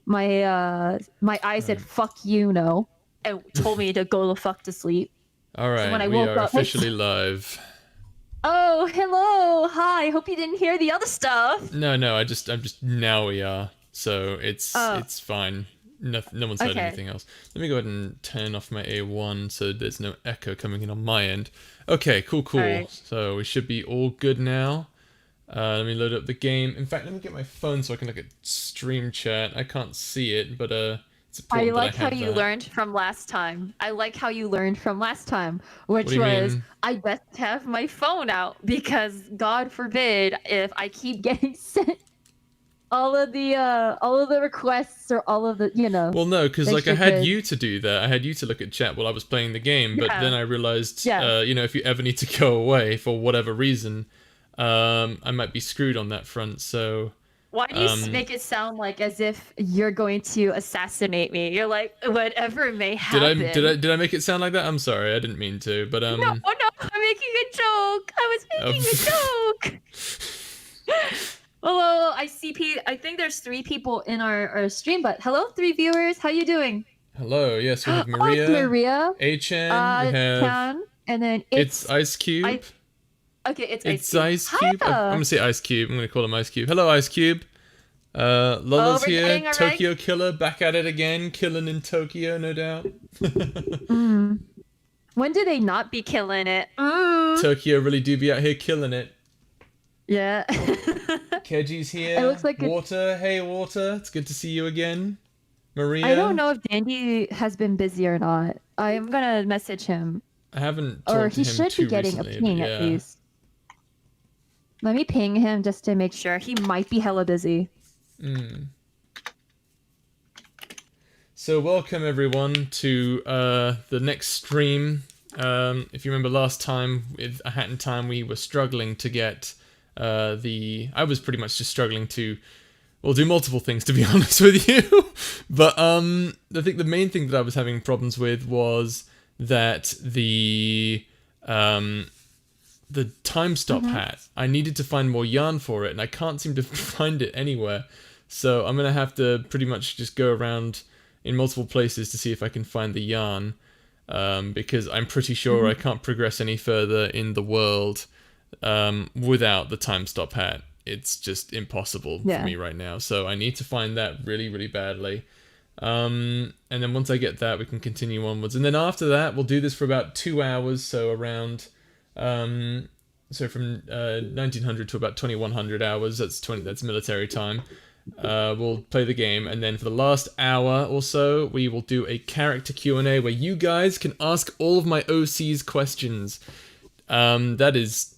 my eyes said "fuck you, no," and told me to go the fuck to sleep. All right, So when I we woke are up, officially live. oh, hello, hi. Hope you didn't hear the other stuff. No, I'm just now we are. So Oh, it's fine. No one's heard okay. anything else. Let me go ahead and turn off my A1 so there's no echo coming in on my end. Okay, cool. All right. So we should be all good now. Let me load up the game. In fact, let me get my phone so I can look at stream chat. I can't see it, but it's I important that I like how have you that. learned from last time. I like how you learned from last time, What do which you was mean? I best have my phone out because God forbid if I keep getting sent all of the requests or all of the Well, no, because like I extra had goods. you to do that. I had you to look at chat while I was playing the game, but then Yeah, I realized, yeah. if you ever need to go away for whatever reason, I might be screwed on that front. So, Why do you um, make it sound like as if you're going to assassinate me? You're like, whatever may did I happen. make it sound like that? I'm sorry, I didn't mean to, but No, oh no, I'm making a joke. I was making a joke. Hello, I think there's 3 people in our stream, but hello, 3 viewers. How you doing? hello. Yes, we Oh, have it's Maria, Maria. A-chan. We have Tan, and then it's Ice I. Cube. Okay, it's Ice It's Cube. Ice Cube. I'm Hiya. gonna say Ice Cube. I'm gonna call him Ice Cube. Hello, Ice Cube. Oh, Lola's we're here. getting a rank. Tokyo Killer back at it again, killing in Tokyo, no doubt. Mm. When do they not be killing it? Tokyo really do be out here killing it. Yeah. Keji's here. It looks like Water, hey Water, it's good to see you again. Maria. I don't know if Dandy has been busy or not. I'm gonna message him. I haven't Or talked to he him should be too getting recently, a but ping at yeah. least. Let me ping him just to make sure. He might be hella busy. So welcome everyone to the next stream. If you remember last time with A Hat in Time, we were struggling to get I was pretty much just struggling to, well, do multiple things to be honest with you. But I think the main thing that I was having problems with was that the time stop hat. I needed to find more yarn for it, and I can't seem to find it anywhere. So I'm gonna have to pretty much just go around in multiple places to see if I can find the yarn, because I'm pretty sure I can't progress any further in the world without the time stop hat. It's just impossible for me right now. So I need to find that really, really badly. And then once I get that, we can continue onwards. And then after that, we'll do this for about 2 hours. So around, so from 1900 to about 2100 hours. That's military time. We'll play the game, and then for the last hour or so, we will do a character Q&A where you guys can ask all of my OC's questions. That is...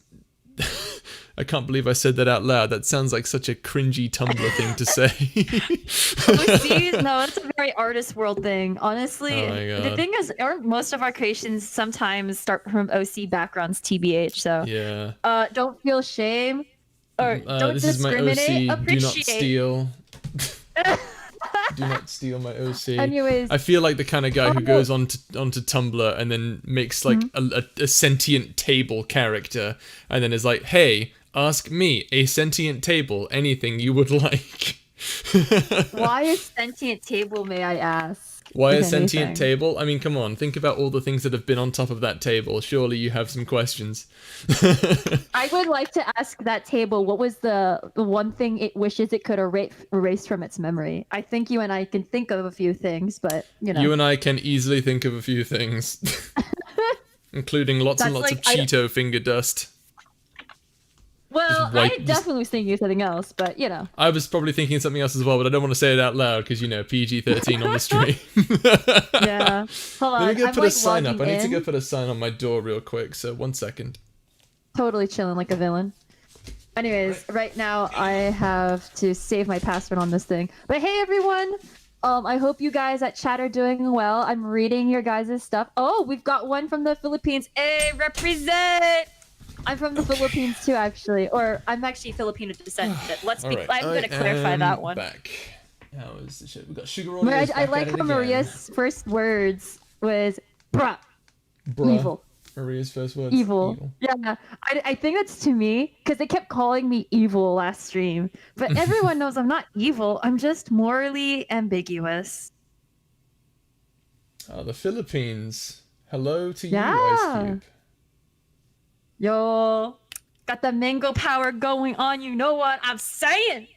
I can't believe I said that out loud. That sounds like such a cringy Tumblr thing to say. OCs? No, it's a very artist world thing. Honestly, Oh my God. the thing is, most of our creations sometimes start from OC backgrounds, TBH. So, Yeah. don't feel shame or don't this is my discriminate. OC. Do not Appreciate. steal. Do not steal my OC. Anyways, I feel like the kind of guy who goes onto Tumblr and then makes like a sentient table character, and then is like, "Hey, ask me, a sentient table, anything you would like." why is sentient table, may I ask? Why a if sentient anything? table? I mean, come on, think about all the things that have been on top of that table. Surely you have some questions. I would like to ask that table, what was the one thing it wishes it could erase from its memory? I think you and I can think of a few things, but you know. You and I can easily think of a few things, including lots and lots of Cheeto finger dust. Well, I definitely was thinking of something else, but you know. I was probably thinking of something else as well, but I don't want to say it out loud because, you know, PG-13 on the stream. Yeah. Hold on. Let me go put a sign up. I need to in. go put a sign on my door real quick, so 1 second. Totally chilling like a villain. Anyways, right now I have to save my password on this thing. But hey everyone! I hope you guys at chat are doing well. I'm reading your guys' stuff. Oh, we've got one from the Philippines. Hey, represent! I'm from the Philippines too, actually. Or I'm actually Filipino descent. Let's be. Right, I'm gonna clarify that one. Back. How is the shit? We got Sugar Oreos. I like how Maria's first words was "bruh." Bruh. Evil. Maria's first words. Evil. Evil. Yeah, I think that's to me because they kept calling me evil last stream. But everyone knows I'm not evil. I'm just morally ambiguous. Oh, the Philippines. Hello to you, Ice Yeah. Cube. Yo, got the mango power going on. You know what I'm saying?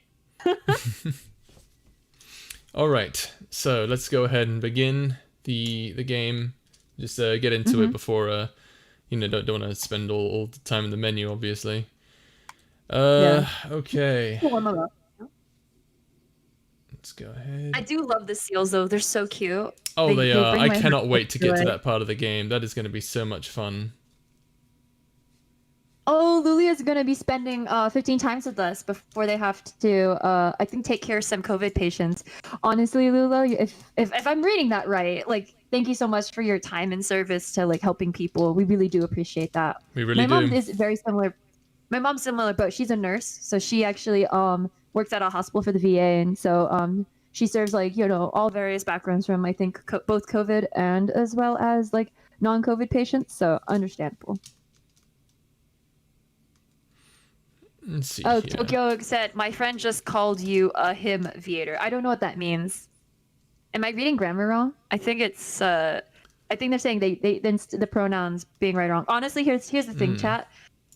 All right, so let's go ahead and begin the game. Just get into it before you know, don't want to spend all the time in the menu, obviously. Yeah. Okay. Warm up. Let's go ahead. I do love the seals though. They're so cute. Oh, they are. bring I my cannot heart wait to get to joy. that part of the game. That is going to be so much fun. Oh, Lulia's gonna be spending 15 times with us before they have to I think take care of some COVID patients. Honestly, Lula, if I'm reading that right, like thank you so much for your time and service to like helping people. We really do appreciate that. We really My mom do. is very similar. My mom's similar, but she's a nurse, so she actually works at a hospital for the VA, and so she serves like you know all various backgrounds from I think both COVID and as well as like non-COVID patients. So understandable. Let's see Oh, here. Tokyo said, my friend just called you a him viator. I don't know what that means. Am I reading grammar wrong? I think it's, I think they're saying the pronouns being right or wrong. Honestly, here's the thing, chat.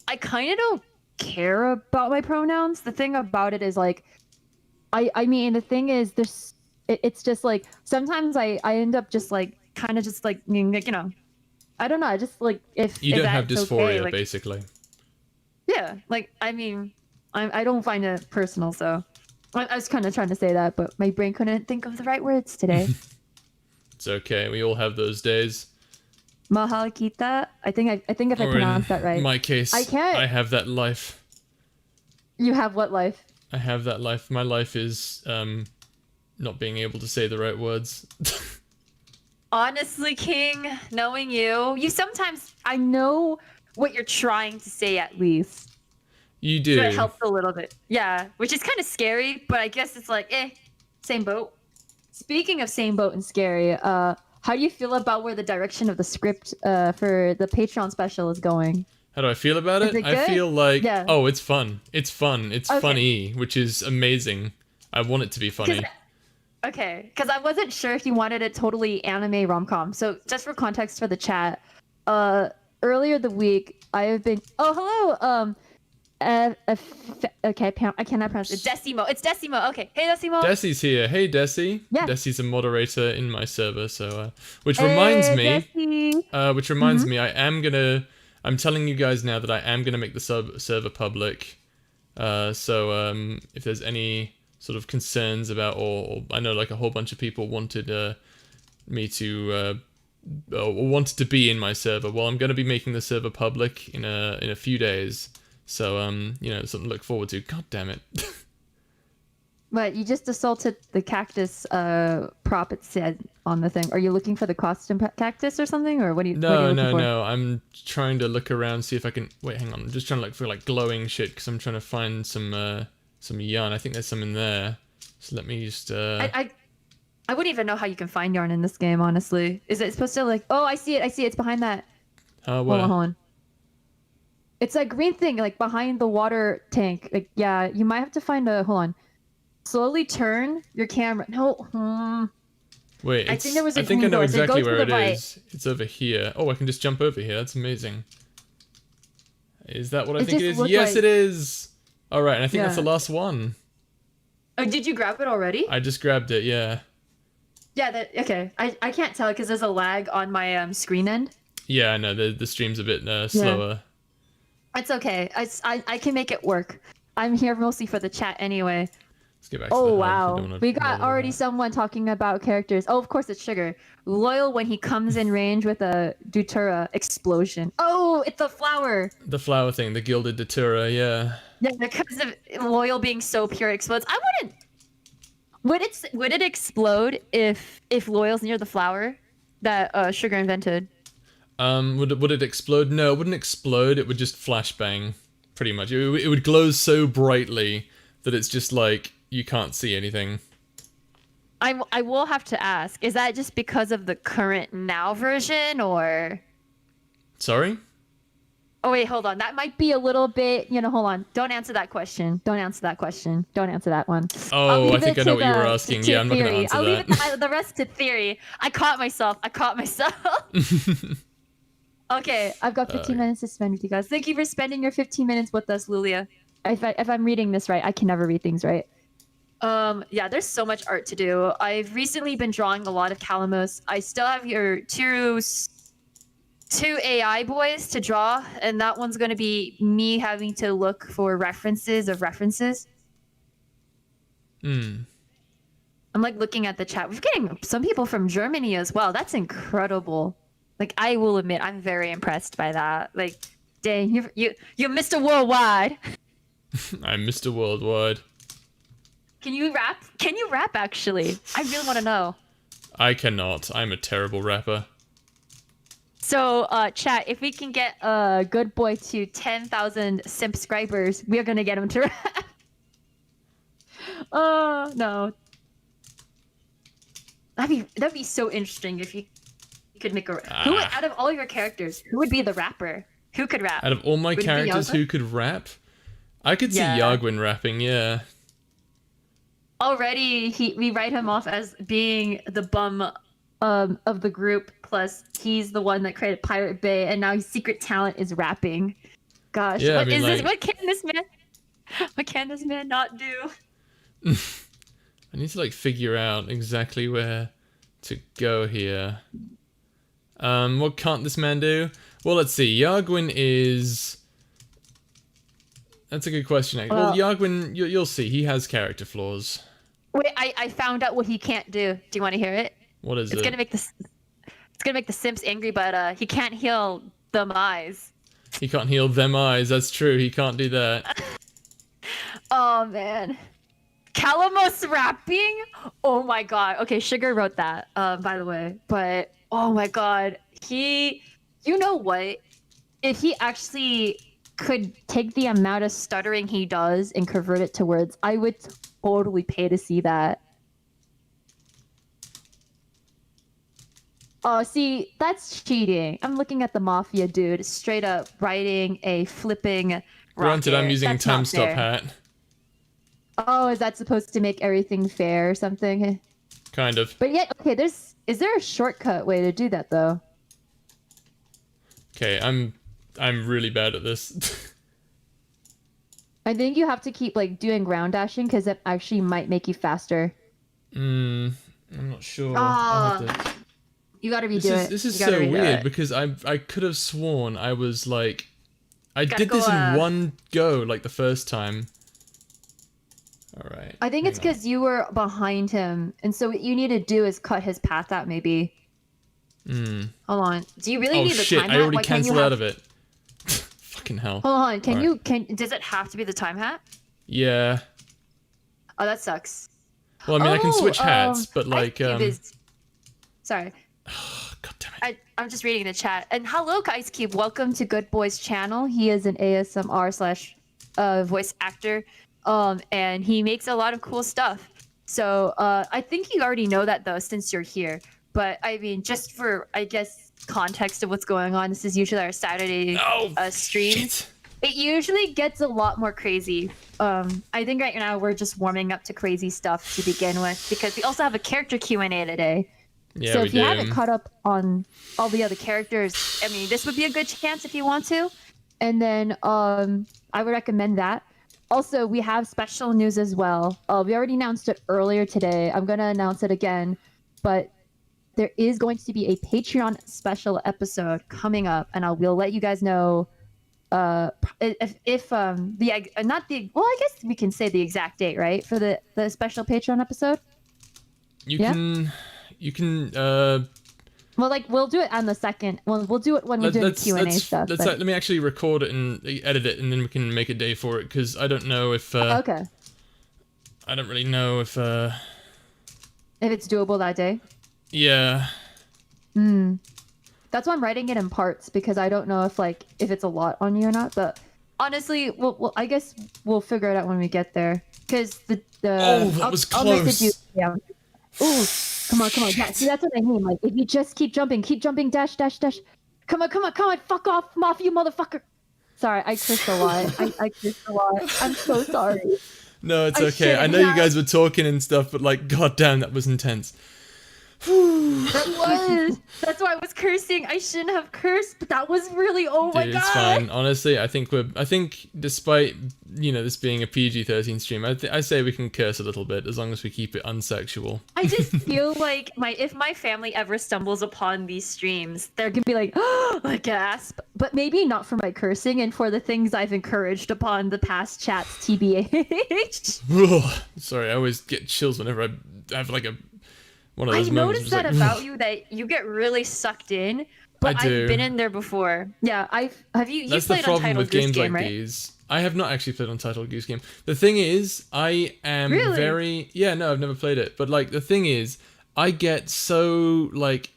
I kind of don't care about my pronouns. The thing about it is like, I mean, the thing is there's, it's just like, sometimes I end up just like, kind of just like, you know, I don't know. I just like, if You don't have that's dysphoria, okay, like, basically. yeah, like I mean, I don't find it personal, so I was kind of trying to say that, but my brain couldn't think of the right words today. It's okay. We all have those days. Mahalakita. I think if I Or pronounced that right. in my case, I can't. I have that life. You have what life? I have that life. My life is not being able to say the right words. Honestly, King, knowing you sometimes I know what you're trying to say at least. You So do. it helps a little bit. Yeah, which is kind of scary, but I guess it's like, same boat. Speaking of same boat and scary, how do you feel about where the direction of the script for the Patreon special is going? How do I feel about Is it? it I good? feel like, Yeah. oh, it's fun. It's fun. It's Okay. funny, which is amazing. I want it to be funny. Okay, because I wasn't sure if you wanted a totally anime rom-com. So just for context for the chat, earlier the week I have been. Oh, hello. Okay, I cannot pronounce it. Decimo. It's Decimo. Okay. Hey, Decimo. Desi's here. Hey, Desi. Yeah. Desi's a moderator in my server, so which reminds me, Desi. I'm telling you guys now that I am gonna make the server public. So if there's any sort of concerns about, or I know like a whole bunch of people wanted me to or wanted to be in my server. Well, I'm gonna be making the server public in a few days. So you know, something to look forward to. God damn it. But you just assaulted the cactus prop it said on the thing. Are you looking for the costume cactus or something, or what are you? what are you looking for? No. I'm trying to look around, see if I can. Wait, hang on. I'm just trying to look for like glowing shit because I'm trying to find some yarn. I think there's some in there. So let me just. I wouldn't even know how you can find yarn in this game, honestly. Is it supposed to like? Oh, I see it. It's behind that. Hold on. It's that green thing, like behind the water tank. Like, yeah, you might have to find a. Hold on. Slowly turn your camera. No. Wait, I think there was a I think I green know door, so exactly go to where it the right. is. It's over here. Oh, I can just jump over here. That's amazing. Is that what I It think it just is? looked Yes, like- it is. All right, and I think that's the Yeah. last one. Oh, did you grab it already? I just grabbed it. Yeah. Yeah. Okay. I can't tell because there's a lag on my screen end. Yeah, I know the stream's a bit slower. It's okay. I can make it work. I'm here mostly for the chat anyway. Let's get back to Oh the hub. wow, don't wanna we got bother already with that. someone talking about characters. Oh, of course it's Sugar. Loyal when he comes in range with a Dutura explosion. Oh, it's a flower. The flower thing, the gilded datura. Yeah. Yeah, because of Loyal being so pure, it explodes. I wouldn't. Would it explode if Loyal's near the flower that Sugar invented? Would it explode? No, it wouldn't explode. It would just flashbang, pretty much. It would glow so brightly that it's just like you can't see anything. I will have to ask. Is that just because of the current now version, or? Sorry? Oh wait, hold on. That might be a little bit, hold on. Don't answer that question. Don't answer that question. Don't answer that one. I'll Oh, I leave think it I know to what you were the asking. to Yeah, I'm not gonna theory. answer I'll leave that. it the rest to theory. I caught myself. Okay, I've got 15 minutes to spend with you guys. Thank you for spending your 15 minutes with us, Lulia. If I'm reading this right, I can never read things right. Yeah, there's so much art to do. I've recently been drawing a lot of Calamos. I still have your two AI boys to draw, and that one's gonna be me having to look for references of references. Hmm. I'm like looking at the chat. We're getting some people from Germany as well. That's incredible. Like I will admit, I'm very impressed by that. Like, dang, you're Mr. Worldwide. I'm Mr. Worldwide. Can you rap? Can you rap actually? I really want to know. I cannot. I'm a terrible rapper. So, chat, if we can get a good boy to 10,000 subscribers, we are gonna get him to rap. Oh no, that'd be so interesting if you could make a. Who out of all your characters, who would be the rapper? Who could rap? Out of all my Would it be characters Yagwin? who could rap, I could see Yeah. Yagwin rapping, yeah. Already, we write him off as being the bum of the group. Plus, he's the one that created Pirate Bay, and now his secret talent is rapping. Gosh, Yeah, I what mean, is like- this? What can this man? What can this man not do? I need to like figure out exactly where to go here. What can't this man do? Well, let's see. Yagwin is... That's a good question, actually. Well, Yagwin, you'll see. He has character flaws. Wait, I found out what he can't do. Do you want to hear it? What is It's it? gonna make the Simps angry, but he can't heal them eyes. He can't heal them eyes. That's true. He can't do that. Oh man. Calamos rapping? Oh my god. Okay, Sugar wrote that, by the way. But oh my god. You know what? If he actually could take the amount of stuttering he does and convert it to words, I would totally pay to see that. Oh, see, that's cheating. I'm looking at the Mafia dude straight up writing a flipping Granted, I'm rocket. using a That's not time stop fair. hat. Oh, is that supposed to make everything fair or something? Kind of. But yet, okay, is there a shortcut way to do that though? Okay, I'm really bad at this. I think you have to keep like doing ground dashing because it actually might make you faster. I'm not sure. Ah, I'll have to... You gotta redo it. This is You gotta so redo weird it. because I could have sworn I was like... I Gotta did this go, in one go, like the first time. Alright. I think it's because you were behind him, and so what you need to do is cut his path out, maybe. Hold on. Do you really Oh need the shit, time I hat? already Why can't you cancelled have... out of it. Fucking hell. Hold on. Can Alright. does it have to be the time hat? Yeah. Oh, that sucks. Well, I mean, I can Oh, switch hats, but like, Ice Cube is... Sorry. God damn it. I'm just reading the chat. And hello, Ice Cube. Welcome to Good Boy's channel. He is an ASMR slash voice actor. And he makes a lot of cool stuff. So I think you already know that though, since you're here. But I mean, just for, I guess, context of what's going on, this is usually our Saturday stream. Shit. It usually gets a lot more crazy. I think right now we're just warming up to crazy stuff to begin with, because we also have a character Q&A today. Yeah, So we if you do. haven't caught up on all the other characters, I mean, this would be a good chance if you want to. And then I would recommend that. Also, we have special news as well. We already announced it earlier today. I'm going to announce it again. But there is going to be a Patreon special episode coming up, and we'll let you guys know if not the, well, I guess we can say the exact date, right, for the special Patreon episode. You Yeah? can Well, like, we'll do it on the second. We'll do it when we do the Q&A stuff. but- let me actually record it and edit it, and then we can make a day for it, because I don't know if okay. I don't really know if If it's doable that day. yeah. That's why I'm writing it in parts, because I don't know if it's a lot on you or not. But honestly, I guess we'll figure it out when we get there. Because Oh, that was I'll message you. close. Yeah. Ooh, come on. Yeah, see, that's what I mean. Like, if you just keep jumping, dash. Come on, fuck off, mafia motherfucker. Sorry, I cursed a lot. I cursed a lot. I'm so sorry. No, it's I okay. I shouldn't know you have. guys were talking and stuff, but like, goddamn, that was intense. That was. That's why I was cursing. I shouldn't have cursed, but that was really. Oh my Dude, god. it's fine. Honestly, I think despite this being a PG-13 stream, I say we can curse a little bit as long as we keep it unsexual. I just feel like if my family ever stumbles upon these streams, they're gonna be like, oh, a gasp. But maybe not for my cursing and for the things I've encouraged upon the past chats, TBH. Sorry, I always get chills whenever I have like one of I those moments. noticed that like, about you, that you get really sucked in. But I do. I've been in there before. Yeah, have you That's played the problem Untitled with Goose games Game, like right? these. I have not actually played Untitled Goose Game. The thing is, I am Really? very... Yeah, no, I've never played it. But, like, the thing is, I get so, like...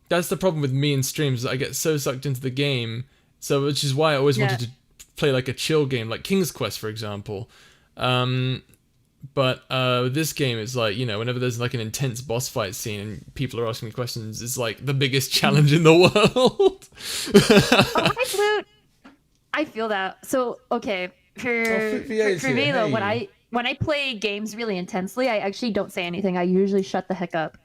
That's the problem with me in streams. I get so sucked into the game. So, which is why I always wanted to play, like, a chill game. Like King's Quest, for example. But with this game, it's like, whenever there's, like, an intense boss fight scene and people are asking me questions, it's, like, the biggest challenge in the world. Oh, hi, Flute. I feel that. So, okay, for me though, when I play games really intensely, I actually don't say anything. I usually shut the heck up.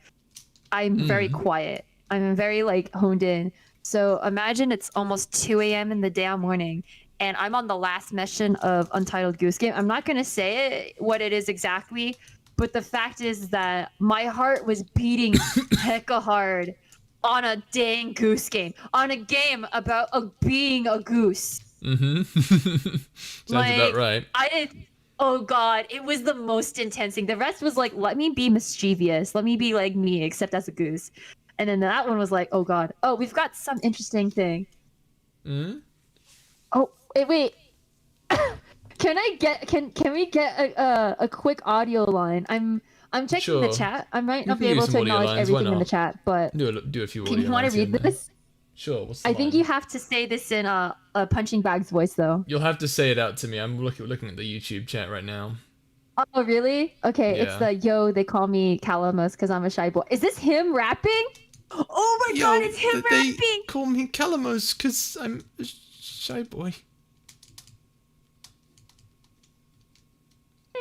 I'm very quiet. I'm very like honed in. So imagine it's almost 2 a.m. in the damn morning, and I'm on the last mission of Untitled Goose Game. I'm not gonna say what it is exactly, but the fact is that my heart was beating hecka hard on a dang goose game, on a game about being a goose. Mm-hmm. Sounds about right. Oh god, it was the most intense thing. The rest was like, let me be mischievous, let me be like me, except as a goose. And then that one was like, oh god, oh, we've got some interesting thing. Oh wait. Can we get a quick audio line? I'm checking the chat. I might not be able to acknowledge everything in the chat, but do a few audio can you want to read this? Sure. What's the I think you have to say this in a punching bag's voice, though. You'll have to say it out to me. I'm looking at the YouTube chat right now. Oh, really? Okay, Yeah. it's the they call me Calamus because I'm a shy boy. Is this him rapping? Oh my god, it's him rapping! They call me Calamos because I'm a shy boy.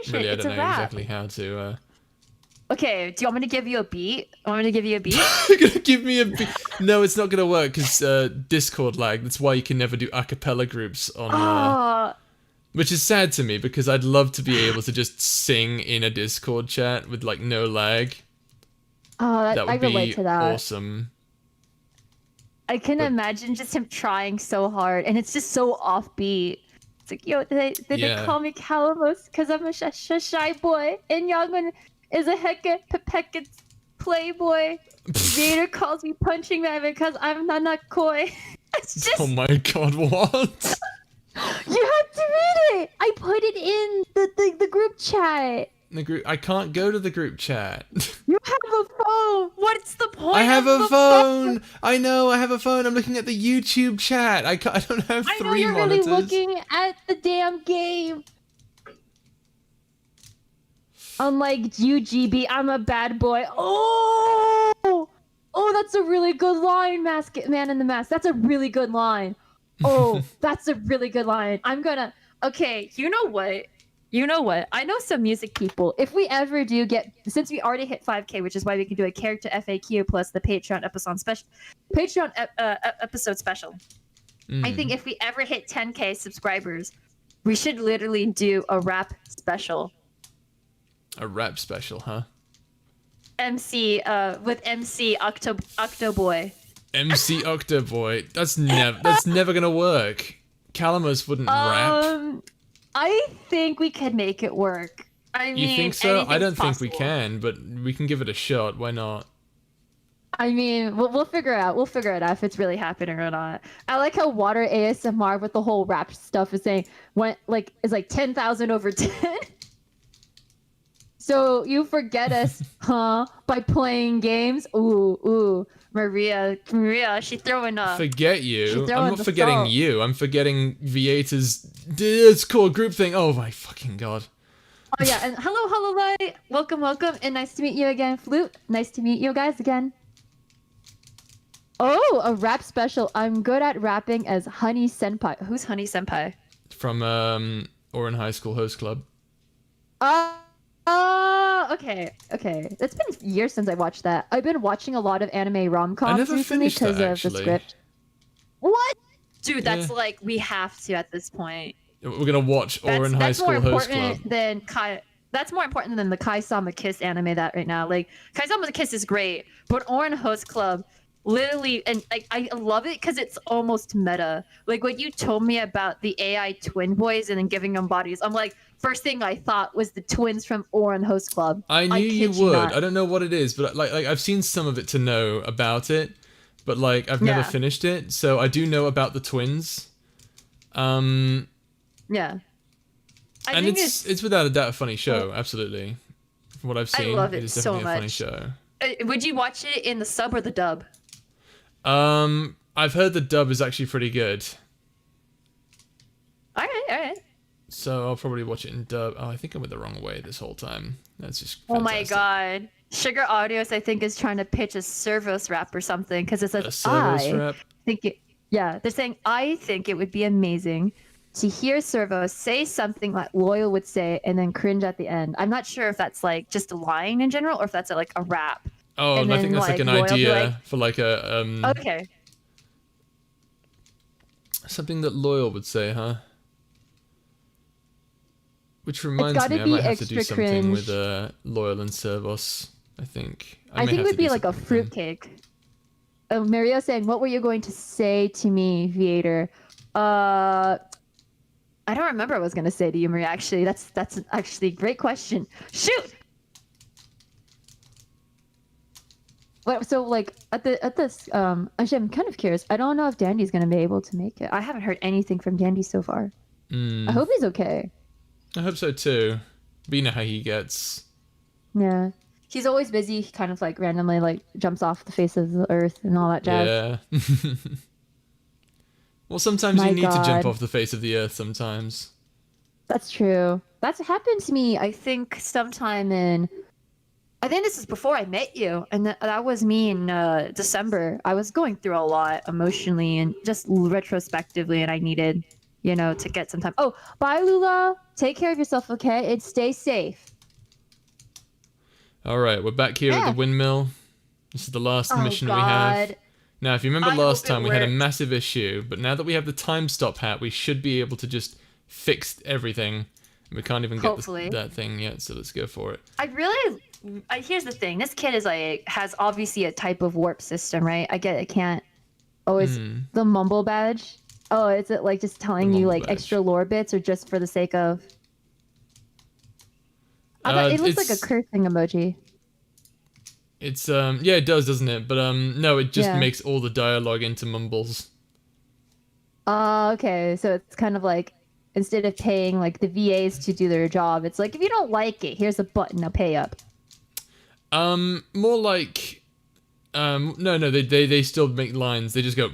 Shit, Really, I it's don't a know rap. exactly how to... Okay, do you want me to give you a beat? Want me to give you a beat? You're gonna give me a beat? No, it's not gonna work because Discord lag. That's why you can never do a cappella groups on... Oh, which is sad to me because I'd love to be able to just sing in a Discord chat with like no lag. oh, That I would relate be to that. awesome. I can imagine just him trying so hard, and it's just so offbeat. It's like, yo, they call me Calamus because I'm a shy boy, and Youngman is a hecka playboy. Vader calls me punching man because I'm not coy. It's just... Oh my god, what? You have to read it. I put it in the group chat. The group. I can't go to the group chat. You have a phone. What's the point? I have of a the phone. I know. I have a phone. I'm looking at the YouTube chat. I don't have I know three you're monitors. really looking at the damn game. Unlike UGB, I'm a bad boy. Oh, that's a really good line, Man in the Mask. That's a really good line. Oh, that's a really good line. Okay, you know what? I know some music people. If we ever do since we already hit 5K, which is why we can do a character FAQ plus the Patreon episode special. I think if we ever hit 10K subscribers, we should literally do a rap special. A rap special, huh? With MC Octoboy. MC Octoboy. That's never gonna work. Calamus wouldn't rap. I think we could make it work. I mean, you think so? I don't possible. think we can, but we can give it a shot. Why not? I mean, we'll figure it out. We'll figure it out if it's really happening or not. I like how Water ASMR with the whole rap stuff is saying is like 10,000 over 10. So you forget us, huh? By playing games? Ooh. Maria, she's throwing up. Forget you. I'm not forgetting salt. you. I'm forgetting Vieta's Discord group thing. Oh my fucking god. Oh yeah, and hello, Light. Welcome, and nice to meet you again, Flute. Nice to meet you guys again. Oh, a rap special. I'm good at rapping as Honey Senpai. Who's Honey Senpai? from Orin High School Host Club. Oh, oh, okay, okay. It's been years since I watched that. I've been watching a lot of anime I rom-coms never recently finished that because of the actually. script. What? Dude, Yeah, that's like we have to at this point. we're gonna watch Orin High That's more School Host Club. important than Kai. That's more important than the Kai-sama Kiss anime that right now. Like Kai-sama Kiss is great, but Orin Host Club, literally, and like I love it because it's almost meta. Like when you told me about the AI twin boys and then giving them bodies, I'm like, first thing I thought was the twins from Orin Host Club. I knew you kid would. not. I don't know what it is, but like I've seen some of it to know about it, but like I've never Yeah. finished it. So I do know about the twins. Yeah. I And think it's without a doubt a funny show, absolutely. From what I've seen, love it it is so definitely a funny much. show. Would you watch it in the sub or the dub? I've heard the dub is actually pretty good, All right, all right. so I'll probably watch it in dub. Oh, I think I went the wrong way this whole time. That's just Oh my fantastic. god. Sugar Audios, I think, is trying to pitch a Servos rap or something because it says A Servos I rap? think it. Yeah, they're saying I think it would be amazing to hear Servos say something like Loyal would say and then cringe at the end. I'm not sure if that's like just a line in general or if that's like a rap. Oh, And I think then, that's like an Loyal be idea like, for like a okay. something that Loyal would say, huh? Which reminds gotta me, I be might have to do extra something cringe. with Loyal and Servos. I think. I may think it have would to be do like a something with them. fruitcake. Mario saying, "What were you going to say to me, Viator?" I don't remember what I was gonna say to you, Maria. Actually, that's actually a great question. Shoot. What? So like at this actually, I'm kind of curious. I don't know if Dandy's gonna be able to make it. I haven't heard anything from Dandy so far. I hope he's okay. I hope so too. But you know how he gets. Yeah. He's always busy. He kind of like randomly like jumps off the face of the earth and all that jazz. Yeah. Well, sometimes My you need to jump God. off the face of the earth sometimes. That's true. That's happened to me, I think, sometime in. I think this is before I met you, and that was me in December. I was going through a lot emotionally and just retrospectively, and I needed, to get some time. Oh, bye, Lula. Take care of yourself, okay? And stay safe. Alright, we're back here at the Yeah. windmill. This is the last Oh, mission we have. God. Now, if you remember I last hope it time, we had a works. massive issue, but now that we have the time stop hat, we should be able to just fix everything. We can't even get Hopefully. that thing yet, so let's go for it. Here's the thing. This kid has obviously a type of warp system, right? I get it can't always the mumble badge. Oh, is it like just telling The you mumble like badge. extra lore bits or just for the sake of? I thought it looks like a it's- cursing emoji. It's yeah, it does, doesn't it? But no, it just Yeah. makes all the dialogue into mumbles. Okay. So it's kind of like instead of paying like the VAs to do their job, it's like if you don't like it, here's a button, now pay up. More like no, they still make lines. They just go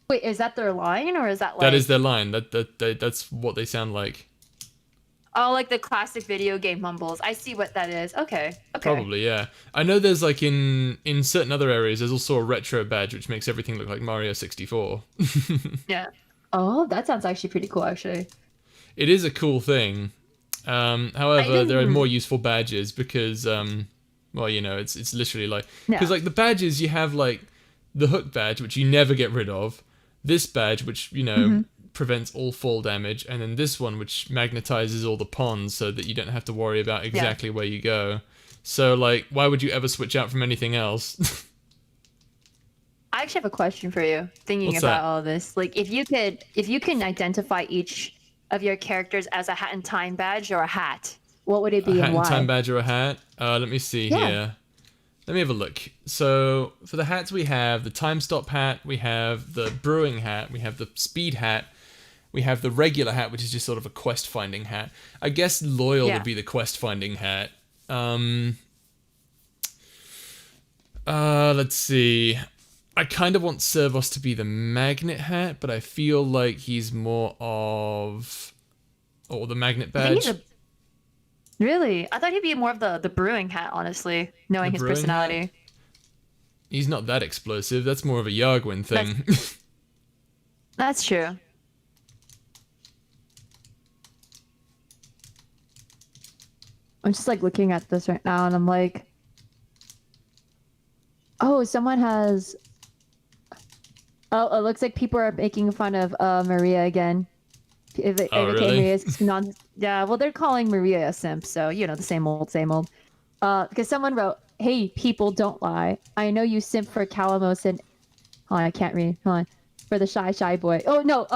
Wait, is that their line or is that like That is their line. That's what they sound like. oh, like the classic video game mumbles? I see what that is. Okay. Okay. Probably, yeah. I know there's like in certain other areas there's also a retro badge which makes everything look like Mario 64. Yeah. Oh, that sounds actually pretty cool, actually. It is a cool thing. However, didn't- there are more useful badges because well, it's literally like Yeah. because like the badges you have like the hook badge which you never get rid of, this badge which prevents all fall damage, and then this one which magnetizes all the ponds so that you don't have to worry about exactly where you go. So like, why would you ever switch out from anything else? I actually have a question for you. Thinking What's about that? all this, like if you can identify each of your characters as a hat and time badge or a hat, what would it be A hat and and why? time badge or a hat? Let me see Yeah. here. Let me have a look. So for the hats we have the time stop hat, we have the brewing hat, we have the speed hat, we have the regular hat, which is just sort of a quest finding hat. I guess loyal Yeah. would be the quest finding hat. Let's see. I kind of want Servos to be the magnet hat, but I feel like he's more of the magnet I think badge. Really? I thought he'd be more of the brewing hat, honestly, The knowing his brewing hat? personality. He's not that explosive. That's more of a Yargwin That's thing. that's true. I'm just like looking at this right now and I'm like, oh, someone has. Oh, it looks like people are making fun of Maria again. If it, Oh, AVK really? Maria is non. Yeah, well, they're calling Maria a simp, so you know the same old, same old. Because someone wrote, "Hey, people, don't lie. I know you simp for Calamos and hold on, I can't read. Hold on. For the shy boy. Oh no.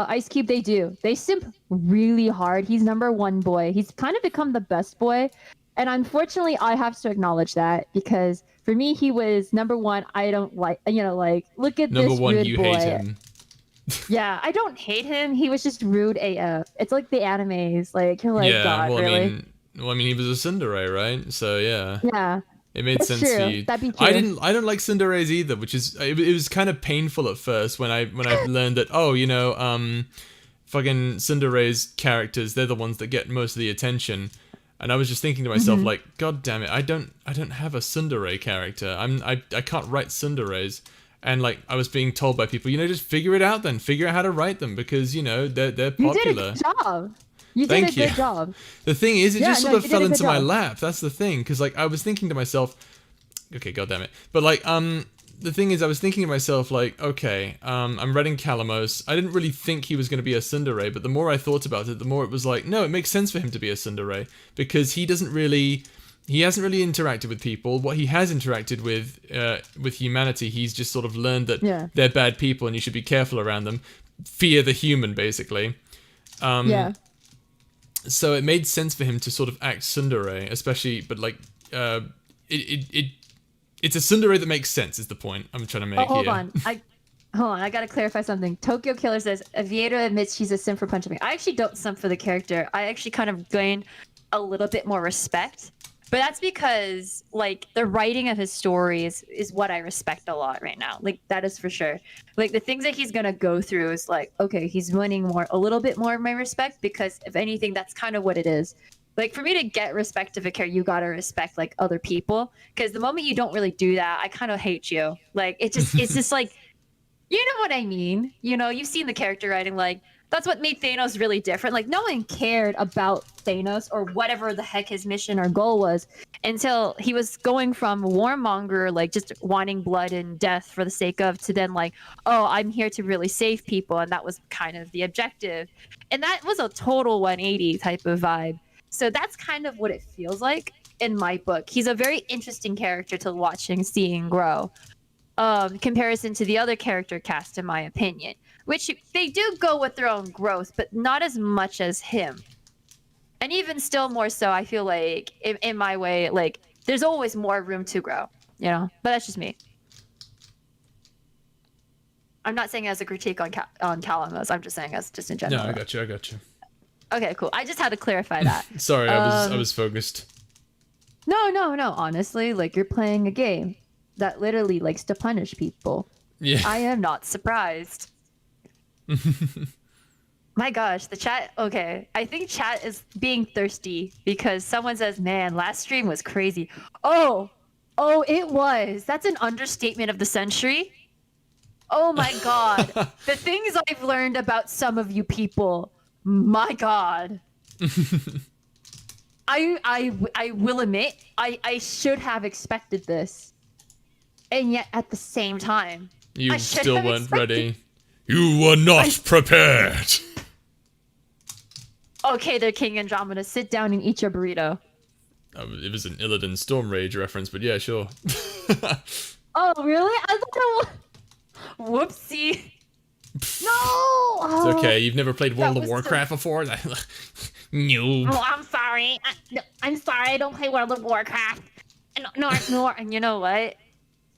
Ice Cube, they do. They simp really hard. He's number one boy. He's kind of become the best boy, and unfortunately, I have to acknowledge that because for me, he was number one. I don't like. Like look at Number this one, rude you hate boy. him. Yeah, I don't hate him. He was just rude AF. It's like the animes. Like you're like, Yeah, God, well, really? I mean, he was a tsundere, right? So yeah, Yeah, it made that's sense for true. you. That'd be true. I don't like tsunderes either, which is it was kind of painful at first when I learned that fucking tsundere's characters, they're the ones that get most of the attention. And I was just thinking to myself, Hmm. like, God damn it, I don't have a tsundere character. I can't write tsunderes. And like I was being told by people, just figure it out then. Figure out how to write them because, they're You did a popular. good job. You did a Thank you. good job. The thing is, it Yeah, just no, sort of you did fell a good into my job. lap. That's the thing, because like I was thinking to myself, okay, God damn it. But like the thing is, I was thinking to myself, like, okay, I'm writing Calamos. I didn't really think he was going to be a tsundere, but the more I thought about it, the more it was like, no, it makes sense for him to be a tsundere because he hasn't really interacted with people. What he has interacted with humanity, he's just sort of learned that Yeah. they're bad people and you should be careful around them. Fear the human, basically. Yeah. So it made sense for him to sort of act tsundere, especially, but like, it's a tsundere that makes sense. Is the point I'm trying to make Oh, hold here? on. Hold on. I gotta clarify something. Tokyo Killer says Aviator admits she's a simp for punching me. I actually don't simp for the character. I actually kind of gained a little bit more respect, but that's because like the writing of his stories is what I respect a lot right now. Like that is for sure. Like the things that he's gonna go through is like okay, he's winning a little bit more of my respect because if anything, that's kind of what it is. Like for me to get respect of a character, you gotta respect like other people. Because the moment you don't really do that, I kind of hate you. Like it's just like, you know what I mean? You've seen the character writing. Like that's what made Thanos really different. Like no one cared about Thanos or whatever the heck his mission or goal was until he was going from warmonger, like just wanting blood and death for the sake of, to then like, oh, I'm here to really save people, and that was kind of the objective. And that was a total 180 type of vibe. So that's kind of what it feels like in my book. He's a very interesting character to watch and see and grow. Comparison to the other character cast, in my opinion, which they do go with their own growth, but not as much as him. And even still more so, I feel like in my way, like there's always more room to grow, But that's just me. I'm not saying as a critique on Calamos. I'm just saying as just in No, general. I got you. I got you. Okay, cool. I just had to clarify that. Sorry, I was focused. No. Honestly, like you're playing a game that literally likes to punish people. Yeah. I am not surprised. My gosh, the chat. Okay, I think chat is being thirsty because someone says, "Man, last stream was crazy." Oh, it was. That's an understatement of the century. Oh my god, the things I've learned about some of you people. My god. I will admit, I should have expected this. And yet at the same time, You I should still have weren't expected- ready. You were not prepared. Okay, there, King Andromeda, sit down and eat your burrito. It was an Illidan Storm Rage reference, but yeah, sure. Oh, really? I thought it was... Whoopsie. No! It's okay. You've never played World That of was so- Warcraft before? Noob. Oh, I'm sorry. I'm sorry. I don't play World of Warcraft. No. And you know what?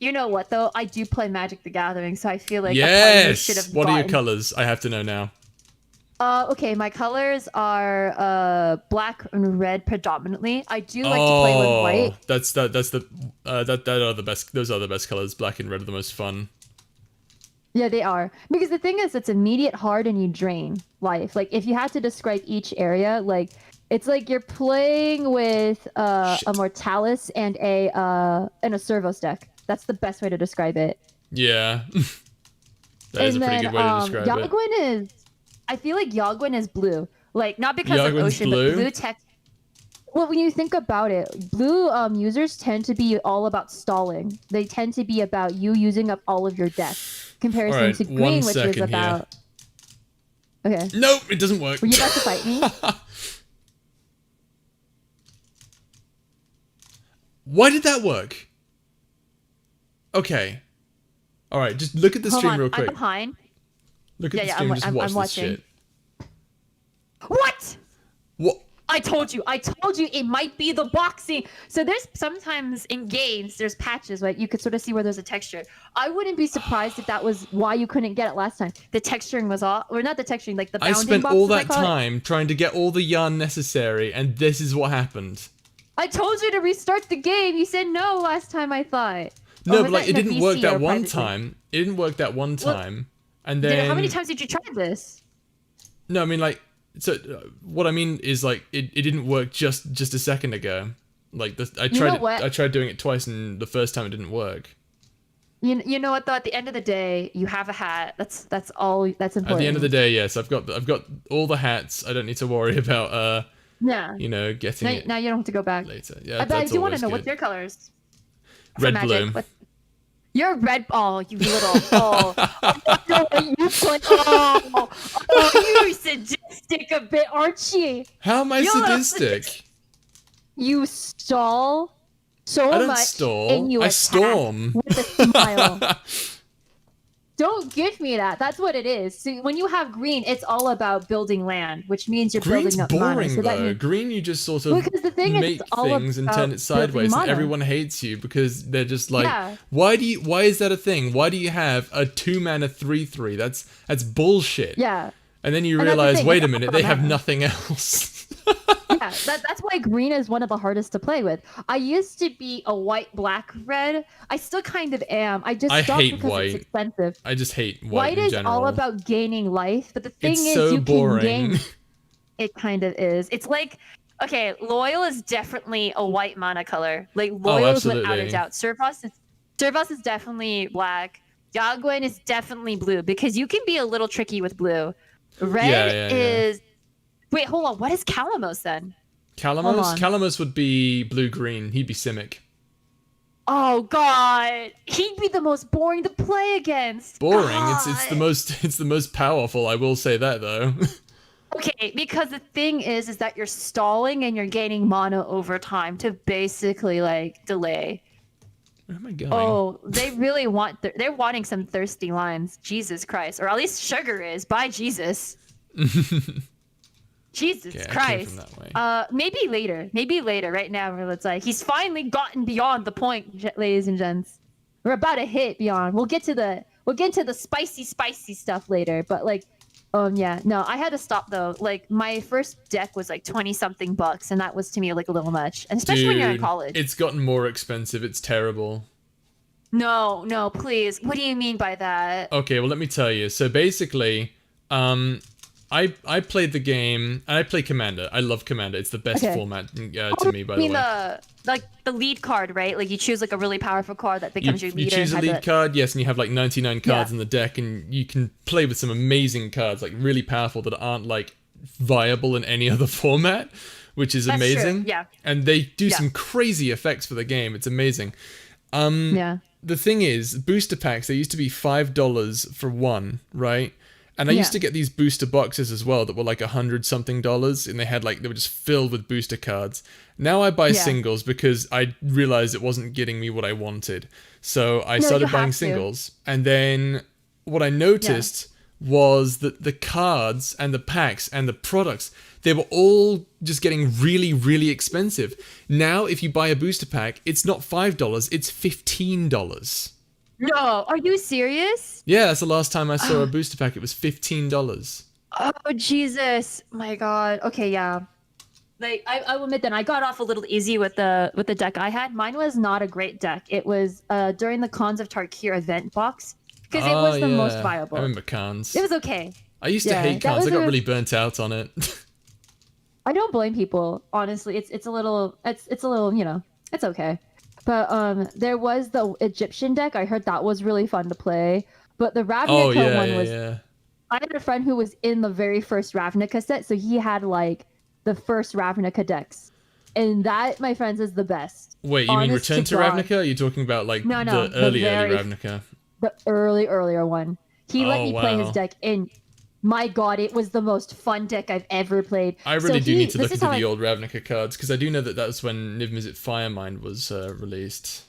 You know what, though? I do play Magic the Gathering, so I feel like a part of me should Yes! have What are your gotten- colors? I have to know now. Okay, my colors are black and red predominantly. I do like to play with white. That's the that are the best. Those are the best colors. Black and red are the most fun. Yeah, they are. Because the thing is, it's immediate, hard, and you drain life. Like, if you had to describe each area, like, It's like you're playing with a Shit. Mortalis and a Servos deck. That's the best way to describe it. Yeah. That is a And pretty then good way to describe it. Yagwin is, I feel like Yagwin is blue. Like not because of Yagwin's Ocean, blue? but blue tech. Well, when you think about it, blue users tend to be all about stalling. They tend to be about you using up all of your deck, comparison Alright, to 1 green, which is second here. about. Okay. Nope, it doesn't work. Were you about to fight me? Why did that work? Okay. Alright, just look at the Hold stream on, real quick. I'm behind. Look at the Yeah, stream and just watch I'm this watching. shit. What? What? I told you it might be the boxing. So there's sometimes in games, there's patches, right? You could sort of see where there's a texture. I wouldn't be surprised if that was why you couldn't get it last time. The texturing was off, or not the texturing, like the I bounding spent box, all as I that call it. time trying to get all the yarn necessary, and this is what happened. I told you to restart the game. You said no last time, I thought. No, Or but was like that it in a didn't work VC that or one privately? time. It didn't work that one Well, time, and then How many times did you try this? No, I mean like so. What I mean is like it didn't work just a second ago. Like I You know tried what? I tried doing it twice, and the first time it didn't work. You know what though? At the end of the day, you have a hat. That's all. That's important. At the end of the day, yes, I've got all the hats. I don't need to worry about yeah. you know, getting it Now you don't have to go back. later. Yeah, But I that's do want to always know good. what's your colors. For Red, Magic. blue. What? You're red. Oh, you little. Oh, I know what you put. Oh, you sadistic a bit, aren't you? How am I You're a sadistic? You stall so I don't much, stall. and you I attack storm. with a smile. Don't give me that. That's what it is. So when you have green, it's all about building land, which means you're Green's building up mana. boring So that though. means, Green, you just sort of because the thing is, make it's all things and about turn it sideways, and mana. everyone hates you because they're just like, Yeah. why is that a thing? Why do you have a 2-mana 3/3? That's bullshit. Yeah. And then you And that's the realize, thing, wait it's a all minute, about they have mana. nothing else. Yeah, that's why green is one of the hardest to play with. I used to be a white, black, red. I still kind of am. I just I stopped hate because white. it's expensive. I just hate white White in is general. all about gaining life, but the thing It's is, so you boring. can gain. It kind of is. It's like, okay, loyal is definitely a white mana color. Like loyal is without a absolutely. doubt. Servos is definitely black. Yagwin is definitely blue because you can be a little tricky with blue. Red Yeah. is. Wait, hold on. What is Calamos then? Hold Calamos? on. Calamos would be blue-green. He'd be Simic. Oh God, he'd be the most boring to play against. Boring. God. It's the most powerful. I will say that though. Okay, because the thing is that you're stalling and you're gaining mana over time to basically like delay. Where am I going? Oh, they really want. They're wanting some thirsty lines. Jesus Christ, or at least Sugar is. By Jesus. Jesus Okay, I came Christ. from that way. Maybe later. Maybe later. Right now, where it's like he's finally gotten beyond the point, ladies and gents. We're about to hit beyond. We'll get to the spicy stuff later. But like, yeah, no, I had to stop though. Like my first deck was like 20 something bucks, and that was to me like a little much, and especially when you're in Dude, college. it's gotten more expensive. It's terrible. No, please. What do you mean by that? Okay, well let me tell you. So basically, I played the game, and I play Commander. I love Commander. It's the best Okay. format to me, by the way. The lead card, right? Like you choose like a really powerful card that You, becomes your you leader. choose a and has lead card, yes, and you have like 99 cards Yeah. in the deck, and you can play with some amazing cards, like really powerful that aren't like viable in any other format, which is That's true, amazing. yeah. And they do Yeah. some crazy effects for the game. It's amazing. Yeah. The thing is, booster packs, they used to be $5 for one, right? And I used Yeah. to get these booster boxes as well that were like $100-something, and they were just filled with booster cards. Now I buy Yeah. singles because I realized it wasn't getting me what I wanted. So I No, started you buying have to. singles. And then what I noticed was that the cards and the packs and the products, they were all just getting really, really expensive. Now, if you buy a booster pack, it's not $5, it's $15. No, are you serious? Yeah, that's the last time I saw a booster pack. It was $15. Oh Jesus, my God. Okay, yeah. Like I will admit that I got off a little easy with the deck I had. Mine was not a great deck. It was during the Cons of Tarkir event box because it was the most I viable. remember Khans. It was okay. I used to yeah, hate that Khans. I was got a- really burnt out on it. I don't blame people, honestly. It's a little it's a little, it's okay. But there was the Egyptian deck. I heard that was really fun to play. But the Oh Ravnica yeah, one yeah, was yeah. I had a friend who was in the very first Ravnica set, so he had like the first Ravnica decks. And that, my friends, is the best. Wait, you mean Honest to Return to God. Ravnica? Are you talking about like No, the early Ravnica? the earlier one. He let Oh me play his wow. deck and my God, it was the most fun deck I've ever played. I So really do need to this look is into how the I old Ravnica cards because I do know that that's when Niv Mizzet Firemind was released.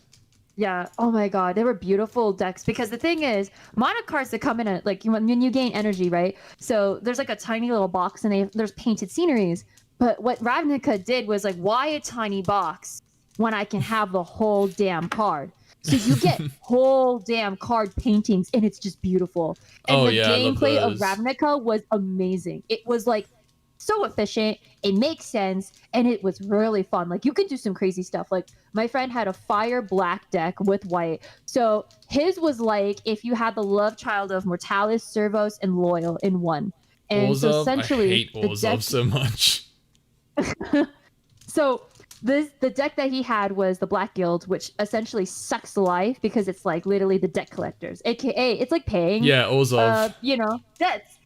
Yeah. Oh my God, they were beautiful decks because the thing is, mono cards that come in at like when you gain energy, right? So there's like a tiny little box and there's painted sceneries. But what Ravnica did was like, why a tiny box when I can have the whole damn card? So you get whole damn card paintings and it's just beautiful. And Oh the yeah, I love gameplay of those. Ravnica was amazing. It was like so efficient, it makes sense, and it was really fun. Like you could do some crazy stuff. Like my friend had a fire black deck with white. So his was like if you had the love child of Mortalis, Servos, and Loyal in one. And so Orzhov? I essentially hate the deck Orzhov so much. so the deck that he had was the Black Guild, which essentially sucks life because it's like literally the deck collectors. AKA it's like paying Yeah, Orzhov. debts,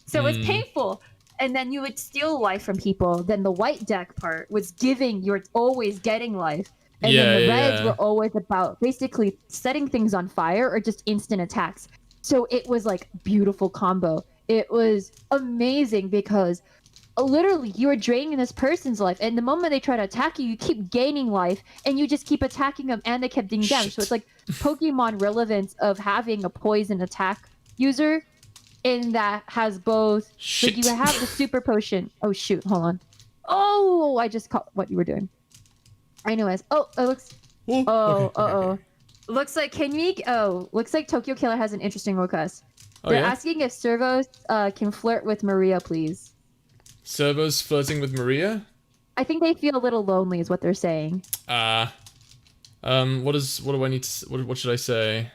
So it's Mm, painful. And then you would steal life from people. Then the white deck part was giving, you're always getting life. And then yeah, the yeah, reds yeah. were always about basically setting things on fire or just instant attacks. So it was like beautiful combo. It was amazing because literally you are draining this person's life. And the moment they try to attack you, you keep gaining life and you just keep attacking them and they kept doing damage. So it's Shit. like Pokemon relevance of having a poison attack user in that has both like you Shit. have the super potion. Oh shoot, hold on. Oh, I just caught what you were doing. Anyways, oh, it looks. Oh, Oh, okay, okay, okay. looks like can we? Oh, looks like Tokyo Killer has an interesting request. Oh They're yeah? asking if Servos can flirt with Maria, please. Servos flirting with Maria? I think they feel a little lonely, is what they're saying. What do I need to, what should I say?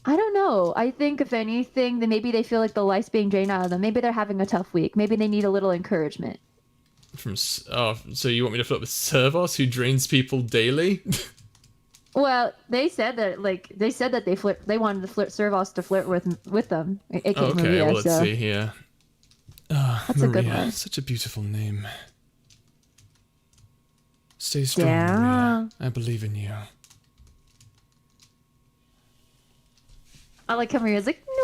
I don't know. I think if anything, then maybe they feel like the life's being drained out of them. Maybe they're having a tough week. Maybe they need a little encouragement. So you want me to flirt with Servos, who drains people daily? Well, they said that they wanted to flirt Servos to flirt with them, aka Oh, okay, Maria. well, let's So see here. that's a good Maria, one. such a beautiful name. Stay strong, Yeah. Maria. I believe in you. I like how Maria's like, no.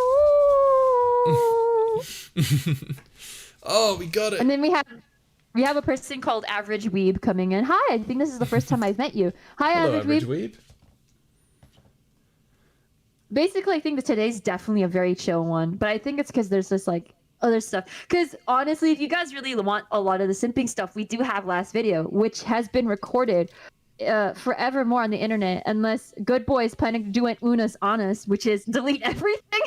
Oh, we got it. And then we have a person called Average Weeb coming in. Hi, I think this is the first time I've met you. Hi, Hello, Average average Weeb. weeb. Basically, I think that today's definitely a very chill one, but I think it's because there's this like other stuff. Because honestly, if you guys really want a lot of the simping stuff, we do have last video, which has been recorded forevermore on the internet, unless Good Boys planning to do an Unas Honest, which is delete everything.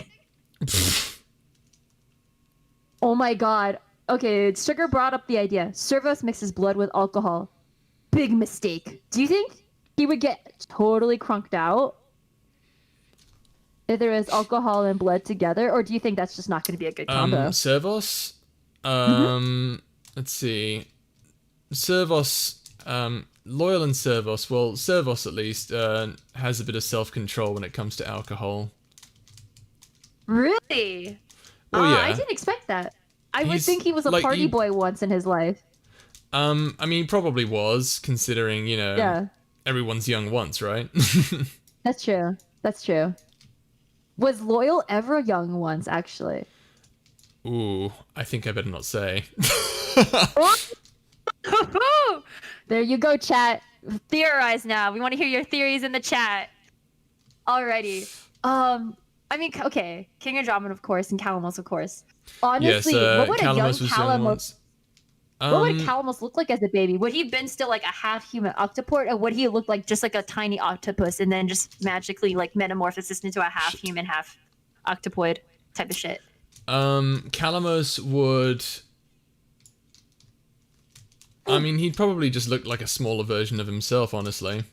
Oh my God. Okay, Sugar brought up the idea. Servos mixes blood with alcohol. Big mistake. Do you think he would get totally crunked out if there is alcohol and blood together, or do you think that's just not going to be a good combo? Servos. Let's see. Servos. Loyal and Servos. Well, Servos at least has a bit of self-control when it comes to alcohol. Really? Oh yeah. I didn't expect that. I would He's- think he was a like, party you- boy once in his life. I mean, he probably was, considering, Yeah, everyone's young once, right? that's true. That's true. Was Loyal ever young once, actually? Ooh, I think I better not say. There you go, chat. Theorize now. We want to hear your theories in the chat. Alrighty. I mean, okay. King Andromeda, of course, and Calamos, of course. Honestly, Yes, what would a young Calamos was young Calamos... once. What would Calamos look like as a baby? Would he have been still like a half human octoport, or would he look like just like a tiny octopus and then just magically like metamorphosis into a half human, half octopoid type of shit? Calamos would... I mean, he'd probably just look like a smaller version of himself, honestly.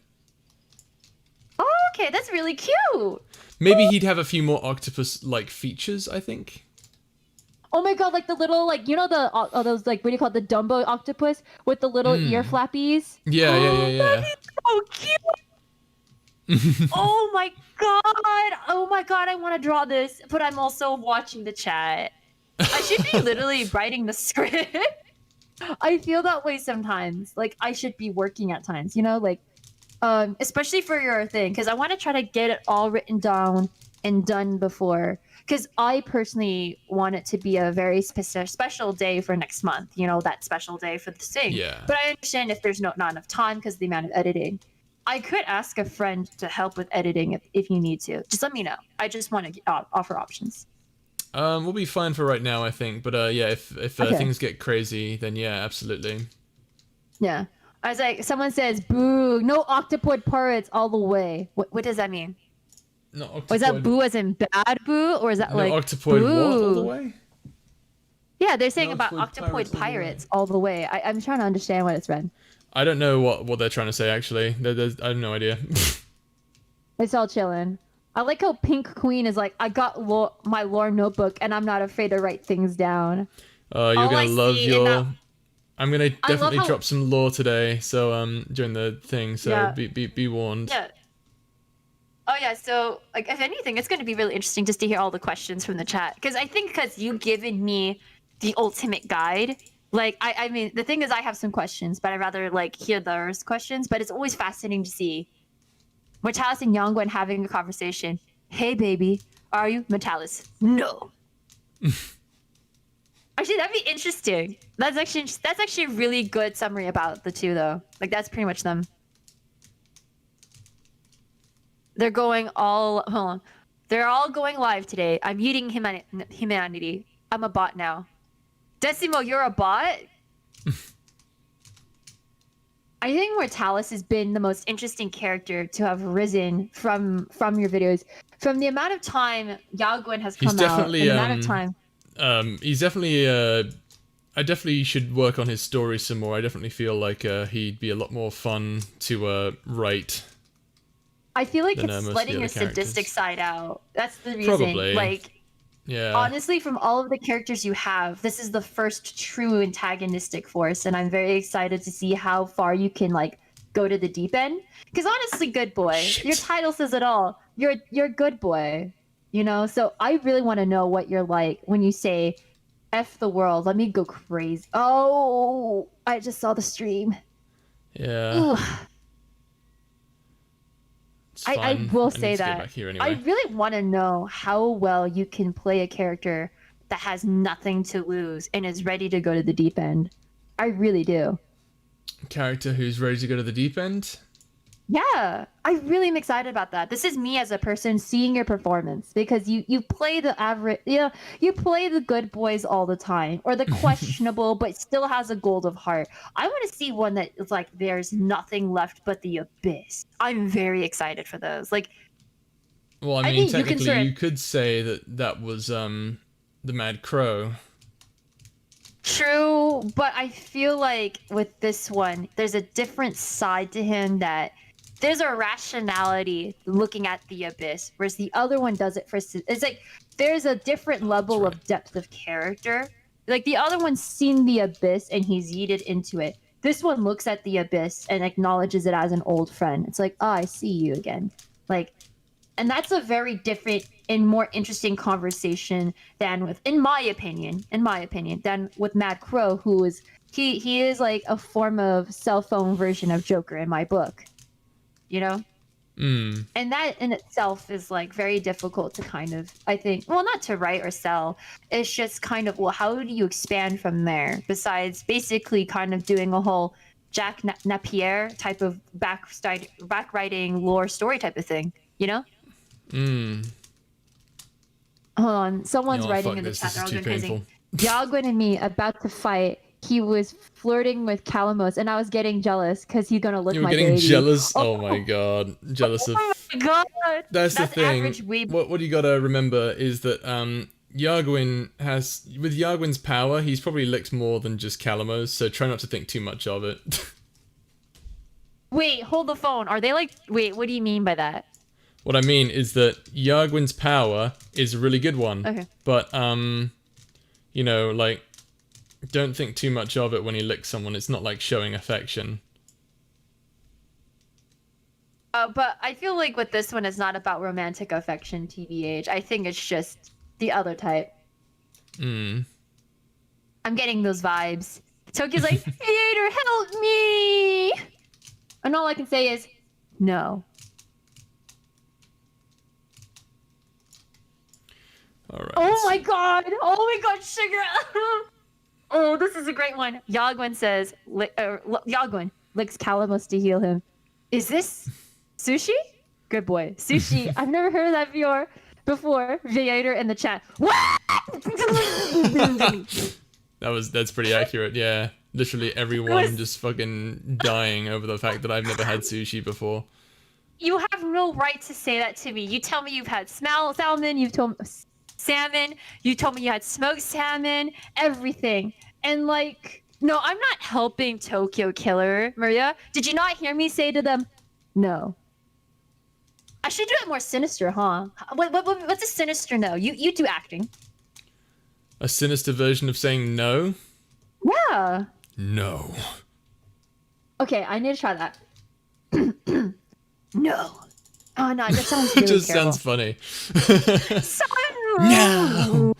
Oh, okay, that's really cute. Maybe he'd have a few more octopus-like features, I think. Oh my god, like the little like you know the those like what do you call it, the Dumbo octopus with the little ear flappies? Yeah, yeah, yeah, That'd yeah. be so cute. Oh my god. Oh my god, I want to draw this, but I'm also watching the chat. I should be literally writing the script. I feel that way sometimes. Like I should be working at times, you know, like especially for your thing because I want to try to get it all written down and done before because I personally want it to be a very special day for next month, you know, that special day for the thing. Yeah. But I understand if there's not enough time because of the amount of editing. I could ask a friend to help with editing if you need to. Just let me know. I just want to offer options. We'll be fine for right now, I think. But yeah, if Okay. things get crazy, then yeah, absolutely. Yeah. I was like, someone says, boo, no octopod pirates all the way. What does that mean? Not octopoid. Was that boo as in bad boo? Or is that No, like octopoid boo? what all the way? Yeah, they're saying No, about octopoid octopoid pirates all the way. I'm trying to understand what it's read. I don't know what they're trying to say, actually. I have no idea. It's all chilling. I like how Pink Queen is like, I got my lore notebook and I'm not afraid to write things down. You're All gonna I love see in your... that- I'm gonna I love definitely how- drop some lore today, so during the thing, so Yeah. be warned. Yeah. Oh yeah, so like if anything, it's going to be really interesting just to hear all the questions from the chat because I think because you've given me the ultimate guide. Like I mean, the thing is, I have some questions, but I'd rather like hear those questions. But it's always fascinating to see Metalis and Yongwen having a conversation. Hey, baby, are you Metalis? No. Actually, that'd be interesting. That's actually a really good summary about the two, though. Like that's pretty much them. They're going all. Hold on. They're all going live today. I'm eating humanity. I'm a bot now. Decimo, you're a bot? I think Mortalis has been the most interesting character to have risen from your videos. From the amount of time Yagwin has come out, and the amount of time. He's definitely I definitely should work on his story some more. I definitely feel like he'd be a lot more fun to write. I feel like than, it's most of letting the your other characters. sadistic side out. That's the reason. Probably. Like, Yeah. honestly, from all of the characters you have, this is the first true antagonistic force, and I'm very excited to see how far you can like go to the deep end. Because honestly, good boy, Shit. your title says it all. You're good boy, you know. So I really want to know what you're like when you say "F the world." Let me go crazy. Oh, I just saw the stream. Yeah. Ugh. It's I fine. will need say to get that back here I anyway. really want to know how well you can play a character that has nothing to lose and is ready to go to the deep end. I really do. Character who's ready to go to the deep end. Yeah, I really am excited about that. This is me as a person seeing your performance because you play the average, you play the good boys all the time or the questionable but still has a gold of heart. I want to see one that is like there's nothing left but the abyss. I'm very excited for those. Like, Well, I I mean, think you can technically, sort of- you could say that was the Mad Crow. true, but I feel like with this one, there's a different side to him that there's a rationality looking at the abyss, whereas the other one does it for. It's like there's a different level of depth of character. Like the other one's seen the abyss and he's yeeted into it. This one looks at the abyss and acknowledges it as an old friend. It's like, oh, I see you again. Like, and that's a very different and more interesting conversation than with, in my opinion, than with Mad Crow, who is he is like a form of cell phone version of Joker in my book, you know. And that in itself is like very difficult to kind of, I think, well, not to write or sell. It's just kind of, well, how do you expand from there? Besides basically kind of doing a whole Jack Napier type of back writing lore story type of thing, you know? Hold on, someone's writing fuck in the this. chat. This They're is all too going crazy. painful. Yagwin and me about to fight. He was flirting with Calamos, and I was getting jealous because he's gonna lick You were my getting baby. jealous. Oh my god, jealous of. Oh my god! That's the thing. Average weeb. What you gotta remember is that Yargwin has, with Yargwin's power, he's probably licked more than just Calamos. So try not to think too much of it. Wait, hold the phone. Are they like? Wait, what do you mean by that? What I mean is that Yargwin's power is a really good one. Okay. But you know, like, don't think too much of it when he licks someone. It's not like showing affection. But I feel like with this one, it's not about romantic affection, TBH. I think it's just the other type. Mm. I'm getting those vibes. Tokyo's like, Theater, help me! And all I can say is, no. Alright. Oh my god! Oh my god, sugar! Oh, this is a great one. Yagwin says, Yagwin licks Calamus to heal him. Is this sushi? Good boy. Sushi. I've never heard of that before. Viator in the chat. What? That's pretty accurate, yeah. Literally everyone just fucking dying over the fact that I've never had sushi before. You have no right to say that to me. You tell me you've had salmon, you've told me salmon, you told me you had smoked salmon, everything. And like, no, I'm not helping Tokyo Killer, Maria. Did you not hear me say to them, no? I should do it more sinister, huh? What's a sinister no? You do acting. A sinister version of saying no? Yeah. No. Okay, I need to try that. No. Oh no, that sounds really It just terrible. sounds funny. No.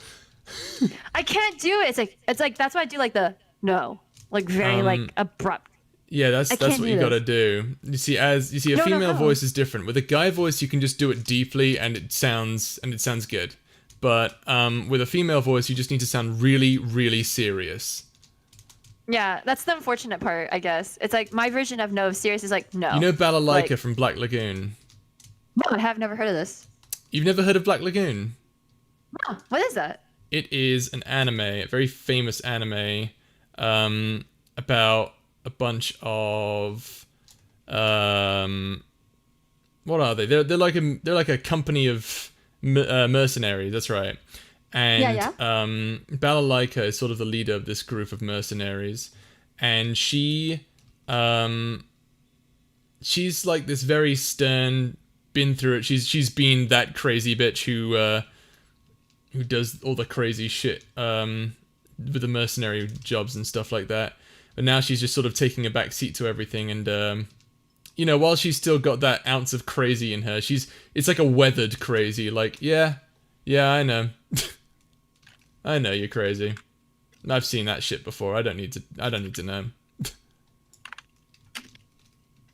I can't do it. It's like that's why I do like the no, like very like abrupt. Yeah, that's what you gotta do. You see, a female voice is different. With a guy voice, you can just do it deeply, and it sounds good. But with a female voice, you just need to sound really, really serious. Yeah, that's the unfortunate part, I guess. It's like my version of no serious is like no. You know Balalaika from Black Lagoon? No, I have never heard of this. You've never heard of Black Lagoon? No, what is that? It is an anime, a very famous anime, about a bunch of what are they? They're like a company of mercenaries. That's right. And Balalaika is sort of the leader of this group of mercenaries, and she's like this very stern, been through it. She's been that crazy bitch who does all the crazy shit with the mercenary jobs and stuff like that. But now she's just sort of taking a back seat to everything, and you know, while she's still got that ounce of crazy in her, it's like a weathered crazy. Like, yeah, I know. I know you're crazy. I've seen that shit before. I don't need to know.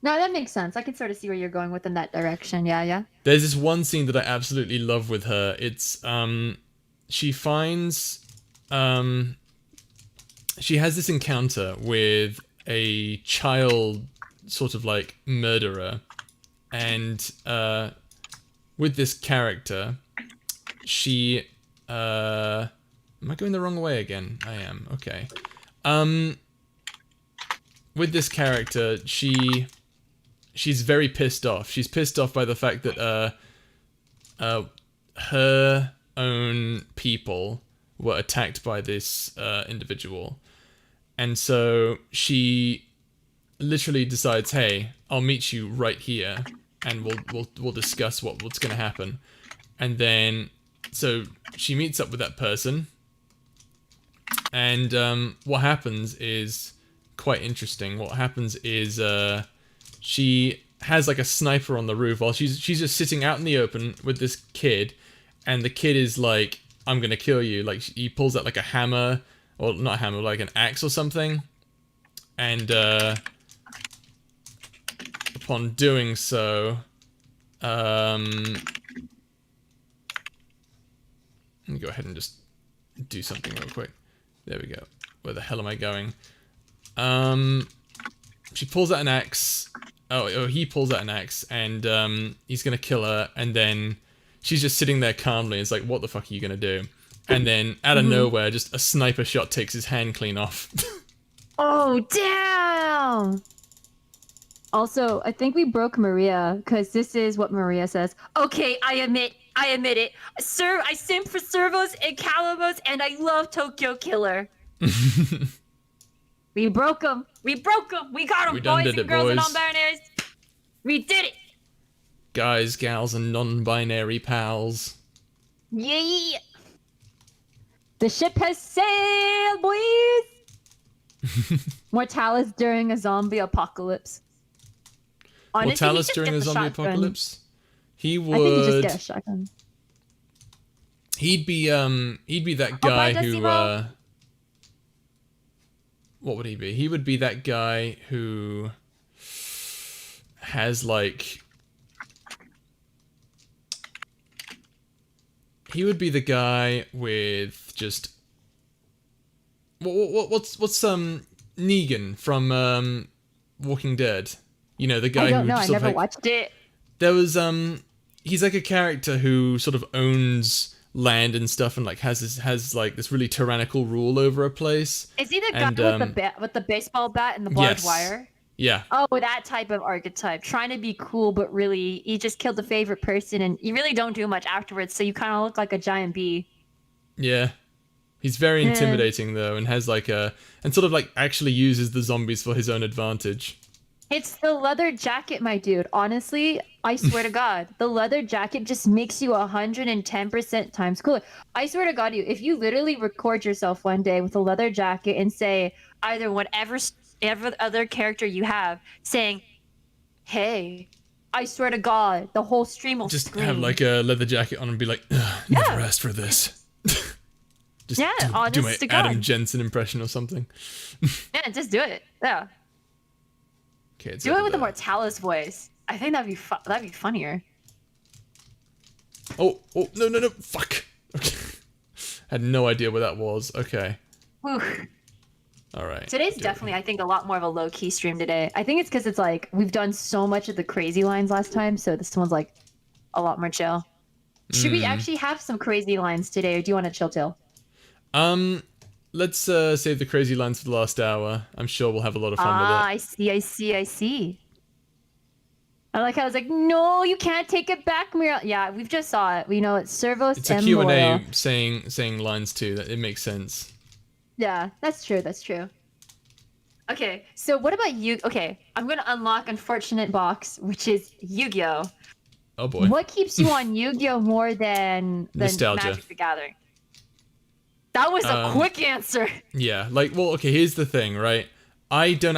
No, that makes sense. I can sort of see where you're going with in that direction. Yeah. There's this one scene that I absolutely love with her. It's she finds she has this encounter with a child sort of like murderer, and with this character, she am I going the wrong way again? I am. Okay. With this character, she's very pissed off. She's pissed off by the fact that her own people were attacked by this individual. And so she literally decides, "Hey, I'll meet you right here and we'll discuss what's going to happen." And then so she meets up with that person. And what happens is quite interesting. What happens is she has like a sniper on the roof while she's just sitting out in the open with this kid, and the kid is like, "I'm gonna kill you." Like, he pulls out like a hammer, or not a hammer, like an axe or something, and upon doing so, let me go ahead and just do something real quick. There we go. Where the hell am I going? She pulls out an axe. Oh, he pulls out an axe, and he's gonna kill her, and then she's just sitting there calmly. It's like, what the fuck are you gonna do? And then, out of nowhere, just a sniper shot takes his hand clean off. Oh, damn! Also, I think we broke Maria, because this is what Maria says. Okay, I admit it. Sir, I simp for servos and calamos, and I love Tokyo Killer. We broke him. We got him, We done boys did and it, girls and boys. non-binaries. We did it. Guys, gals, and non-binary pals. Yeah. The ship has sailed, boys! Mortalis during a zombie apocalypse. Honestly, he Mortalis just during get a the zombie shotgun. apocalypse? He I think you just would. get a shotgun. He'd be that bye, guy who Decimo. what would he be? He would be that guy who has like he would be the guy with just what's Negan from Walking Dead? You know, the guy I don't who know. just I sort of never like, watched it. there was he's like a character who sort of owns land and stuff and like has like this really tyrannical rule over a place. Is he the guy And with the baseball bat and the barbed yes. wire? Yeah. Oh, that type of archetype. Trying to be cool, but really, he just killed a favorite person, and you really don't do much afterwards, so you kind of look like a giant bee. Yeah. He's very intimidating though, and has like and sort of like actually uses the zombies for his own advantage. It's the leather jacket, my dude. Honestly, I swear to God, the leather jacket just makes you 110% times cooler. I swear to God, if you literally record yourself one day with a leather jacket and say either whatever other character you have saying, "Hey," I swear to God, the whole stream will Just scream. have like a leather jacket on and be like, never asked for this. Just do my Adam Jensen impression or something. Yeah, just do it. Yeah. Okay, Do it with the Mortalis voice. I think that'd be funnier. Oh, no, fuck. Okay. Had no idea what that was. Okay. Whew. All right. Today's definitely, I think, a lot more of a low-key stream today. I think it's because it's like, we've done so much of the crazy lines last time, so this one's like a lot more chill. Should we actually have some crazy lines today, or do you want to chill till? Let's save the crazy lines for the last hour. I'm sure we'll have a lot of fun with it. I see. I like how I was like, no, you can't take it back, Mira. Yeah, we've just saw it. We know it's Servos It's a and Q&A Loyal. saying lines too. That it makes sense. Yeah, that's true. Okay, so what about you? Okay, I'm gonna unlock Unfortunate Box, which is Yu-Gi-Oh! Oh boy. What keeps you on Yu-Gi-Oh! More than Nostalgia. Magic the Gathering? That was a quick answer. Yeah, like, well, okay, here's the thing, right? I don't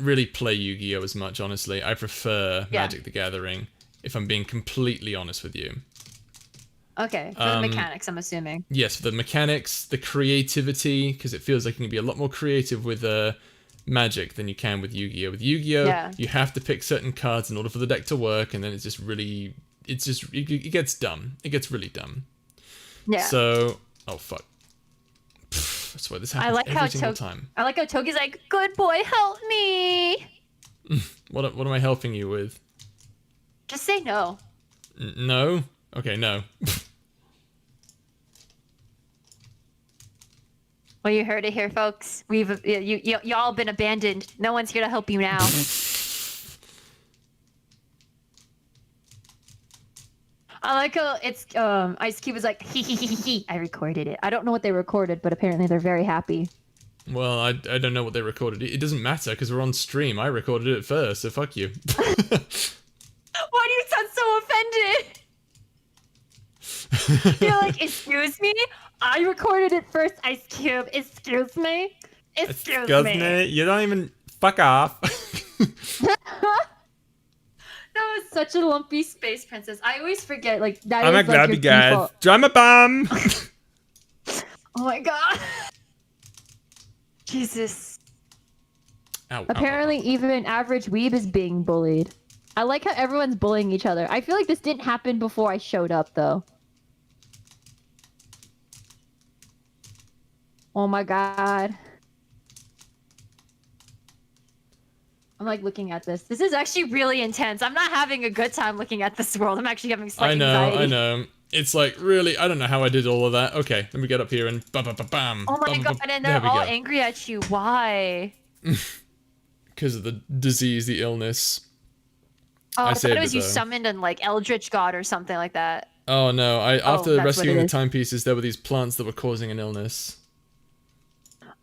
really play Yu-Gi-Oh! As much, honestly. I prefer Magic the Gathering, if I'm being completely honest with you. Okay, for the mechanics, I'm assuming. Yes, the mechanics, the creativity, because it feels like you can be a lot more creative with Magic than you can with Yu-Gi-Oh! With Yu-Gi-Oh! You have to pick certain cards in order for the deck to work, and then it gets dumb. It gets really dumb. Yeah. So... Oh, fuck. I swear this happens every single time. I like how Togi's like, good boy, help me! What am I helping you with? Just say no. No? Okay, no. Well, you heard it here, folks. Y'all been abandoned. No one's here to help you now. I like how it's Ice Cube was like he. I recorded it. I don't know what they recorded, but apparently they're very happy. Well, I don't know what they recorded. It doesn't matter because we're on stream. I recorded it first, so fuck you. Why do you sound so offended? You're like, excuse me? I recorded it first, Ice Cube. Excuse me? Excuse me. You don't even fuck off. That was such a lumpy space princess. I always forget, like, that I'm is, gonna grab your you guys. default. Drama bomb! Oh my god. Jesus. Ow, Apparently, even average weeb is being bullied. I like how everyone's bullying each other. I feel like this didn't happen before I showed up, though. Oh my god. I'm like looking at this. This is actually really intense. I'm not having a good time looking at this world. I'm actually having slight anxiety. I know. It's like, really, I don't know how I did all of that. Okay, let me get up here and bam. Oh my god, and they're all angry at you. Why? Because of the disease, the illness. Oh, I thought it was you summoned an like Eldritch God or something like that. Oh no, after rescuing the timepieces, there were these plants that were causing an illness.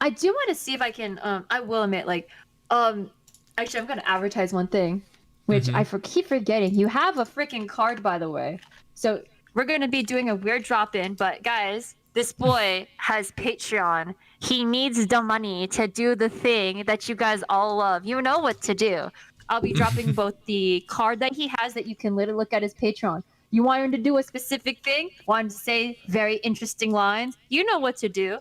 I do want to see if I can, I will admit, like, actually, I'm going to advertise one thing, which I keep forgetting. You have a freaking card, by the way. So we're going to be doing a weird drop-in, but guys, this boy has Patreon. He needs the money to do the thing that you guys all love. You know what to do. I'll be dropping both the card that he has that you can literally look at his Patreon. You want him to do a specific thing? Want him to say very interesting lines? You know what to do.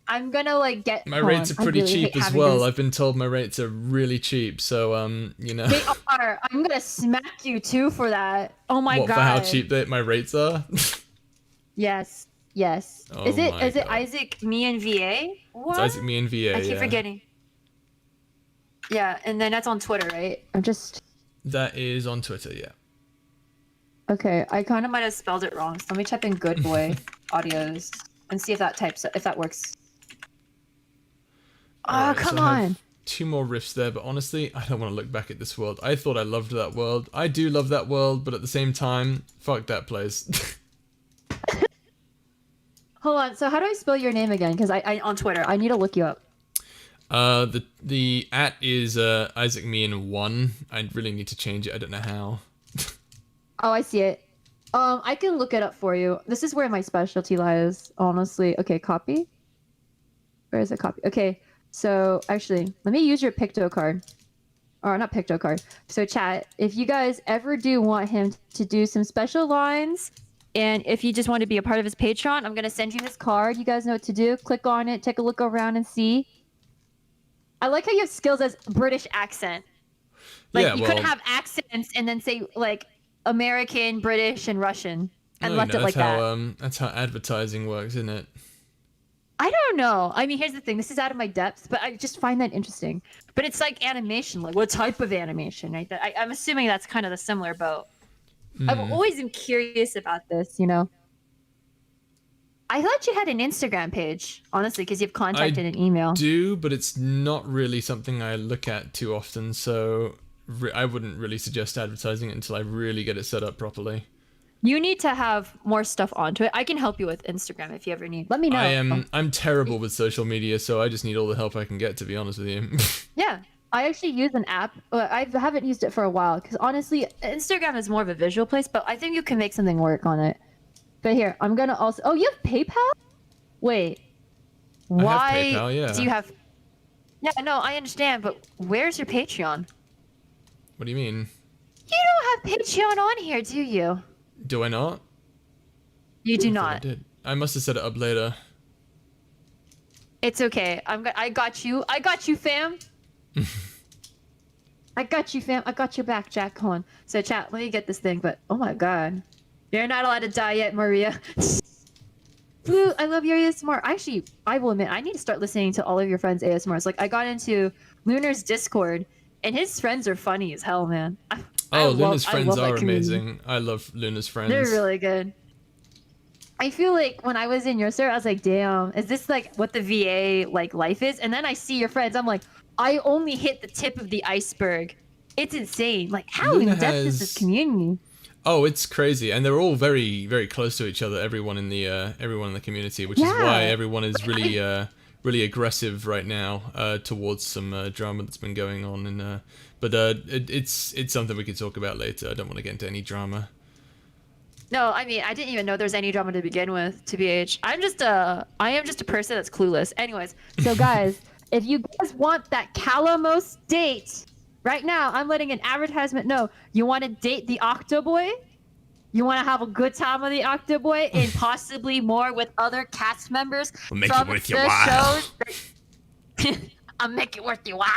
I'm gonna like get. My hold rates on, are I pretty really cheap hate as having well. this- I've been told my rates are really cheap, so you know. They are. I'm gonna smack you too for that. Oh my What god. for how cheap my rates are? Yes. Yes. Oh is it my God. Isaac, me, and VA? What? It's Isaac, me, and VA. I keep yeah. forgetting. Yeah, and then that's on Twitter, right? I'm just That is on Twitter. Yeah. okay. I kind of might have spelled it wrong. So let me type in "good boy" audios and see if that works. Oh, Alright, come so I have on. 2 more rifts there, but honestly, I don't want to look back at this world. I thought I loved that world. I do love that world, but at the same time, fuck that place. Hold on. So how do I spell your name again? Because I on Twitter. I need to look you up. The @ is Isaac me in 1. I really need to change it. I don't know how. Oh, I see it. I can look it up for you. This is where my specialty lies, honestly. Okay, copy. Where is it? Copy. Okay, so actually, let me use your Picto card. Or not Picto card. So chat, if you guys ever do want him to do some special lines, and if you just want to be a part of his Patreon, I'm gonna send you his card. You guys know what to do. Click on it, take a look around and see. I like how you have skills as British accent. Like Yeah, you well- couldn't have accents and then say like American, British, and Russian, and No, left it like that. That's how advertising works, isn't it? I don't know. I mean, here's the thing. This is out of my depth, but I just find that interesting. But it's like animation. Like, what type of animation? Right? I'm assuming that's kind of the similar boat. I've always been curious about this, you know? I thought you had an Instagram page, honestly, because you have contact and an email. Do, but it's not really something I look at too often, so I wouldn't really suggest advertising it until I really get it set up properly. You need to have more stuff onto it. I can help you with Instagram if you ever need. Let me know. I'm terrible with social media, so I just need all the help I can get, to be honest with you. Yeah, I actually use an app. I haven't used it for a while because honestly, Instagram is more of a visual place, but I think you can make something work on it. But here, I'm gonna also. Oh, you have PayPal? Wait, why I have PayPal, yeah. do you have? Yeah, no, I understand, but where's your Patreon? What do you mean? You don't have Patreon on here, do you? Do I not? You do I thought I not. did. I must have set it up later. It's okay. I got you. I got you, fam. I got you, fam. I got your back, Jack. Hold on. So, chat, let me get this thing. But, oh my god. You're not allowed to die yet, Maria. Blue, I love your ASMR. Actually, I will admit, I need to start listening to all of your friends' ASMRs. Like, I got into Lunar's Discord, and his friends are funny as hell, man. Luna's friends that are community. amazing. I love Luna's friends. They're really good. I feel like when I was in your server, I was like, damn, is this like what the VA like life is? And then I see your friends, I'm like, I only hit the tip of the iceberg. It's insane. Like, how Luna in depth is this community? Oh, it's crazy, and they're all very, very close to each other. Everyone in the community, which is why everyone is really, really aggressive right now towards some drama that's been going on. And it's something we can talk about later. I don't want to get into any drama. No, I mean, I didn't even know there was any drama to begin with, TBH. I am just a person that's clueless. Anyways, so guys, if you guys want that Calamos date, right now, I'm letting an advertisement know. You want to date the Octoboy? You want to have a good time with the Octoboy and possibly more with other cast members We'll make from it worth the your while. shows? I'll make it worth your while.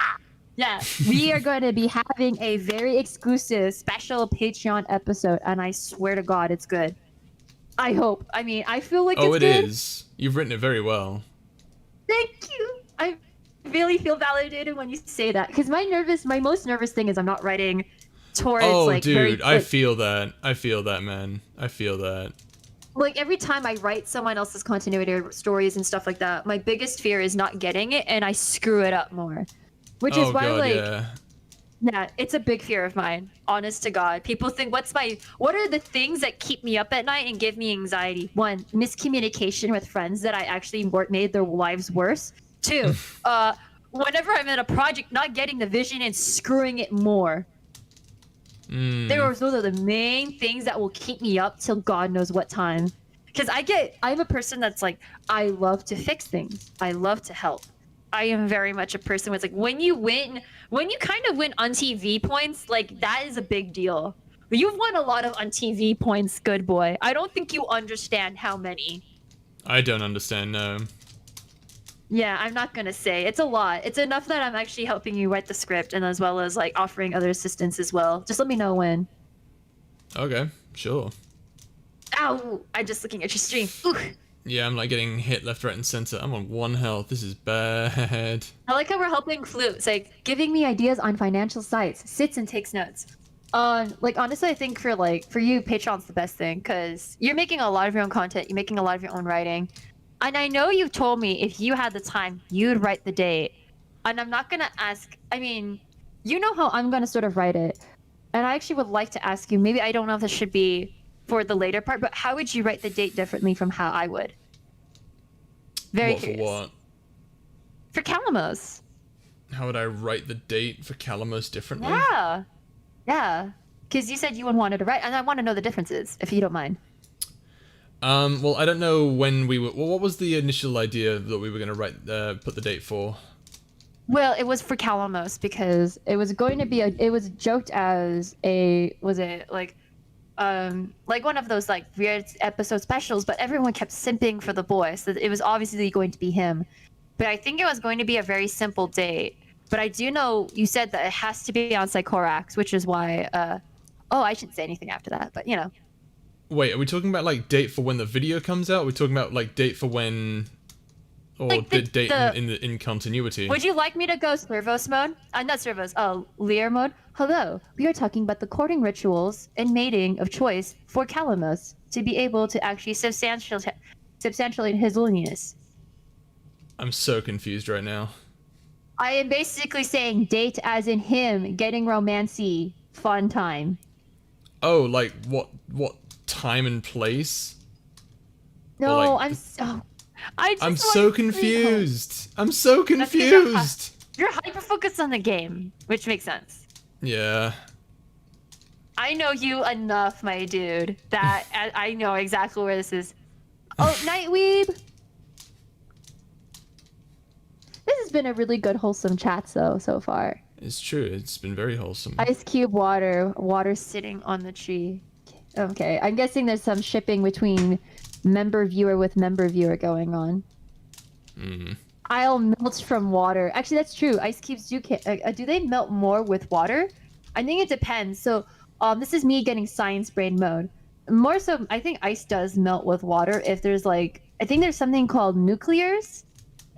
Yeah, we are going to be having a very exclusive special Patreon episode, and I swear to God, it's good. I hope. I mean, I feel like Oh, it's it good. is. You've written it very well. Thank you. I really feel validated when you say that, because my most nervous thing is I'm not writing towards Oh, like dude, very, I like, feel that. I feel that, man. I feel that. like every time I write someone else's continuity or stories and stuff like that, my biggest fear is not getting it and I screw it up more. Which is why, God, like, yeah. it's a big fear of mine. Honest to God, people think, what are the things that keep me up at night and give me anxiety? One, miscommunication with friends that I actually made their lives worse. Two, whenever I'm in a project, not getting the vision and screwing it more. Those are the main things that will keep me up till God knows what time. Because I'm a person that's like, I love to fix things. I love to help. I am very much a person who's like, when you kind of win on TV points, like that is a big deal. You've won a lot of on TV points, good boy. I don't think you understand how many. I don't understand, no. Yeah, I'm not gonna say. It's a lot. It's enough that I'm actually helping you write the script and as well as like offering other assistance as well. Just let me know when. Okay, sure. Ow! I'm just looking at your stream. Ooh. Yeah, I'm like getting hit left, right, and center. I'm on 1 health. This is bad. I like how we're helping Flute. It's like giving me ideas on financial sites, sits and takes notes. Like honestly, I think for you, Patreon's the best thing because you're making a lot of your own content. You're making a lot of your own writing, and I know you've told me if you had the time, you'd write the date. And I'm not gonna ask. I mean, you know how I'm gonna sort of write it, and I actually would like to ask you. Maybe I don't know if this should be for the later part, but how would you write the date differently from how I would? Very What for curious. what? For Calamos. How would I write the date for Calamos differently? Yeah. Yeah. Because you said you wanted to write, and I want to know the differences, if you don't mind. Well, I don't know when we were... Well, what was the initial idea that we were going to write, put the date for? Well, it was for Calamos because it was going to be it was joked as was it like one of those like weird episode specials, but everyone kept simping for the boy, so it was obviously going to be him. But I think it was going to be a very simple date. But I do know you said that it has to be on Psychorax, which is why I shouldn't say anything after that, but you know. Wait, are we talking about like date for when the video comes out? Are we talking about like date for when... Or Like date in continuity? Would you like me to go Servos mode? Not Servos, Lear mode? Hello, we are talking about the courting rituals and mating of choice for Calamos to be able to actually substantiate his loneliness. I'm so confused right now. I am basically saying date as in him getting romancy, fun time. Oh, like what time and place? No, like I'm so confused. I'm so confused. You're hyper focused on the game, which makes sense. Yeah. I know you enough, my dude, that I know exactly where this is. Oh, Nightweeb! This has been a really good, wholesome chat, though, so far. It's true. It's been very wholesome. Ice cube water sitting on the tree. Okay, I'm guessing there's some shipping between member viewer with member viewer going on. Mm. I'll melt from water. Actually, that's true. Ice cubes do they melt more with water? I think it depends. So, this is me getting science brain mode. More so, I think ice does melt with water if there's I think there's something called nuclears.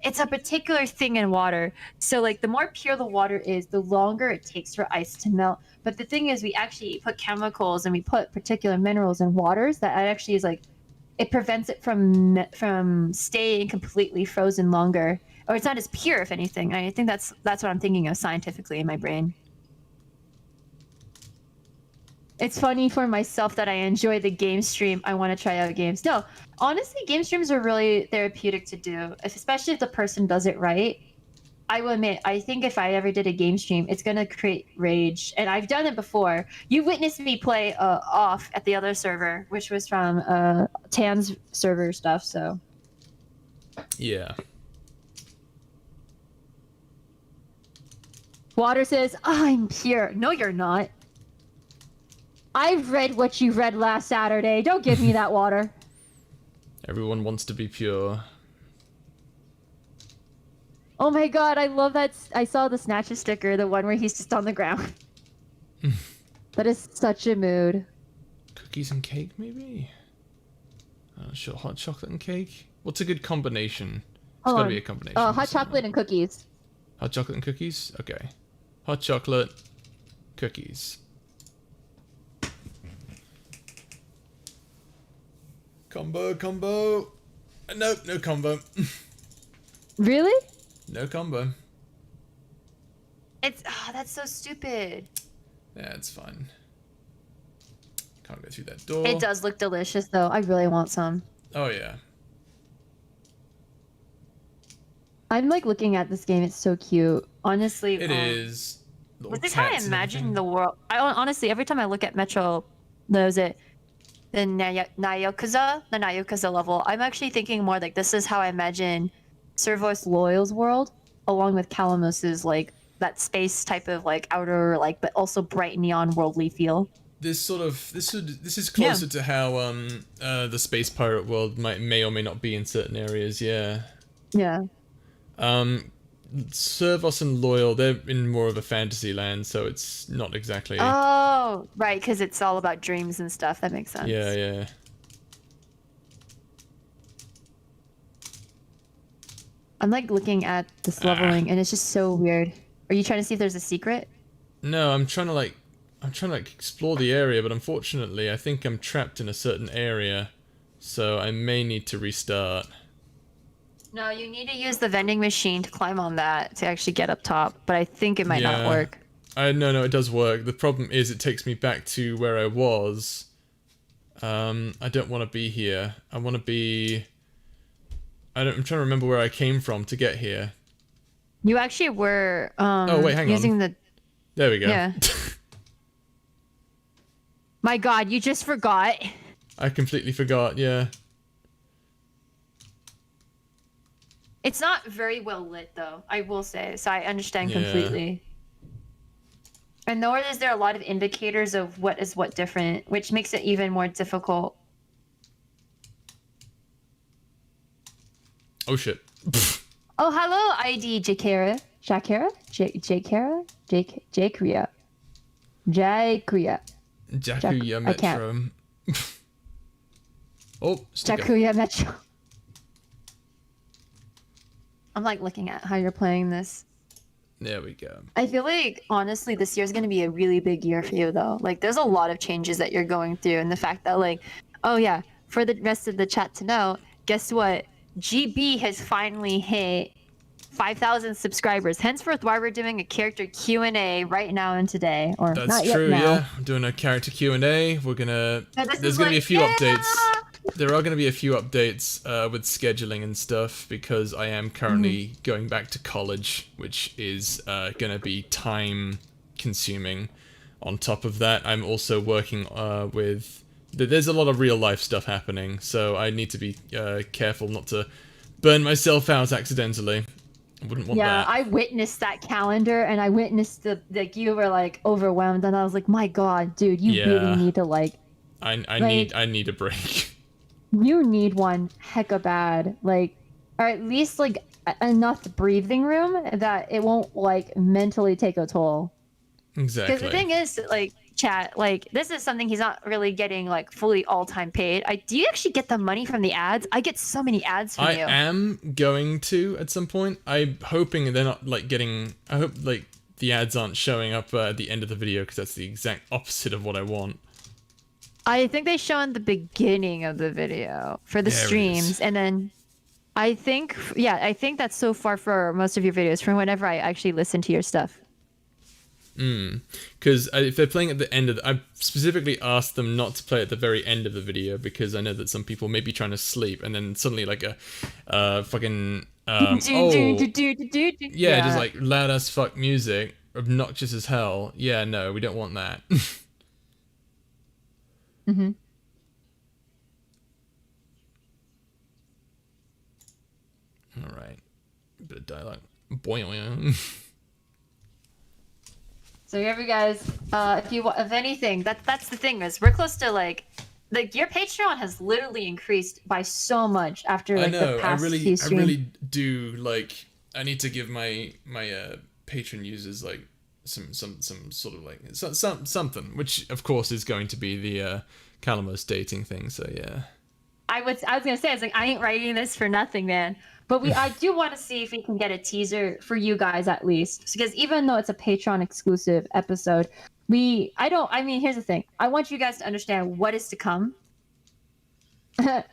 It's a particular thing in water. So like the more pure the water is, the longer it takes for ice to melt. But the thing is, we actually put chemicals and we put particular minerals in waters that actually is it prevents it from staying completely frozen longer, or it's not as pure, if anything. I think that's what I'm thinking of scientifically in my brain. It's funny for myself that I enjoy the game stream. I want to try out games. No, honestly, game streams are really therapeutic to do, especially if the person does it right. I will admit, I think if I ever did a game stream, it's going to create rage. And I've done it before. You witnessed me play off at the other server, which was from Tan's server stuff, so. Yeah. Water says, I'm pure. No, you're not. I've read what you read last Saturday. Don't give me that water. Everyone wants to be pure. Oh my god, I love that. I saw the Snatcher sticker, the one where he's just on the ground. That is such a mood. Cookies and cake, maybe? Sure, hot chocolate and cake? What's a good combination? It's gotta be a combination. Hot chocolate and cookies. Hot chocolate and cookies? Okay. Hot chocolate, cookies. Combo. Nope, no combo. Really? No combo. That's so stupid. Yeah, it's fine. Can't go through that door. It does look delicious, though. I really want some. Oh, yeah. I'm looking at this game. It's so cute. Honestly. It is. Was this how I imagined the world? Honestly, every time I look at Metro, the Nyakuza level. I'm actually thinking more like this is how I imagine Servos Loyal's world, along with Calamos's like that space type of like outer like, but also bright neon worldly feel. This is Yeah. closer to how the space pirate world may or may not be in certain areas. Yeah. Yeah. Um, Servos and Loyal, they're in more of a fantasy land, so it's not exactly. Oh, right, because it's all about dreams and stuff. That makes Yeah, sense. yeah. I'm like looking at this Ah. leveling and it's just so weird. Are you trying to see if there's a secret? No, I'm trying to like explore the area, but unfortunately, I think I'm trapped in a certain area, so I may need to restart. No, you need to use the vending machine to climb on that to actually get up top, but I think it might not Yeah. work. No, it does work. The problem is it takes me back to where I was. I don't want to be here. I want to be. I'm trying to remember where I came from to get here. You actually were Oh wait, hang using on. the There we go. yeah. My God, you just forgot. I completely forgot. Yeah. It's not very well lit though, I will say, so I understand Yeah. completely. And nor is there a lot of indicators of what is what different, which makes it even more difficult. Oh shit. Oh, hello, ID Jakara. Shakira? Jakara? Jakria. Jakria. Jakuya I can't. Metro. Oh, sticker. Jakuya Metro. I'm like looking at how you're playing this. There we go. I feel like honestly this year's gonna be a really big year for you though. Like there's a lot of changes that you're going through, and the fact that like, oh yeah, for the rest of the chat to know, guess what? GB has finally hit 5,000 subscribers. Henceforth, why we're doing a character Q&A right now and today, or That's not true. yet now. Yeah, I'm doing a character Q&A. We're gonna. And this There's is gonna be a like, few yeah! updates. There are going to be a few updates with scheduling and stuff because I am currently going back to college, which is going to be time consuming. On top of that, I'm also working with... There's a lot of real life stuff happening, so I need to be careful not to burn myself out accidentally. I wouldn't want Yeah, that. I witnessed that calendar, and I witnessed the like you were like overwhelmed, and I was like, my God, dude, you really Yeah. need to like, I like- need a break. you need one hecka bad, like, or at least like enough breathing room that it won't like mentally take a toll. Exactly. Because the thing is, like, chat, like, this is something he's not really getting like fully all-time paid. Do you actually get the money from the ads? I get so many ads from I you. am going to at some point. I'm hoping they're not like getting. I hope like the ads aren't showing up at the end of the video because that's the exact opposite of what I want. I think they show in the beginning of the video for the There it streams, is. and then I think, yeah, I think that's so far for most of your videos from whenever I actually listen to your stuff. Because if they're playing at the end of, I specifically asked them not to play at the very end of the video because I know that some people may be trying to sleep and then suddenly like a fucking yeah, just like loud as fuck music, obnoxious as hell. Yeah, no, we don't want that. Mm-hmm. All right, bit of dialogue. Boing. So you guys, if anything, that's the thing is we're close to like your Patreon has literally increased by so much after like I know. the past few streams. I really do like. I need to give my patron users like some sort of like something, which of course is going to be the Calamos dating thing. So yeah. I was gonna say, I was like, I ain't writing this for nothing, man. But I do want to see if we can get a teaser for you guys at least, because even though it's a Patreon exclusive episode, I mean, here's the thing. I want you guys to understand what is to come.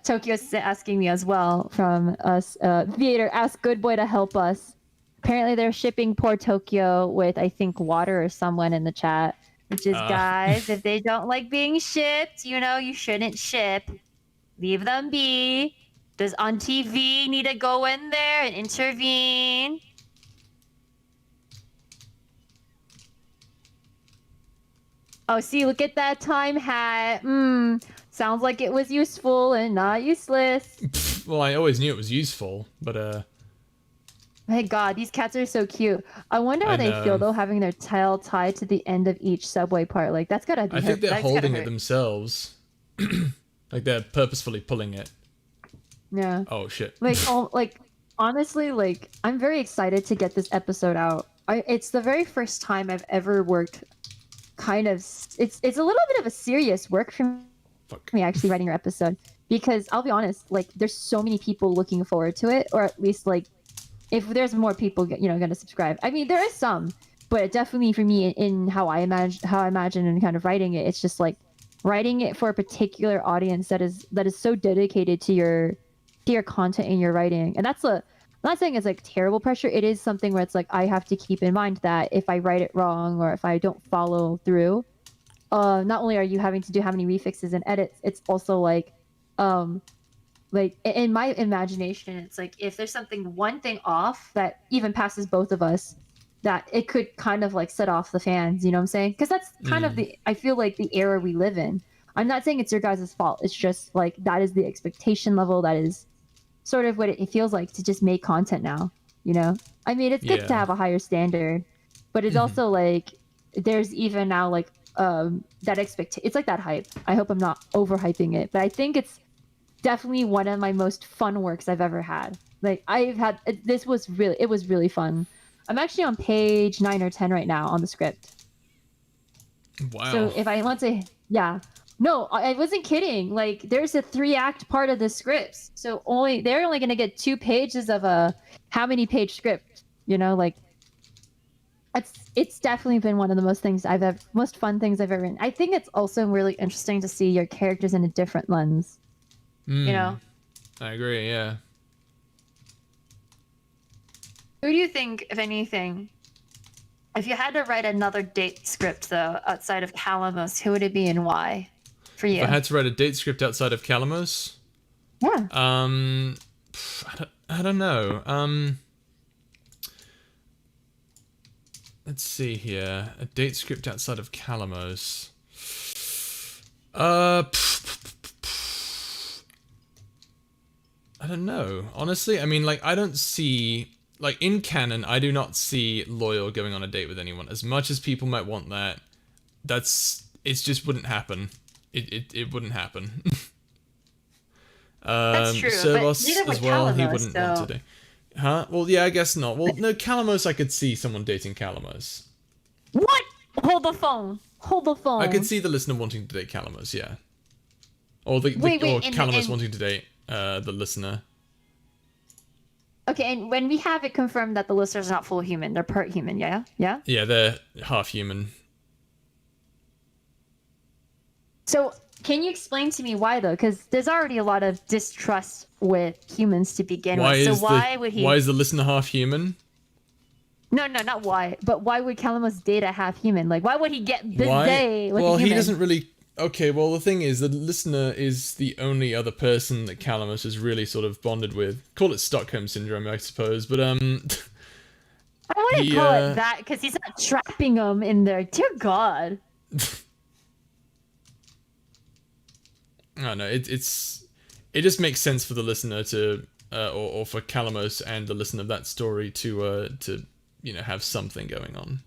Tokyo's asking me as well from us. Theater, ask Good Boy to help us. Apparently they're shipping poor Tokyo with, I think, water or someone in the chat. Which is, guys, if they don't like being shipped, you shouldn't ship. Leave them be. Does On TV need to go in there and intervene? Oh, see, look at that time hat. So sounds like it was useful and not useless. Well, I always knew it was useful, but My God, these cats are so cute. I wonder how I they feel know. though, having their tail tied to the end of each subway part. Like that's gotta be I think hurt. they're That's gotta holding it hurt. themselves. Like they're purposefully pulling it. Yeah. Oh shit. Like honestly, like I'm very excited to get this episode out. It's the very first time I've ever worked kind of it's a little bit of a serious work for Fuck. me actually writing your episode because I'll be honest, like there's so many people looking forward to it, or at least like if there's more people going to subscribe. I mean, there is some, but definitely for me in how I imagine and kind of writing it, it's just like writing it for a particular audience that is so dedicated to your content and your writing. And that's a I'm not saying it's like terrible pressure. It is something where it's like I have to keep in mind that if I write it wrong or if I don't follow through, not only are you having to do how many refixes and edits, it's also um like in my imagination, it's like if there's one thing off that even passes both of us, that it could kind of like set off the fans, you know what I'm saying? Because that's kind of I feel like the era we live in. I'm not saying it's your guys' fault. It's just like that is the expectation level. That is sort of what it feels like to just make content now, you know? I mean, it's good to Yeah. have a higher standard, but it's also like there's even now like that it's like that hype. I hope I'm not overhyping it, but I think it's definitely one of my most fun works I've ever had. Like it was really fun. I'm actually on page 9 or 10 right now on the script. Wow. So if I want to, yeah. No, I wasn't kidding. Like there's a 3-act part of the scripts. So they're only going to get 2 pages of a how many page script, you know, like it's definitely been one of the most fun things I've ever written. I think it's also really interesting to see your characters in a different lens, you know? I agree, yeah. Who do you think, if anything, if you had to write another date script though outside of Calamos, who would it be and why? For you? If I had to write a date script outside of Calamos, Yeah. I don't know. Let's see here. A date script outside of Calamos. I don't know. Honestly, I mean, like, I don't see... Like, in canon, I do not see Loyal going on a date with anyone. As much as people might want that, it just wouldn't happen. It wouldn't happen. That's true, Servos but neither would as well, he Calamos, wouldn't so... want to do. Huh? Well, yeah, I guess not. Well, no, Calamos, I could see someone dating Calamos. What? Hold the phone. Hold the phone. I could see the listener wanting to date Calamos, yeah. Or Wait, or and- Calamos and- wanting to date the listener. Okay, and when we have it confirmed that the listener's not full human, they're part human, yeah? Yeah? Yeah, they're half human. So, can you explain to me why, though? Because there's already a lot of distrust with humans to begin with. So why would he... Why is the listener half human? No, not why. But why would Calamos date a half human? Like, why would he get this Why? day with a Well, human? he doesn't really. Okay, well, the thing is, the listener is the only other person that Calamos is really sort of bonded with. Call it Stockholm Syndrome, I suppose, but, I wouldn't call it that, because he's not trapping them in there. Dear God. I don't know, it just makes sense for the listener to, or for Calamos and the listener of that story to have something going on.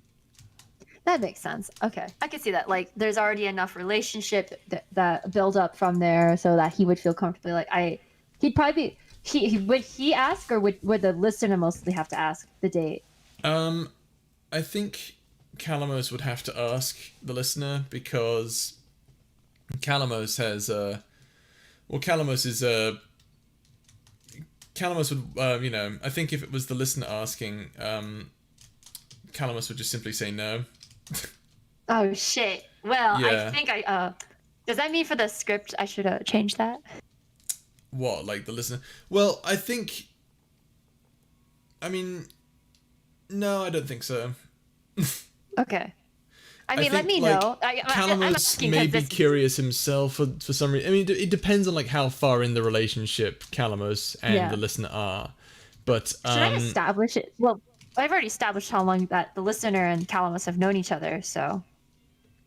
That makes sense. Okay. I can see that. Like, there's already enough relationship that build up from there so that he would feel comfortably. Like, he'd probably be... Would he ask, or would the listener mostly have to ask the date? I think Calamos would have to ask the listener, because Calamos has, Calamos is, Calamos would, I think if it was the listener asking, Calamos would just simply say no. Oh, shit. Well, Yeah. I think does that mean for the script I should change that? What, like the listener? Well, I think... I mean... No, I don't think so. Okay. I mean, let think, me like, know. I'm Calamos asking may 'cause be this... curious himself for some reason. I mean, it depends on like how far in the relationship Calamos and the listener are. But Should I establish it? Well, I've already established how long that the listener and Calamos have known each other, so...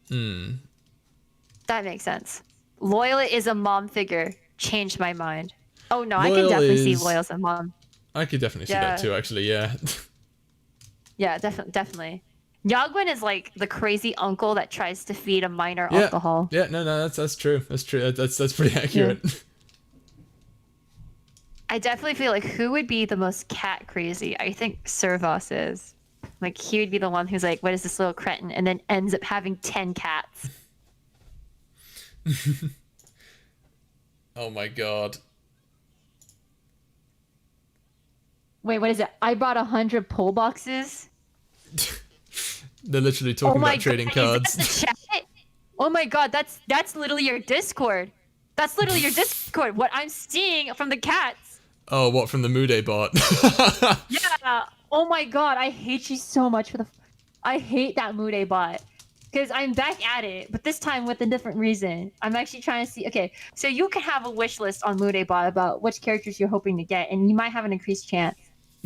That makes sense. Loyal is a mom figure. Changed my mind. Oh no, I can Loyal definitely see is. Loyal as a mom. I could definitely see that Yeah, too, actually. Yeah. yeah, definitely. Yagwin is like the crazy uncle that tries to feed a minor Yeah. alcohol. Yeah. No. No. That's true. That's true. That's pretty Yeah. accurate. I definitely feel like who would be the most cat crazy? I think Servos is. Like he would be the one who's like, "What is this little cretin?" and then ends up having 10 cats. Oh my god. Wait, what is it? I bought 100 pull boxes. They're literally Oh talking my about god, trading is that cards. the chat? Oh my god, that's literally your Discord. That's literally your Discord. What I'm seeing from the cats. Oh, what from the Mude bot? Yeah. Oh my god, I hate you so much for the. I hate that Mude bot. Because I'm back at it, but this time with a different reason. I'm actually trying to see. Okay, so you can have a wish list on Mude bot about which characters you're hoping to get, and you might have an increased chance.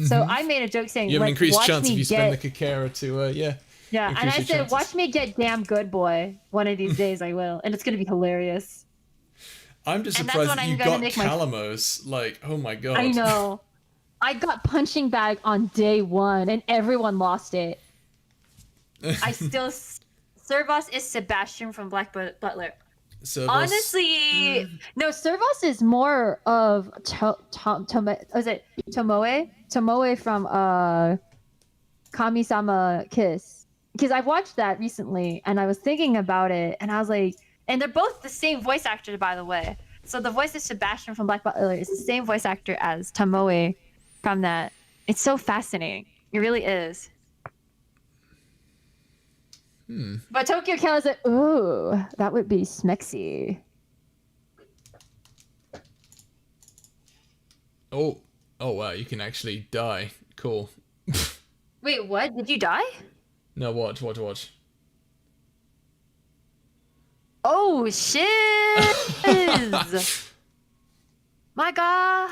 So I made a joke saying, You have an like, increased watch chance if me you spend the get. Kakera to, yeah, Yeah, and increase I your said, chances. watch me get damn good boy. One of these days I will, and it's gonna be hilarious. I'm just And that's surprised what that I'm you gonna got make Calamos. Like, oh my god. I know. I got punching bag on day one, and everyone lost it. I still. Servos is Sebastian from Black Butler. So Honestly, no. Servos is more of was it Tomoe? Tomoe from Kami-sama Kiss. Because I've watched that recently, and I was thinking about it, and I was like, and they're both the same voice actor, by the way. So the voice of Sebastian from Black Butler is the same voice actor as Tomoe from that. It's so fascinating. It really is. But Tokyo Cal is like, ooh, that would be smexy. oh, oh wow, you can actually die. Cool. Wait, what? Did you die? No, watch. Oh shit! My god!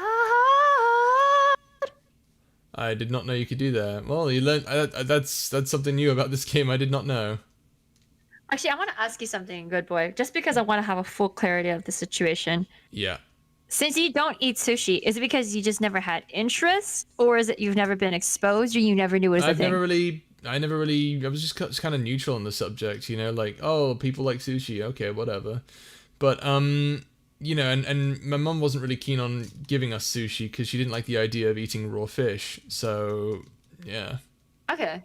I did not know you could do that. Well, you learned. That's something new about this game. I did not know. Actually, I want to ask you something, good boy. Just because I want to have a full clarity of the situation. Yeah. Since you don't eat sushi, is it because you just never had interest, or is it you've never been exposed, or you never knew it was a I've thing? never really. I never really. I was just kind of neutral on the subject. You know, like, oh, people like sushi. Okay, whatever. But you know, and my mum wasn't really keen on giving us sushi because she didn't like the idea of eating raw fish. So yeah. Okay.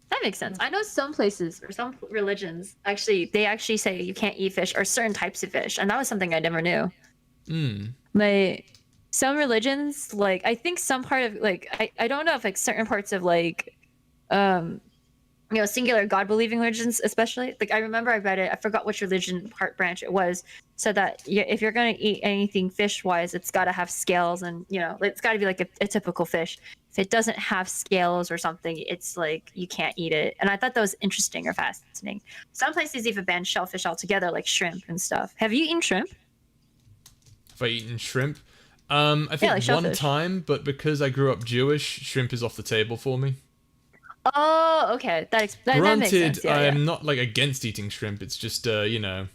That makes sense. I know some places or some religions they actually say you can't eat fish or certain types of fish, and that was something I never knew. Like some religions, like I think some part of like I don't know if like certain parts of like singular God believing religions, especially like I remember I read it, I forgot which religion part branch it was, said that if you're gonna eat anything fish wise, it's got to have scales, and it's got to be like a typical fish. If it doesn't have scales or something, it's like you can't eat it. And I thought that was interesting or fascinating. Some places even ban shellfish altogether, like shrimp and stuff. Have you eaten shrimp? Have I eaten shrimp? I Yeah, like think one shellfish. time, but because I grew up Jewish, shrimp is off the table for me. Oh, okay. That makes Granted, sense. Yeah, I yeah. am not like against eating shrimp. It's just, you know.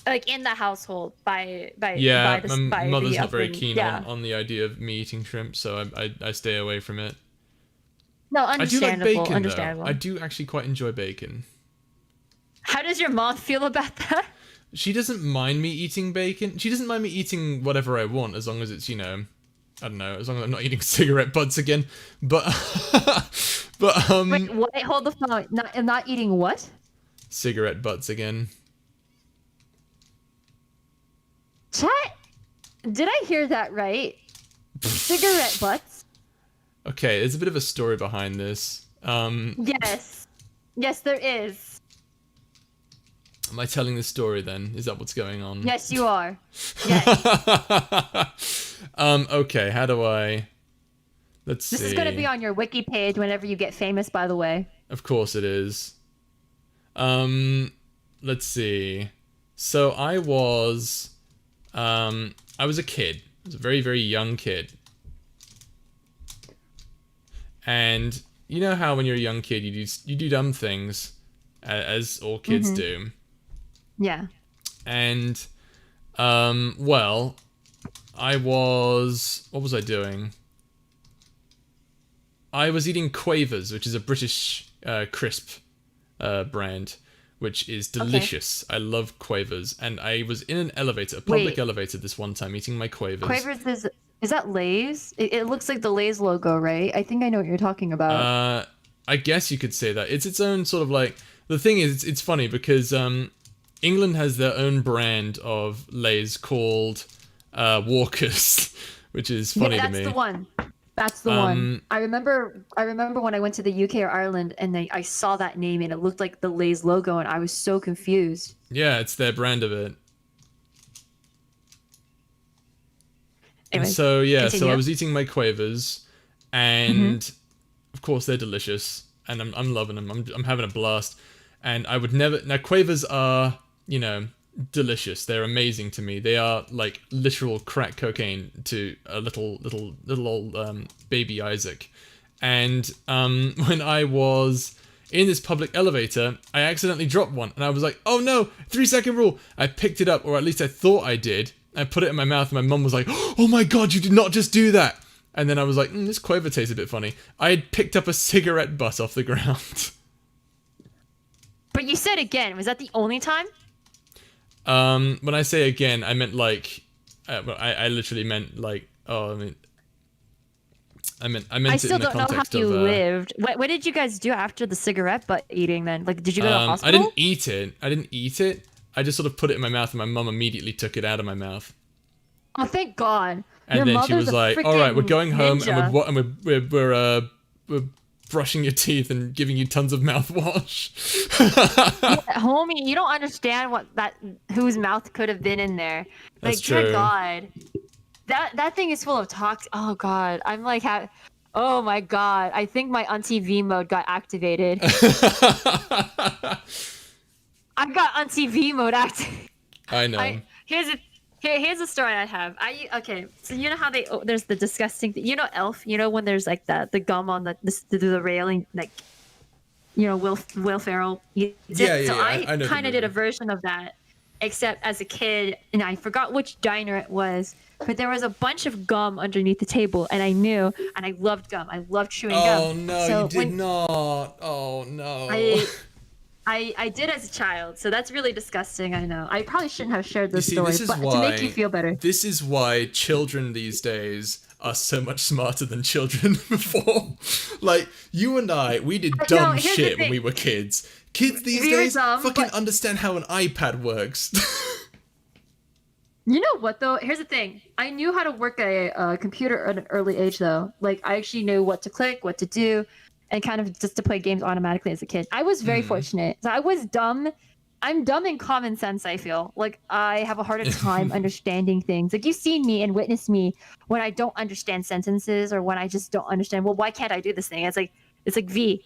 Like in the household Yeah, my by mother's the not very upbringing. keen Yeah. on the idea of me eating shrimp, so I stay away from it. No, I do like understandable. bacon Understandable. though. I do actually quite enjoy bacon. How does your mom feel about that? She doesn't mind me eating bacon. She doesn't mind me eating whatever I want as long as it's, I don't know, as long as I'm not eating cigarette butts again. But but Wait, what? Hold the phone. I'm not eating what? cigarette butts again. Chat? Did I hear that right? Cigarette butts? Okay, there's a bit of a story behind this. Yes. Yes, there is. Am I telling the story then? Is that what's going on? Yes, you are. Yes. Okay, how do I... Let's see. This is going to be on your wiki page whenever you get famous, by the way. Of course it is. Let's see. So I was a kid. I was a very, very young kid. And you know how when you're a young kid you do dumb things, as all kids do. Yeah. And well, what was I doing? I was eating Quavers, which is a British crisp brand, which is Okay. delicious. I love Quavers, and I was in an elevator, a public Wait. elevator, this one time eating my Quavers. Quavers is that Lay's? It looks like the Lay's logo, right? I think I know what you're talking about. I guess you could say that it's its own sort of like. The thing is, it's funny because England has their own brand of Lay's called Walkers, which is funny Yeah, to that's me. the one. That's the one. I remember when I went to the UK or Ireland and I saw that name and it looked like the Lay's logo and I was so confused. Yeah, it's their brand of it. And Anyways, so yeah, so continue. I was eating my Quavers, and of course they're delicious, and I'm loving them. I'm having a blast, and I would never. Now Quavers are, you know, delicious. They're amazing to me. They are like literal crack cocaine to a little old baby Isaac. And when I was in this public elevator, I accidentally dropped one, and I was like, "Oh no! 3-second rule!" I picked it up, or at least I thought I did. I put it in my mouth, and my mum was like, "Oh my god, you did not just do that!" And then I was like, "This Quaver tastes a bit funny." I had picked up a cigarette butt off the ground. But you said again, was that the only time? When I say again, I meant like, I literally meant like, oh, I meant I it in still the don't know how context you of. lived. What did you guys do after the cigarette butt eating then? Like, did you go to the I hospital? didn't eat it. I just sort of put it in my mouth, and my mum immediately took it out of my mouth. Oh, thank God. And Your then she mother's was a like, "All right, we're freaking going home, ninja. and we're brushing your teeth and giving you tons of mouthwash." Homie, you don't understand whose mouth could have been in there. That's Like, dear true. God, that thing is full of toxic. Oh God, I'm like, oh my God, I think my auntie V mode got activated. I got auntie V mode activated. I know. Here's a story I have. Okay, so you know how there's the disgusting you know Elf, you know when there's like the gum on the railing, like, you know, Will Ferrell. Yeah, So I know I the kind of did a movie. version of that, except as a kid, and I forgot which diner it was, but there was a bunch of gum underneath the table, and I knew, and I loved gum. I loved chewing gum. Oh no, So you did not. Oh no. I did as a child, so that's really disgusting. I know. I probably shouldn't have shared You this see, story, this is but to why make you feel better. this is why children these days are so much smarter than children before. Like you and I, we did No, dumb here's the shit when thing. we were kids. Kids these We were days dumb, fucking but- understand how an iPad works. You know what though? Here's the thing. I knew how to work a computer at an early age though. Like I actually knew what to click, what to do, and kind of just to play games automatically as a kid. I was very fortunate. So I was dumb. I'm dumb in common sense, I feel. Like I have a harder time understanding things. Like you've seen me and witnessed me when I don't understand sentences or when I just don't understand, well, why can't I do this thing? It's like V.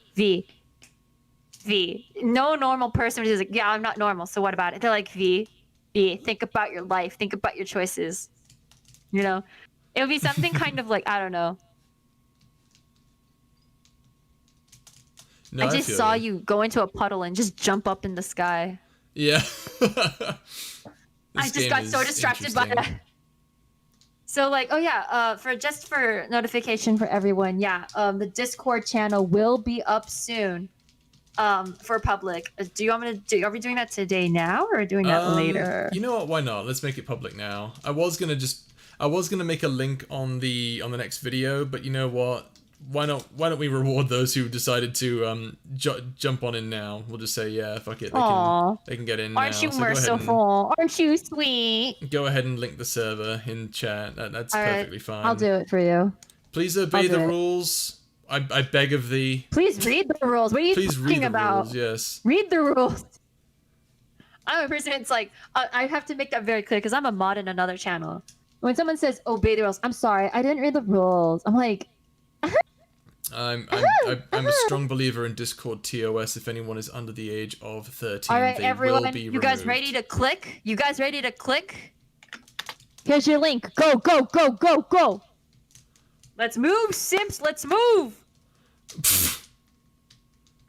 No normal person is like, yeah, I'm not normal. So what about it? They're like V. Think about your life. Think about your choices. You know, it would be something kind of like, I don't know. No, I just feel saw you go into a puddle and just jump up in the sky. Yeah. I This just game got so is distracted by interesting. that. So like, oh yeah, for notification for everyone, yeah, the Discord channel will be up soon, for public. Do you want me to do? Are we doing that today now or doing that later? You know what? Why not? Let's make it public now. I was gonna make a link on the next video, but you know what? Why not? Why don't we reward those who decided to jump on in now? We'll just say, yeah, fuck it. Aw. They can get in Aren't now. you So go ahead and- merciful? Aren't you sweet? Go ahead and link the server in chat. That's All right, perfectly fine. I'll do it for you. Please obey do the it. rules. I beg of thee. Please read the rules. What are you Please talking read the about? rules. Yes. Read the rules. I'm a person. It's like I have to make that very clear because I'm a mod in another channel. When someone says obey the rules, I'm sorry, I didn't read the rules. I'm like, I'm a strong believer in Discord TOS. If anyone is under the age of 13, all right, they everyone, will be you guys removed. ready to click? You guys ready to click? Here's your link. Go, go, go, go, go. Let's move, simps. Let's move.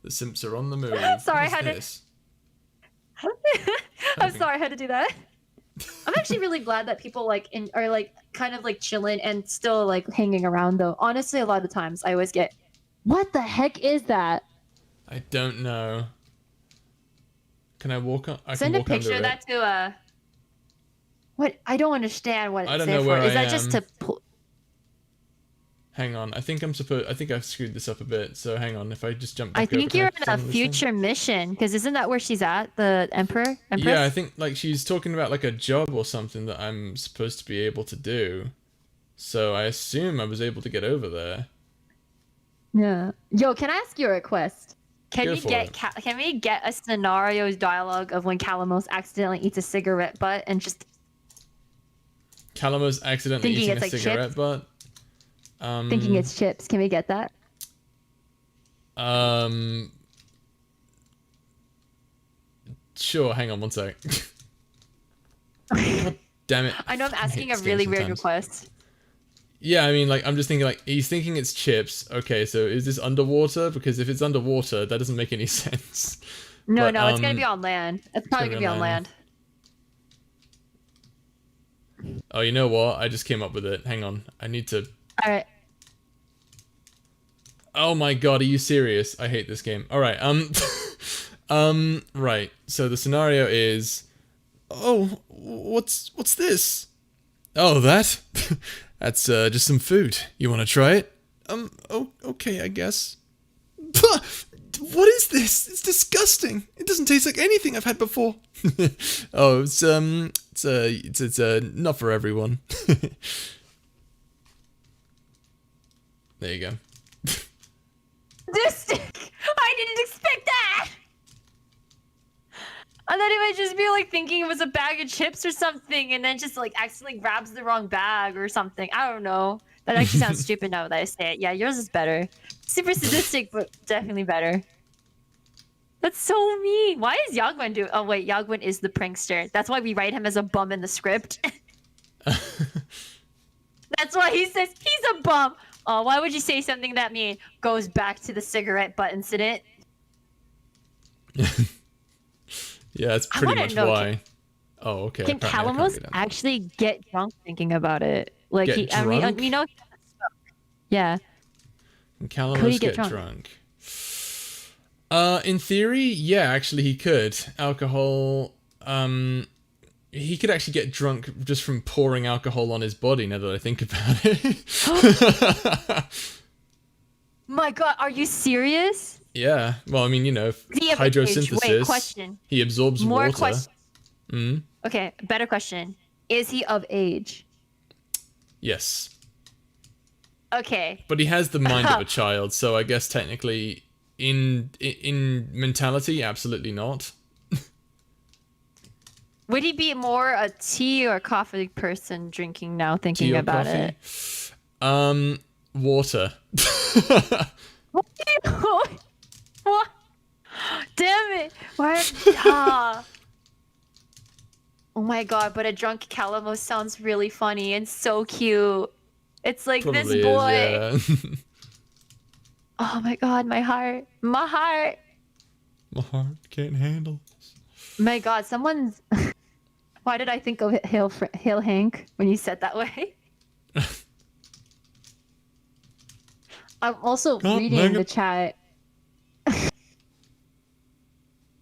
The simps are on the move. Sorry, I What had to- is this? I'm sorry I had to do that. I'm actually really glad that people like are like kind of like chilling and still like hanging around though. Honestly, a lot of the times I always get, what the heck is that? I don't know. Can I walk on? I can Send a walk under picture of it. that to what? I don't understand what I it's don't there know for. where Is I that just am. to pull? Hang on. I think I've screwed this up a bit. So hang on. If I just jump I back over, think can you're I in a follow this thing? future mission because isn't that where she's at? The Empress? Yeah, I think like she's talking about like a job or something that I'm supposed to be able to do. So I assume I was able to get over there. Yeah. Yo, can I ask you a request? Go for it. Can we get a scenario's dialogue of when Calamos accidentally eats a cigarette butt and just Calamos accidentally thinking eating it's a like cigarette chips? butt. Thinking it's chips. Can we get that? Sure. Hang on one sec. God damn it. I know I'm I hate asking a this game really weird sometimes. request. Yeah, I mean, like, I'm just thinking, like, he's thinking it's chips. Okay, so is this underwater? Because if it's underwater, that doesn't make any sense. No, But, no, it's gonna be on land. It's probably gonna be on land. Oh, you know what? I just came up with it. Hang on. I need to... All right. Oh my god, are you serious? I hate this game. Alright, right. So the scenario is... Oh, what's this? Oh, that? That's, just some food. You wanna try it? Oh, okay, I guess. What is this? It's disgusting. It doesn't taste like anything I've had before. Oh, it's not for everyone. There you go. This I didn't expect that. I thought he might just be like thinking it was a bag of chips or something, and then just like accidentally grabs the wrong bag or something. I don't know. That actually sounds stupid now that I say it. Yeah, yours is better. Super sadistic, but definitely better. That's so mean. Why is Yagwin do? Oh wait, Yagwin is the prankster. That's why we write him as a bum in the script. That's why he says he's a bum. Oh, why would you say something that mean? Goes back to the cigarette butt incident. Yeah, that's pretty much know, why. Oh, okay. Can apparently I can't Calamos get out. actually get drunk thinking about it? Like Get I mean, drunk? we know. Yeah. Can Could he Calamos get get drunk? drunk? In theory, yeah, actually he could. Alcohol, he could actually get drunk just from pouring alcohol on his body, now that I think about it. My God, are you serious? Yeah, well, I mean, you know, He of age. hydrosynthesis, Wait, question. he absorbs More water. question. Mm? Okay, better question. Is he of age? Yes. Okay. But he has the mind of a child, so I guess technically, in mentality, absolutely not. Would he be more a tea or coffee person drinking now, thinking Tea or about coffee? it? Water. What? Damn it! Why? Ah. Oh my God! But a drunk Calamos sounds really funny and so cute. It's like Probably this boy. is, yeah. Oh my God! My heart. My heart. My heart can't handle. My God! Someone's. Why did I think of Hail Hank when you said that way? I'm also reading the chat.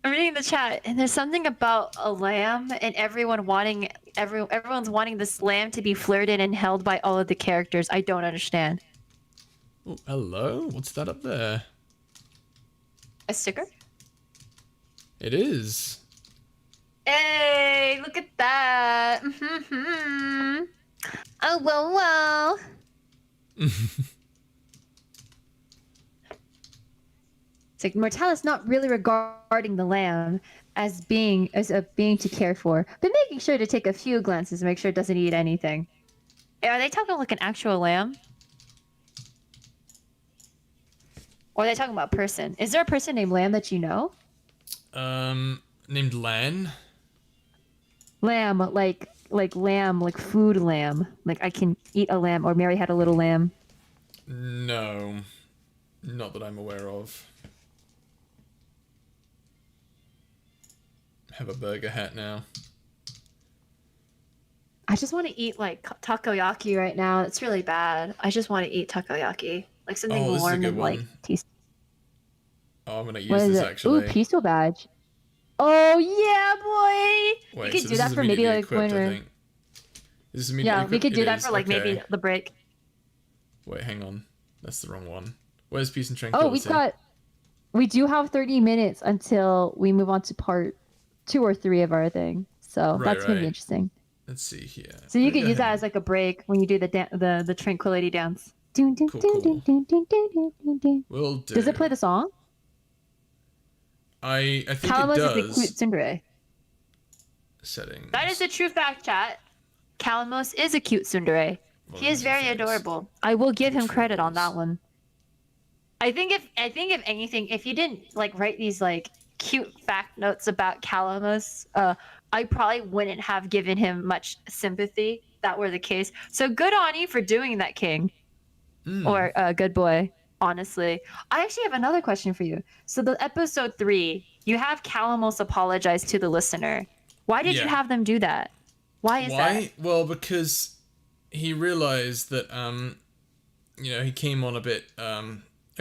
I'm reading the chat, and there's something about a lamb, and everyone's wanting this lamb to be flirted and held by all of the characters. I don't understand. Oh, hello? What's that up there? A sticker? It is. Hey, look at that! Mm-hmm. Oh, whoa, whoa! It's like Mortalis not really regarding the lamb as a being to care for, but making sure to take a few glances to make sure it doesn't eat anything. Are they talking like an actual lamb? Or are they talking about a person? Is there a person named Lamb that you know? Named Lan? Lamb, like lamb, like food lamb. Like I can eat a lamb, or Mary had a little lamb. No. Not that I'm aware of. have a burger hat now. I just want to eat like takoyaki right now. It's really bad. I just want to eat takoyaki, like something Oh, this is a warm good and like one. tasty. Oh, I'm gonna What use is this it? Ooh, actually. peaceful badge. Oh yeah, boy! We Wait, could so do this that is for maybe immediately like equipped, when I we're think. Is this immediately yeah, we equipped? could do It that is. for like maybe Okay. the break. Wait, hang on. That's the wrong one. Where's Peace and Oh, Tranquility? we do have 30 minutes until we move on to part 2 or 3 of our thing. So Right, that's gonna be right. interesting. Let's see here. So I'm you gonna could go use ahead that as and... like a break when you do the tranquility dance. Dun, dun, Cool, dun, dun, cool. dun, dun, dun, dun, dun, dun. Will Does it play do. the song? I think it Calamos is the cute does. tsundere. That is Settings. a true fact, chat. Calamos is a cute tsundere. He is Volumes very effects. adorable. I will give him credit on that Controls. one. I think if anything, if you didn't like write these like cute fact notes about Calamos, I probably wouldn't have given him much sympathy. If that were the case. So good on you for doing that, King, Hmm. or good boy. Honestly, I actually have another question for you. So the episode 3, you have Calamos apologize to the listener. Why did you Yeah. have them do that? Why is that? Why? Well, because he realized that, he came on a bit,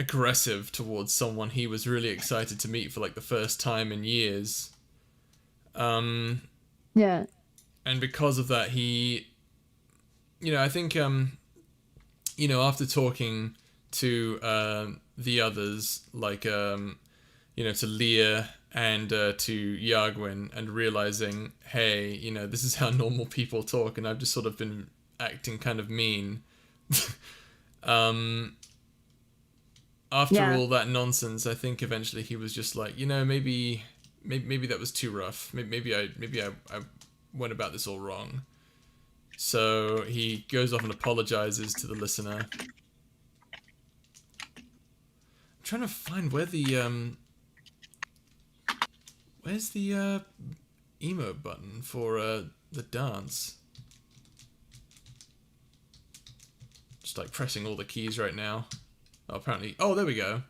aggressive towards someone he was really excited to meet for, like, the first time in years. Um, Yeah. and because of that, I think, after talking to, the others, like, to Leah and to Yagwin, and realizing, hey, this is how normal people talk, and I've just sort of been acting kind of mean. um, After Yeah. all that nonsense, I think eventually he was just like, maybe that was too rough. Maybe I went about this all wrong. So he goes off and apologizes to the listener. I'm trying to find where where's the emote button for the dance. Just like pressing all the keys right now. Oh, apparently. Oh, there we go.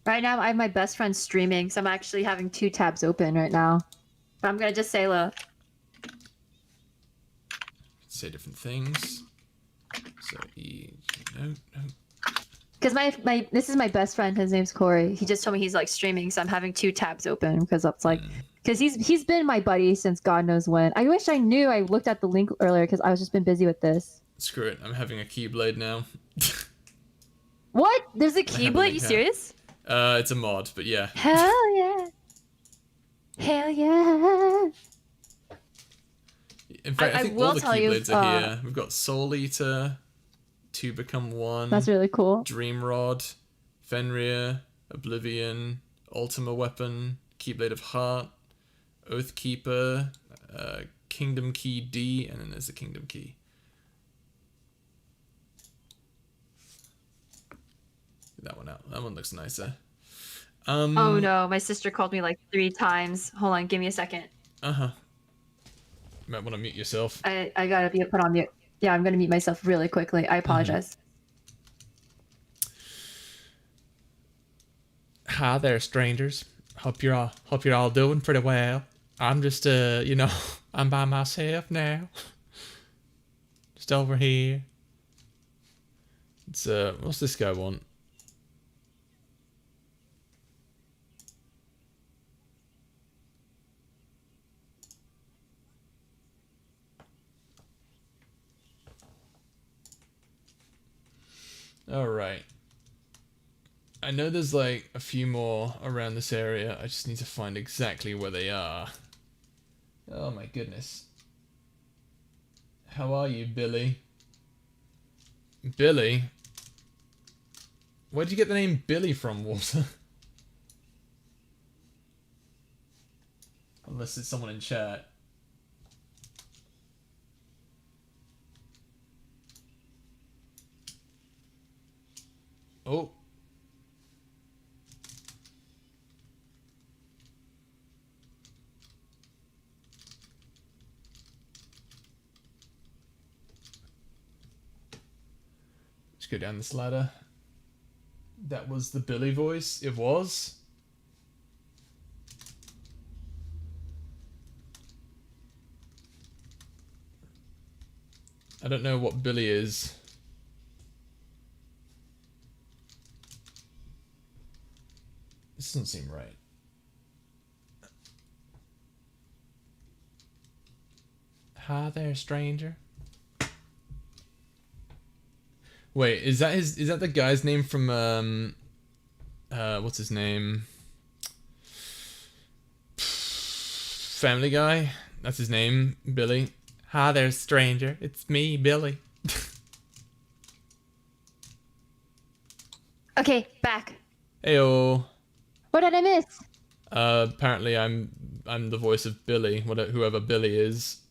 Right now, I have my best friend streaming, so I'm actually having 2 tabs open right now. But I'm gonna just say, look. Say different things. So no. Because this is my best friend. His name's Corey. He just told me he's like streaming, so I'm having 2 tabs open because it's like, because he's been my buddy since God knows when. I wish I knew. I looked at the link earlier because I was just been busy with this. Screw it. I'm having a keyblade now. What? There's a I have a keyblade? link You here. serious? It's a mod, but yeah. Hell yeah! Hell yeah! In fact, I think will all the tell you, keyblades are here. We've got Soul Eater, Two Become One. That's really cool. Dream Rod, Fenrir, Oblivion, Ultima Weapon, Keyblade of Heart, Oathkeeper, Kingdom Key D, and then there's the Kingdom Key. Get that one out. That one looks nicer. Oh no, my sister called me like 3 times. Hold on, give me a second. You might want to mute yourself. I gotta be put on mute. Yeah, I'm gonna mute myself really quickly. I apologize. Hi there, strangers. Hope you're all doing pretty well. I'm just I'm by myself now. Just over here. It's what's this guy want? Alright. I know there's like a few more around this area. I just need to find exactly where they are. Oh my goodness. How are you, Billy? Billy? Where'd you get the name Billy from, Walter? Unless it's someone in chat. Oh. Let's go down this ladder. That was the Billy voice. It was. I don't know what Billy is. This doesn't seem right. Hi there, stranger. Wait, is that the guy's name from what's his name? Family Guy? That's his name, Billy. Hi there, stranger. It's me, Billy. Okay, back. Heyo. What did I miss? Apparently I'm the voice of Billy, whoever Billy is.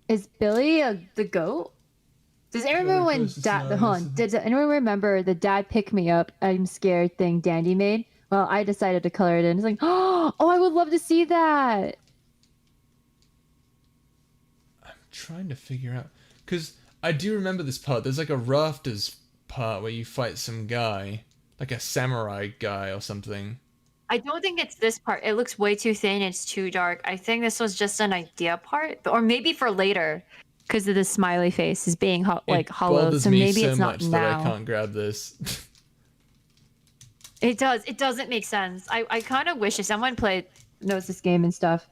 Is Billy the goat? Does anyone remember when did anyone remember the dad pick me up, I'm scared thing Dandy made? Well, I decided to color it in. It's like, oh, I would love to see that. I'm trying to figure out, because I do remember this part. There's like a rafters part where you fight some guy, like a samurai guy or something. I don't think it's this part. It looks way too thin. It's too dark. I think this was just an idea part, or maybe for later, because of the smiley face is being like hollow. Bothers So me maybe so it's not much now. that I can't grab this. It does. It doesn't make sense. I kind of wish if someone knows this game and stuff.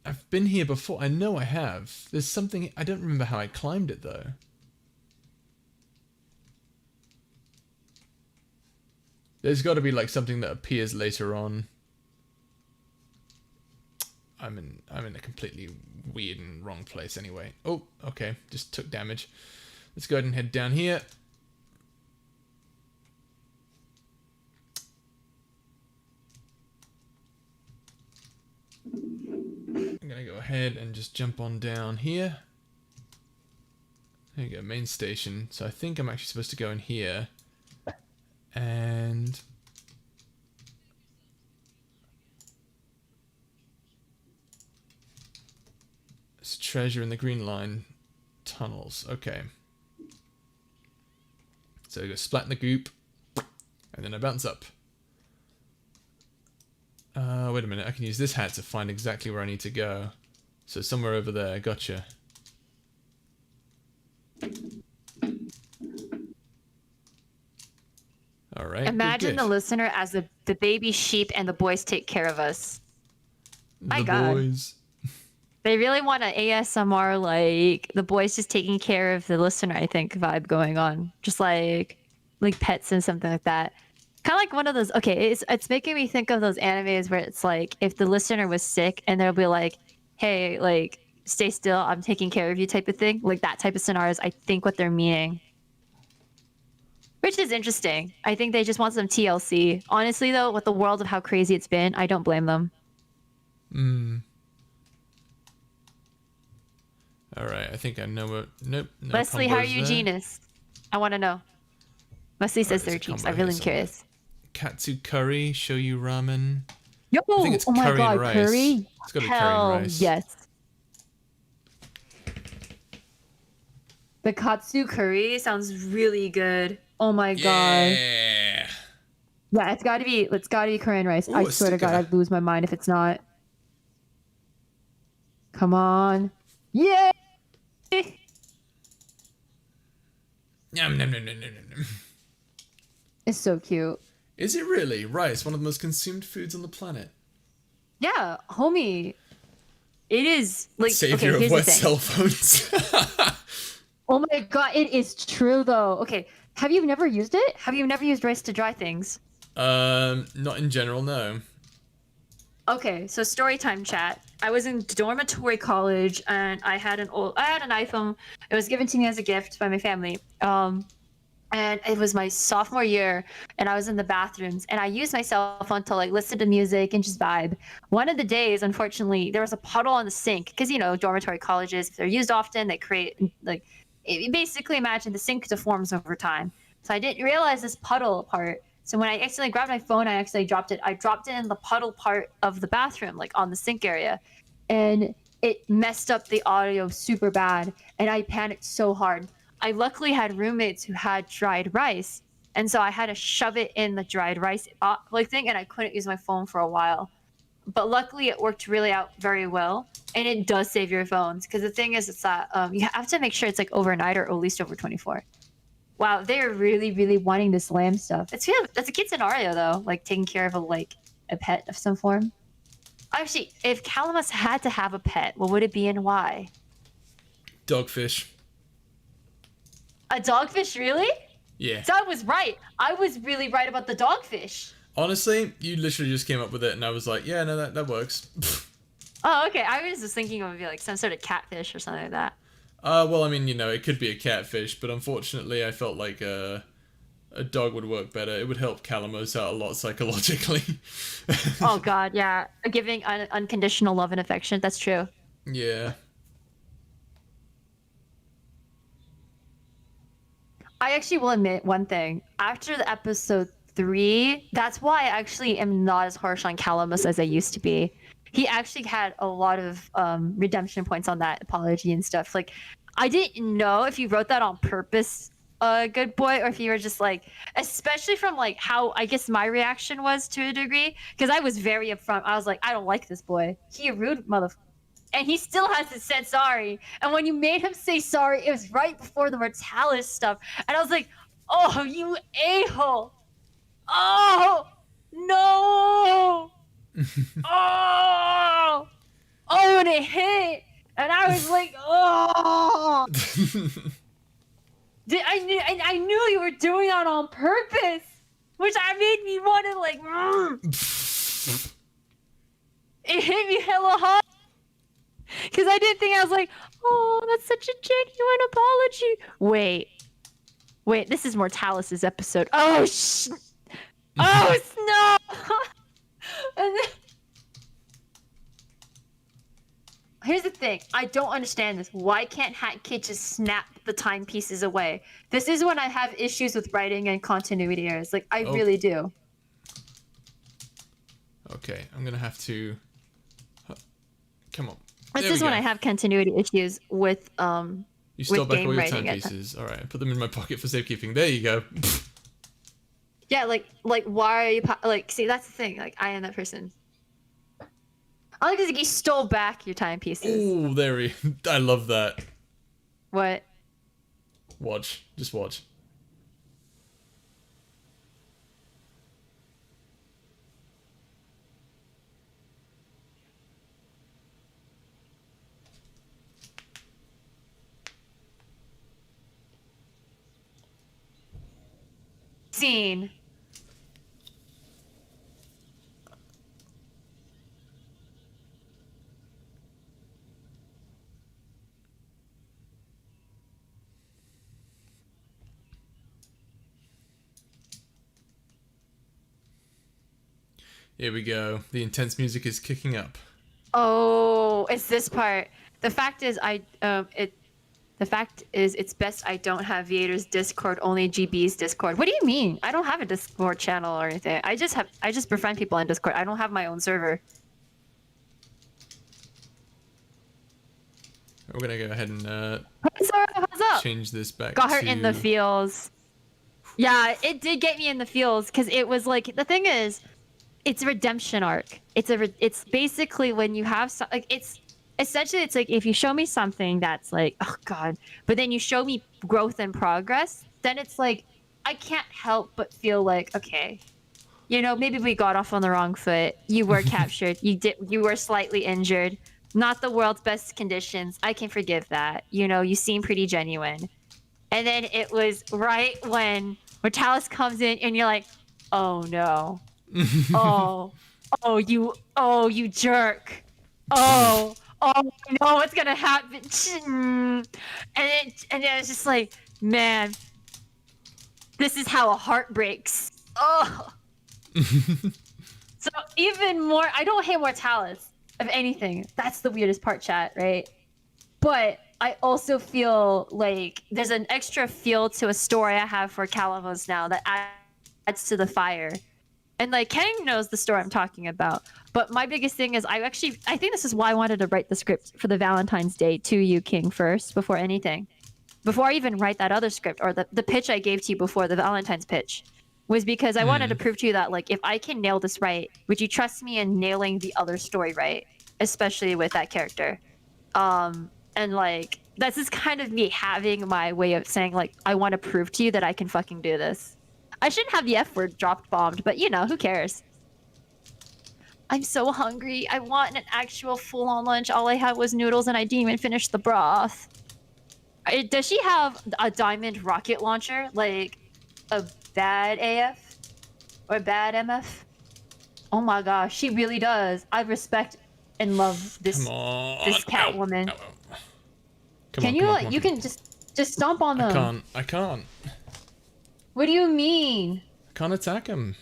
I've been here before. I know I have. There's something. I don't remember how I climbed it though. There's got to be like something that appears later on. I'm in a completely weird and wrong place anyway. Oh, okay. Just took damage. Let's go ahead and head down here. I'm gonna go ahead and just jump on down here. There you go, main station. So I think I'm actually supposed to go in here. And there's treasure in the green line tunnels. Okay. So I go splat in the goop, and then I bounce up. Wait a minute, I can use this hat to find exactly where I need to go. So somewhere over there, gotcha. Alright. Imagine the listener as the baby sheep and the boys take care of us. My God. Boys. They really want an ASMR, like the boys just taking care of the listener, I think, vibe going on. Just like pets and something like that. Kind of like one of those. Okay, it's making me think of those animes where it's like if the listener was sick and they'll be like, "Hey, like stay still, I'm taking care of you," type of thing. Like that type of scenarios. I think what they're meaning. Which is interesting. I think they just want some TLC. Honestly, though, with the world of how crazy it's been, I don't blame them. Alright, I think I know what. Nope. No Leslie, how are combos you, there. Genus? I want to know. Leslie says there's they're a cheeks. combo I'm really here somewhere. curious. Katsu curry, shoyu ramen. Yo! I think it's Oh my curry God, and rice. curry? It's got to be curry Hell and rice. yes. The katsu curry sounds really good. Oh my God. Yeah. Yeah, it's gotta be Korean rice. Ooh, I a swear to God, sticker. I'd lose my mind if it's not. Come on. Yeah! Yum, nom, nom, nom, nom, nom. It's so cute. Is it really? Rice, one of the most consumed foods on the planet. Yeah, homie. It is like Savior okay, of here's the wet thing. cell phones. Oh my God, it is true though. Okay, have you never used it? Have you never used rice to dry things? Not in general, no. Okay, so story time chat. I was in dormitory college and I had an iPhone. It was given to me as a gift by my family. And it was my sophomore year and I was in the bathrooms and I used my cell phone to like listen to music and just vibe. One of the days, unfortunately, there was a puddle on the sink because dormitory colleges, if they're used often, they create like basically imagine the sink deforms over time. So I didn't realize this puddle part. So when I accidentally grabbed my phone, I accidentally dropped it. I dropped it in the puddle part of the bathroom, like on the sink area. And it messed up the audio super bad. And I panicked so hard. I luckily had roommates who had dried rice. and so I had to shove it in the dried rice like thing, and I couldn't use my phone for a while. But luckily, it worked really out very well, and it does save your phones. Because the thing is, it's that you have to make sure it's like overnight or at least over 24. Wow, they're really, really wanting this lamb stuff. That's a kid scenario though, like taking care of a pet of some form. Actually, if Calamus had to have a pet, what would it be and why? Dogfish. A dogfish, really? Yeah. So I was right. I was really right about the dogfish. Honestly, you literally just came up with it, and I was like, yeah, no, that works. Oh, okay. I was just thinking it would be like some sort of catfish or something like that. Well, I mean, it could be a catfish, but unfortunately, I felt like a dog would work better. It would help Calamos out a lot psychologically. Oh God, yeah. Giving unconditional love and affection. That's true. Yeah. I actually will admit one thing. After the episode 3, that's why I actually am not as harsh on Calamus as I used to be. He actually had a lot of redemption points on that apology and stuff. Like, I didn't know if you wrote that on purpose, good boy, or if you were just like, especially from like how I guess my reaction was to a degree, because I was very upfront. I was like, I don't like this boy. He a rude motherfucker. And he still hasn't said sorry. And when you made him say sorry, it was right before the Mortalis stuff. And I was like, oh, you a-hole. Oh, no. Oh, and it hit. And I was like, oh. I knew you were doing that on purpose. Which made me want to like, It hit me hella hard. Because I didn't think, I was like, oh, that's such a genuine apology. Wait, this is Mortalis's episode. Oh, no! And then... Here's the thing. I don't understand this. Why can't Hat Kid just snap the timepieces away? This is when I have issues with writing and continuity errors. Like, I really do. Okay, I'm gonna have to... Come on. This is when I have continuity issues with You stole with back game all your writing. timepieces. All right, I put them in my pocket for safekeeping. There you go. Yeah, like why are you like? See, that's the thing. Like, I am that person. I like he stole back your timepieces. Ooh, there he. I love that. What? Watch, just watch. Scene. Here we go. The intense music is kicking up. Oh, it's this part. The fact is, it's best I don't have Vader's Discord, only GB's Discord. What do you mean? I don't have a Discord channel or anything. I just befriend people on Discord. I don't have my own server. We're gonna go ahead and Hey, Sarah, what's up? change this back. Got her in the feels. Yeah, it did get me in the feels because it was like, the thing is, it's a redemption arc. It's basically when you have like, it's essentially, it's like if you show me something that's like, oh God, but then you show me growth and progress, then it's like, I can't help but feel like, okay, maybe we got off on the wrong foot. You were captured. You were slightly injured. Not the world's best conditions. I can forgive that. You seem pretty genuine. And then it was right when Mortalis comes in and you're like, oh no. you jerk. Oh, I know what's gonna happen. And then it's just like, man, this is how a heart breaks. Oh. So even more, I don't hate Mortalis of anything. That's the weirdest part, chat, right? But I also feel like there's an extra feel to a story I have for Calamos now that adds to the fire. And like, Kang knows the story I'm talking about. But my biggest thing is I think this is why I wanted to write the script for the Valentine's Day to you, King, first, before anything. before I even write that other script, or the pitch I gave to you before, the Valentine's pitch, was because I wanted to prove to you that, like, if I can nail this right, would you trust me in nailing the other story right, especially with that character? And like, this is kind of me having my way of saying, like, I want to prove to you that I can fucking do this. I shouldn't have the F word dropped bombed, but you know, who cares? I'm so hungry. I want an actual full-on lunch. All I had was noodles and I didn't even finish the broth. Does she have a diamond rocket launcher? Like a bad AF? Or bad MF? Oh my gosh, she really does. I respect and love this cat woman. Can you you can just stomp on them. I can't. What do you mean? I can't attack him.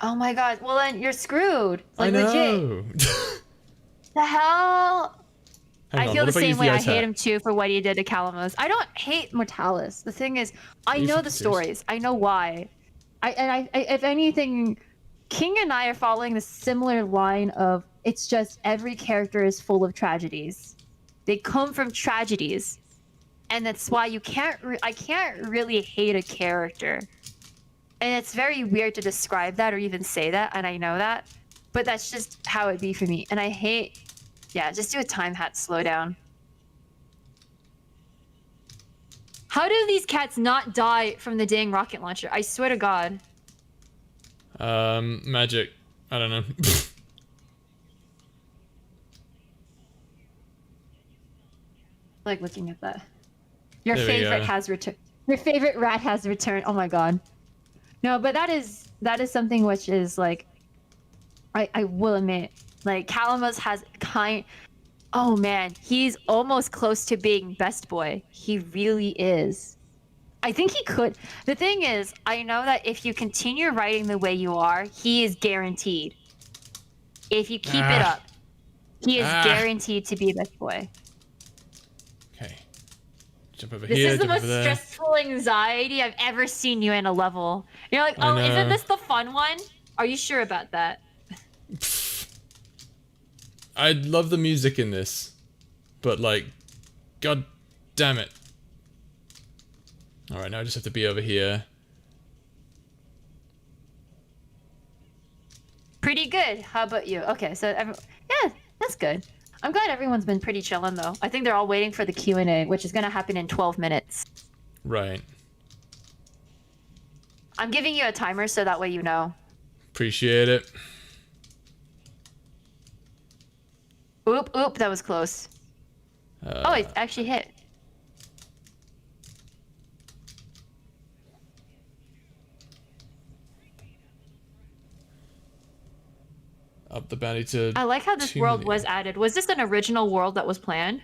Oh my god. Well then you're screwed. Like, I know. legit. The hell? I feel the same way. I hate him too for what he did to Calamos. I don't hate Mortalis. The thing is, I know the stories. I know why. I if anything, QnA are following the similar line of, it's just every character is full of tragedies. They come from tragedies, and that's why you can't. I can't really hate a character, and it's very weird to describe that or even say that, and I know that, but that's just how it be for me. And I hate. Yeah, just do a time hat slow down. How do these cats not die from the dang rocket launcher? I swear to God. Magic. I don't know. Like looking at that. Your favorite has returned. Your favorite rat has returned. Oh my God. No, but that is something which is like, I will admit, like Calamos has oh man, he's almost close to being best boy. He really is. I think he could. The thing is, I know that if you continue writing the way you are, he is guaranteed. If you keep it up, he is guaranteed to be best boy. Okay. Jump over this here. This is the most there. stressful anxiety I've ever seen you in a level. You're like, oh, isn't this the fun one? Are you sure about that? I love the music in this, but like, god damn it. Alright, now I just have to be over here. Pretty good. How about you? Okay, so yeah, that's good. I'm glad everyone's been pretty chillin' though. I think they're all waiting for the Q&A, which is gonna happen in 12 minutes. Right. I'm giving you a timer so that way you know. Appreciate it. Oop, that was close. Oh, it actually hit. Up the bounty to I like how this world was added. Was this an original world that was planned?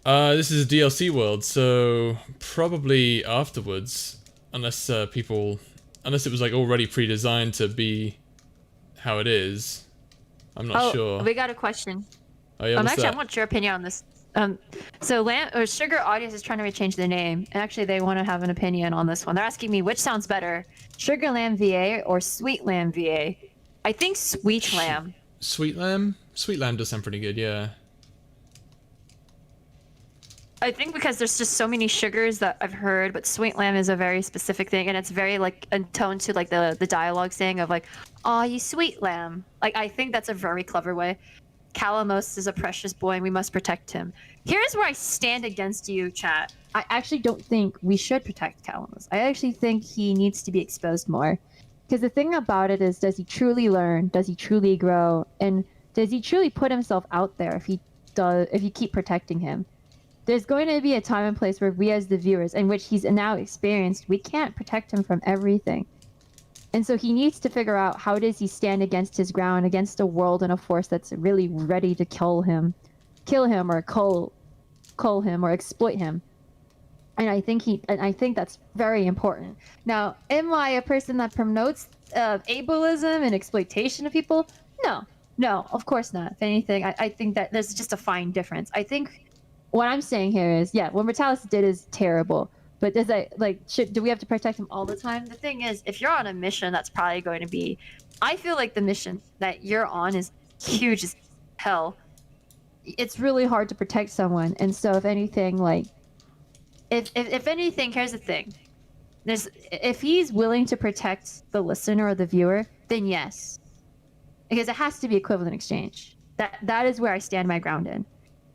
This is a DLC world, so probably afterwards, unless unless it was like already pre-designed to be how it is. I'm not sure. We got a question. Oh yeah, actually, I want your opinion on this. So Sugar Audience is trying to change the name, and actually they want to have an opinion on this one. They're asking me which sounds better, Sugar Lamb VA or Sweet Lamb VA. I think Sweet Lamb. Sweet Lamb? Sweet Lamb does sound pretty good, yeah. I think because there's just so many sugars that I've heard, but Sweet Lamb is a very specific thing, and it's very like in tone to like the dialogue saying of like, "Aw, you sweet lamb." Like I think that's a very clever way. Calamos is a precious boy, and we must protect him. Here's where I stand against you, chat. I actually don't think we should protect Calamos. I actually think he needs to be exposed more. Because the thing about it is, does he truly learn? Does he truly grow? And does he truly put himself out there if you keep protecting him? There's going to be a time and place where we as the viewers, in which he's now experienced, we can't protect him from everything. And so he needs to figure out how does he stand against his ground, against a world and a force that's really ready to kill him or cull him or exploit him. And I think that's very important. Now, am I a person that promotes ableism and exploitation of people? No, of course not. If anything, I think that there's just a fine difference. I think what I'm saying here is, yeah, what Mortalis did is terrible. But do we have to protect him all the time? The thing is, if you're on a mission, that's probably going to be... I feel like the mission that you're on is huge as hell. It's really hard to protect someone. And so if anything, like... if anything, here's the thing. There's if he's willing to protect the listener or the viewer, then yes, because it has to be equivalent exchange. That is where I stand my ground in.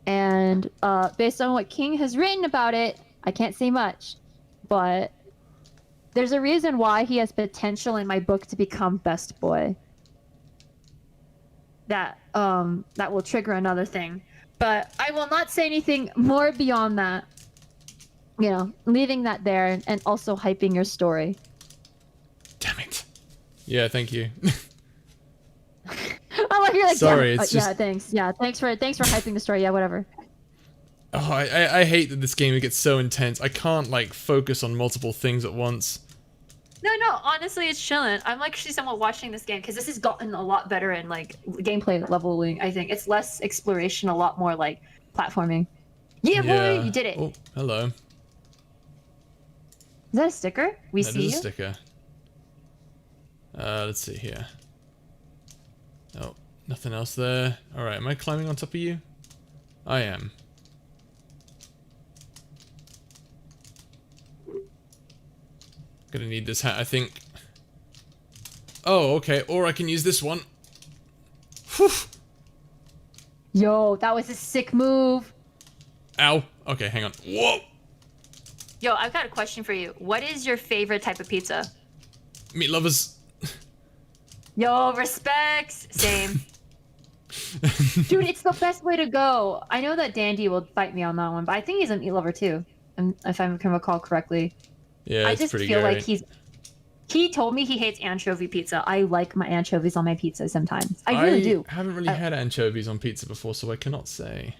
And based on what King has written about it, I can't say much, but there's a reason why he has potential in my book to become best boy. That will trigger another thing, but I will not say anything more beyond that. You know, leaving that there and also hyping your story. Damn it. Yeah, thank you. Oh, like, you're like, sorry, yeah, it's just... yeah, thanks. Yeah, thanks for hyping the story. Yeah, whatever. Oh, I hate that this game gets so intense. I can't, like, focus on multiple things at once. No, honestly, it's chilling. I'm like actually someone watching this game because this has gotten a lot better in like gameplay leveling. I think it's less exploration, a lot more like platforming. Yeah, boy, you did it. Oh, hello. Is that a sticker? We That see is a you. sticker. Let's see here. Oh, nothing else there. Alright, am I climbing on top of you? I am. Gonna need this hat, I think. Oh, okay, or I can use this one. Whew. Yo, that was a sick move. Ow. Okay, hang on. Whoa! Yo, I've got a question for you. What is your favorite type of pizza? Meat lovers. Yo, respects. Same. Dude, it's the best way to go. I know that Dandy will fight me on that one, but I think he's a meat lover too, if I can recall correctly. Yeah, I it's just pretty feel great. like he told me he hates anchovy pizza. I like my anchovies on my pizza sometimes. I really do. I haven't really had anchovies on pizza before, so I cannot say.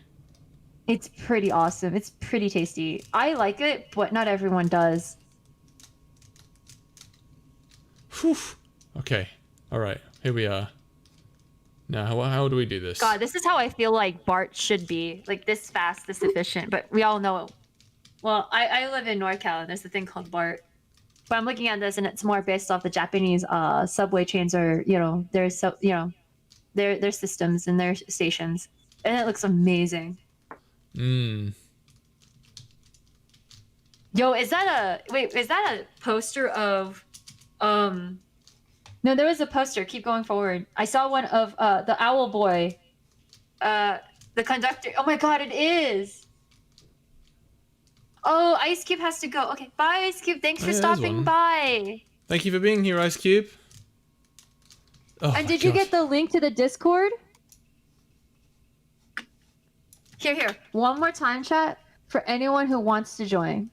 It's pretty awesome. It's pretty tasty. I like it, but not everyone does. Whew. Okay. Alright, here we are. Now, how do we do this? God, this is how I feel like Bart should be. Like this fast, this efficient, but we all know it. Well, I live in NorCal and there's a thing called Bart. But I'm looking at this and it's more based off the Japanese subway chains or, you know, their systems and their stations. And it looks amazing. Mmm. Yo, is that a poster of No, there was a poster. Keep going forward. I saw one of the Owl Boy. The conductor. Oh my god, it is. Oh, Ice Cube has to go. Okay, bye, Ice Cube. Thanks for stopping by. Thank you for being here, Ice Cube. Oh, and did you get the link to the Discord? Here. One more time, chat, for anyone who wants to join.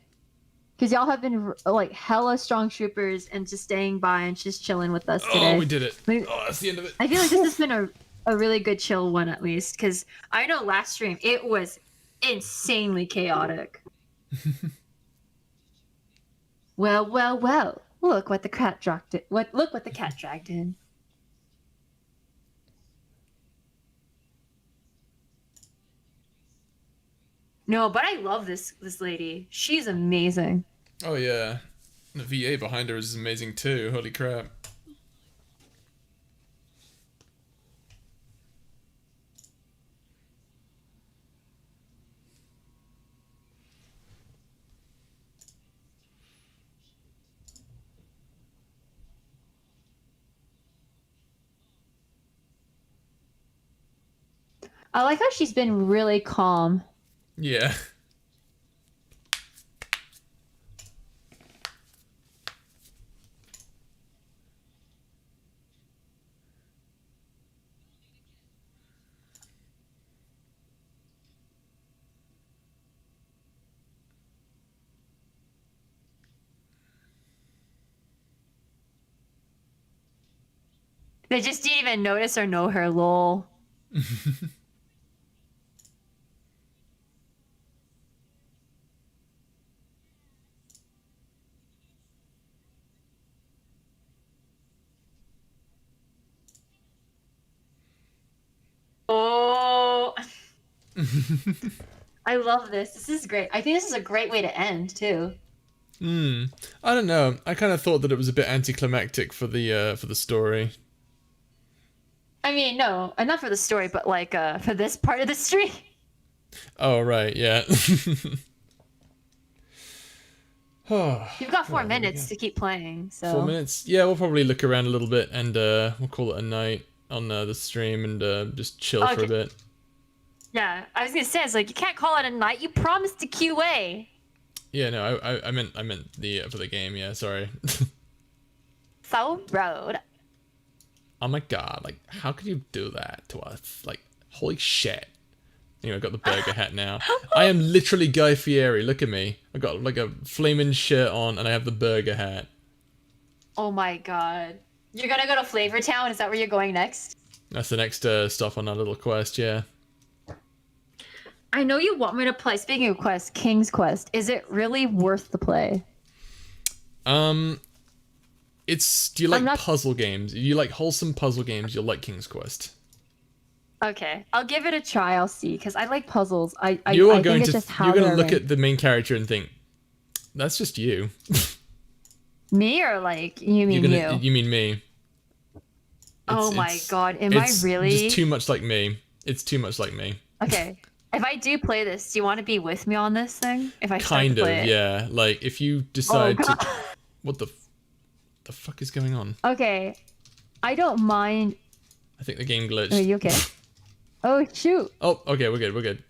Because y'all have been, like, hella strong troopers and just staying by and just chilling with us today. Oh, we did it. Oh, that's the end of it. I feel like this has been a really good chill one, at least. Because I know last stream, it was insanely chaotic. Well. Look what the cat dragged it. Look what the cat dragged in. No, but I love this lady. She's amazing. Oh yeah. The VA behind her is amazing too. Holy crap. I like how she's been really calm. Yeah. They just didn't even notice or know her, lol. Oh. I love this. This is great. I think this is a great way to end, too. I don't know. I kind of thought that it was a bit anticlimactic for the story. I mean, no, not for the story, but like for this part of the stream. Oh right, yeah. You've got 4 Well, there we minutes go. to keep playing, so. 4 minutes. Yeah, we'll probably look around a little bit and we'll call it a night on the stream and just chill for a Okay. bit. Yeah, I was gonna say, it's like you can't call it a night. You promised to QA. Yeah, no, I meant the for the game. Yeah, sorry. So rude. Oh my god, like how could you do that to us? Like holy shit. Anyway, I got the burger hat now. I am literally Guy Fieri. Look at me. I got like a flaming shirt on and I have the burger hat. Oh my god. You're gonna go to Flavor Town? Is that where you're going next? That's the next stop on our little quest. Yeah. I know you want me to play. Speaking of quest, King's Quest. Is it really worth the play? It's. Do you like puzzle games? If you like wholesome puzzle games, you'll like King's Quest. Okay, I'll give it a try. I'll see, because I like puzzles. I You are I going think it's to. just how You're going to they're look arranged. at the main character and think, that's just you. Me or like you mean you? You mean me? Oh my god, am I really? It's just too much like me. It's too much like me. Okay. If I do play this, do you want to be with me on this thing? If I start Kind to of, play it? yeah. Like if you decide God. to. What the fuck is going on? Okay, I don't mind. I think the game glitched. Are you okay? Oh shoot! Oh, okay, we're good. We're good.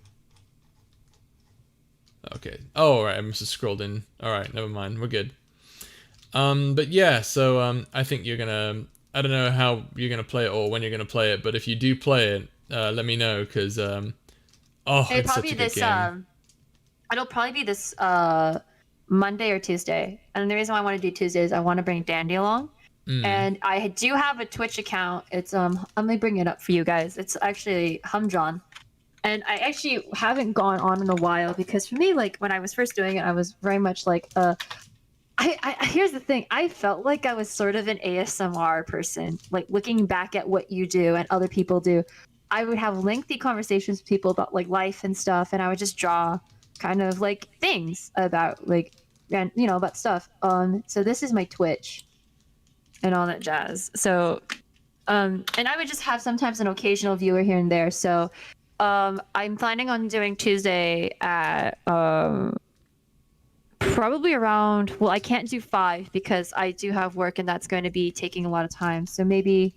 Okay. Oh, all right. I must have scrolled in. All right, never mind. We're good. But yeah. So I think you're gonna. I don't know how you're gonna play it or when you're gonna play it, but if you do play it, let me know because oh, it's such a good game. It'll probably be this Monday or Tuesday. And the reason why I want to do Tuesday is I want to bring Dandy along. And I do have a Twitch account. It's let me bring it up for you guys. It's actually Humdron. And I actually haven't gone on in a while because for me, like when I was first doing it, I was very much like here's the thing. I felt like I was sort of an ASMR person. Like looking back at what you do and other people do, I would have lengthy conversations with people about like life and stuff, and I would just draw kind of like things about like and about stuff. So this is my Twitch and all that jazz. So and I would just have sometimes an occasional viewer here and there. So I'm planning on doing Tuesday at probably around, well, I can't do 5 because I do have work and that's going to be taking a lot of time. So maybe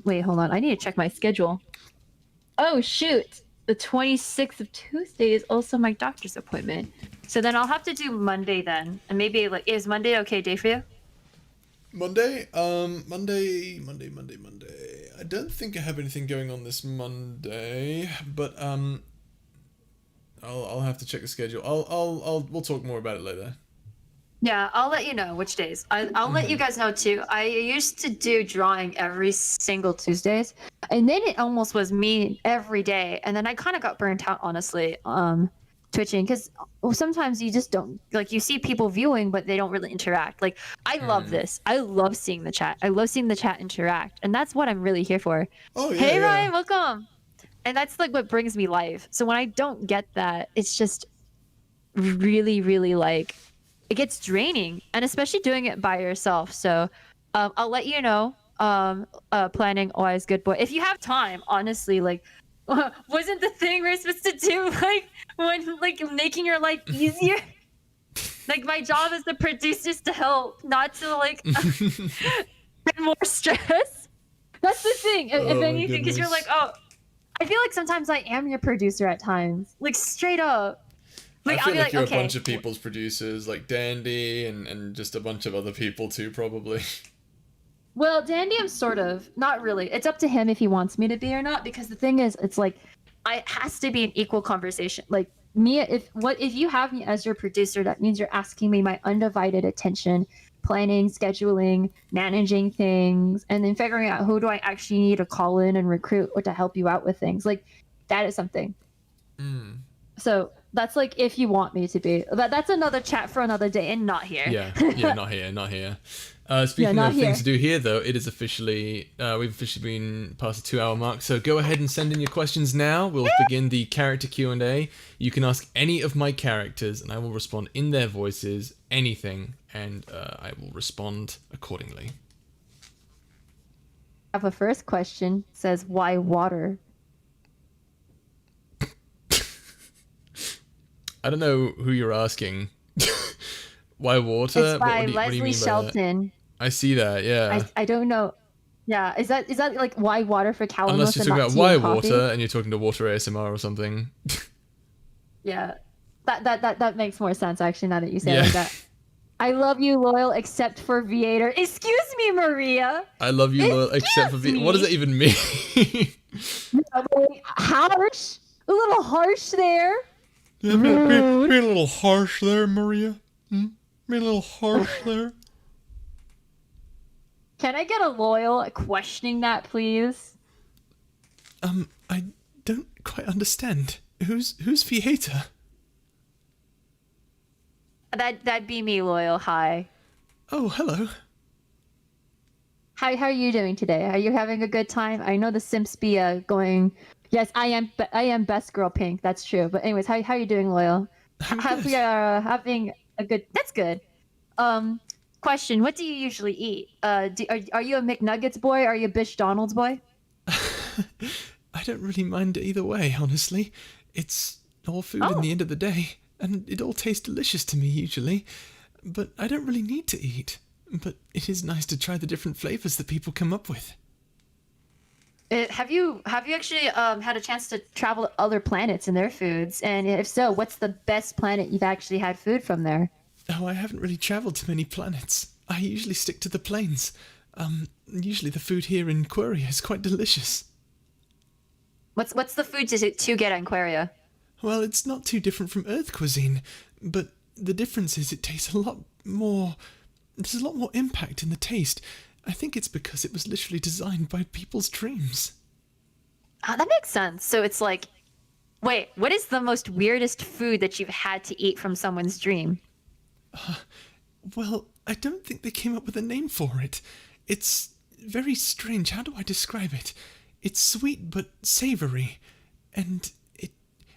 wait, hold on. I need to check my schedule. Oh shoot. The 26th of Tuesday is also my doctor's appointment. So then I'll have to do Monday then. And maybe like is Monday okay day for you? Monday? Monday. I don't think I have anything going on this Monday, but I'll have to check the schedule. We'll talk more about it later. Yeah, I'll let you know which days. I'll let you guys know too. I used to do drawing every single Tuesdays, and then it almost was me every day. And then I kind of got burnt out, honestly, twitching because sometimes you just don't like you see people viewing, but they don't really interact. Like I love this. I love seeing the chat. I love seeing the chat interact, and that's what I'm really here for. Oh yeah. Hey yeah. Ryan, welcome. And that's like what brings me life. So when I don't get that, it's just really, really like. It gets draining, and especially doing it by yourself. So I'll let you know. Planning always good boy. If you have time, honestly, like wasn't the thing we're supposed to do like when like making your life easier? Like my job as the producer is to help, not to like get more stress. That's the thing. If anything, because you're like, oh, I feel like sometimes I am your producer at times, like straight up. I feel like you're okay. a bunch of people's producers, like Dandy and just a bunch of other people too, probably. Well, Dandy, I'm sort of not really. It's up to him if he wants me to be or not. Because the thing is, it's like, it has to be an equal conversation. Like me, if you have me as your producer, that means you're asking me my undivided attention, planning, scheduling, managing things, and then figuring out who do I actually need to call in and recruit or to help you out with things. Like that is something. So. That's like if you want me to be. That's another chat for another day and not here. Yeah, not here. Speaking of things to do here, though, it is officially we've officially been past the 2-hour mark. So go ahead and send in your questions now. We'll begin the character Q&A. You can ask any of my characters, and I will respond in their voices, anything, and I will respond accordingly. I have a first question. It says why water? I don't know who you're asking. Why It's water? by What do you Leslie mean by that? Shelton. I see that, yeah. I don't know. Yeah, is that like why water for Unless Calamos you're and talking not about tea and why coffee? water and you're talking to water ASMR or something. Yeah, that makes more sense actually now that you say it Yeah. like that. I love you, loyal, except for Viator. Excuse me, Maria. I love you, loyal, except for Excuse V. What does that me. even mean? Harsh. A little harsh there. Yeah, Rude. being a little harsh there, Maria. Hmm? Being a little harsh there. Can I get a loyal questioning that, please? I don't quite understand. Who's Fieta? That'd be me, loyal. Hi. Oh, hello. How are you doing today? Are you having a good time? I know the Simps be going. Yes, I am best girl pink. That's true. But anyways, how are you doing, loyal? I'm Have good. we are having a good. That's good. Um, question: what do you usually eat? Are you a McNuggets boy? Are you a Bish Donald's boy? I don't really mind either way, honestly. It's all food in Oh, the end of the day, and it all tastes delicious to me usually. But I don't really need to eat. But it is nice to try the different flavors that people come up with. have you actually had a chance to travel to other planets and their foods? And if so, what's the best planet you've actually had food from there? Oh, I haven't really traveled to many planets. I usually stick to the plains. Usually the food here in Queria is quite delicious. What's the food to get on Aquaria? Well, it's not too different from Earth cuisine, but the difference is it tastes a lot more. There's a lot more impact in the taste. I think it's because it was literally designed by people's dreams. That makes sense. So it's like, wait, what is the most weirdest food that you've had to eat from someone's dream? Well, I don't think they came up with a name for it. It's very strange. How do I describe it? It's sweet but savory, and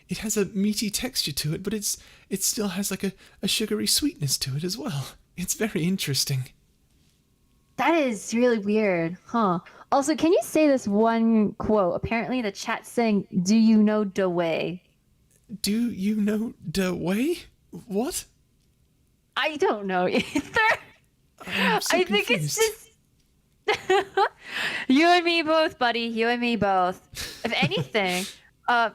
it has a meaty texture to it, but it still has like a sugary sweetness to it as well. It's very interesting. That is really weird, huh? Also, can you say this one quote? Apparently, the chat's saying, "Do you know the way?" Do you know the way? What? I don't know either. I'm so I think it's confused. just you and me both, buddy. You and me both. If anything, uh,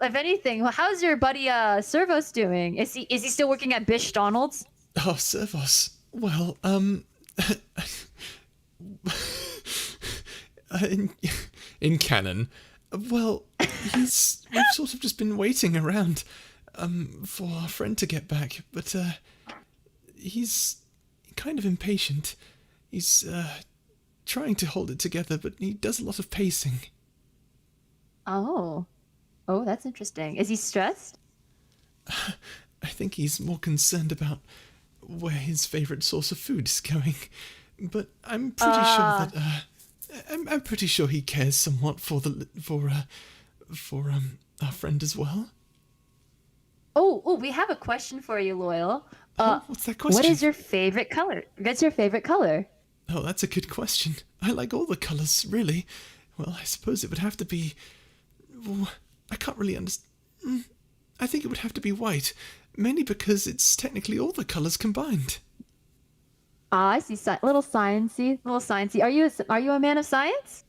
if anything, well, how's your buddy Servos doing? Is he still working at Bish Donald's? Oh, Servos. Well, in, in canon, well, we've sort of just been waiting around, for our friend to get back, but, he's kind of impatient. He's, trying to hold it together, but he does a lot of pacing. Oh, oh, that's interesting. Is he stressed? I think he's more concerned about where his favorite source of food is going. But I'm pretty sure that I'm pretty sure he cares somewhat for our friend as well. Oh, we have a question for you, Loyal. Oh, what's that What question? is your favorite color? What's your favorite color? Oh, that's a good question. I like all the colours, really. Well, I suppose it would have to be. Well, I can't really understand. I think it would have to be white, mainly because it's technically all the colours combined. Ah, I see. Little sciencey, little sciencey. Are you a man of science?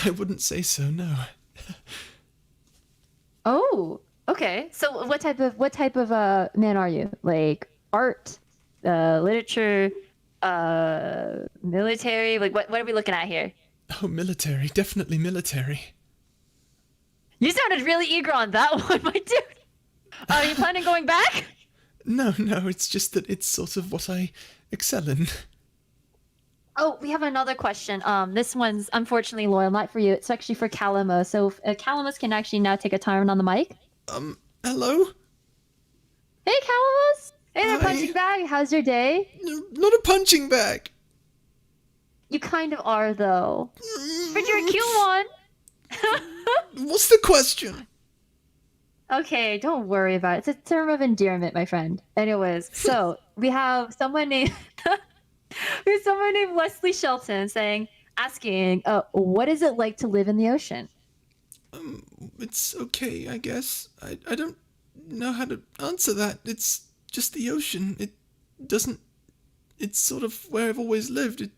I wouldn't say so, no. Oh, okay. So what type of man are you? Like art, literature, military? Like what are we looking at here? Oh, military, definitely military. You sounded really eager on that one, my dude. Are you planning on going back? No, it's just that it's sort of what I excel in. Oh, we have another question. This one's unfortunately loyal, not for you. It's actually for Calamos. So if, Calamos can actually now take a turn on the mic. Hello? Hey, Calamos. Hey there, Hi. punching bag. How's your day? Not a punching bag. You kind of are though. But you're a cute one. What's the question? Okay, don't worry about it. It's a term of endearment, my friend. Anyways, so we have someone named Leslie Shelton asking, what is it like to live in the ocean? It's okay, I guess. I don't know how to answer that. It's just the ocean. doesn't. It's sort of where I've always lived.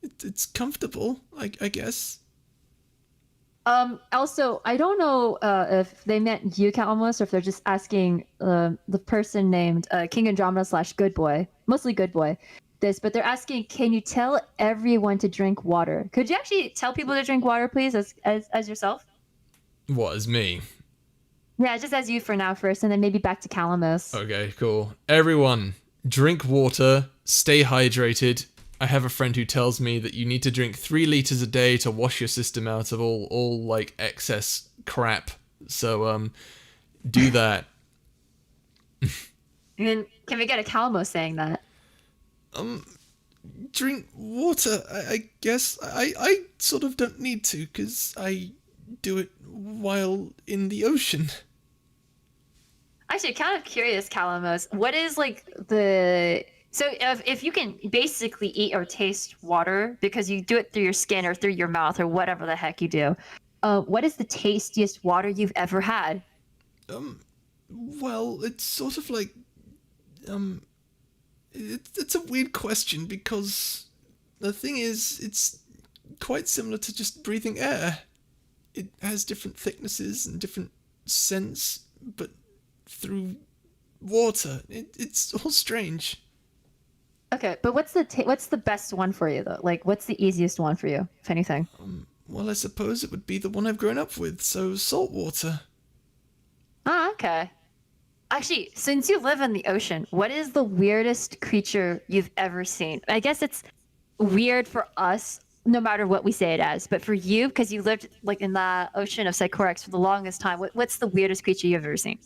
It's comfortable, I guess. Also, I don't know if they meant you, Calamos, or if they're just asking the person named King Andromeda slash Good Boy, mostly Good Boy, this, but they're asking, can you tell everyone to drink water? Could you actually tell people to drink water, please, as yourself? What, as me? Yeah, just as you for now first, and then maybe back to Calamos. Okay, cool. Everyone, drink water, stay hydrated. I have a friend who tells me that you need to drink 3 liters a day to wash your system out of all like excess crap. So do that. And can we get a Calamos saying that? Drink water, I guess. I sort of don't need to, because I do it while in the ocean. Actually, kind of curious, Calamos. What is like the so if you can basically eat or taste water because you do it through your skin or through your mouth or whatever the heck you do, what is the tastiest water you've ever had? Well, it's sort of like it's a weird question, because the thing is, it's quite similar to just breathing air. It has different thicknesses and different scents, but through water. It's all strange. Okay, but what's the best one for you though? Like, what's the easiest one for you, if anything? Well, I suppose it would be the one I've grown up with, so salt water. Ah, okay. Actually, since you live in the ocean, what is the weirdest creature you've ever seen? I guess it's weird for us, no matter what we say it as, but for you, because you lived like in the ocean of Sycorax for the longest time, what's the weirdest creature you've ever seen?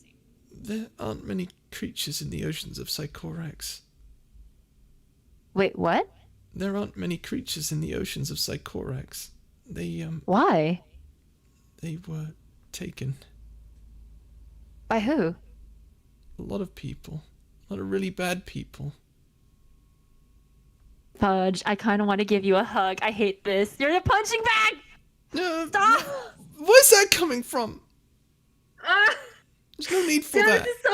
There aren't many creatures in the oceans of Sycorax. Wait, what? There aren't many creatures in the oceans of Sycorax. Why? They were taken. By who? A lot of people. A lot of really bad people. Fudge, I kind of want to give you a hug. I hate this. You're the punching bag! Stop! Where's that coming from? Ah, There's no need for this that. is so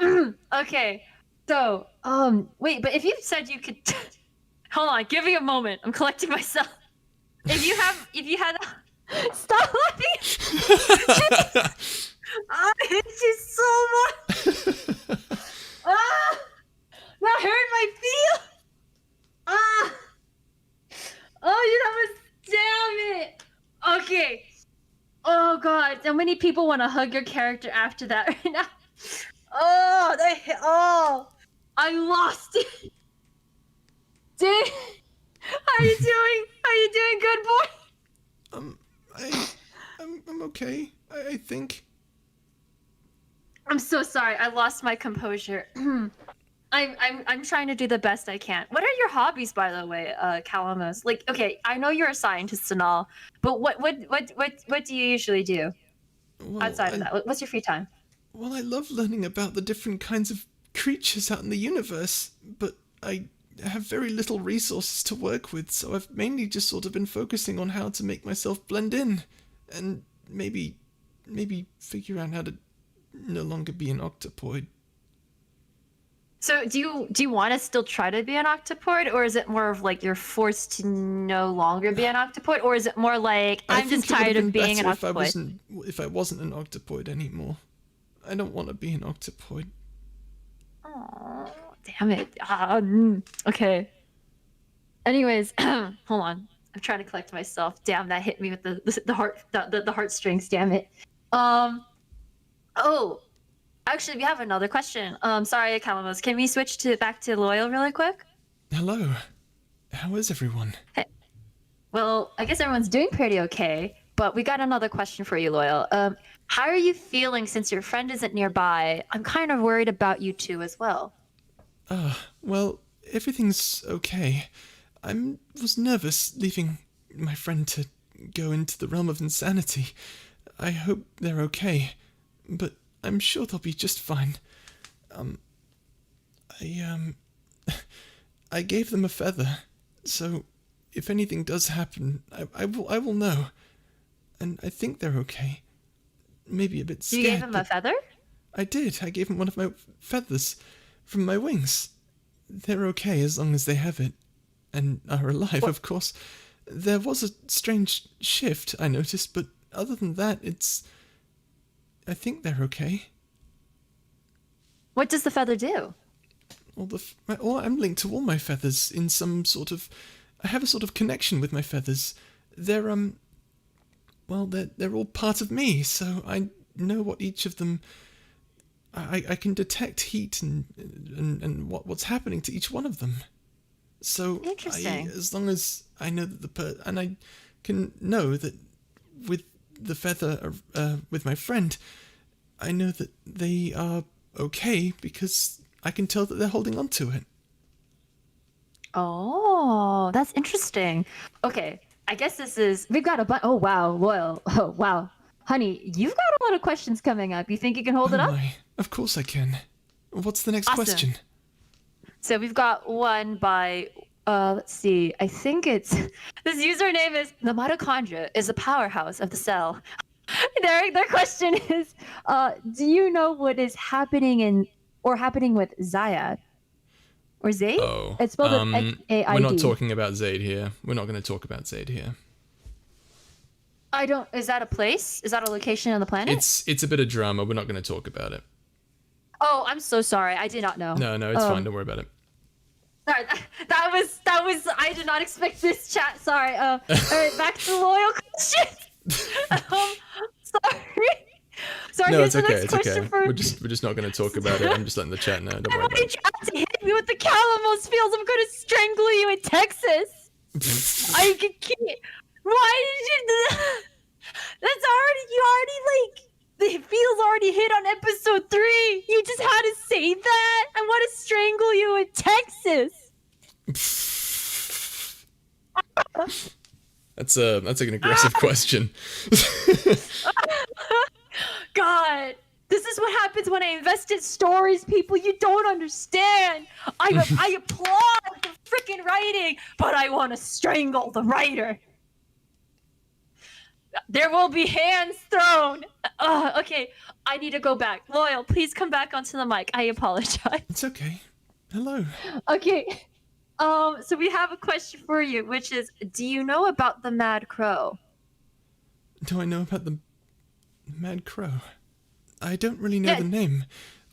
hard. Okay, so, wait, but if you said you could... Hold on, give me a moment. I'm collecting myself. If you had... Stop laughing! I hate you so much! Ah! That hurt my feel! Ah! Oh, that was... Damn it! Okay. Oh, God. So many people want to hug your character after that right now. Oh, I lost it. Dude, how you doing? How you doing, good boy? I'm okay. I think. I'm so sorry. I lost my composure. I'm trying to do the best I can. What are your hobbies, by the way, Calamos? Like, okay, I know you're a scientist and all, but what do you usually do Well, outside of that? What's your free time? Well, I love learning about the different kinds of creatures out in the universe, but I have very little resources to work with, so I've mainly just sort of been focusing on how to make myself blend in, and maybe figure out how to no longer be an octopoid. So do you want to still try to be an octopoid, or is it more of like you're forced to no longer be an octopoid, or is it more like I'm just tired of being an octopoid? If I wasn't an octopoid anymore. I don't want to be an octopoid. Oh, damn it. Okay. Anyways, hold on. I'm trying to collect myself. Damn, that hit me with the heartstrings. Damn it. Oh, actually, we have another question. Sorry, Calamos. Can we switch back to Loyal really quick? Hello. How is everyone? Hey. Well, I guess everyone's doing pretty okay, but we got another question for you, Loyal. How are you feeling since your friend isn't nearby? I'm kind of worried about you two as well. Well, everything's okay. I was nervous leaving my friend to go into the realm of insanity. I hope they're okay, but I'm sure they'll be just fine. I gave them a feather, so if anything does happen, I will know. And I think they're okay. Maybe a bit scared. You gave him a feather? I did. I gave him one of my feathers from my wings. They're okay as long as they have it. And are alive, What? of course. There was a strange shift, I noticed, but other than that, I think they're okay. What does the feather do? I'm linked to all my feathers in some sort of... I have a sort of connection with my feathers. They're, they're all part of me, so I know what each of them... I can detect heat and what's happening to each one of them. So, Interesting. as long as I know that and I can know that with the feather, with my friend, I know that they are okay because I can tell that they're holding on to it. Oh, that's interesting. Okay, I guess we've got a bunch. Oh, wow, Loyal. Oh, wow. Honey, you've got a lot of questions coming up. You think you can hold it Oh up? my, of course I can. What's the next Awesome. question? So we've got one by, let's see, I think it's, this username is, the mitochondria is the powerhouse of the cell. Their question is, do you know what is happening with Zayad? Or Zaid? Oh, It's spelled with X-A-I-D. we're not talking about Zaid here. We're not going to talk about Zaid here. Is that a place? Is that a location on the planet? It's a bit of drama. We're not going to talk about it. Oh, I'm so sorry. I did not know. No, it's fine. Don't worry about it. Sorry, that was, I did not expect this chat. Sorry. All right, back to the loyal question. Sorry. Sorry, No, here's it's the okay. next It's question okay. for... We're just not going to talk about it. I'm just letting the chat know. Don't I worry about already it. tried to hit me with the Calamos fields. I'm gonna strangle you in Texas. I can't. Why did you do that? That's the feels already hit on episode 3. You just had to say that. I want to strangle you in Texas. That's an aggressive question. God, this is what happens when I invest in stories, people. You don't understand. I applaud the freaking writing, but I want to strangle the writer. There will be hands thrown. Okay, I need to go back. Loyal, please come back onto the mic. I apologize. It's okay. Hello. Okay. So we have a question for you, which is, do you know about the Mad Crow? Do I know about the Mad Crow? I don't really know Yeah. the name.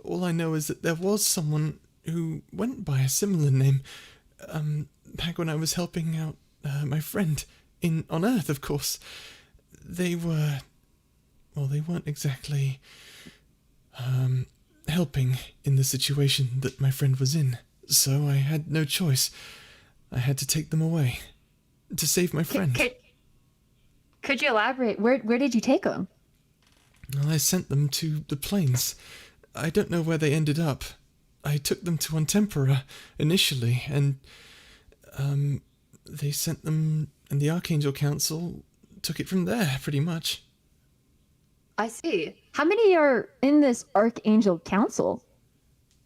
All I know is that there was someone who went by a similar name, back when I was helping out my friend on Earth, of course. They weren't exactly helping in the situation that my friend was in, so I had no choice. I had to take them away to save my friend. Could you elaborate? Where did you take them? Well, I sent them to the plains. I don't know where they ended up. I took them to Antempera initially, and they sent them, and the Archangel Council took it from there, pretty much. I see. How many are in this Archangel Council?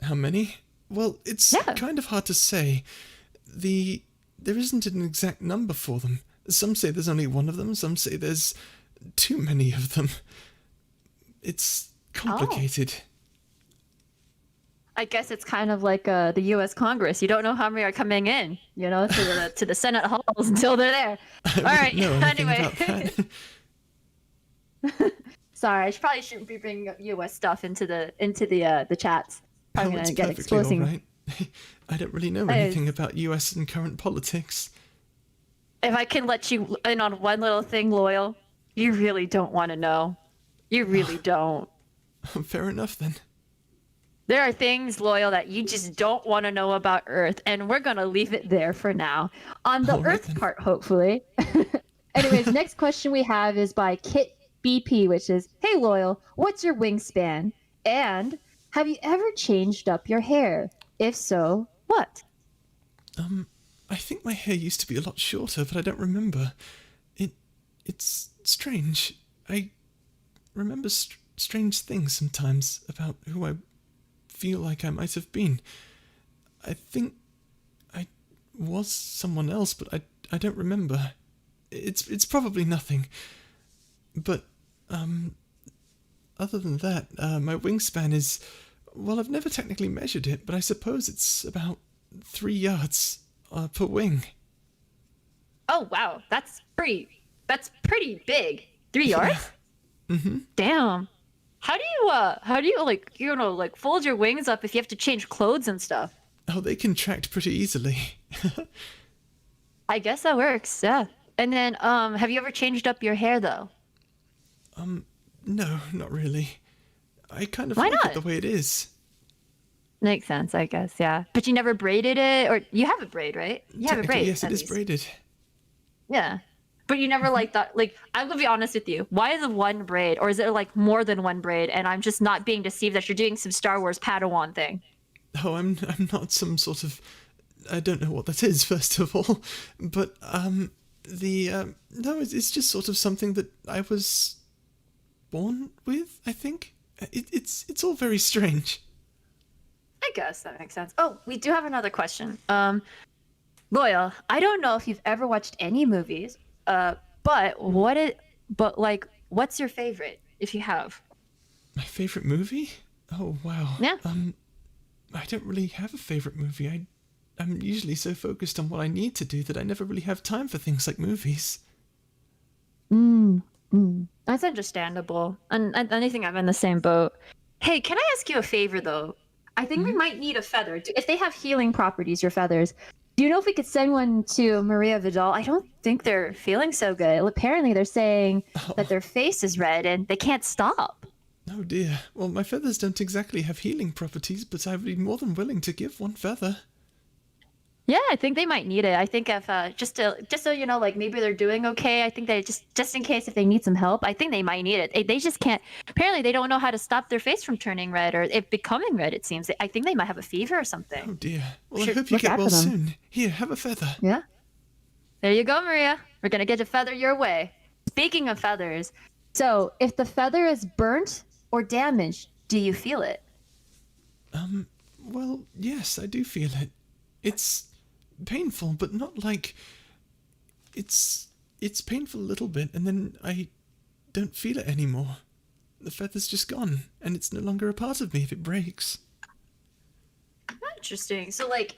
How many? Well, it's kind of hard to say. There isn't an exact number for them. Some say there's only one of them, some say there's too many of them. It's complicated. I guess it's kind of like the U.S. Congress. You don't know how many are coming in, to the Senate halls until they're there. All right. Anyway. Sorry, I probably shouldn't be bringing up U.S. stuff into the chats. Probably it's gonna get perfectly explosive. all right. I don't really know anything about U.S. and current politics. If I can let you in on one little thing, Loyal, you really don't want to know. You really don't. Fair enough, then. There are things, Loyal, that you just don't want to know about Earth, and we're going to leave it there for now. On the Earth part, hopefully. Anyways, next question we have is by Kit BP, which is, hey, Loyal, what's your wingspan? And have you ever changed up your hair? If so, what? I think my hair used to be a lot shorter, but I don't remember. It's strange. I remember strange things sometimes about who I feel like I might have been. I think I was someone else, but I don't remember. It's probably nothing. But other than that, my wingspan is, well, I've never technically measured it, but I suppose it's about 3 yards per wing. Oh wow, that's pretty big. 3 yards? Yeah. Mm-hmm. Damn. How do you like like fold your wings up if you have to change clothes and stuff? Oh, they contract pretty easily. I guess that works, yeah. And then have you ever changed up your hair though? No, not really. I kind of Why like it not? the way it is. Makes sense, I guess, yeah. But you never braided it, or you have a braid, right? You have a Technically, braid, yes, at it is least. braided. Yeah. But you never like thought like I'm gonna be honest with you. Why is it one braid? Or is it like more than one braid? And I'm just not being deceived that you're doing some Star Wars Padawan thing. Oh, I'm not some sort of, I don't know what that is, first of all, but no, it's just sort of something that I was born with, I think. It's all very strange. I guess that makes sense. Oh, we do have another question. Loyal, I don't know if you've ever watched any movies, but what's your favorite if you have? My favorite movie? Oh, wow. Yeah. I don't really have a favorite movie. I'm usually so focused on what I need to do that I never really have time for things like movies. That's understandable. And I think I'm in the same boat. Hey, can I ask you a favor though? I think we might need a feather. If they have healing properties, your feathers. Do you know if we could send one to Maria Vidal? I don't think they're feeling so good. Apparently, they're saying that their face is red and they can't stop. Oh dear. Well, my feathers don't exactly have healing properties, but I would be more than willing to give one feather. Yeah, I think they might need it. I think if just so you know, like maybe they're doing okay. I think they just in case if they need some help, I think they might need it. They just can't. Apparently, they don't know how to stop their face from turning red or it becoming red. It seems. I think they might have a fever or something. Oh dear. Well, I Should hope you look get out well for them. soon. Here, have a feather. Yeah. There you go, Maria. We're gonna get a feather your way. Speaking of feathers, so if the feather is burnt or damaged, do you feel it? Well, yes, I do feel it. It's painful, but not like it's painful a little bit, and then I don't feel it anymore. The feather's just gone, and it's no longer a part of me if it breaks. Interesting. So like,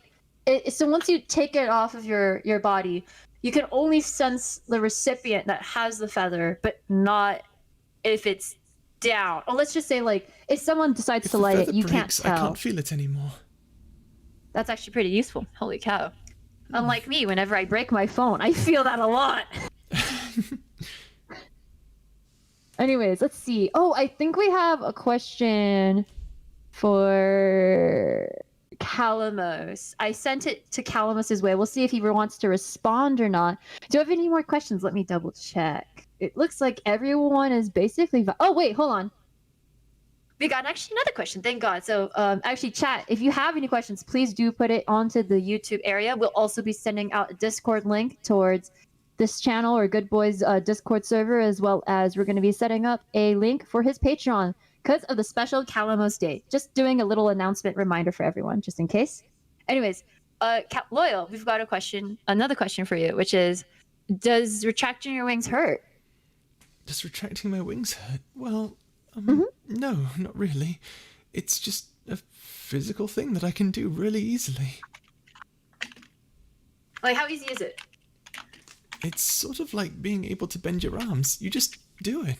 so once you take it off of your body, you can only sense the recipient that has the feather, but not if it's down. Or let's just say like, if someone decides If to the light it, feather you can't breaks, tell. I can't feel it anymore. That's actually pretty useful. Holy cow. Unlike me, whenever I break my phone, I feel that a lot. Anyways, let's see. Oh, I think we have a question for Calamos. I sent it to Calamos's way. We'll see if he wants to respond or not. Do you have any more questions? Let me double check. It looks like everyone is basically... Oh, wait, hold on. We got actually another question. Thank God. So, actually, chat, if you have any questions, please do put it onto the YouTube area. We'll also be sending out a Discord link towards this channel or Good Boys Discord server, as well as we're going to be setting up a link for his Patreon because of the special Calamos Day. Just doing a little announcement reminder for everyone, just in case. Anyways, Loyal, we've got another question for you, which is, does retracting your wings hurt? Does retracting my wings hurt? Well, no, not really. It's just a physical thing that I can do really easily. Like, how easy is it? It's sort of like being able to bend your arms. You just do it.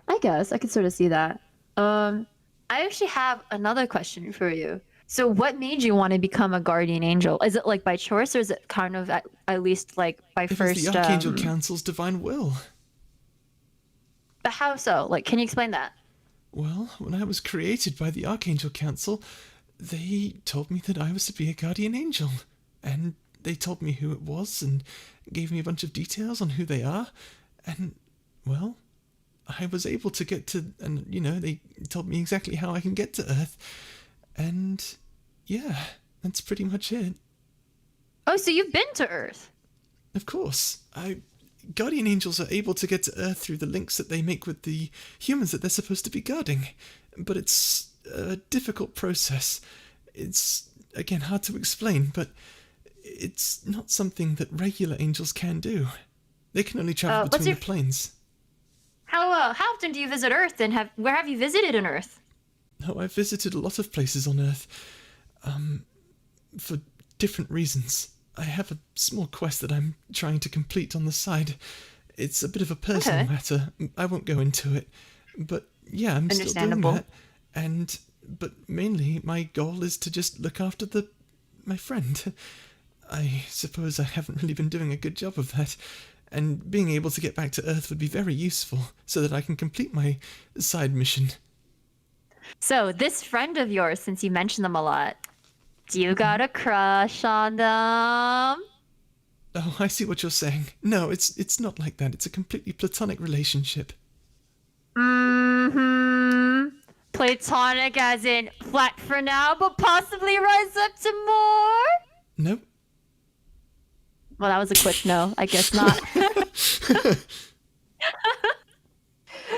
I guess I could sort of see that. I actually have another question for you. So what made you want to become a guardian angel? Is it like by choice, or is it kind of at least like by It first? is the Archangel Council's divine will. But how so? Like, can you explain that? Well, when I was created by the Archangel Council, they told me that I was to be a guardian angel. And they told me who it was and gave me a bunch of details on who they are. And, well, I was able to get to, and, they told me exactly how I can get to Earth. And, yeah, that's pretty much it. Oh, so you've been to Earth? Of course. Guardian angels are able to get to Earth through the links that they make with the humans that they're supposed to be guarding. But it's a difficult process. It's, again, hard to explain, but it's not something that regular angels can do. They can only travel between the planes. how often do you visit Earth, and where have you visited in Earth? Oh, I've visited a lot of places on Earth. For different reasons. I have a small quest that I'm trying to complete on the side. It's a bit of a personal matter. I won't go into it. But yeah, I'm still doing that. But mainly my goal is to just look after my friend. I suppose I haven't really been doing a good job of that. And being able to get back to Earth would be very useful so that I can complete my side mission. So, this friend of yours, since you mention them a lot, do you got a crush on them? Oh, I see what you're saying. No, it's not like that. It's a completely platonic relationship. Mm-hmm. Platonic as in flat for now, but possibly rise up to more? Nope. Well, that was a quick no. I guess not.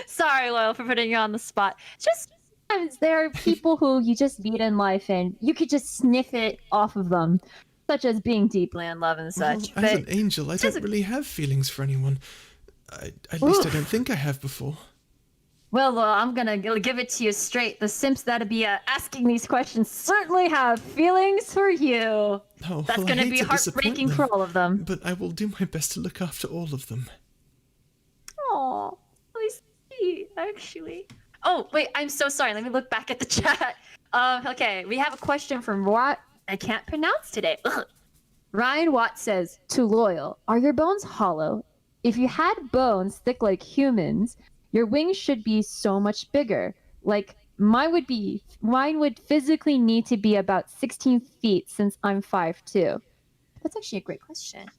Sorry, Loyal, for putting you on the spot. Just sometimes there are people who you just meet in life and you could just sniff it off of them, such as being deeply in love and such. Well, as an angel, I don't really have feelings for anyone. At least I don't think I have before. Well, I'm gonna give it to you straight. The simps that'd be asking these questions certainly have feelings for you. Oh, That's well, gonna be heartbreaking for all of them. But I will do my best to look after all of them. Oh, really sweet, actually. Oh, wait, I'm so sorry. Let me look back at the chat. Okay, we have a question from Watt. I can't pronounce today. Ugh. Ryan Watt says, to Loyal, are your bones hollow? If you had bones thick like humans, your wings should be so much bigger. Like mine would physically need to be about 16 feet since I'm 5'2". That's actually a great question.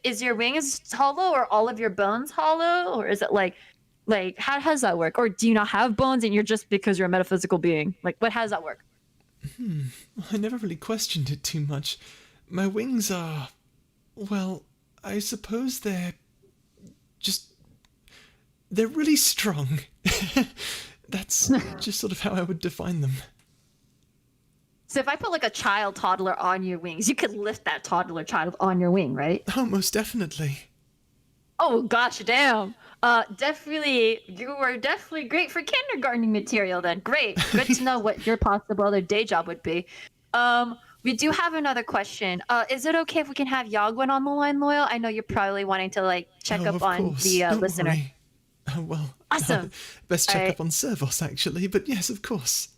Is your wings hollow or all of your bones hollow? Or is it like how does that work? Or do you not have bones and you're just because you're a metaphysical being? How does that work? I never really questioned it too much. My wings are, well, I suppose they're really strong. That's just sort of how I would define them. So if I put a child toddler on your wings, you could lift that toddler child on your wing, right? Oh, most definitely. Oh gosh, damn. Definitely, you were definitely great for kindergarten material then. Great. Good to know what your possible other day job would be. We do have another question. Is it okay if we can have Yagwin on the line, Loyal? I know you're probably wanting to check up on the listener. Worry. Well, Awesome. Best check up on Servos, actually, but yes, of course.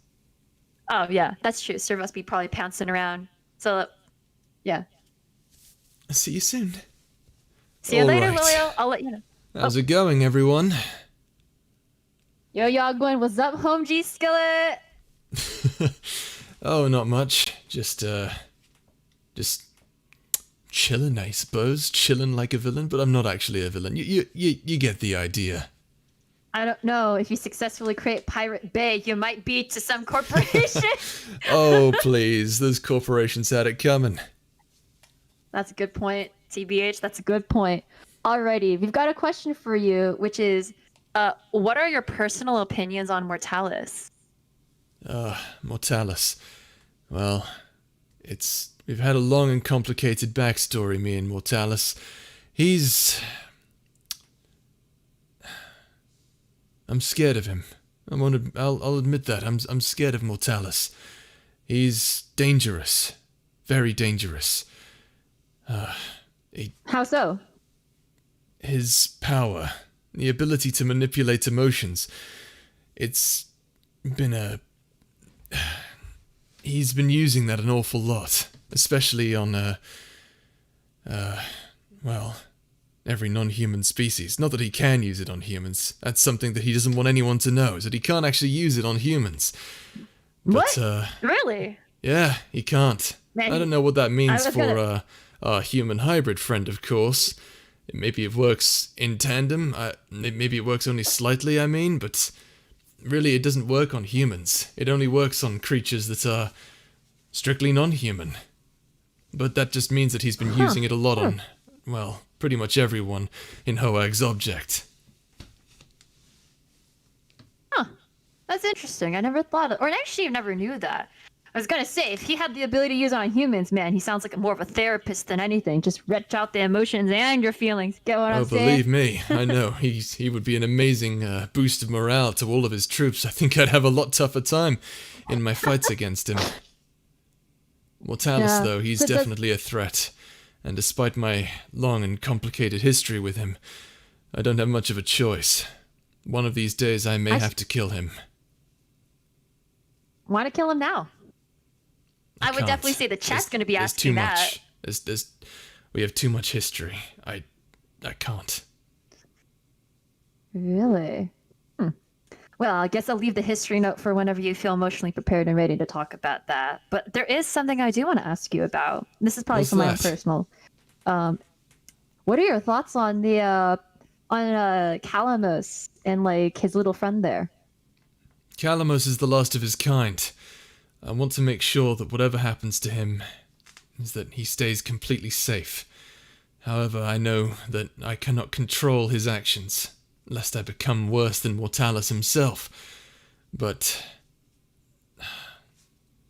Oh, yeah, that's true. Servos be probably pouncing around. So, yeah. See you soon. See you later, Loyal. I'll let you know. How's it going, everyone? Yo, Yagwin, what's up, home G Skillet? Oh, not much. Just chilling, I suppose. Chilling like a villain, but I'm not actually a villain. You get the idea. I don't know. If you successfully create Pirate Bay, you might be to some corporation. Oh, please. Those corporations had it coming. That's a good point. TBH, that's a good point. Alrighty, we've got a question for you, which is, what are your personal opinions on Mortalis? Mortalis. Well, we've had a long and complicated backstory, me and Mortalis. I'm scared of him. I'll admit that. I'm scared of Mortalis. He's dangerous. Very dangerous. How so? His power, the ability to manipulate emotions. He's been using that an awful lot, especially on every non-human species. Not that he can use it on humans. That's something that he doesn't want anyone to know, is that he can't actually use it on humans. What? But, Really? Yeah, he can't. Man, I don't know what that means for a human hybrid friend, of course. Maybe it works in tandem. Maybe it works only slightly, but really it doesn't work on humans. It only works on creatures that are strictly non-human. But that just means that he's been using it a lot on, well, pretty much everyone in Hoag's object. Huh. That's interesting. I never thought of, or actually I never knew that. I was gonna say, if he had the ability to use it on humans, man, he sounds like more of a therapist than anything. Just retch out the emotions and your feelings. Get what I'm saying? Believe me, I know. He would be an amazing boost of morale to all of his troops. I think I'd have a lot tougher time in my fights against him. Mortalis, though, he's definitely a threat. And despite my long and complicated history with him, I don't have much of a choice. One of these days I may have to kill him. Want to kill him now? I would definitely say the chat's going to be asking that. We have too much history. I can't. Really? Well, I guess I'll leave the history note for whenever you feel emotionally prepared and ready to talk about that. But there is something I do want to ask you about. This is probably my own personal. What are your thoughts on the Calamos and like his little friend there? Calamos is the last of his kind. I want to make sure that whatever happens to him is that he stays completely safe. However, I know that I cannot control his actions, lest I become worse than Mortalis himself. But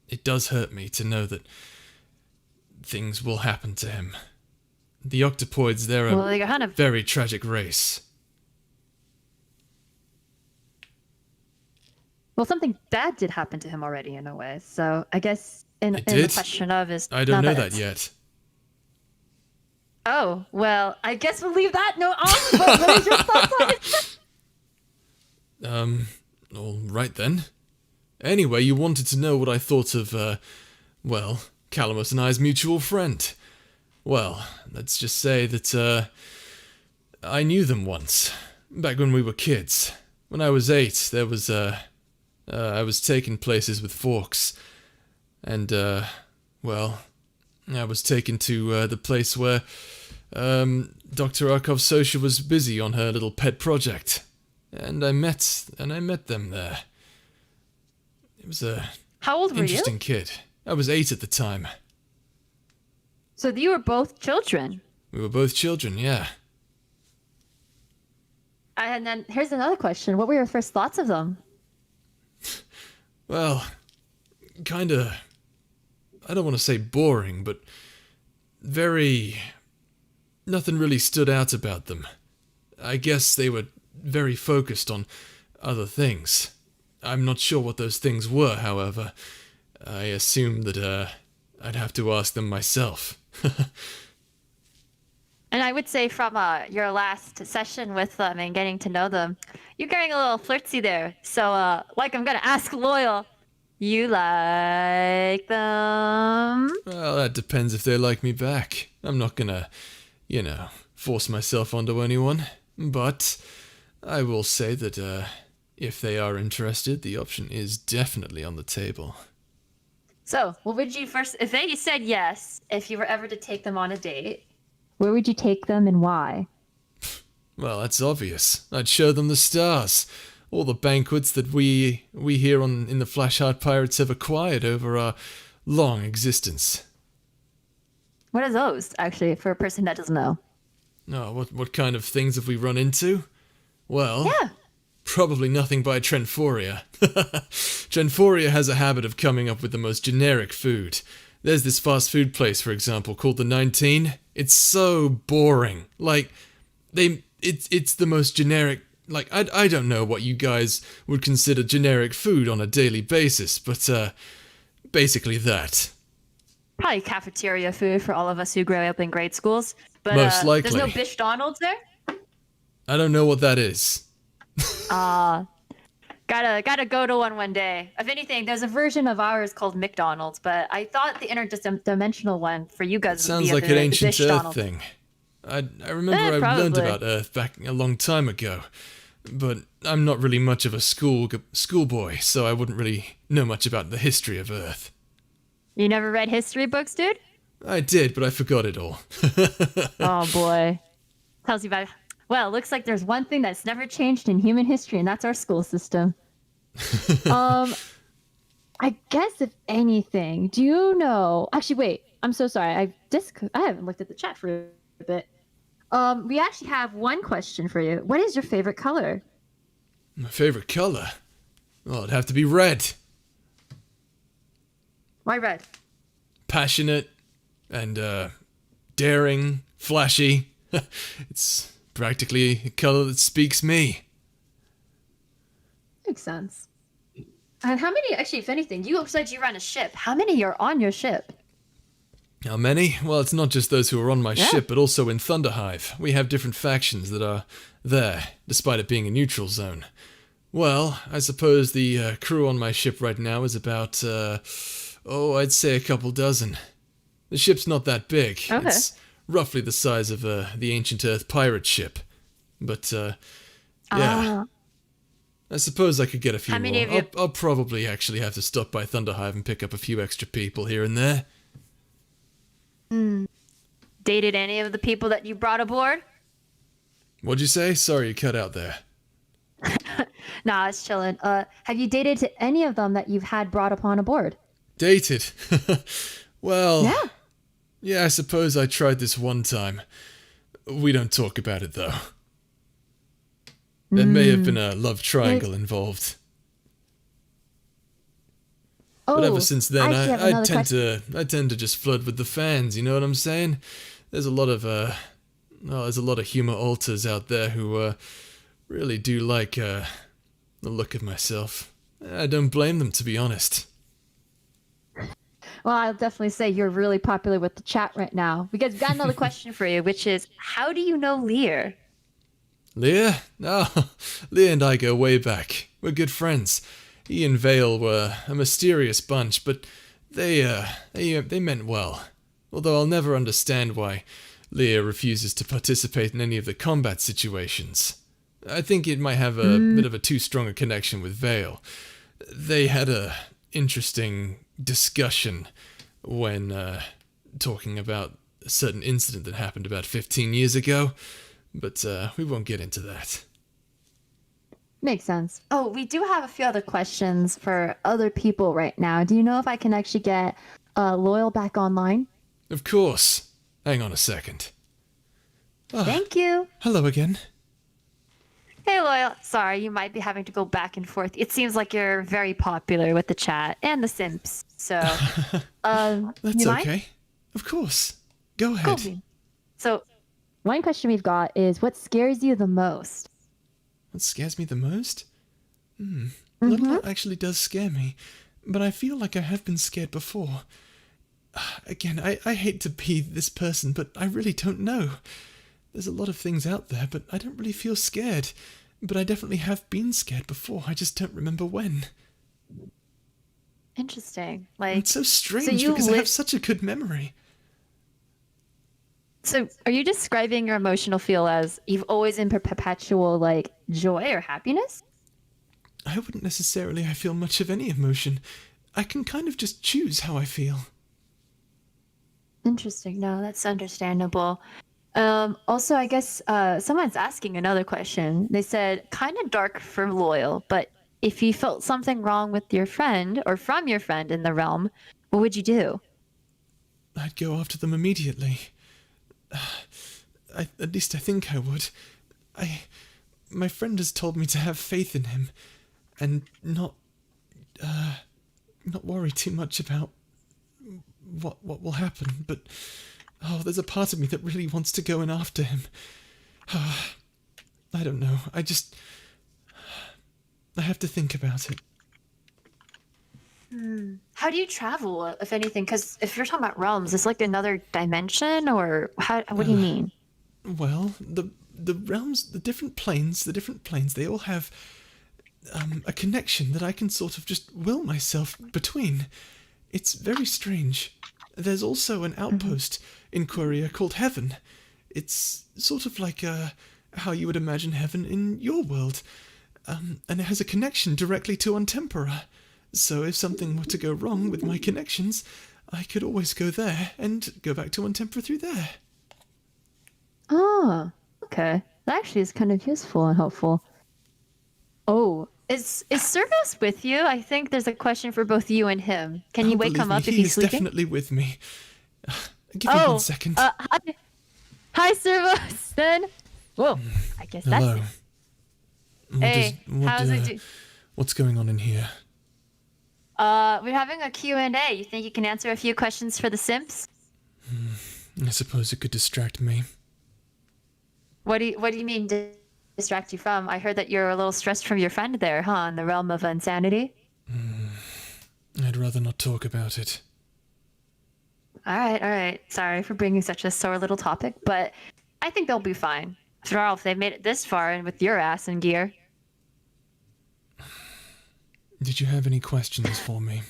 it does hurt me to know that things will happen to him. The Octopoids, they're a very tragic race. Well, something bad did happen to him already in a way, so I guess in the question of is... I don't know that yet. Oh, well, I guess we'll leave that note on, but what is your thoughts on it? All right then. Anyway, you wanted to know what I thought of, well, Calamos and I's mutual friend. Well, let's just say that, I knew them once, back when we were kids. When I was 8, there was, I was taken places with forks, and, well, I was taken to, the place where, Dr. Arkov-Sosha was busy on her little pet project, and I met them there. It was How old were you? Interesting kid. I was 8 at the time. So you were both children? We were both children, yeah. And then here's another question. What were your first thoughts of them? Well, kinda, I don't want to say boring, but nothing really stood out about them. I guess they were very focused on other things. I'm not sure what those things were, however. I assumed that, I'd have to ask them myself. And I would say from your last session with them and getting to know them, you're getting a little flirty there. So, like I'm going to ask Loyal, you like them? Well, that depends if they like me back. I'm not gonna, force myself onto anyone. But I will say that, if they are interested, the option is definitely on the table. So, what would you first, if they said yes, if you were ever to take them on a date, where would you take them and why? Well, that's obvious. I'd show them the stars. All the banquets that we here in the Flashheart Pirates have acquired over our long existence. What are those, actually, for a person that doesn't know? Oh, what kind of things have we run into? Well, yeah. Probably nothing by Trenforia. Trenforia has a habit of coming up with the most generic food. There's this fast food place, for example, called the 19. It's so boring. Like, it's the most generic. Like, I don't know what you guys would consider generic food on a daily basis, but, basically that. Probably cafeteria food for all of us who grew up in grade schools. But, most likely. There's no Bish Donald's there? I don't know what that is. Gotta go to one day. If anything, there's a version of ours called McDonald's, but I thought the interdimensional one for you guys would be sounds like an ancient Bish Earth Donald. thing. I remember I learned probably. about Earth back a long time ago, but I'm not really much of a schoolboy, so I wouldn't really know much about the history of Earth. You never read history books, dude? I did, but I forgot it all. Oh boy. Tells you about. Well, it looks like there's one thing that's never changed in human history, and that's our school system. I guess if anything, do you know? Actually, wait. I'm so sorry. I haven't looked at the chat for a bit. We actually have one question for you. What is your favorite color? My favorite color? Well, it'd have to be red. I read. Passionate and daring, flashy. It's practically a color that speaks me. Makes sense. And how many, actually, if anything, you said you ran a ship. How many are on your ship? How many? Well, it's not just those who are on my Yeah. ship, but also in Thunderhive. We have different factions that are there, despite it being a neutral zone. Well, I suppose the crew on my ship right now is about, I'd say a couple dozen. The ship's not that big. Okay. It's roughly the size of the Ancient Earth pirate ship. But, yeah. Ah. I suppose I could get a few How many more. of you- I'll probably actually have to stop by Thunderhive and pick up a few extra people here and there. Dated any of the people that you brought aboard? What'd you say? Sorry, you cut out there. Nah, it's chilling. Have you dated to any of them that you've had brought upon aboard? Dated? Well, Yeah. yeah, I suppose I tried this one time. We don't talk about it, though. There may have been a love triangle involved. Oh, But ever since then, actually have I another tend question. to I tend to just flirt with the fans. You know what I'm saying? There's a lot of there's a lot of humor alters out there who really do like the look of myself. I don't blame them, to be honest. Well, I'll definitely say you're really popular with the chat right now. Because we've got another question for you, which is, how do you know Lear? Leah? No, Leah and I go way back. We're good friends. He and Vale were a mysterious bunch, but they meant well. Although I'll never understand why Leah refuses to participate in any of the combat situations. I think it might have a bit of a too strong a connection with Vale. They had a interesting discussion when talking about a certain incident that happened about 15 years ago, but we won't get into that. Makes sense. Oh, we do have a few other questions for other people right now. Do you know if I can actually get Loyal back online? Of course. Hang on a second. Thank you. Hello again. Hey, Loyal. Sorry, you might be having to go back and forth. It seems like you're very popular with the chat and the simps. So, That's you mind? okay. Of course. Go ahead. Cool. So, one question we've got is, what scares you the most? What scares me the most? A lot actually does scare me, but I feel like I have been scared before. Again, I hate to be this person, but I really don't know. There's a lot of things out there, but I don't really feel scared. But I definitely have been scared before, I just don't remember when. Interesting. Like, It's so strange you because I li- have such a good memory. So, are you describing your emotional feel as you've always in perpetual, like, joy or happiness? I wouldn't necessarily I feel much of any emotion. I can kind of just choose how I feel. Interesting. No, that's understandable. Also, I guess someone's asking another question. They said, kind of dark for Loyal, but if you felt something wrong with your friend or from your friend in the realm, what would you do? I'd go after them immediately. At least I think I would. My friend has told me to have faith in him, and not worry too much about what will happen. But there's a part of me that really wants to go in after him. I don't know. I have to think about it. How do you travel, if anything? Because if you're talking about realms, it's like another dimension, or what do you mean? Well, the realms, the different planes, they all have a connection that I can sort of just will myself between. It's very strange. There's also an outpost in QnA called Heaven. It's sort of like how you would imagine heaven in your world. And it has a connection directly to Untempera. So if something were to go wrong with my connections, I could always go there and go back to Untempera through there. Oh, okay. That actually is kind of useful and helpful. Oh, is Servus with you? I think there's a question for both you and him. Can you wake Believe him me, up if he he's is sleeping? definitely with me. Give me 1 second. Hi, Servus. Then, whoa. I guess Hello. that's it. Hey, how's it? What's going on in here? We're having a Q&A. You think you can answer a few questions for the simps? I suppose it could distract me. What do you mean distract you from? I heard that you're a little stressed from your friend there, huh? In the realm of insanity. I'd rather not talk about it. All right, all right. Sorry for bringing such a sore little topic, but I think they'll be fine. After all, if they've made it this far and with your ass in gear. Did you have any questions for me?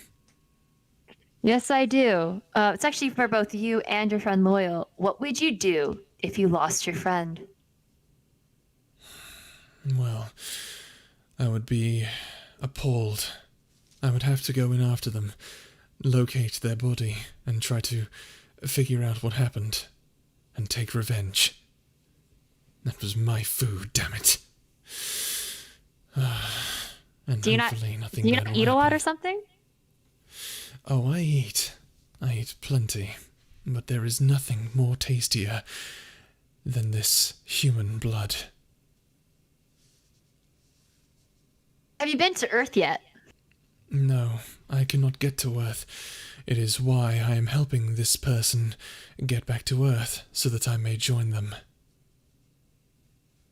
Yes, I do. It's actually for both you and your friend Loyal. What would you do if you lost your friend? Well, I would be appalled. I would have to go in after them, locate their body, and try to figure out what happened, and take revenge. That was my food, damn it. And Do you hopefully not nothing do you bad not will eat a lot happen. or something? Oh, I eat. I eat plenty. But there is nothing more tastier than this human blood. Have you been to Earth yet? No, I cannot get to Earth. It is why I am helping this person get back to Earth, so that I may join them.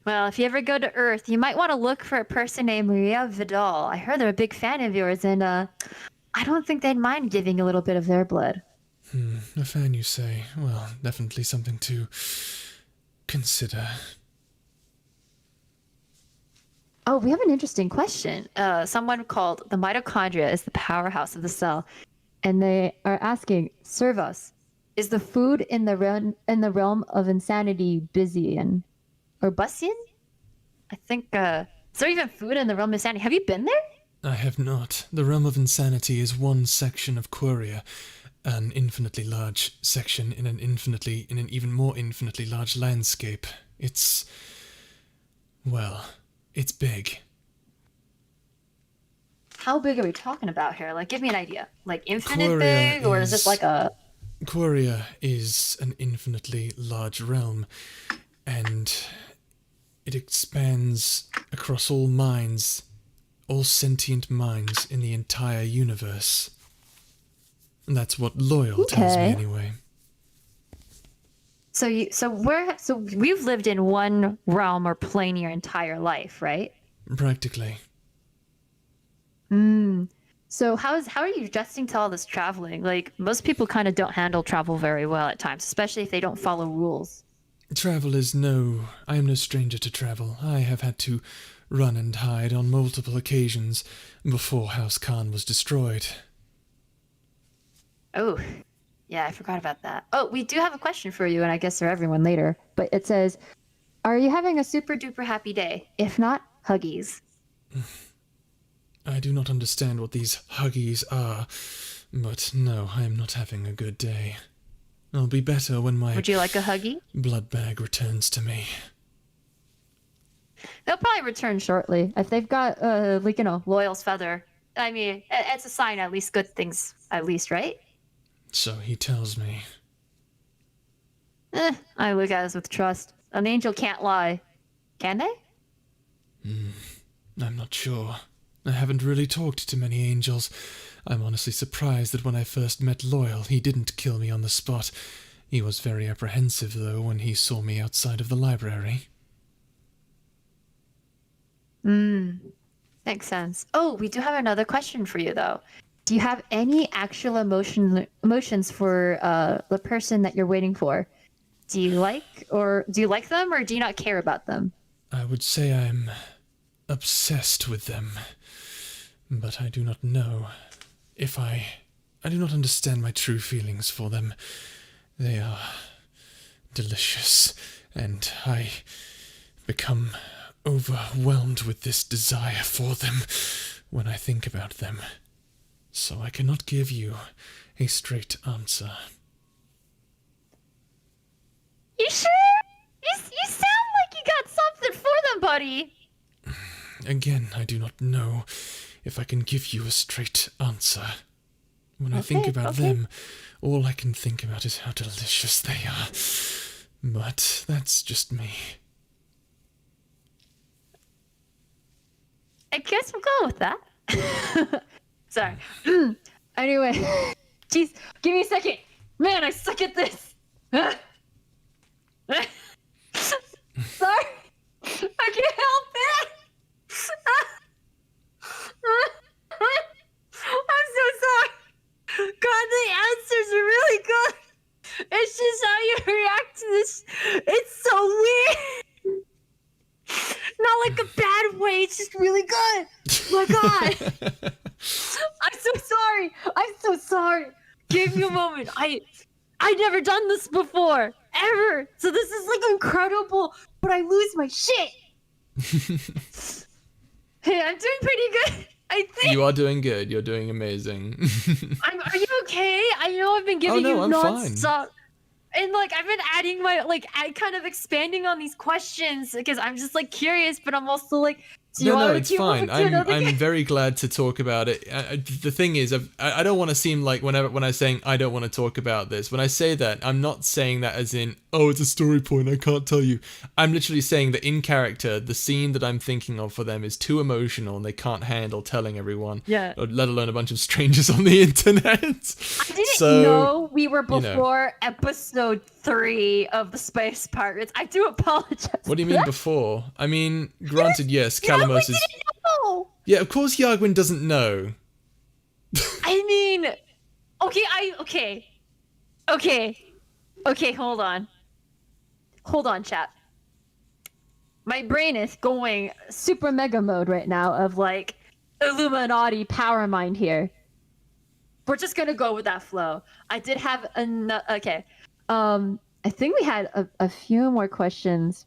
Well, if you ever go to Earth, you might want to look for a person named Maria Vidal. I heard they're a big fan of yours, and I don't think they'd mind giving a little bit of their blood. A fan, you say? Well, definitely something to consider. Oh, we have an interesting question. Someone called the mitochondria is the powerhouse of the cell, and they are asking, serve us. Is the food in the realm of insanity Busian or Bussian? I think. Is there even food in the realm of insanity? Have you been there? I have not. The realm of insanity is one section of QnA, an infinitely large section in an even more infinitely large landscape. Well, it's big. How big are we talking about here? Like, give me an idea. Like infinite QnA big, or is this like a? QnA is an infinitely large realm, and it expands across all minds, all sentient minds in the entire universe. And that's what Loyal tells me Okay. anyway. So we've lived in one realm or plane your entire life, right? Practically. So how are you adjusting to all this traveling? Like most people kind of don't handle travel very well at times, especially if they don't follow rules. I am no stranger to travel. I have had to run and hide on multiple occasions before House Khan was destroyed. Oh, yeah, I forgot about that. Oh, we do have a question for you, and I guess for everyone later. But it says, "Are you having a super duper happy day? If not, huggies." I do not understand what these huggies are, but no, I am not having a good day. I'll be better when my Would you like a huggy? blood bag returns to me. They'll probably return shortly if they've got like Loyal's feather. I mean, it's a sign at least good things at least, right? So he tells me. I look at us with trust. An angel can't lie, can they? I'm not sure. I haven't really talked to many angels. I'm honestly surprised that when I first met Loyal, he didn't kill me on the spot. He was very apprehensive, though, when he saw me outside of the library. Makes sense. Oh, we do have another question for you, though. Do you have any actual emotions for the person that you're waiting for? Do you like them, or do you not care about them? I would say I'm obsessed with them, but I do not know if I do not understand my true feelings for them. They are delicious, and I become overwhelmed with this desire for them when I think about them. So I cannot give you a straight answer. You sure? You sound like you got something for them, buddy. Again, I do not know if I can give you a straight answer. When I think about them, all I can think about is how delicious they are. But that's just me. I guess we'll go with that. Sorry. Anyway, jeez, give me a second. Man, I suck at this. Sorry, I can't help it. I'm so sorry. God, the answers are really good. It's just how you react to this. It's so weird. Not like a bad way. It's just really good. My God. I'm so sorry. I'm so sorry. Give me a moment. I've never done this before. Ever. So this is like incredible. But I lose my shit. Hey, I'm doing pretty good. I think. You are doing good. You're doing amazing. Are you okay? I know I've been giving you I'm non-stop. Fine. And like I've been adding my I kind of expanding on these questions because I'm just like curious, but I'm also like, no, it's fine. I'm very glad to talk about it. The thing is, I don't want to seem like when I'm saying I don't want to talk about this. When I say that, I'm not saying that as in, oh, it's a story point, I can't tell you. I'm literally saying that in character, the scene that I'm thinking of for them is too emotional and they can't handle telling everyone. Yeah. Let alone a bunch of strangers on the internet. I didn't know we were before episode 3 of the Space Pirates. I do apologize. What do you mean before? I mean, granted, yes, Calamos is... didn't know. Yeah, of course Yagwin doesn't know. I mean, okay, hold on. Hold on, chat. My brain is going super mega mode right now of like Illuminati power mind here. We're just gonna go with that flow. I did have okay. I think we had a few more questions,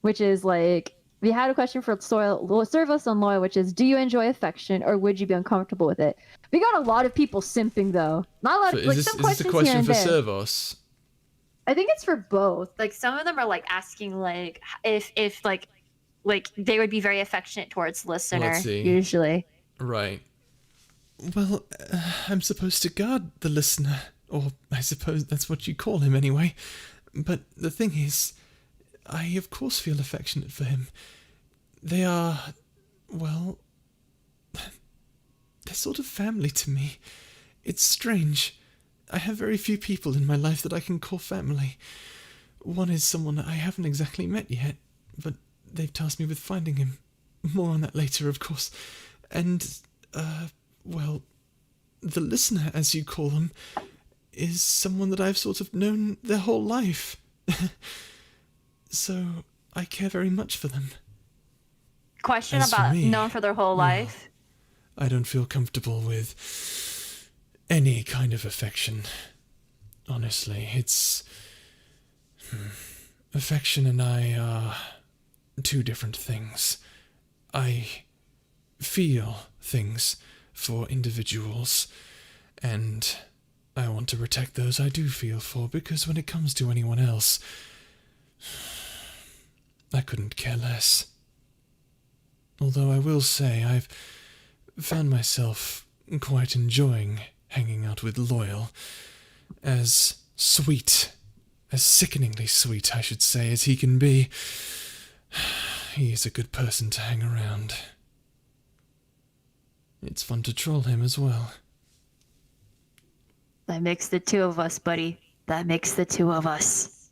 which is like, we had a question for Servos and Loyal, which is, do you enjoy affection or would you be uncomfortable with it? We got a lot of people simping though. Not a lot of, like, some questions is this a question for here and there. Servos? I think it's for both. Like some of them are like asking like if like they would be very affectionate towards listener usually. Right. Well, I'm supposed to guard the listener, or I suppose that's what you call him anyway. But the thing is, I of course feel affectionate for him. They are, well, they're sort of family to me. It's strange. I have very few people in my life that I can call family. One is someone that I haven't exactly met yet, but they've tasked me with finding him. More on that later, of course. And, well, the listener, as you call them, is someone that I've sort of known their whole life. So, I care very much for them. Question about known for their whole life? I don't feel comfortable with any kind of affection. Honestly, it's... affection and I are two different things. I feel things for individuals, and I want to protect those I do feel for, because when it comes to anyone else, I couldn't care less. Although I will say I've found myself quite enjoying hanging out with Loyal. As sweet, as sickeningly sweet, I should say, as he can be. He is a good person to hang around. It's fun to troll him as well. That makes the two of us, buddy. That makes the two of us.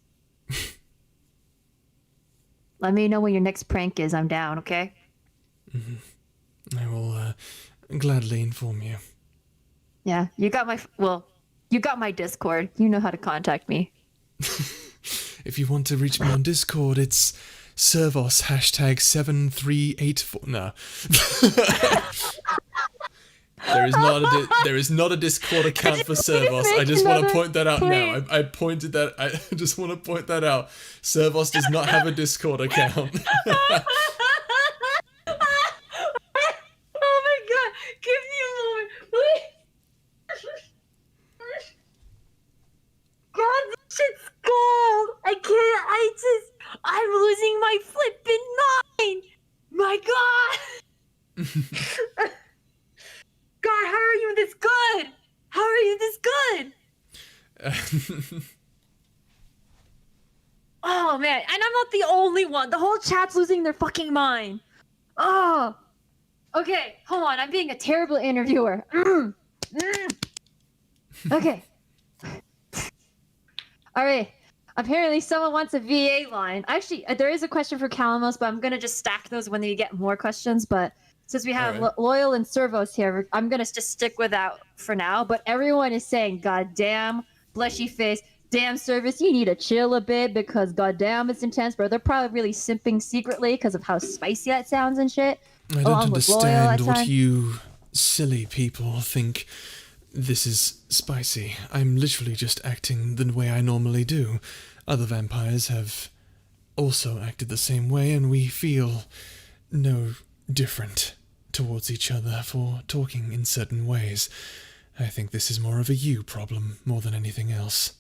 Let me know when your next prank is. I'm down, okay? Mm-hmm. I will gladly inform you. Yeah, you got my Discord. You know how to contact me. If you want to reach me on Discord, it's Servos #7384. No. There is not a Discord account for Servos. I just want to point that out now. I just want to point that out. Servos does not have a Discord account. Oh my god, give me a moment, please. God, this shit's gold. I'm losing my flippin' mind. My god. God, how are you this good? How are you this good? Oh man, and I'm not the only one. The whole chat's losing their fucking mind. Oh, Okay, hold on. I'm being a terrible interviewer. Okay. All right. Apparently, someone wants a VA line. Actually, there is a question for Calamos, but I'm gonna just stack those when you get more questions. But since we have Alright. Loyal and Servos here, I'm gonna just stick with that for now. But everyone is saying, "God damn, bleshy face, damn Service, you need to chill a bit because goddamn, it's intense." Bro, they're probably really simping secretly because of how spicy that sounds and shit. I don't Along with Loyal understand at what times. you silly people think this is spicy. I'm literally just acting the way I normally do. Other vampires have also acted the same way, and we feel no different towards each other for talking in certain ways. I think this is more of a you problem more than anything else.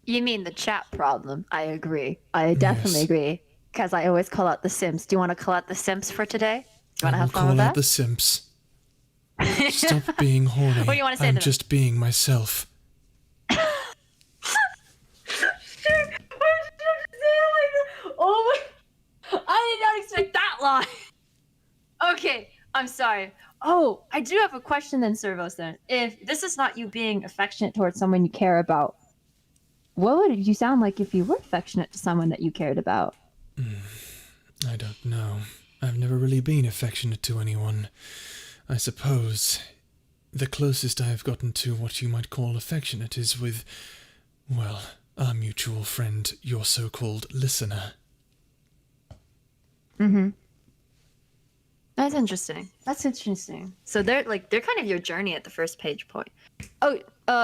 You mean the chat problem? I agree. I definitely Yes. agree. Because I always call out the Sims. Do you want to call out the Sims for today? Do you want to I will have fun with call out that? the simps. Stop being horny. What do you want to say I'm to them? just being myself. Oh my! I did not expect that line. Okay, I'm sorry. Oh, I do have a question then, Servos. Then, if this is not you being affectionate towards someone you care about, what would you sound like if you were affectionate to someone that you cared about? I don't know. I've never really been affectionate to anyone. I suppose the closest I have gotten to what you might call affectionate is with, well, our mutual friend, your so-called listener. Mm-hmm. That's interesting. That's interesting. So they're kind of your journey at the first page point. Oh,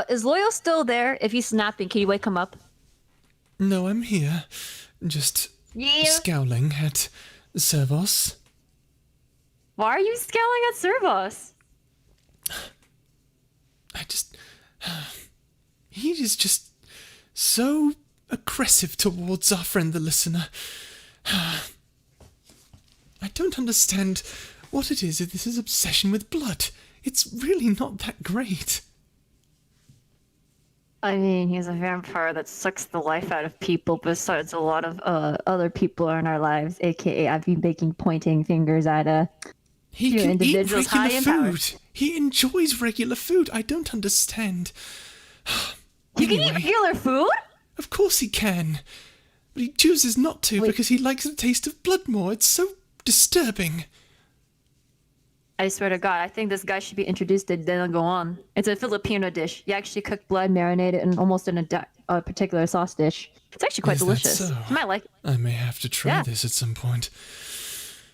is Loyal still there? If he's snapping, can you wake him up? No, I'm here. Just Yeah. scowling at Servos. Why are you scowling at Servos? I just... He is just so aggressive towards our friend the listener. I don't understand what it is. This is obsession with blood. It's really not that great. I mean, he's a vampire that sucks the life out of people besides a lot of other people in our lives, aka I've been making pointing fingers at He few can eat individuals high regular in power. food. He enjoys regular food. I don't understand. You can eat Anyway, regular food? of course he can. But he chooses not to Wait. because he likes the taste of blood more. It's so disturbing. I swear to God, I think this guy should be introduced to Delangoan. It's a Filipino dish. You actually cook blood, marinate it, and almost in a particular sauce dish. It's actually quite Is that delicious. so? You might like it. I may have to try Yeah. this at some point.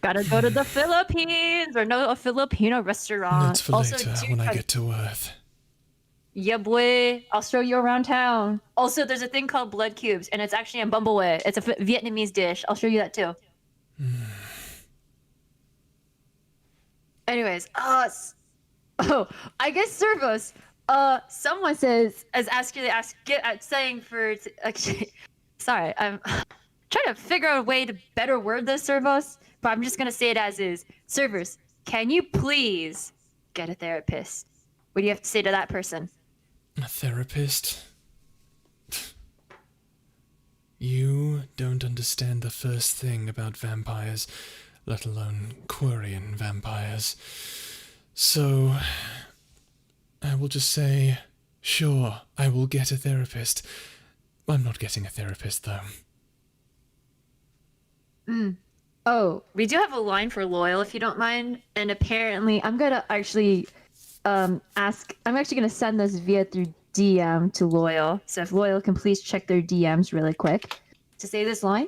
Gotta go to the Philippines or no, a Filipino restaurant. That's for Also, later dude, when I get to Earth. yeah, boy. I'll show you around town. Also, there's a thing called blood cubes, and it's actually in Bumbleway. It's a Vietnamese dish. I'll show you that too. Anyways, oh, I guess Servos. Someone says saying for actually. Sorry, I'm trying to figure out a way to better word this, Servos. But I'm just gonna say it as is. Servers, can you please get a therapist? What do you have to say to that person? A therapist? You don't understand the first thing about vampires, let alone Quarian vampires. So, I will just say, sure, I will get a therapist. I'm not getting a therapist, though. Oh, we do have a line for Loyal, if you don't mind. And apparently, I'm gonna actually ask. I'm actually gonna send this through DM to Loyal. So if Loyal can please check their DMs really quick to say this line.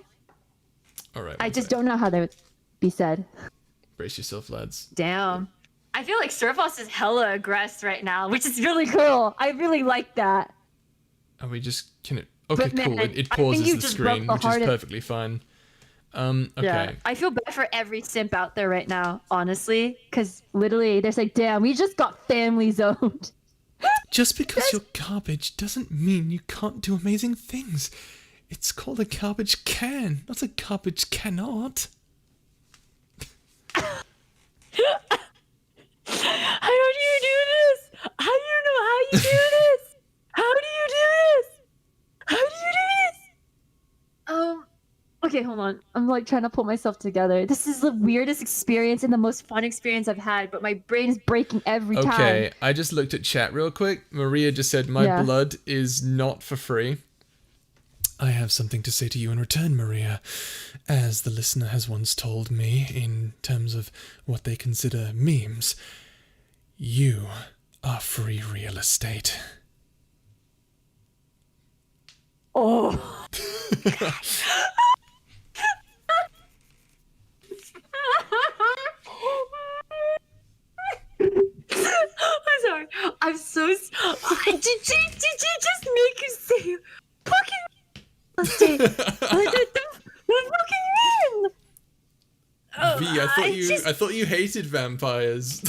Alright, I just don't know how they would be said. brace yourself, lads. Damn. I feel like Servos is hella aggressed right now, which is really cool. I really like that. Are we just... Can it... Okay, But, man, cool. It I think pauses you the just broke screen, the which is heart of- perfectly fine. Okay. Yeah. I feel bad for every simp out there right now, honestly. Because literally, they're like, damn, we just got family zoned. Just because you're garbage doesn't mean you can't do amazing things. It's called a garbage can, not a garbage cannot. How do you do this? I don't know how you do this. How do you do this? How do you do this? Okay, hold on. I'm like trying to pull myself together. This is the weirdest experience and the most fun experience I've had, but my brain is breaking every time. Okay, I just looked at chat real quick. Maria just said, my Yeah. blood is not for free. I have something to say to you in return, Maria. As the listener has once told me, in terms of what they consider memes, you are free real estate. Oh. I'm sorry. I'm so. Did you just make you say fucking real estate? What fucking mean? V, I thought you hated vampires.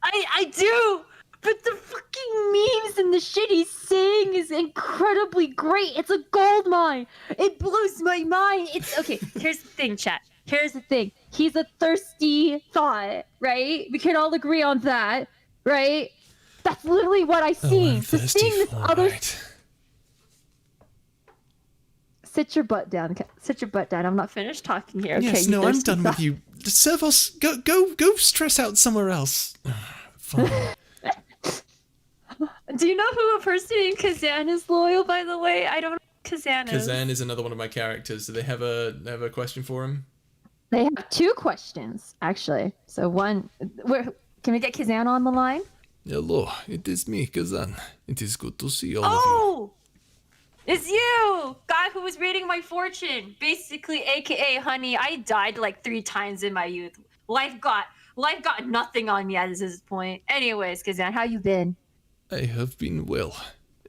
I do, but the fucking memes and the shit he's saying is incredibly great. It's a gold mine. It blows my mind. It's okay. Here's the thing, chat. Here's the thing. He's a thirsty thought, right? We can all agree on that, right? That's literally what I see. I'm thirsty Seeing this for other. it. Sit your butt down. Sit your butt down. I'm not finished talking here. Okay, Yes, you no, I'm thirsty done thought. with you. Servos, go stress out somewhere else. Fine. Do you know who a person named Kazan is loyal, by the way? I don't know who Kazan is. Kazan is another one of my characters. Do they have a question for him? They have two questions, actually. So one, can we get Kazan on the line? Hello, it is me, Kazan. It is good to see all of you. Oh! It's you! Guy who was reading my fortune. Basically, aka, honey, I died like 3 times in my youth. Life got nothing on me at this point. Anyways, Kazan, how you been? I have been well.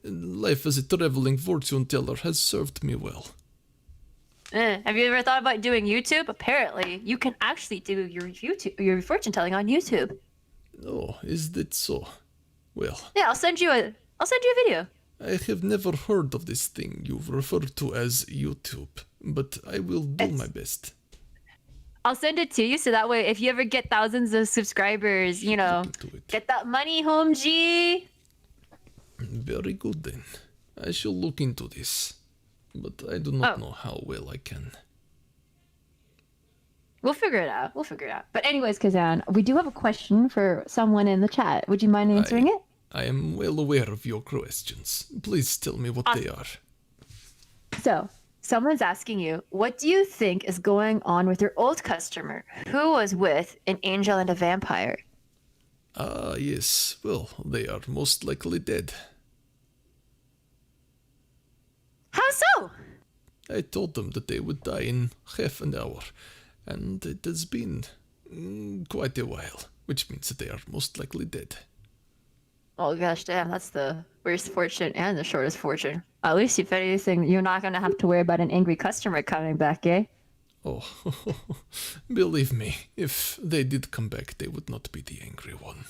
Life as a traveling fortune teller has served me well. Have you ever thought about doing YouTube? Apparently, you can actually do your fortune telling on YouTube. Oh, is that so? Well, Yeah, I'll send you a video. I have never heard of this thing you refer to as YouTube, but I will do my best. I'll send it to you so that way if you ever get thousands of subscribers, you know, Do it. get that money home, G. Very good then. I shall look into this, but I do not know how well I can. We'll figure it out. But anyways, Kazan, we do have a question for someone in the chat. Would you mind answering it? I am well aware of your questions. Please tell me what they are. So, someone's asking you, what do you think is going on with your old customer who was with an angel and a vampire? Ah, yes. Well, they are most likely dead. How so? I told them that they would die in half an hour, and it has been quite a while, which means that they are most likely dead. Oh gosh, damn, that's the worst fortune and the shortest fortune. At least if anything, you're not gonna have to worry about an angry customer coming back, eh? Oh, believe me, if they did come back, they would not be the angry one.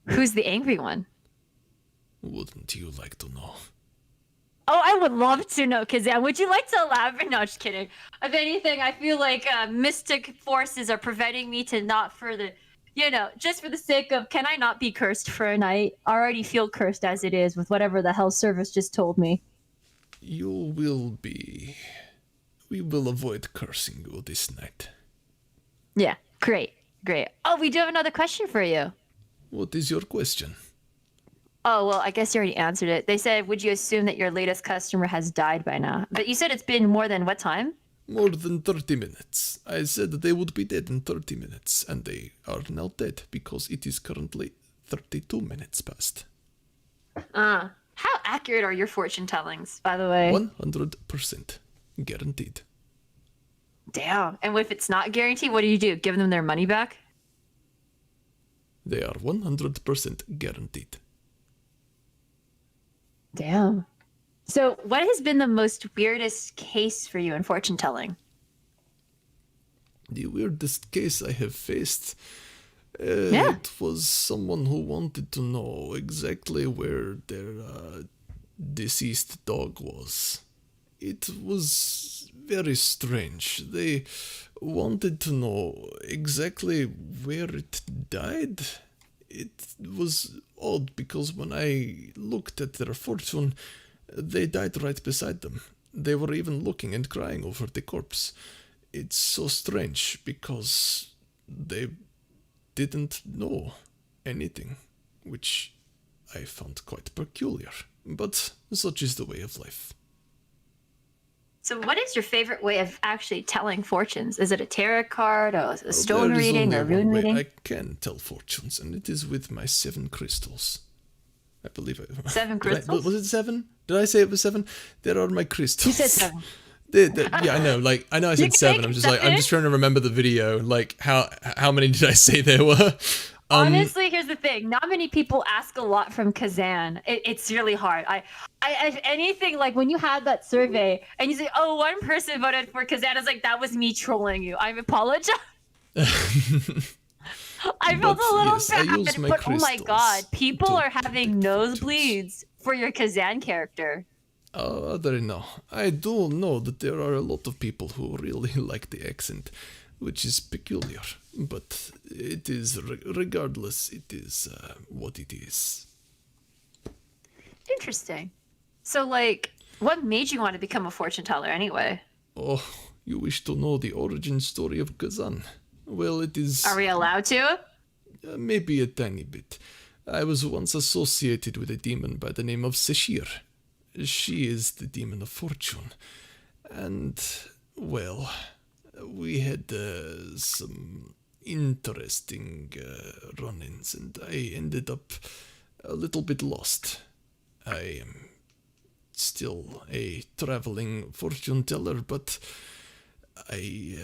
Who's the angry one? Wouldn't you like to know? Oh, I would love to know, Kazan. Would you like to elaborate? No, just kidding. If anything, I feel like mystic forces are preventing me to not further, you know, just for the sake of, can I not be cursed for a night? I already feel cursed as it is with whatever the hell service just told me. You will be... We will avoid cursing you this night. Yeah, great. Oh, we do have another question for you. What is your question? Oh, well, I guess you already answered it. They said, would you assume that your latest customer has died by now? But you said it's been more than what time? More than 30 minutes. I said that they would be dead in 30 minutes, and they are now dead because it is currently 32 minutes past. How accurate are your fortune tellings, by the way? 100% guaranteed. Damn. And if it's not guaranteed, what do? Give them their money back? They are 100% guaranteed. Damn. So, what has been the most weirdest case for you in fortune telling? The weirdest case I have faced, Yeah. it was someone who wanted to know exactly where their deceased dog was. It was very strange. They wanted to know exactly where it died. It was odd because when I looked at their fortune, they died right beside them. They were even looking and crying over the corpse. It's so strange because they didn't know anything, which I found quite peculiar. But such is the way of life. So what is your favorite way of actually telling fortunes? Is it a tarot card, a stone There is reading, only or one rune way reading? I can tell fortunes, and it is with my 7 crystals. I believe I... 7 crystals? Was it 7? Did I say it was 7? There are my crystals. You said 7. Yeah, I know. Like, I know I said 7. I'm just trying to remember the video. Like, how many did I say there were? Honestly, here's the thing. Not many people ask a lot from Kazan. It's really hard. If anything, like when you had that survey and you say, "Oh, one person voted for Kazan," it's like that was me trolling you. I apologize. I felt a little yes, I use bad, my but oh my god, crystals people to are having predict nosebleeds for your Kazan character. There no. I do know that there are a lot of people who really like the accent, which is peculiar. But it is, regardless, it is what it is. Interesting. So, like, what made you want to become a fortune teller anyway? Oh, you wish to know the origin story of Kazan? Well, it is... Are we allowed to? Maybe a tiny bit. I was once associated with a demon by the name of Seshir. She is the demon of fortune. And, well, we had some interesting run-ins, and I ended up a little bit lost. I am still a traveling fortune teller, but I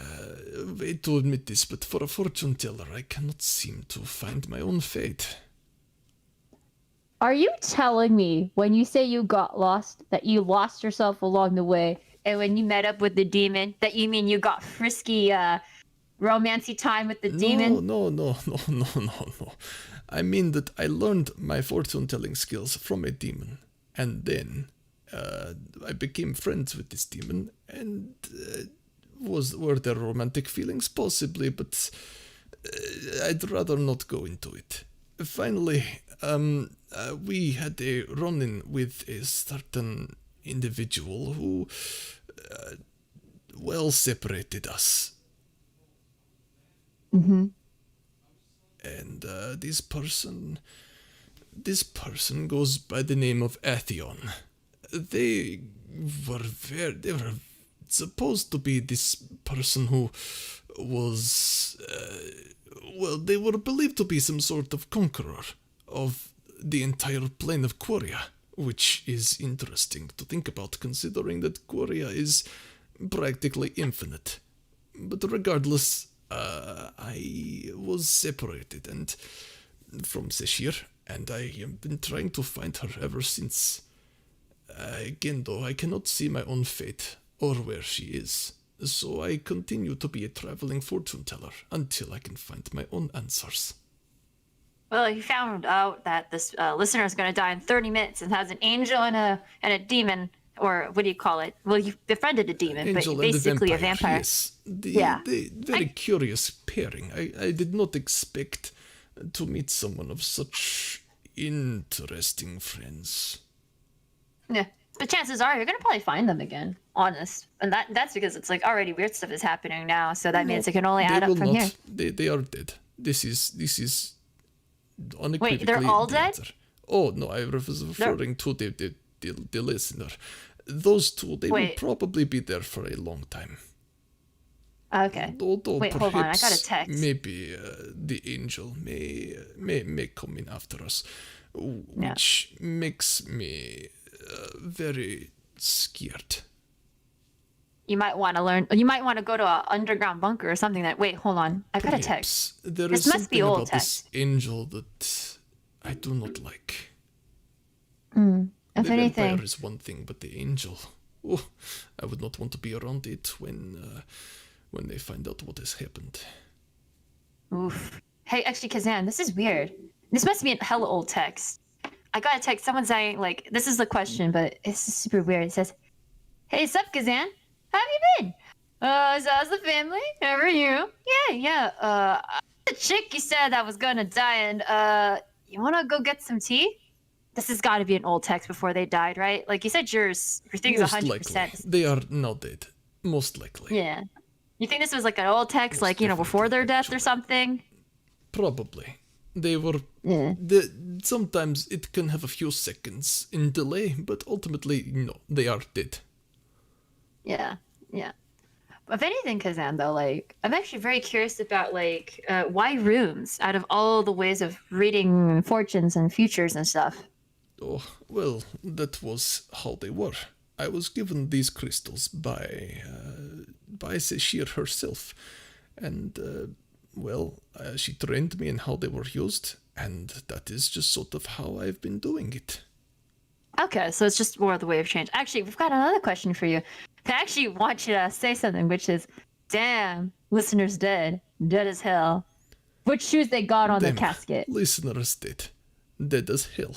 hate to admit this, but for a fortune teller, I cannot seem to find my own fate. Are you telling me when you say you got lost that you lost yourself along the way, and when you met up with the demon, that you mean you got frisky, romancy time with the demon? No. I mean that I learned my fortune telling skills from a demon, and then I became friends with this demon, and were there romantic feelings? Possibly, but I'd rather not go into it. Finally, we had a run-in with a certain individual who, separated us. Mm-hmm. And this person goes by the name of Atheon. They were supposed to be this person who was, they were believed to be some sort of conqueror of the entire plane of Quria, which is interesting to think about considering that Quria is practically infinite. But regardless, I was separated from Seshir, and I have been trying to find her ever since. Again, though, I cannot see my own fate or where she is, so I continue to be a traveling fortune teller until I can find my own answers. Well, you found out that this listener is going to die in 30 minutes and has an angel and a demon, or what do you call it? Well, you befriended a demon, Angel but and basically a vampire. Yes. The very curious pairing. I did not expect to meet someone of such interesting friends. Yeah. But chances are you're going to probably find them again, honest. And that's because it's like already weird stuff is happening now, so that means it can only add up from here. They are dead. This is unequivocally Wait, they're all the dead? answer. Oh, no, I was referring to the listener. Those two, they will probably be there for a long time. Okay. Although wait, hold on, I got a text. Maybe the angel may come in after us, which makes me very scared. You might want to go to an underground bunker or something wait, hold on. I got a text. This must be old text. This angel that I do not like. If the anything. vampire is one thing, but the angel, I would not want to be around it when they find out what has happened. Oof. Hey, actually, Kazan, this is weird. This must be a hella old text. I got a text. Someone saying, like, this is the question, but it's super weird. It says, "Hey, sup, Kazan? How have you been? So how's the family? How are you? Yeah. The chick you said that was gonna die, and, you wanna go get some tea? this has got to be an old text before they died, right? Like you said, your thing is Most 100%. likely. They are now dead. Most likely. Yeah. You think this was like an old text, Most like, you know, before their definitely, death or something? Probably. They were. Yeah. Sometimes it can have a few seconds in delay, but ultimately, no, they are dead. Yeah. Yeah. If anything, Kazan, though, like, I'm actually very curious about, like, why runes out of all the ways of reading fortunes and futures and stuff? Oh, well, that was how they were. I was given these crystals by Seshir herself, and she trained me in how they were used, and that is just sort of how I've been doing it. Okay, so it's just more of the way of change. Actually, we've got another question for you. I actually want you to say something, which is, damn, listener's dead. Dead as hell. Which shoes they got on Damn, the casket? listeners dead as hell.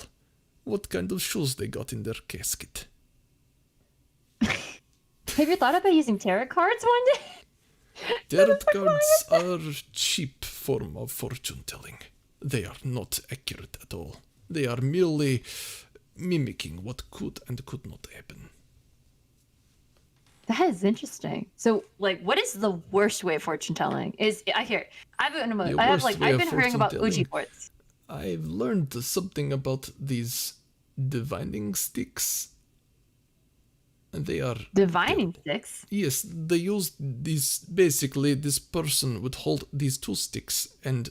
What kind of shoes they got in their casket? Have you thought about using tarot cards one day? Tarot cards are cheap form of fortune telling. They are not accurate at all. They are merely mimicking what could and could not happen. That is interesting. So, like, what is the worst way of fortune telling? I've been hearing about Ouija boards. I've learned something about these divining sticks. And they are Divining terrible. sticks? Yes, they use these. Basically, this person would hold these two sticks and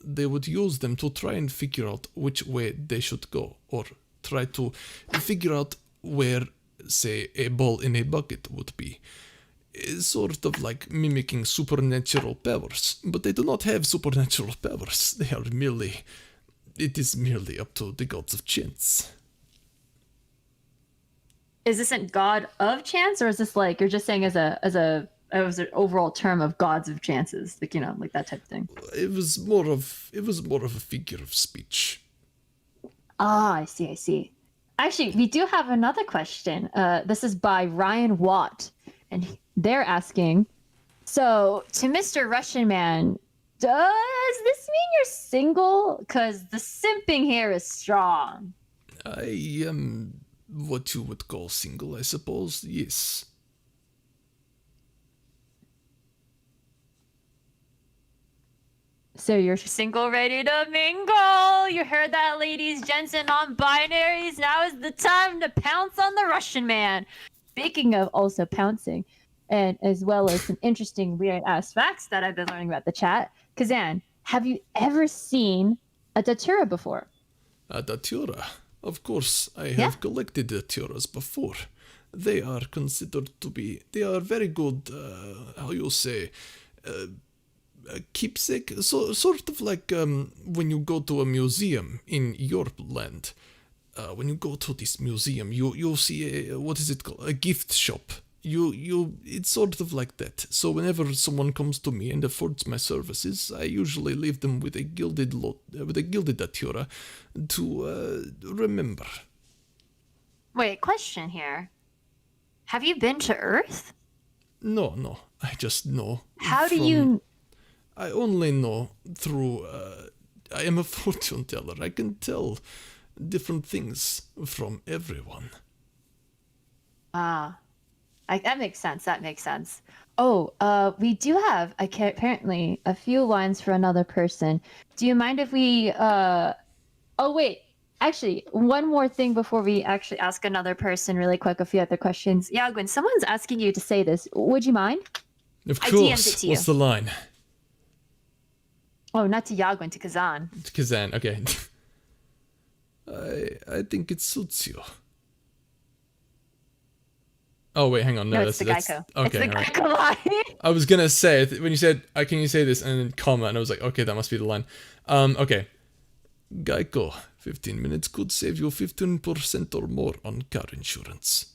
they would use them to try and figure out which way they should go, or try to figure out where, say, a ball in a bucket would be. It's sort of like mimicking supernatural powers, but they do not have supernatural powers. It is merely up to the gods of chance. Is this a god of chance, or is this like you're just saying as an overall term of gods of chances, like, you know, like that type of thing? It was more of a figure of speech. Ah, I see. Actually, we do have another question. This is by Ryan Watt, and they're asking, so to Mr. Russian Man, does this mean you're single? Because the simping here is strong. I am what you would call single, I suppose, yes. So you're single, ready to mingle. You heard that, ladies, gents, and non-binaries. Now is the time to pounce on the Russian Man. Speaking of also pouncing, and as well as some interesting weird-ass facts that I've been learning about the chat, Kazan, have you ever seen a datura before? A datura? Of course, I have collected daturas before. They are considered to be... They are very good, keepsake, so sort of like when you go to a museum in your land. When you go to this museum, you see what is it called? A gift shop. It's sort of like that. So whenever someone comes to me and affords my services, I usually leave them with a gilded datura to remember. Wait, question here. Have you been to Earth? No, I just know. How do you... I only know through... I am a fortune teller. I can tell different things from everyone. that makes sense. Oh, we do have apparently a few lines for another person. Do you mind if we... Oh, wait. Actually, one more thing before we actually ask another person really quick, a few other questions. Yagwin, someone's asking you to say this. Would you mind? Of I DM'd it course. to you. What's the line? Oh, not to Yagwin, to Kazan. To Kazan, okay. I think it suits you. Oh wait, hang on. No, that's it's the Geico. Okay, it's the all right. Geico line. I was gonna say when you said, "Can you say this?" and then comma, and I was like, "Okay, that must be the line." Okay. Geico, 15 minutes could save you 15% or more on car insurance.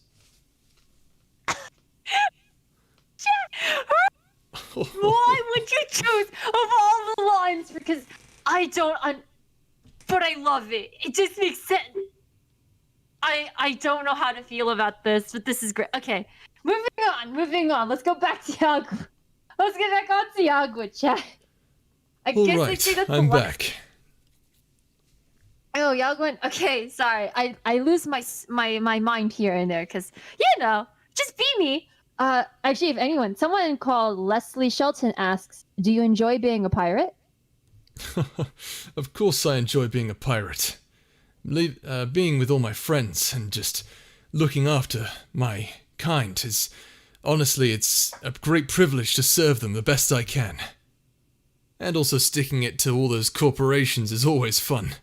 Why would you choose of all the lines? Because I don't... but I love it. It just makes sense. I don't know how to feel about this, but this is great. Okay, moving on. Let's go back to Yagua. Let's get back on to Yagua, chat. I All guess right, I see that's I'm the back. Oh, y'all going? Okay, sorry. I lose my mind here and there because just be me. Actually, if anyone, someone called Leslie Shelton asks, "Do you enjoy being a pirate?" Of course I enjoy being a pirate. Being with all my friends and just looking after my kind is... Honestly, it's a great privilege to serve them the best I can. And also sticking it to all those corporations is always fun.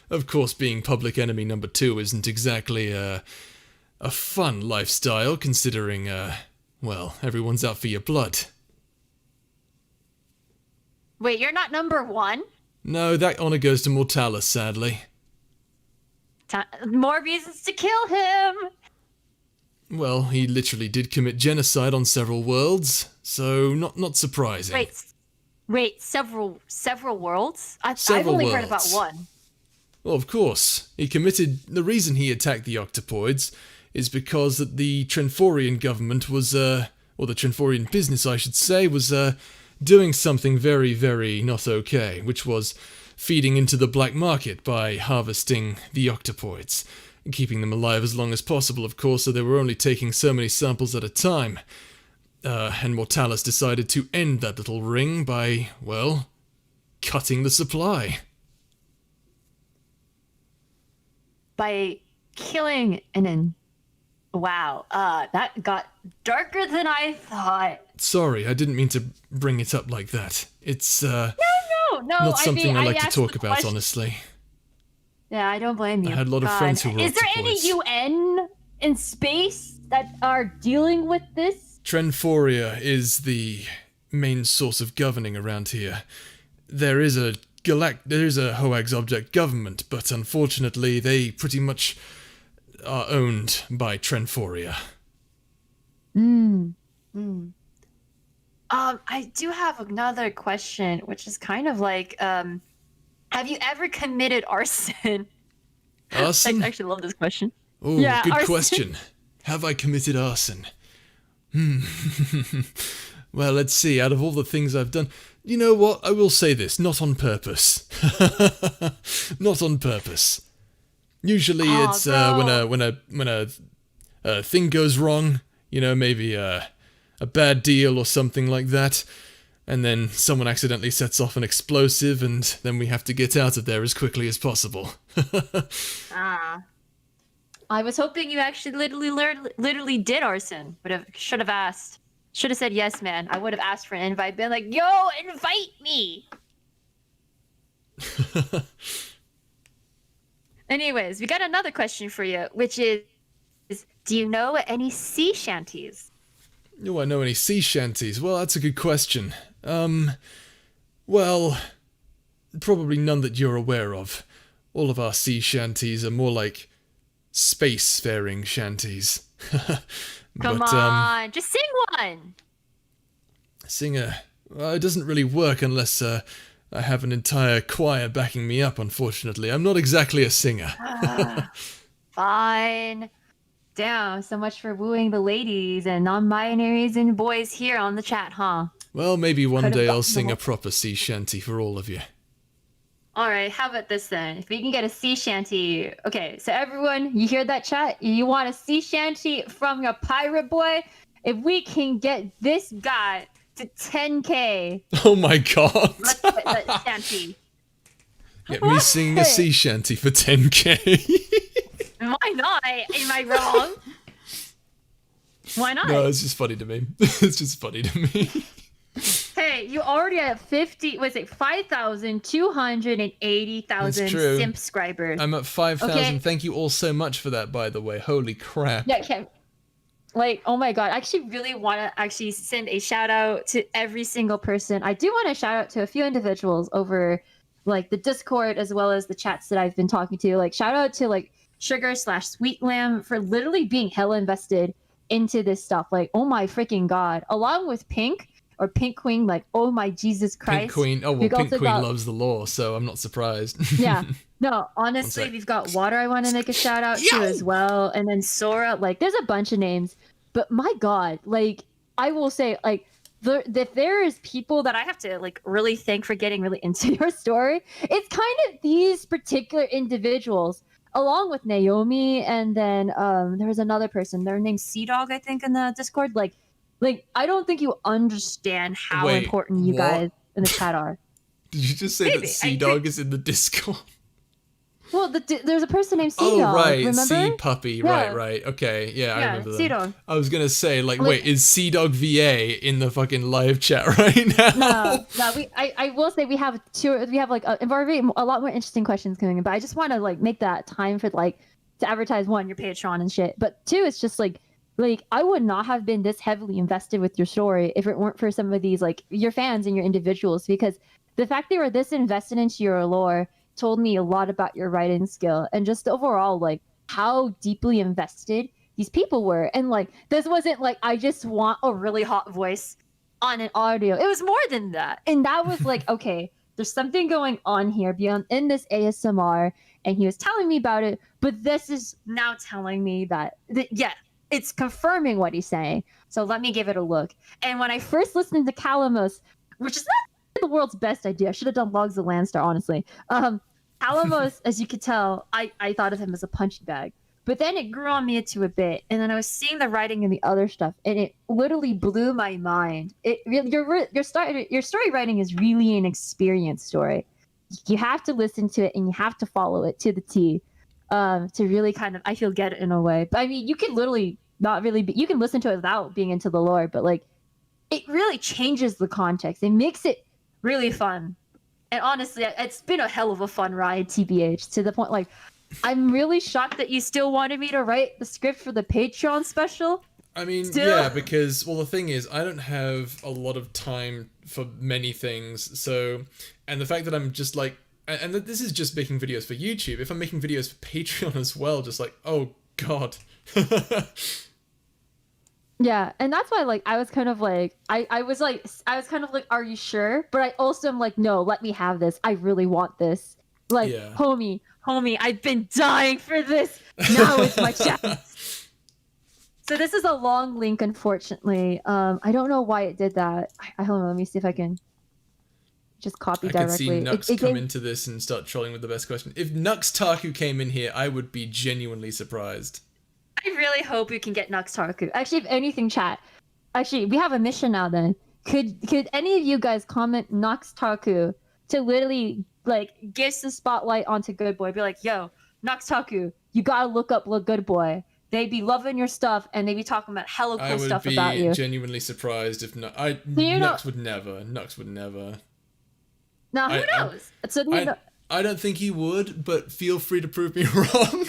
Of course, being public enemy number 2 isn't exactly a fun lifestyle, considering, well, everyone's out for your blood. Wait, you're not number 1? No, that honor goes to Mortalis, sadly. More reasons to kill him! Well, he literally did commit genocide on several worlds, so not surprising. Wait, several worlds? I've Several only heard about worlds. one. Well, of course. The reason he attacked the octopoids is because that the Trenforian government was, or the Trenforian business, I should say, was, doing something very, very not okay, which was feeding into the black market by harvesting the octopoids, and keeping them alive as long as possible, of course, so they were only taking so many samples at a time. And Mortalis decided to end that little ring by, well, cutting the supply. By killing wow, that got darker than I thought. Sorry, I didn't mean to bring it up like that. It's, No, not something I like to asked talk the about, question- honestly. Yeah, I don't blame you. I had a lot of friends who were Is there any octopoids. UN in space that are dealing with this? Trenforia is the main source of governing around here. There is a Hoag's object government, but unfortunately they pretty much are owned by Trenforia. I do have another question, which is kind of like, have you ever committed arson? Arson? I actually love this question. Oh, Yeah, good arson. question. Have I committed arson? Well, let's see. Out of all the things I've done, you know what? I will say this: not on purpose. Not on purpose. Usually, Aw, it's bro. when a thing goes wrong. You know, maybe a bad deal or something like that, and then someone accidentally sets off an explosive, and then we have to get out of there as quickly as possible. I was hoping you actually literally did arson. Should have asked. Should have said yes, man. I would have asked for an invite, been like, yo, invite me. Anyways, we got another question for you, which is, do you know any sea shanties? Do I know any sea shanties? Well, that's a good question. Well, probably none that you're aware of. All of our sea shanties are more like spacefaring shanties. Come on, just sing one. Singer, it doesn't really work unless I have an entire choir backing me up, unfortunately. I'm not exactly a singer. Fine. Damn, so much for wooing the ladies and non-binaries and boys here on the chat, huh? Well, maybe one Could've day I'll gotten sing them a proper sea shanty for all of you. All right, how about this then? If we can get a sea shanty. Okay, so everyone, you hear that chat? You want a sea shanty from your pirate boy? If we can get this guy to 10K, Oh my god! let's put that shanty. Get me singing a sea shanty for 10k. Why not? Am I wrong? Why not? No, it's just funny to me. It's just funny to me. Hey, you already have 5,280,000 That's true. simp subscribers. I'm at 5,000. Okay. Thank you all so much for that, by the way. Holy crap. Yeah, okay. Like, oh my god, I actually really want to actually send a shout out to every single person. I do want to shout out to a few individuals over like the Discord as well as the chats that I've been talking to. Like, shout out to like Sugar/Sweet Lamb for literally being hella invested into this stuff. Like, oh my freaking god. Along with Pink or Pink Queen, like, oh my Jesus Christ. Pink Queen. Oh, well, We've Pink also Queen got- loves the law, so I'm not surprised. Yeah. No, honestly, sec. we've got Water I want to make a shout out to as well. And then Sora, like, there's a bunch of names. But my god, like, I will say, like, if there is people that I have to like really thank for getting really into your story, it's kind of these particular individuals, along with Naomi, and then there was another person. Their name's Sea Dog, I think, in the Discord. Like I don't think you understand how Wait, important you what? guys in the chat are. Did you just say Maybe, that Sea Dog is in the Discord? Well, there's a person named Sea Oh, Dog. right, Remember? Sea Puppy. Yeah. Right. Okay, yeah, I Yeah, remember Sea them. Dog. I was gonna say, like, Like- wait, is Sea Dog VA in the fucking live chat right now? No. I will say we have like a lot more interesting questions coming in, but I just want to like make that time for like to advertise one, your Patreon and shit, but two, it's just like I would not have been this heavily invested with your story if it weren't for some of these like your fans and your individuals, because the fact they were this invested into your lore told me a lot about your writing skill and just overall like how deeply invested these people were. And like this wasn't like I just want a really hot voice on an audio. It was more than that. And that was like, okay, there's something going on here beyond in this ASMR, and he was telling me about it, but this is now telling me that yeah, it's confirming what he's saying. So let me give it a look. And when I first listened to Calamos, which is not the world's best idea. I should have done Logs of Landstar, honestly. Calamos, as you could tell, I thought of him as a punching bag. But then it grew on me into a bit, and then I was seeing the writing and the other stuff, and it literally blew my mind. Your story writing is really an experience story. You have to listen to it, and you have to follow it to the T, to really kind of, I feel, get it in a way. But I mean, you can literally not really you can listen to it without being into the lore, but like, it really changes the context. It makes it really fun. And honestly, it's been a hell of a fun ride, TBH, to the point like I'm really shocked that you still wanted me to write the script for the Patreon special. I mean, Still? yeah, because, well, the thing is, I don't have a lot of time for many things, so, and the fact that I'm just like, and this is just making videos for YouTube, if I'm making videos for Patreon as well, just like, oh god. Yeah, and that's why like I was kind of like I was kind of like, are you sure? But I also am like, no, let me have this. I really want this. Like, Yeah. homie, I've been dying for this. Now it's my chance. So this is a long link, unfortunately. I don't know why it did that. I hold on, let me see if I can just copy I could directly. see Nux It come gave- into this and start trolling with the best question. If Nux Taku came in here, I would be genuinely surprised. I really hope we can get Nux Tarku. Actually, if anything, chat. Actually, we have a mission now. Then could any of you guys comment Nux Tarku to literally like give the spotlight onto Good Boy? Be like, yo, Nux Tarku, you gotta look up Good Boy. They be loving your stuff, and they be talking about hella I cool would stuff be about you. genuinely surprised if not. you know- Nux would never. Nux would never. Now who I- knows? So you know, I don't think he would, but feel free to prove me wrong.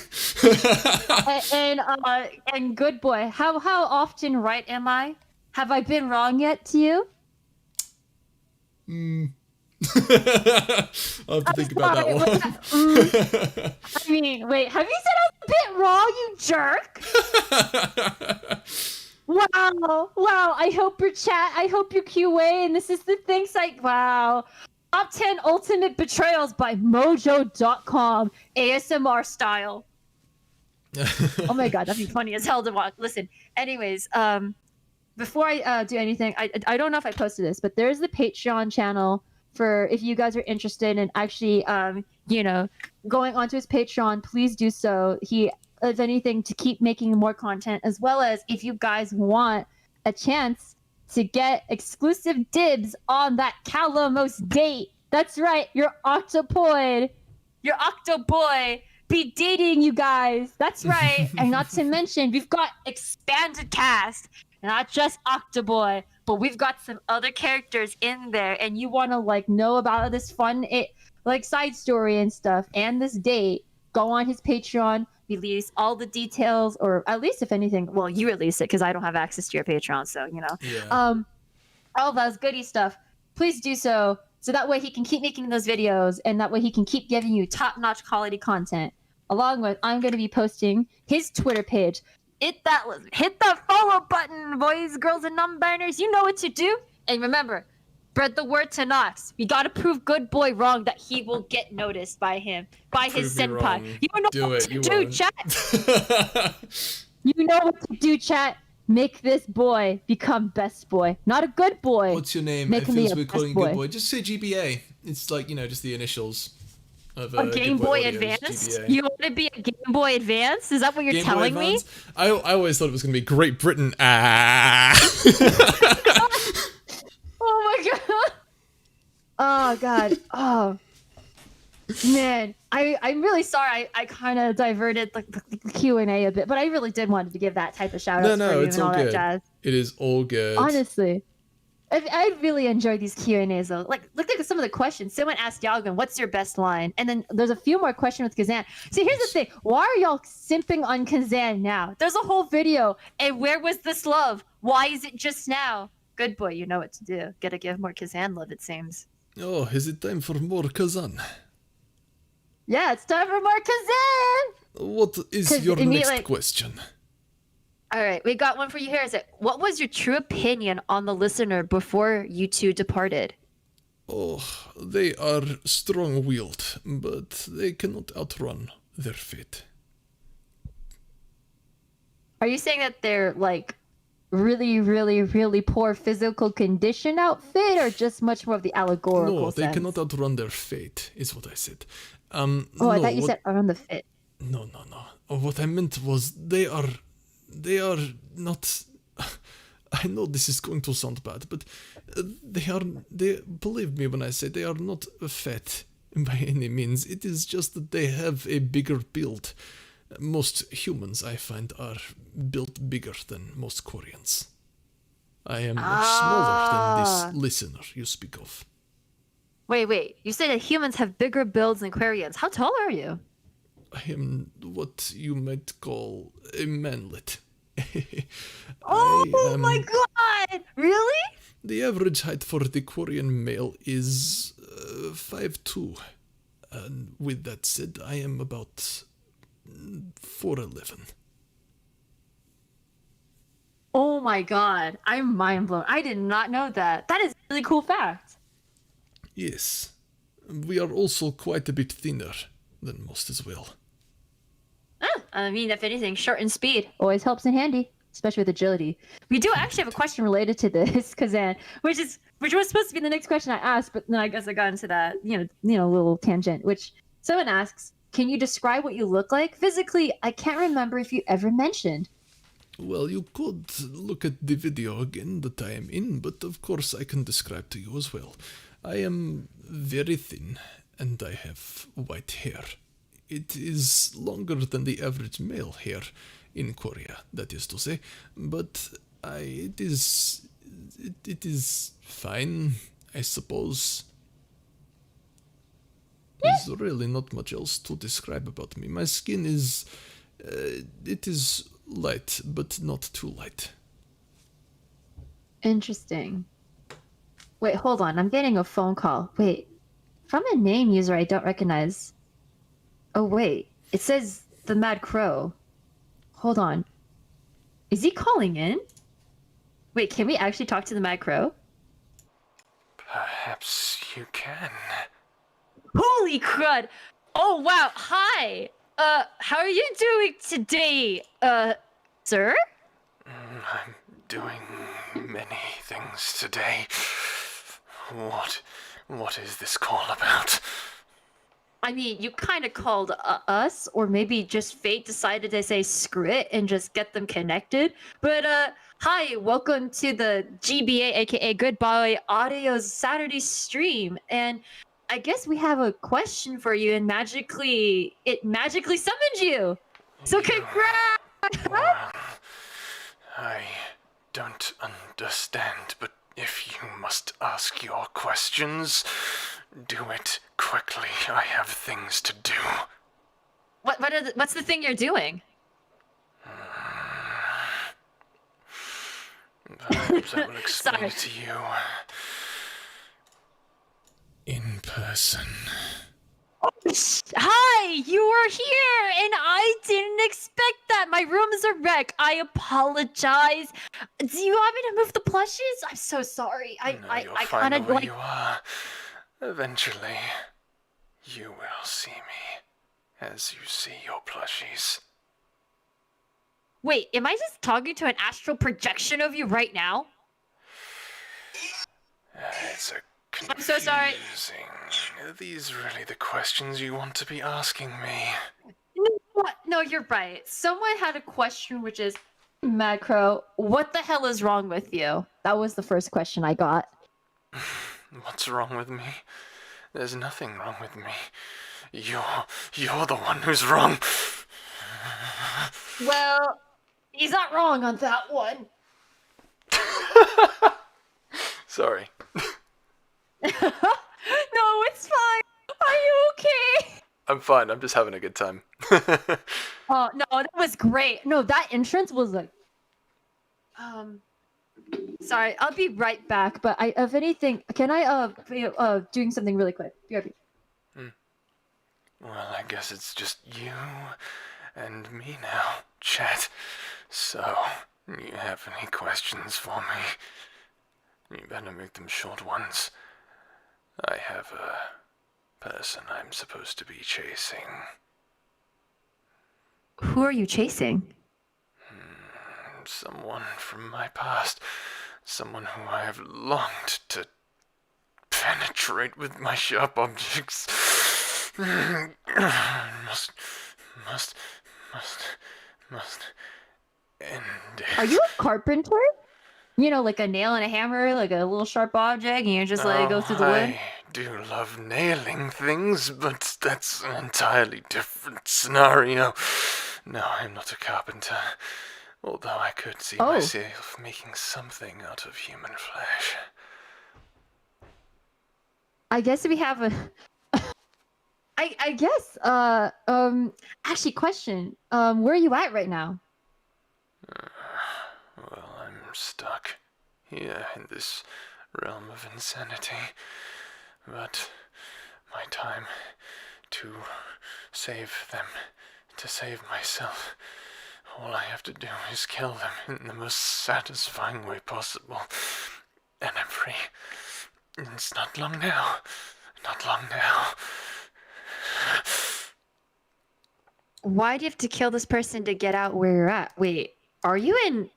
and Good Boy, how often right am I? Have I been wrong yet to you? I'll have to think about that Sorry, one. I mean, wait, have you said I'm a bit wrong, you jerk? Wow, I hope your chat, I hope your QA, and this is the thing site, wow. Top 10 Ultimate Betrayals by Mojo.com, ASMR style. Oh my god, that'd be funny as hell to watch. Listen, anyways, before I do anything, I don't know if I posted this, but there's the Patreon channel for if you guys are interested in actually, going onto his Patreon, please do so. He, if anything, to keep making more content, as well as if you guys want a chance to get exclusive dibs on that Calamos date. That's right, your Octopoid, your Octoboy be dating you guys. That's right. And not to mention, we've got expanded cast. Not just Octoboy, but we've got some other characters in there. And you want to like know about this fun side story and stuff and this date, go on his Patreon. We release all the details, or at least if anything, well, you release it because I don't have access to your Patreon, so Yeah. all those goody stuff. Please do so that way he can keep making those videos, and that way he can keep giving you top-notch quality content. Along with, I'm going to be posting his Twitter page. Hit that follow button, boys, girls, and non-biners. You know what to do. And remember, spread the word to Nox. We gotta prove Good Boy wrong that he will get noticed by him, by his Prove me senpai. wrong. You know Do what it, to you do, won't. chat. You know what to do, chat. Make this boy become best boy. Not a good boy. What's your name? Make It him be feels a weird best calling you boy. good boy. Just say GBA. It's like, just the initials of A Game Good Boy Boy Audio's Advance? GBA. You want to be a Game Boy Advance? Is that what you're Game Boy telling me? Advance? I always thought it was going to be Great Britain. Ah. Oh my god. Oh god. Oh man. I'm really sorry. I kind of diverted the Q&A a bit, but I really did want to give that type of shout outs for you it's and all all that good. jazz. It is all good. Honestly. I really enjoy these Q&As though. Like, look at some of the questions. Someone asked Yalgan, what's your best line? And then there's a few more questions with Kazan. See, here's the thing. Why are y'all simping on Kazan now? There's a whole video. And where was this love? Why is it just now? Good boy, you know what to do. Gotta give more Kazan love, it seems. Oh, is it time for more Kazan? Yeah, it's time for more Kazan! What is 'Cause your immediately- next question? All right, we got one for you here. Is it, what was your true opinion on the listener before you two departed? Oh, they are strong-willed, but they cannot outrun their fate. Are you saying that they're like really, really, really poor physical condition outfit, or just much more of the allegorical No, they sense? cannot outrun their fate, is what I said. Oh, no, I thought you said around the fit. No. What I meant was they are not. I know this is going to sound bad, but they believe me when I say they are not fat by any means. It is just that they have a bigger build. Most humans, I find, are built bigger than most Koreans. I am much smaller than this listener you speak of. Wait. You said that humans have bigger builds than Aquarians. How tall are you? I am what you might call a manlet. Oh my god! Really? The average height for the Korean male is 5'2". And with that said, I am about 4'11". Oh my god. I'm mind blown. I did not know that. That is a really cool fact. Yes. We are also quite a bit thinner than most as well. I mean, if anything, short and speed always helps in handy, especially with agility. We do actually have a question related to this, Kazan, which was supposed to be the next question I asked, but then I guess I got into that, little tangent. Which someone asks, can you describe what you look like physically? I can't remember if you ever mentioned. Well, you could look at the video again that I am in, but of course I can describe to you as well. I am very thin, and I have white hair. It is longer than the average male hair in Korea, that is to say, but it is fine, I suppose. There's really not much else to describe about me. My skin is it is light, but not too light. Interesting. Wait, hold on. I'm getting a phone call. Wait, from a name user I don't recognize. Oh, wait. It says the Mad Crow. Hold on. Is he calling in? Wait, can we actually talk to the Mad Crow? Perhaps you can. Holy crud! Oh, wow. Hi. How are you doing today, sir? I'm doing many things today. What is this call about? I mean, you kind of called us, or maybe just fate decided to say screw it and just get them connected. But, hi, welcome to the GBA, aka Goodbye Audio's Saturday stream. And I guess we have a question for you, and it magically summoned you. So congrats! Well, I don't understand, but if you must ask your questions, do it quickly. I have things to do. What's the thing you're doing? Perhaps I will explain Sorry. it to you in person. Hi, you are here, and I didn't expect that. My room is a wreck. I apologize. Do you want me to move the plushes? I'm so sorry. No, you'll I find kind out of where like. you are. Eventually, you will see me as you see your plushies. Wait, am I just talking to an astral projection of you right now? It's a I'm so sorry. confusing. Are these really the questions you want to be asking me? What? No, you're right. Someone had a question, which is, Mad Crow, what the hell is wrong with you? That was the first question I got. What's wrong with me? There's nothing wrong with me. You're the one who's wrong. Well, he's not wrong on that one. Sorry. No, it's fine. Are you okay? I'm fine. I'm just having a good time. Oh no, that was great. No, that entrance was like, sorry, I'll be right back. But if anything, can I doing something really quick? BRB. Well, I guess it's just you and me now, chat. So, you have any questions for me? You better make them short ones. I have a person I'm supposed to be chasing. Who are you chasing? Someone from my past. Someone who I have longed to penetrate with my sharp objects. Must end it. Are you a carpenter? You know, like a nail and a hammer, like a little sharp object, and you just let it go through the wood? I do love nailing things, but that's an entirely different scenario. No, I'm not a carpenter. Although I could see myself making something out of human flesh. I guess we have a. I guess. Actually, question. Where are you at right now? Well, I'm stuck here in this realm of insanity. But my time to save them, to save myself, all I have to do is kill them in the most satisfying way possible. And I'm free. It's not long now. Not long now. Why do you have to kill this person to get out where you're at? Wait, are you in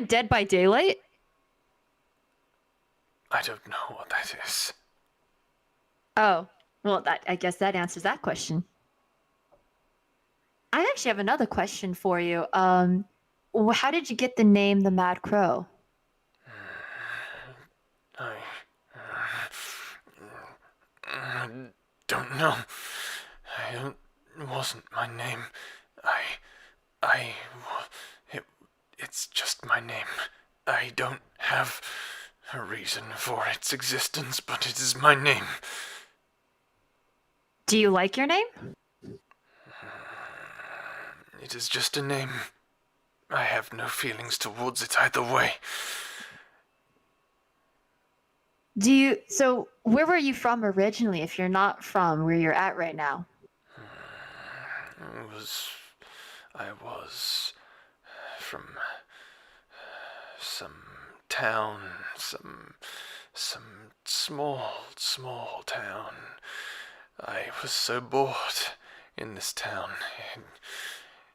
Dead by Daylight? I don't know what that is. Oh, well, I guess that answers that question. I actually have another question for you. How did you get the name the Mad Crow? I don't know. It wasn't my name. It's just my name. I don't have a reason for its existence, but it is my name. Do you like your name? It is just a name. I have no feelings towards it either way. So where were you from originally if you're not from where you're at right now? I was from some town, some small town. I was so bored in this town.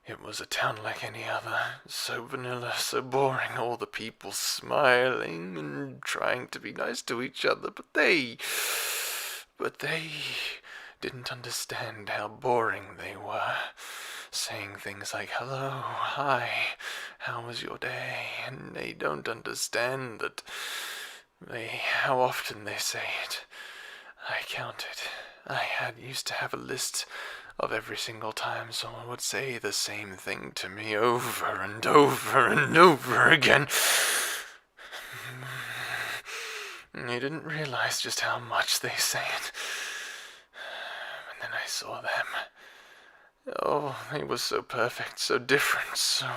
It was a town like any other, so vanilla, so boring, all the people smiling and trying to be nice to each other, but they didn't understand how boring they were, saying things like, hello, hi, how was your day? And they don't understand that how often they say it. I counted. I used to have a list of every single time someone would say the same thing to me over and over and over again. You didn't realize just how much they say it. And then I saw them. Oh, they were so perfect, so different, so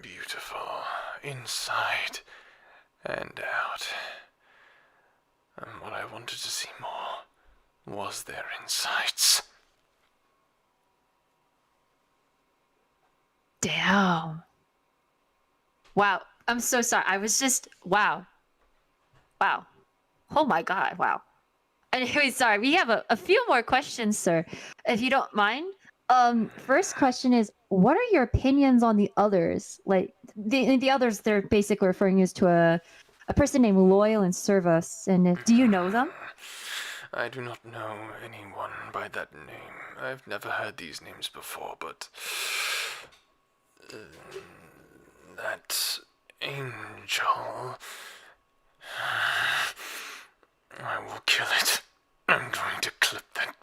beautiful, inside and out. And what I wanted to see more was their insights. Damn. Wow. I'm so sorry. I was just wow. Wow. Oh my god, wow. Anyway, sorry. We have a few more questions, sir. If you don't mind. First question is, what are your opinions on the others? Like the others, they're basically referring us to a person named Loyal and Service. And do you know them? I do not know anyone by that name. I've never heard these names before, but that angel. I will kill it. I'm going to clip that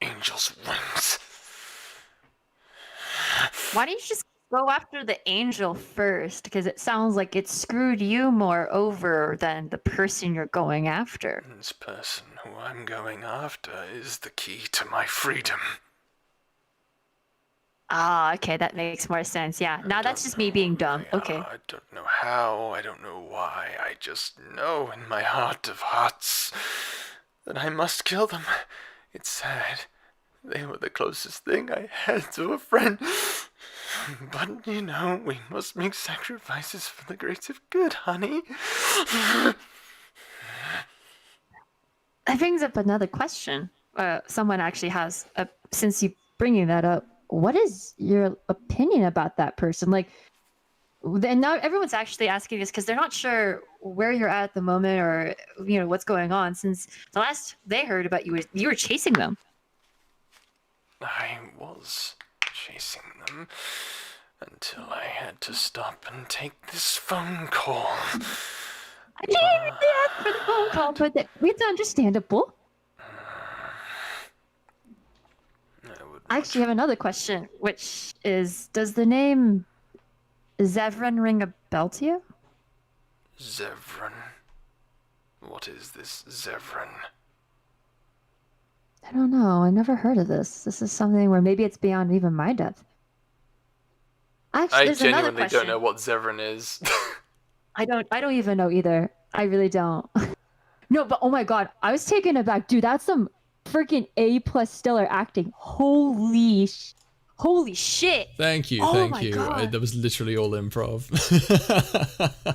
angel's wings. Why don't you just go after the angel first? Because it sounds like it screwed you more over than the person you're going after. This person who I'm going after is the key to my freedom. Ah, okay, that makes more sense. Yeah, now that's just me being dumb. Okay. I don't know how, I don't know why, I just know in my heart of hearts that I must kill them. It's sad. They were the closest thing I had to a friend. But, you know, we must make sacrifices for the greater good, honey. That brings up another question. Someone actually has, since you bringing that up, what is your opinion about that person? Like, and now everyone's actually asking this because they're not sure where you're at the moment or, you know, what's going on. Since the last they heard about you was you were chasing them. I was chasing them until I had to stop and take this phone call. I didn't even ask for the phone call, but it's understandable. I actually have another question, which is, does the name Zevran ring a bell to you? Zevran? What is this Zevran? I don't know. I never heard of this. This is something where maybe it's beyond even my depth. Actually, I there's another genuinely question. don't know what Zevran is. I don't even know either. I really don't. No, but oh my god, I was taken aback, dude. That's some freaking A+ stellar acting. Holy shit. Thank you, Oh thank my you. God. That was literally all improv.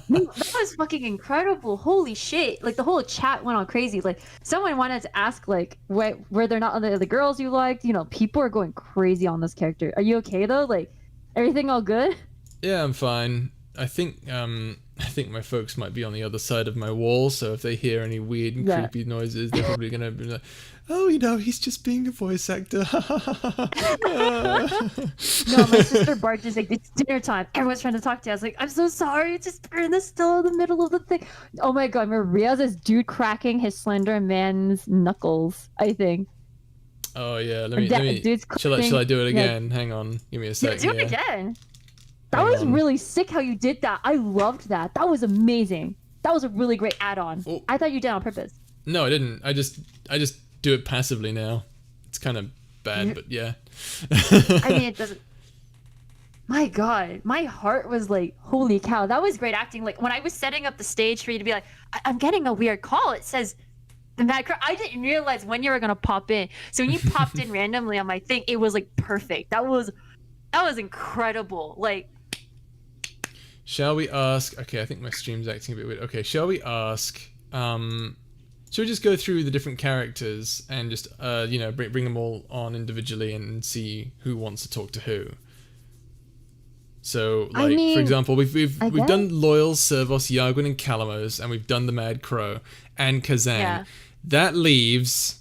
No, that was fucking incredible. Holy shit. Like the whole chat went on crazy. Like someone wanted to ask like whether or not the girls you liked, you know, people are going crazy on this character. Are you okay though? Like everything all good? Yeah, I'm fine. I think my folks might be on the other side of my wall, so if they hear any weird and Yeah. creepy noises, they're probably gonna be like, "Oh, you know, he's just being a voice actor." No, my sister barked just like, it's dinner time. Everyone's trying to talk to you. I was like, I'm so sorry. Just we're in the still in the middle of the thing. Oh my god, Maria's this dude cracking his slender man's knuckles, I think. Oh yeah, Dude's shall I clipping, do it yeah. again? Hang on, give me a Yeah, sec. do it here. again. That Hang was on. really sick how you did that. I loved that. That was amazing. That was a really great add-on. Oh. I thought you did it on purpose. No, I didn't. I just do it passively now. It's kind of bad, but yeah. I mean, it doesn't. My god, my heart was like, holy cow, that was great acting. Like when I was setting up the stage for you to be like, I'm getting a weird call. It says the Mad Crow. I didn't realize when you were gonna pop in. So when you popped in randomly on my thing, it was like perfect. That was incredible. Like, Shall we ask? Okay, I think my stream's acting a bit weird. Okay, shall we ask? Shall we just go through the different characters and just you know, bring them all on individually and see who wants to talk to who? So, like, I mean, for example, we've I guess. done Loyal, Servos, Yargwin, and Calamos, and we've done the Mad Crow and Kazan. Yeah. That leaves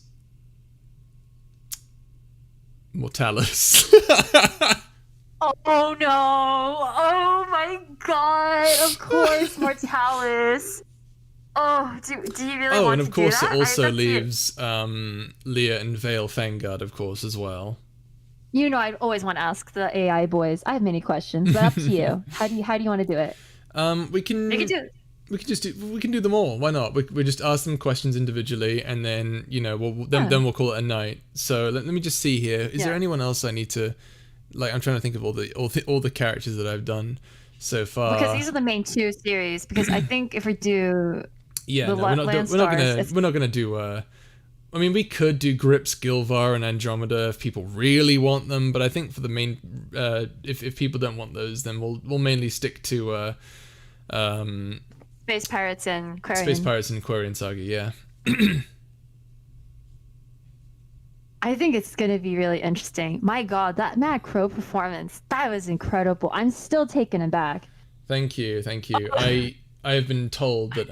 Mortalis. Oh no! Oh my god! Of course, Mortalis. Oh, do you really Oh, want and to of course do it that? also That's leaves Leah and Vale Fangard, of course, as well. You know, I always want to ask the AI boys. I have many questions, but up to you. How do you want to do it? We can We can do. we can do them all. Why not? We just ask them questions individually, and then you know then we'll call it a night. So let me just see here. Is there Yeah. anyone else I need to like? I'm trying to think of all the characters that I've done so far. Because these are the main two series. Because I think if we do, yeah, the no, we're not Land gonna do. I mean, we could do Grips, Gilvar, and Andromeda if people really want them, but I think for the main, if people don't want those, then we'll mainly stick to Space Pirates and Quarian. Space Pirates and Quarian Saga. Yeah. I think it's gonna be really interesting. My God, that Matt Crow performance, that was incredible. I'm still taken aback. Thank you, thank you. I have been told that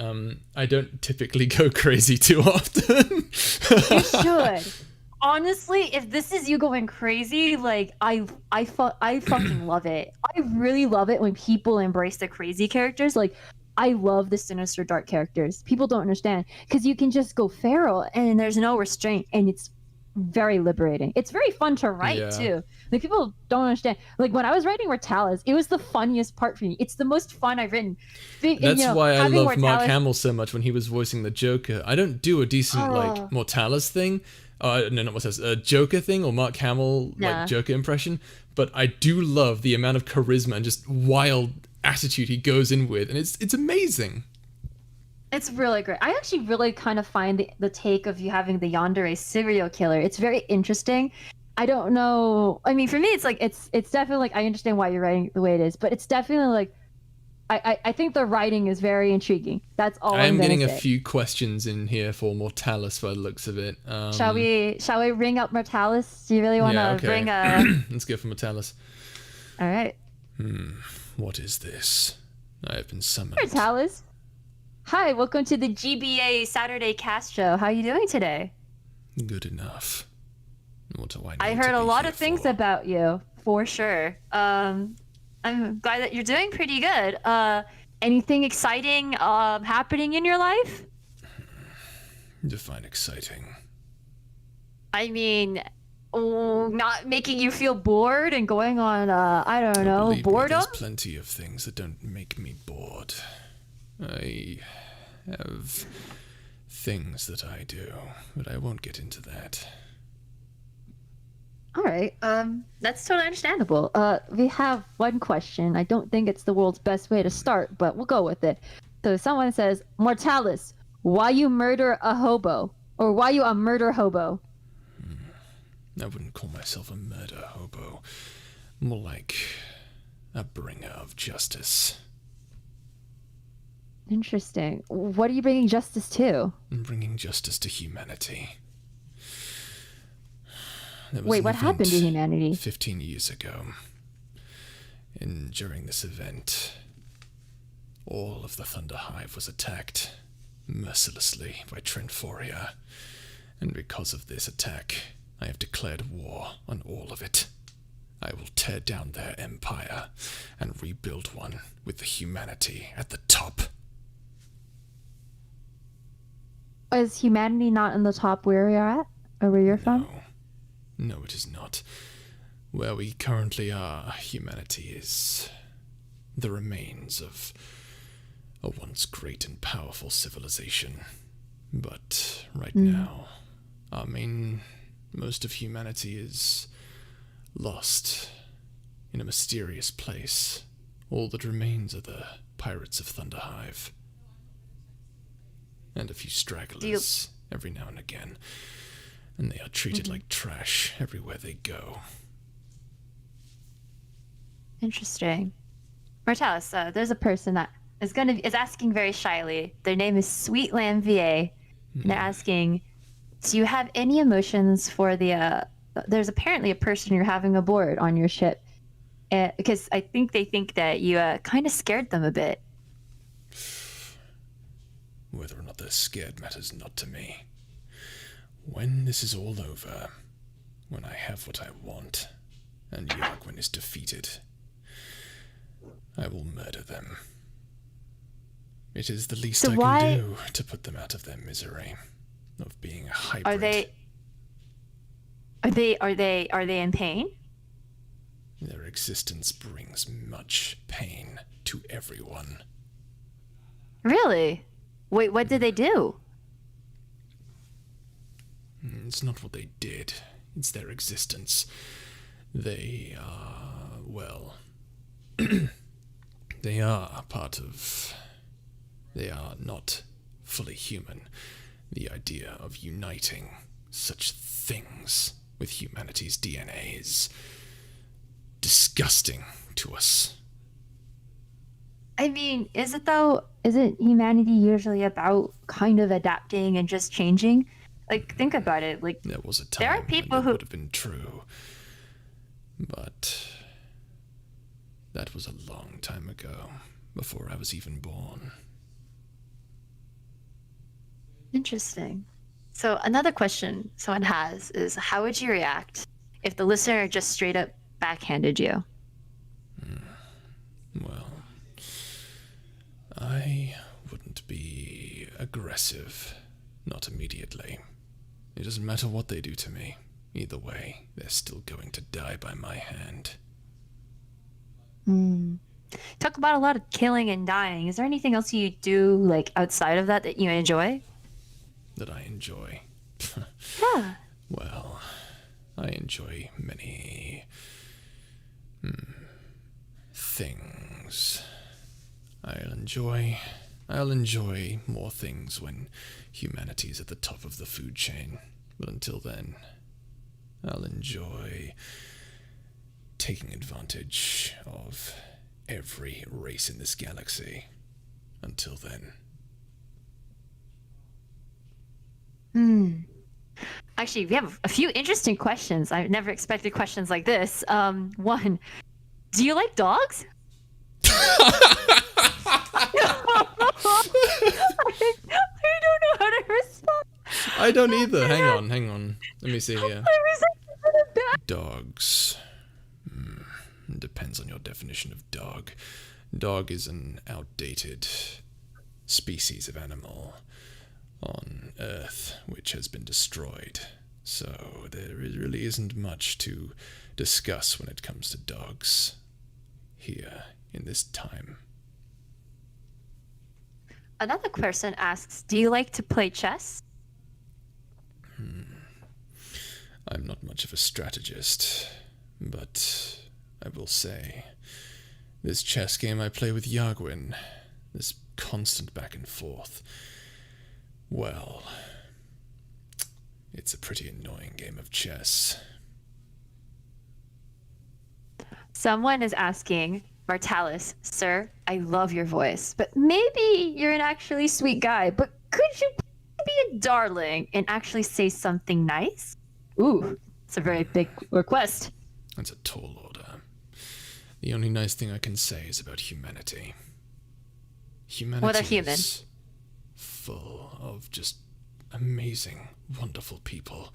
I don't typically go crazy too often. You should. Honestly, if this is you going crazy, like I fucking love it. I really love it when people embrace the crazy characters. Like I love the sinister dark characters. People don't understand because you can just go feral and there's no restraint and it's very liberating. It's very fun to write Yeah. too. Like people don't understand. Like when I was writing Mortalis, it was the funniest part for me. It's the most fun I've written. That's why I having love Mark Mortalis- Hamill so much when he was voicing the Joker. I don't do a decent Oh. like Mortalis thing. No, not Mortalis. A Joker thing or Mark Hamill Nah. like Joker impression. But I do love the amount of charisma and just wild attitude he goes in with, and it's amazing. It's really great. I actually really kind of find the take of you having the yandere serial killer. It's very interesting. I don't know. I mean, for me, it's like it's definitely like I understand why you're writing the way it is, but it's definitely like I think the writing is very intriguing. That's all I am gonna getting a say. few questions in here for Mortalis by the looks of it. Shall we ring up Mortalis? Do you really want to Yeah, okay. bring a? Let's go for Mortalis. All right, What is this? I have been summoned. Mortalis. Hi, welcome to the GBA Saturday Cast Show. How are you doing today? Good enough. What do I need I to heard a be lot here of things for? about you, for sure. I'm glad that you're doing pretty good. Anything exciting happening in your life? Define exciting. I mean, not making you feel bored and going on, I don't know, Believe me, boredom? there's plenty of things that don't make me bored. I have things that I do, but I won't get into that. All right, that's totally understandable. We have one question. I don't think it's the world's best way to start, but we'll go with it. So someone says, Mortalis, why you murder a hobo? Or why you a murder hobo? I wouldn't call myself a murder hobo. More like a bringer of justice. Interesting. What are you bringing justice to? I'm bringing justice to humanity. There was Wait, an what happened to event humanity? 15 years ago. And during this event, all of the Thunder Hive was attacked mercilessly by Trentforia. And because of this attack, I have declared war on all of it. I will tear down their empire and rebuild one with the humanity at the top. Is humanity not in the top where you're at? Or where you're from? No, it is not. Where we currently are, humanity is the remains of a once great and powerful civilization. But right now, most of humanity is lost in a mysterious place. All that remains are the pirates of Thunderhive. And a few stragglers every now and again. And they are treated like trash everywhere they go. Interesting. Mortalis, there's a person that is asking very shyly. Their name is Sweet Lamb VA. And they're asking, do you have any emotions for the there's apparently a person you're having aboard on your ship. Because I think they think that you kind of scared them a bit. Whether or not they're scared matters not to me. When this is all over, when I have what I want, and Yargwin is defeated, I will murder them. It is the least So I why- can do to put them out of their misery of being a hybrid. Are they in pain? Their existence brings much pain to everyone. Really? Wait, what did they do? It's not what they did, it's their existence. They are, well, they are part of. They are not fully human. The idea of uniting such things with humanity's DNA is disgusting to us. I mean, isn't humanity usually about kind of adapting and just changing? Like, think about it. Like, There was a time there are people when it who. would have been true. But that was a long time ago, before I was even born. Interesting. So another question someone has is, how would you react if the listener just straight up backhanded you? Well, I wouldn't be aggressive. Not immediately. It doesn't matter what they do to me. Either way, they're still going to die by my hand. Talk about a lot of killing and dying. Is there anything else you do like outside of that that you enjoy? That I enjoy. Yeah. Well, I enjoy many things. I'll enjoy more things when humanity's at the top of the food chain. But until then, I'll enjoy taking advantage of every race in this galaxy. Until then. Actually, we have a few interesting questions. I've never expected questions like this. One, do you like dogs? I don't know how to respond. I don't either. Hang on. Let me see here. I was like, Dogs. Depends on your definition of dog. Dog is an outdated species of animal on Earth which has been destroyed. So there really isn't much to discuss when it comes to dogs here in this time. Another person asks, do you like to play chess? I'm not much of a strategist, but I will say, this chess game I play with Yargwin, this constant back and forth, well, it's a pretty annoying game of chess. Someone is asking, Martalis, sir, I love your voice, but maybe you're an actually sweet guy, but could you be a darling and actually say something nice? Ooh, it's a very big request. That's a tall order. The only nice thing I can say is about humanity. Humanity Well, they're human. is full of just amazing, wonderful people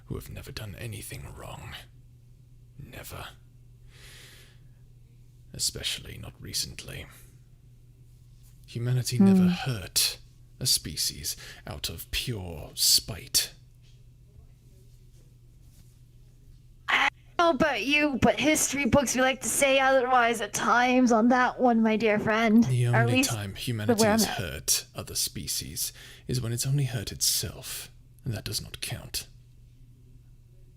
who have never done anything wrong. Never. Especially not recently. Humanity never hurt a species out of pure spite. Oh, but history books, we like to say otherwise at times on that one, my dear friend. The Or at only least time humanity where I'm has at. hurt other species is when it's only hurt itself, and that does not count.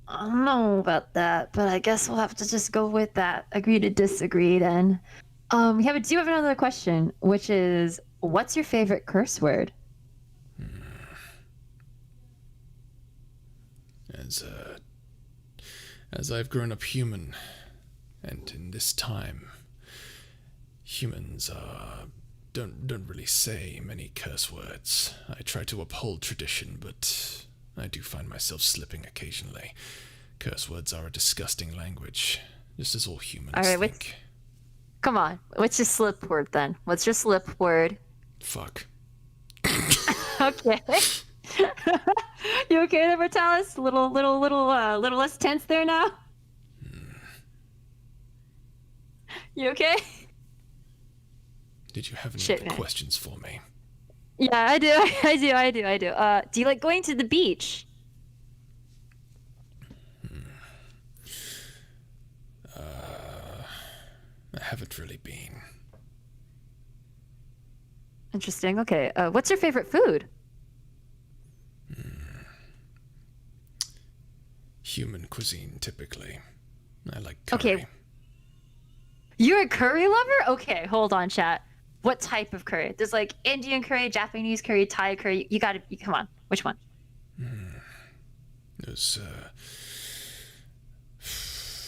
I don't know about that, but I guess we'll have to just go with that. Agree to disagree then. We do have another question, which is, what's your favorite curse word? As I've grown up human, and in this time, humans don't really say many curse words. I try to uphold tradition, but I do find myself slipping occasionally. Curse words are a disgusting language, just as all humans All right, think. Come on, what's your slip word then? What's your slip word? Fuck. Okay. You okay there, Mortalis? Little less tense there now? You okay? Did you have any Shit, other man. questions for me? Yeah, I do. I do. Do you like going to the beach? I haven't really been. Interesting. Okay. What's your favorite food? Human cuisine, typically. I like curry. Okay. You're a curry lover? Okay, hold on, chat. What type of curry? There's like Indian curry, Japanese curry, Thai curry. You gotta, come on. Which one?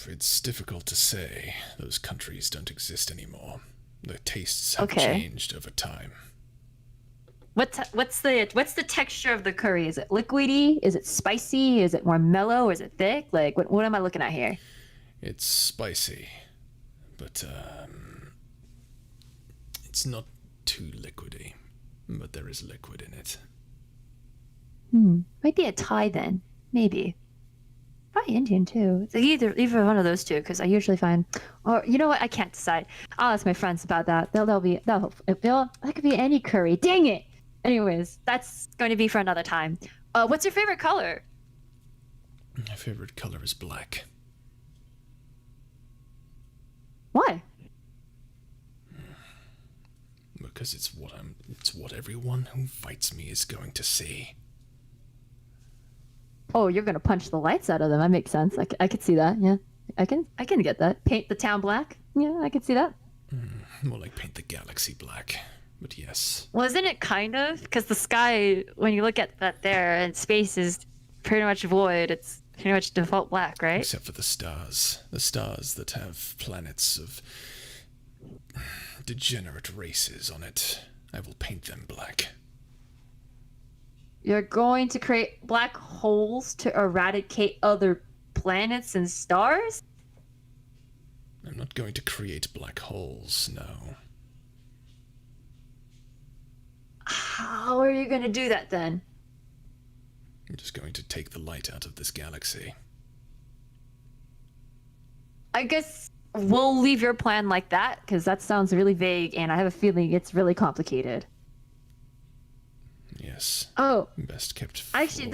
It's difficult to say. Those countries don't exist anymore. Their tastes have Okay. changed over time. What's the texture of the curry? Is it liquidy? Is it spicy? Is it more mellow? Is it thick? Like what am I looking at here? It's spicy, but it's not too liquidy. But there is liquid in it. Might be a Thai then. Maybe. Probably Indian too. It's either one of those two, because I usually find, or you know what? I can't decide. I'll ask my friends about that. That could be any curry. Dang it! Anyways, that's going to be for another time. What's your favorite color? My favorite color is black. Why? Because it's what everyone who fights me is going to see. Oh, you're gonna punch the lights out of them. That makes sense. I could see that. Yeah, I can get that. Paint the town black. Yeah, I could see that. More like paint the galaxy black. But yes. Well, isn't it kind of? Because the sky, when you look at that there, and space is pretty much void. It's pretty much default black, right? Except for the stars. The stars that have planets of degenerate races on it. I will paint them black. You're going to create black holes to eradicate other planets and stars? I'm not going to create black holes, no. How are you going to do that then? I'm just going to take the light out of this galaxy. I guess we'll leave your plan like that, because that sounds really vague, and I have a feeling it's really complicated. Yes. Oh. Best kept for... Actually,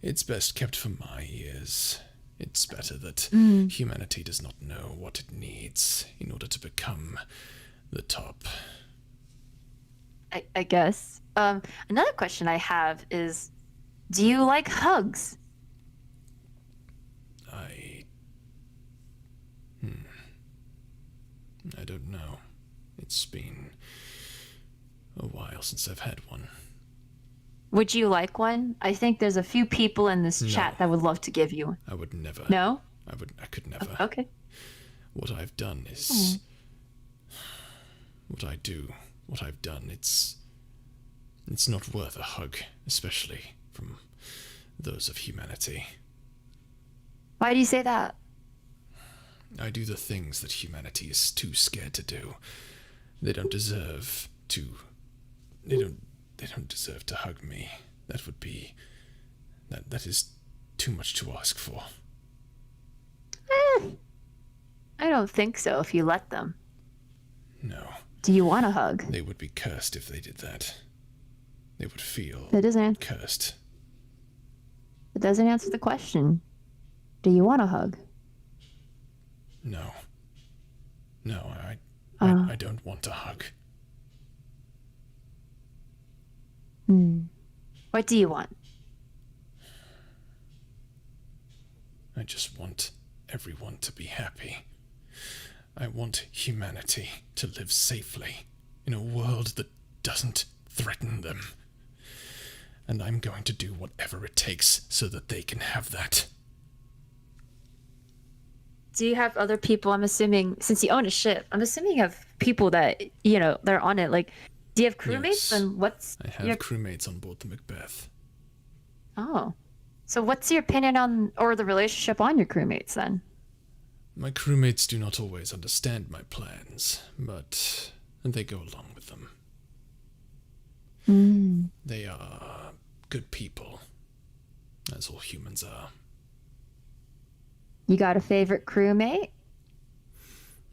It's best kept for my ears. It's better that humanity does not know what it needs in order to become the top. I guess. Another question I have is, do you like hugs? I don't know. It's been a while since I've had one. Would you like one? I think there's a few people in this chat that would love to give you one. I would never. No? I could never. Okay. What I've done is... What I've done, it's not worth a hug, especially from those of humanity. Why do you say that? I do the things that humanity is too scared to do. They don't deserve to... They don't deserve to hug me. That would be... That is too much to ask for. I don't think so if you let them. No. Do you want a hug? They would be cursed if they did that. They would feel cursed. It doesn't answer the question. Do you want a hug? No. No, I don't want a hug. What do you want? I just want everyone to be happy. I want humanity to live safely in a world that doesn't threaten them. And I'm going to do whatever it takes so that they can have that. Do you have other people? I'm assuming, since you own a ship, I'm assuming you have people that, they're on it. Like, do you have crewmates? Yes, and what's... I have crewmates on board the Macbeth. Oh. So what's your opinion on, or the relationship on your crewmates then? My crewmates do not always understand my plans, but they go along with them. They are good people, as all humans are. You got a favorite crewmate?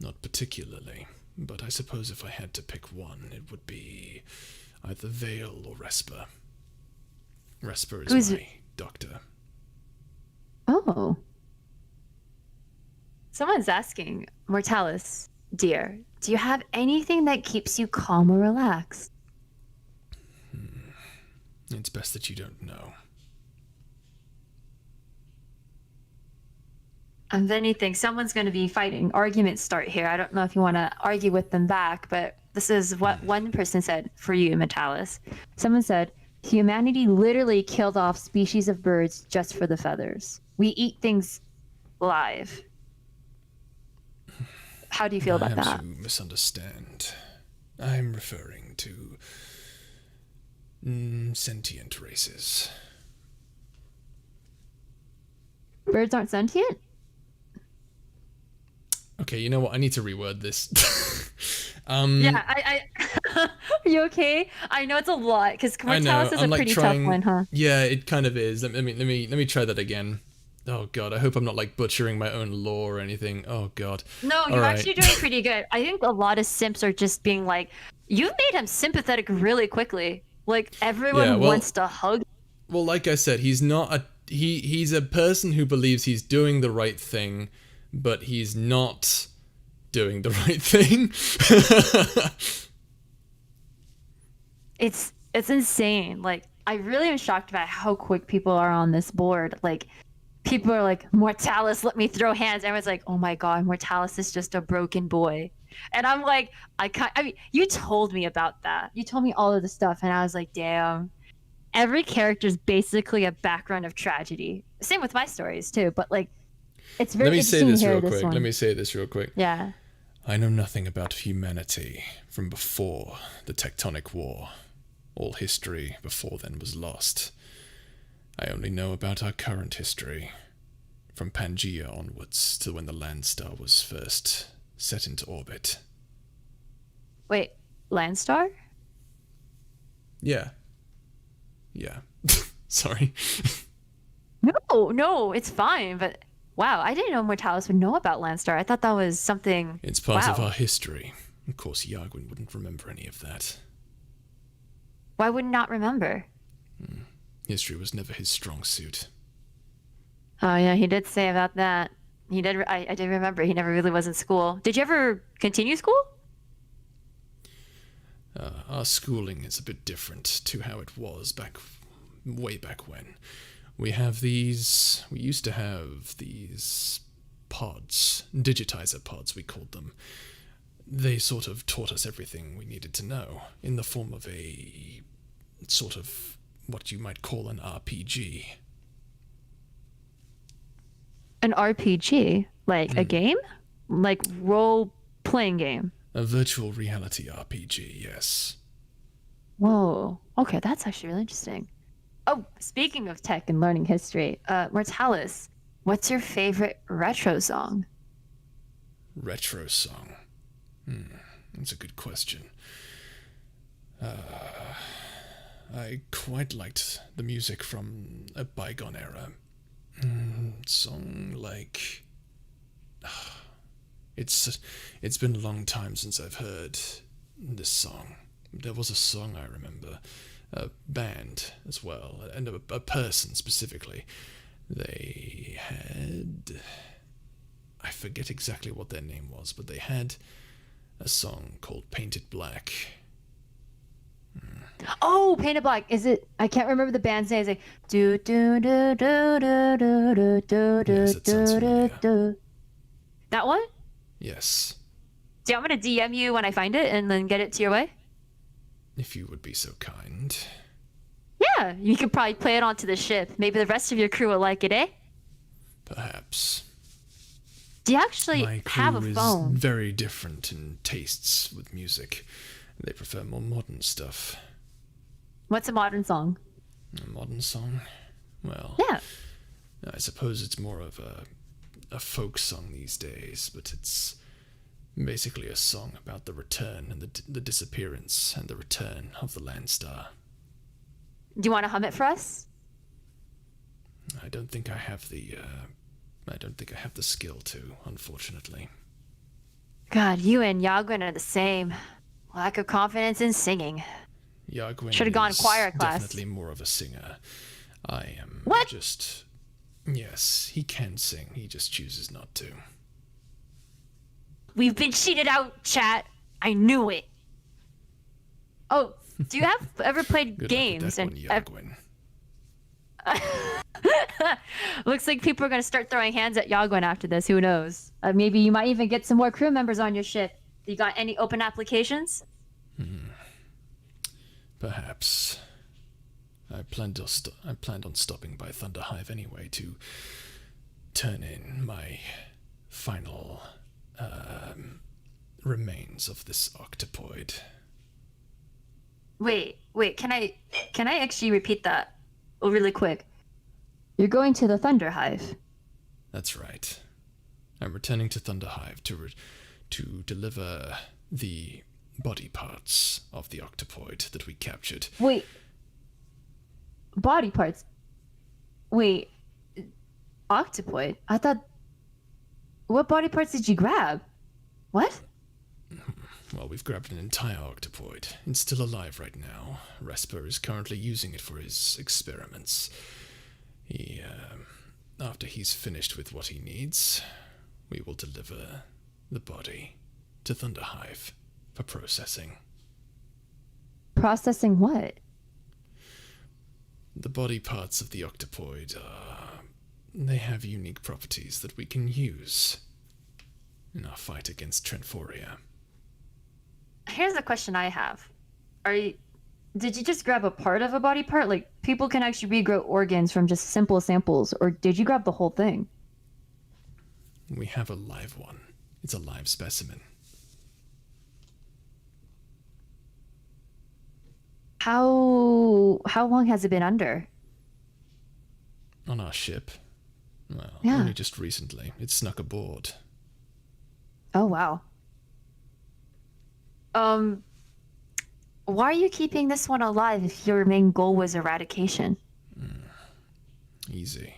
Not particularly, but I suppose if I had to pick one, it would be either Vale or Resper. Resper is my doctor. Oh. Someone's asking, Mortalis, dear, do you have anything that keeps you calm or relaxed? It's best that you don't know. If anything, someone's going to be fighting. Arguments start here. I don't know if you want to argue with them back, but this is what one person said for you, Metalis. Someone said, humanity literally killed off species of birds just for the feathers. We eat things live. How do you feel about that? To misunderstand. I'm referring to Sentient races. Birds aren't sentient? Okay, you know what? I need to reword this. Yeah, Are you okay? I know it's a lot because I know. Mortalis is I'm a like pretty trying. tough one, huh? Yeah, it kind of is. Let me try that again. Oh god, I hope I'm not like butchering my own lore or anything. Oh god. No, All you're right. actually doing pretty good. I think a lot of simps are just being like, you've made him sympathetic really quickly. Like Yeah, everyone well- wants to hug. Well, like I said, he's not a he's a person who believes he's doing the right thing, but he's not doing the right thing. It's insane. Like I really am shocked about how quick people are on this board. Like people are like, Mortalis, let me throw hands. Everyone's like, oh my god, Mortalis is just a broken boy. And I'm like, I mean, you told me about that. You told me all of the stuff, and I was like, damn. Every character is basically a background of tragedy. Same with my stories too, but like, it's very Let me say interesting this to hear real this quick. one. Let me say this real quick. Yeah. I know nothing about humanity from before the Tectonic War. All history before then was lost. I only know about our current history, from Pangea onwards to when the Landstar was first set into orbit. Wait, Landstar? Yeah. Yeah. Sorry. No, it's fine. But wow, I didn't know Mortalis would know about Landstar. I thought that was something. It's part of Wow. our history. Of course, Yargwin wouldn't remember any of that. Why would not remember? History was never his strong suit. Oh yeah, he did say about that. He did. I did remember. He never really was in school. Did you ever continue school? Our schooling is a bit different to how it was way back when. We used to have these pods, digitizer pods we called them. They sort of taught us everything we needed to know in the form of a sort of what you might call an RPG. An RPG, like a game, like role playing game. A virtual reality RPG, yes. Whoa. Okay, that's actually really interesting. Oh, speaking of tech and learning history, Mortalis, what's your favorite retro song? Retro song. That's a good question. I quite liked the music from a bygone era. Song like... It's been a long time since I've heard this song. There was a song I remember, a band as well, and a person specifically. They had... I forget exactly what their name was, but they had a song called Painted Black. Oh, Painted Black. Is it? I can't remember the band's name. It's like do do do do do do do do Yes, that sounds do familiar. do. That one? Yes, Do you want me to DM you when I find it and then get it to your way? if you would be so kind. Yeah, you could probably play it onto the ship. Maybe the rest of your crew will like it, eh? Perhaps. Do you actually My have crew a is phone? very different in tastes with music. They prefer more modern stuff. What's a modern song? A modern song? Well, Yeah. I suppose it's more of a folk song these days, but it's basically a song about the return and the disappearance and the return of the Landstar. Do you want to hum it for us? I don't think I have the skill to, unfortunately. God, you and Yagwin are the same. Lack of confidence in singing. Yargwin Should've gone is choir class. definitely more of a singer. I am What? just... Yes, he can sing. He just chooses not to. We've been cheated out, chat. I knew it. Oh, do you have ever played Good games? luck with that one, Yargwin. Looks like people are gonna start throwing hands at Yagwin after this. Who knows? Maybe you might even get some more crew members on your ship. You got any open applications? Perhaps. I planned on stopping by Thunderhive anyway to turn in my final remains of this octopoid. Wait, can I actually repeat that really quick? You're going to the Thunder Hive. That's right. I'm returning to Thunderhive to deliver the body parts of the octopoid that we captured. Wait. Body parts. Wait. Octopoid? I thought. What body parts did you grab? What? Well, we've grabbed an entire octopoid. It's still alive right now. Resper is currently using it for his experiments. After he's finished with what he needs, we will deliver the body to Thunderhive for processing. Processing what? The body parts of the octopoid they have unique properties that we can use in our fight against Trenforia. Here's a question I have. Did you just grab a part of a body part? Like, people can actually regrow organs from just simple samples, or did you grab the whole thing? We have a live one. It's a live specimen. How long has it been under? On our ship. Well, Yeah. only just recently. It snuck aboard. Oh, wow. Why are you keeping this one alive if your main goal was eradication? Easy.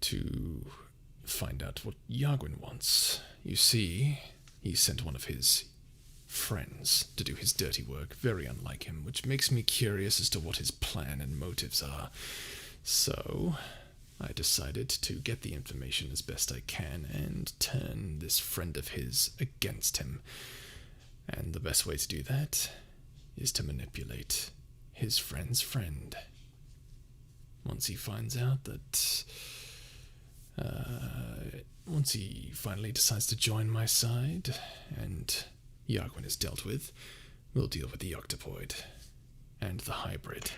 To find out what Yagwin wants. You see, he sent one of his friends to do his dirty work, very unlike him, which makes me curious as to what his plan and motives are. So, I decided to get the information as best I can and turn this friend of his against him. And the best way to do that is to manipulate his friend's friend. Once he finds out that... once he finally decides to join my side, and Yagwin is dealt with, we'll deal with the octopoid and the hybrid.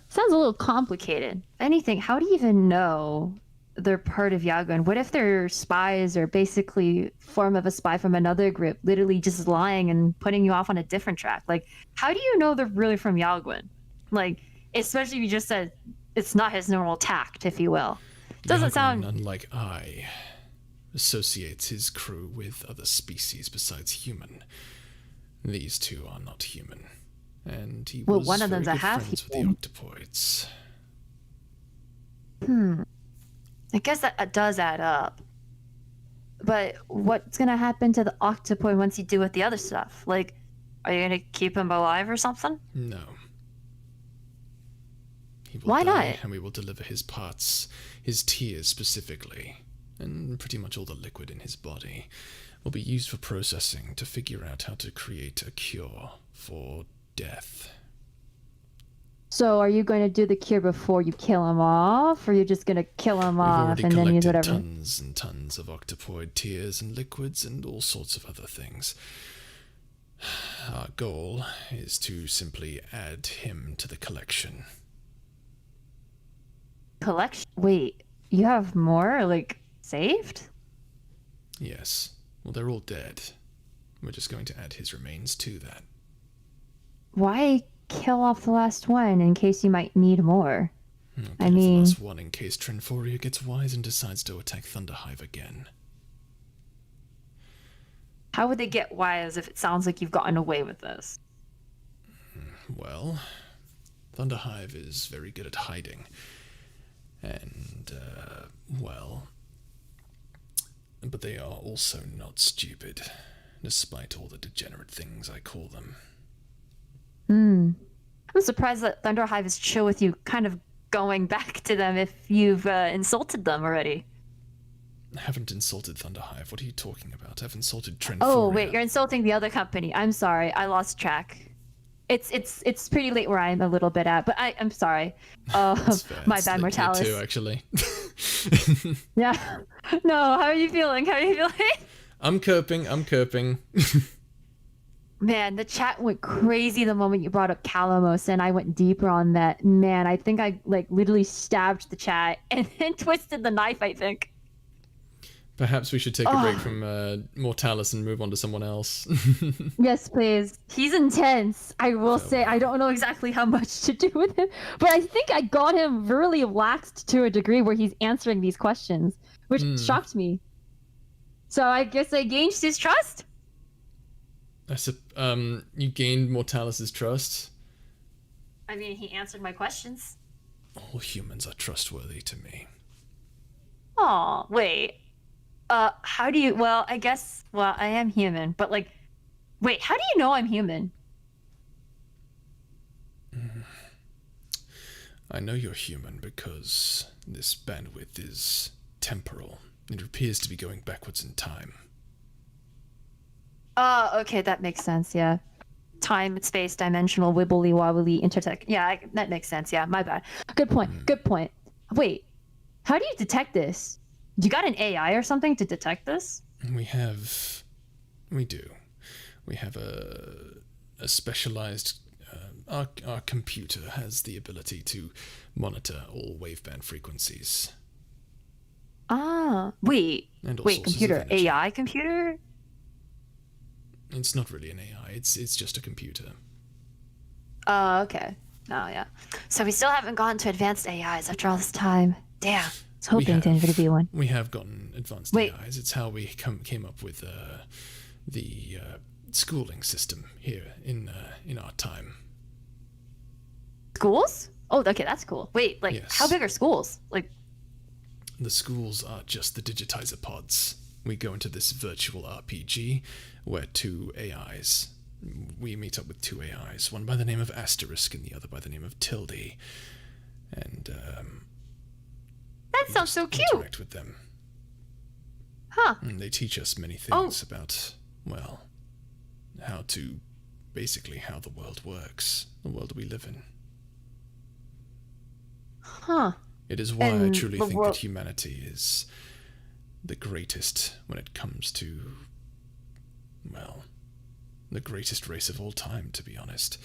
Sounds a little complicated. If anything, how do you even know they're part of Yagwin? What if they're spies or basically form of a spy from another group, literally just lying and putting you off on a different track? Like, how do you know they're really from Yagwin? Like, especially if you just said it's not his normal tact, if you will. Doesn't Yagwin, sound... unlike I, associates his crew with other species besides human. These two are not human. And he was one of very them's a good half friends with the human. octopoids. I guess that does add up. But what's gonna happen to the octopoid once you do with the other stuff? Like, are you gonna keep him alive or something? No. He will Why die, not? and we will deliver his parts, his tears specifically, and pretty much all the liquid in his body will be used for processing to figure out how to create a cure for death. So are you going to do the cure before you kill him off, or you're just going to kill him We've off already and then use collected whatever? tons and tons of octopoid tears and liquids and all sorts of other things. Our goal is to simply add him to the collection. Collection? Wait, you have more, like, saved? Yes. Well, they're all dead. We're just going to add his remains to that. Why kill off the last one in case you might need more? Kill off the mean- last one in case Trenforia gets wise and decides to attack Thunderhive again. How would they get wise if it sounds like you've gotten away with this? Well, Thunderhive is very good at hiding. And, well... But they are also not stupid, despite all the degenerate things I call them. I'm surprised that Thunderhive is chill with you kind of going back to them if you've insulted them already. I haven't insulted Thunderhive. What are you talking about? I've insulted Trenforia. Oh, wait, you're insulting the other company. I'm sorry, I lost track. It's pretty late where I'm a little bit at, but I'm sorry. That's fair. My It's bad, late here Mortalis. too, actually. Yeah. No, how are you feeling? How are you feeling? I'm coping. Man, the chat went crazy the moment you brought up Calamos, and I went deeper on that. Man, I think I like literally stabbed the chat and then twisted the knife, I think. Perhaps we should take a break from Mortalis and move on to someone else. Yes, please. He's intense. I will say I don't know exactly how much to do with him, but I think I got him really laxed to a degree where he's answering these questions, which shocked me. So I guess I gained his trust? You gained Mortalis's trust? I mean, he answered my questions. All humans are trustworthy to me. Aw, wait. How do you... Well, I guess... Well, I am human, but like... Wait, how do you know I'm human? I know you're human because this bandwidth is temporal. It appears to be going backwards in time. Okay, that makes sense, yeah. Time, space, dimensional, wibbly wobbly, intersect. Yeah, that makes sense, yeah, my bad. Good point, good point. Wait, how do you detect this? You got an AI or something to detect this? We do. We have a specialized... Our computer has the ability to monitor all waveband frequencies. Ah, wait, And all wait, sources of computer, energy. AI computer? It's not really an AI, it's just a computer. Okay. Oh, yeah. So we still haven't gotten to advanced AIs after all this time. Damn. I was hoping to be one. We have gotten advanced Wait. AIs. It's how we came up with the schooling system here in our time. Schools? Oh, okay, that's cool. Wait, like, Yes. how big are schools? Like, The schools are just the digitizer pods. We go into this virtual RPG where we meet up with two AIs, one by the name of Asterisk and the other by the name of Tilde. And that sounds so cute. interact with them. Huh. And they teach us many things about, well, how the world works, the world we live in. Huh. It is why I And truly the think world- that humanity is the greatest when it comes to, well, the greatest race of all time, to be honest.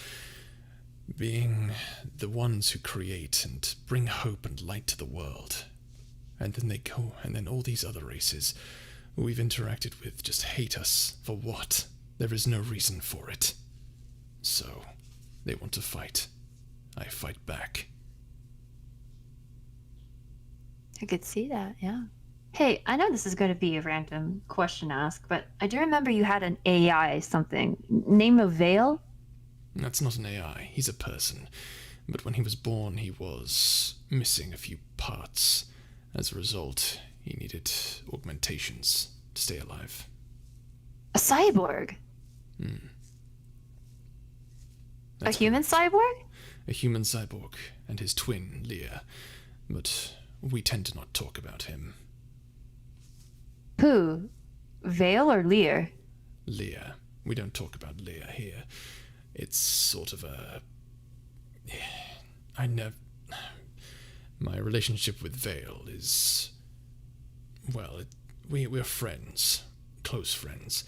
Being the ones who create and bring hope and light to the world. And then all these other races who we've interacted with just hate us for what? There is no reason for it. So, they want to fight. I fight back. I could see that, yeah. Hey, I know this is going to be a random question to ask, but I do remember you had an AI something. Name of Vale? That's not an AI, he's a person. But when he was born, he was missing a few parts. As a result, he needed augmentations to stay alive. A cyborg? A That's human cyborg? a human cyborg and his twin, Leah. But we tend to not talk about him. Who? Vale or Lear? Leah. We don't talk about Leah here. It's sort of a... My relationship with Vale is... Well, we're friends. Close friends.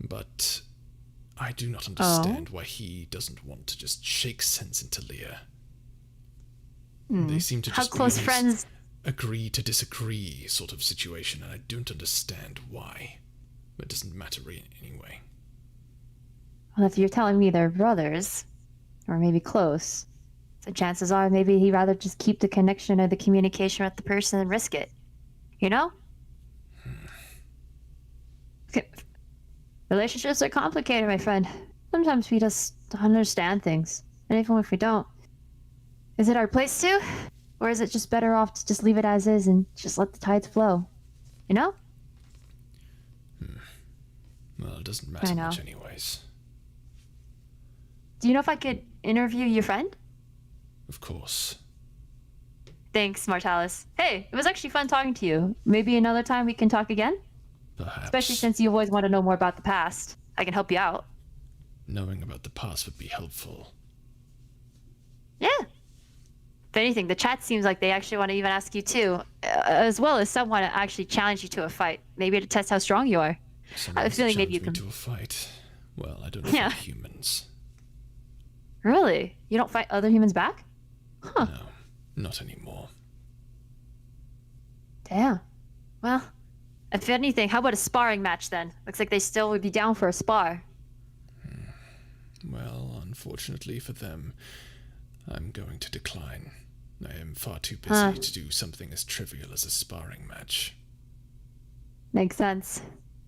But I do not understand why he doesn't want to just shake sense into Leah. They seem to How just close be in this friends? agree to disagree sort of situation, and I don't understand why. But it doesn't matter anyway. Well, if you're telling me they're brothers, or maybe close, the chances are maybe he'd rather just keep the connection or the communication with the person and risk it. You know? Okay. Relationships are complicated, my friend. Sometimes we just don't understand things. And even if we don't, is it our place to? Or is it just better off to just leave it as is and just let the tides flow? You know? Well, it doesn't matter know. much anyways. Do you know if I could interview your friend? Of course. Thanks, Martalis. Hey, it was actually fun talking to you. Maybe another time we can talk again? Perhaps. Especially since you always want to know more about the past. I can help you out. knowing about the past would be helpful. Yeah. If anything, the chat seems like they actually want to even ask you too, as well as someone to actually challenge you to a fight, maybe to test how strong you are. Someone I have a has feeling maybe you challenged can. me to a fight. Well, I don't Yeah. fight humans. Really? You don't fight other humans back? Huh. No, not anymore. Damn. Well, If anything, how about a sparring match then? Looks like they still would be down for a spar. Well, unfortunately for them, I'm going to decline. I am far too busy Huh. to do something as trivial as a sparring match. Makes sense.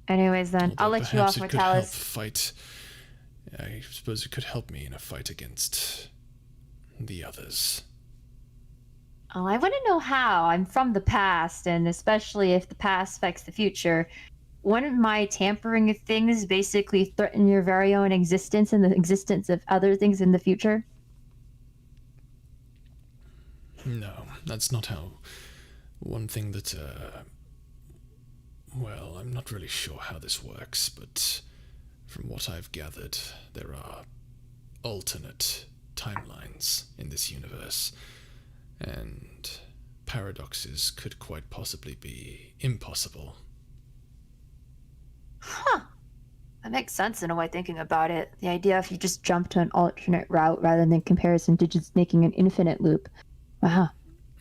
Anyways then, I'll Although let you off, perhaps it could help Mortalis. fight. I suppose it could help me in a fight against the others. Oh, I want to know how. I'm from the past, and especially if the past affects the future. Wouldn't my tampering of things basically threaten your very own existence and the existence of other things in the future? No, that's not how. One thing that, well, I'm not really sure how this works, but from what I've gathered, there are alternate timelines in this universe, and paradoxes could quite possibly be impossible. Huh. That makes sense in a way, thinking about it. The idea if you just jump to an alternate route rather than comparison to just making an infinite loop. Wow.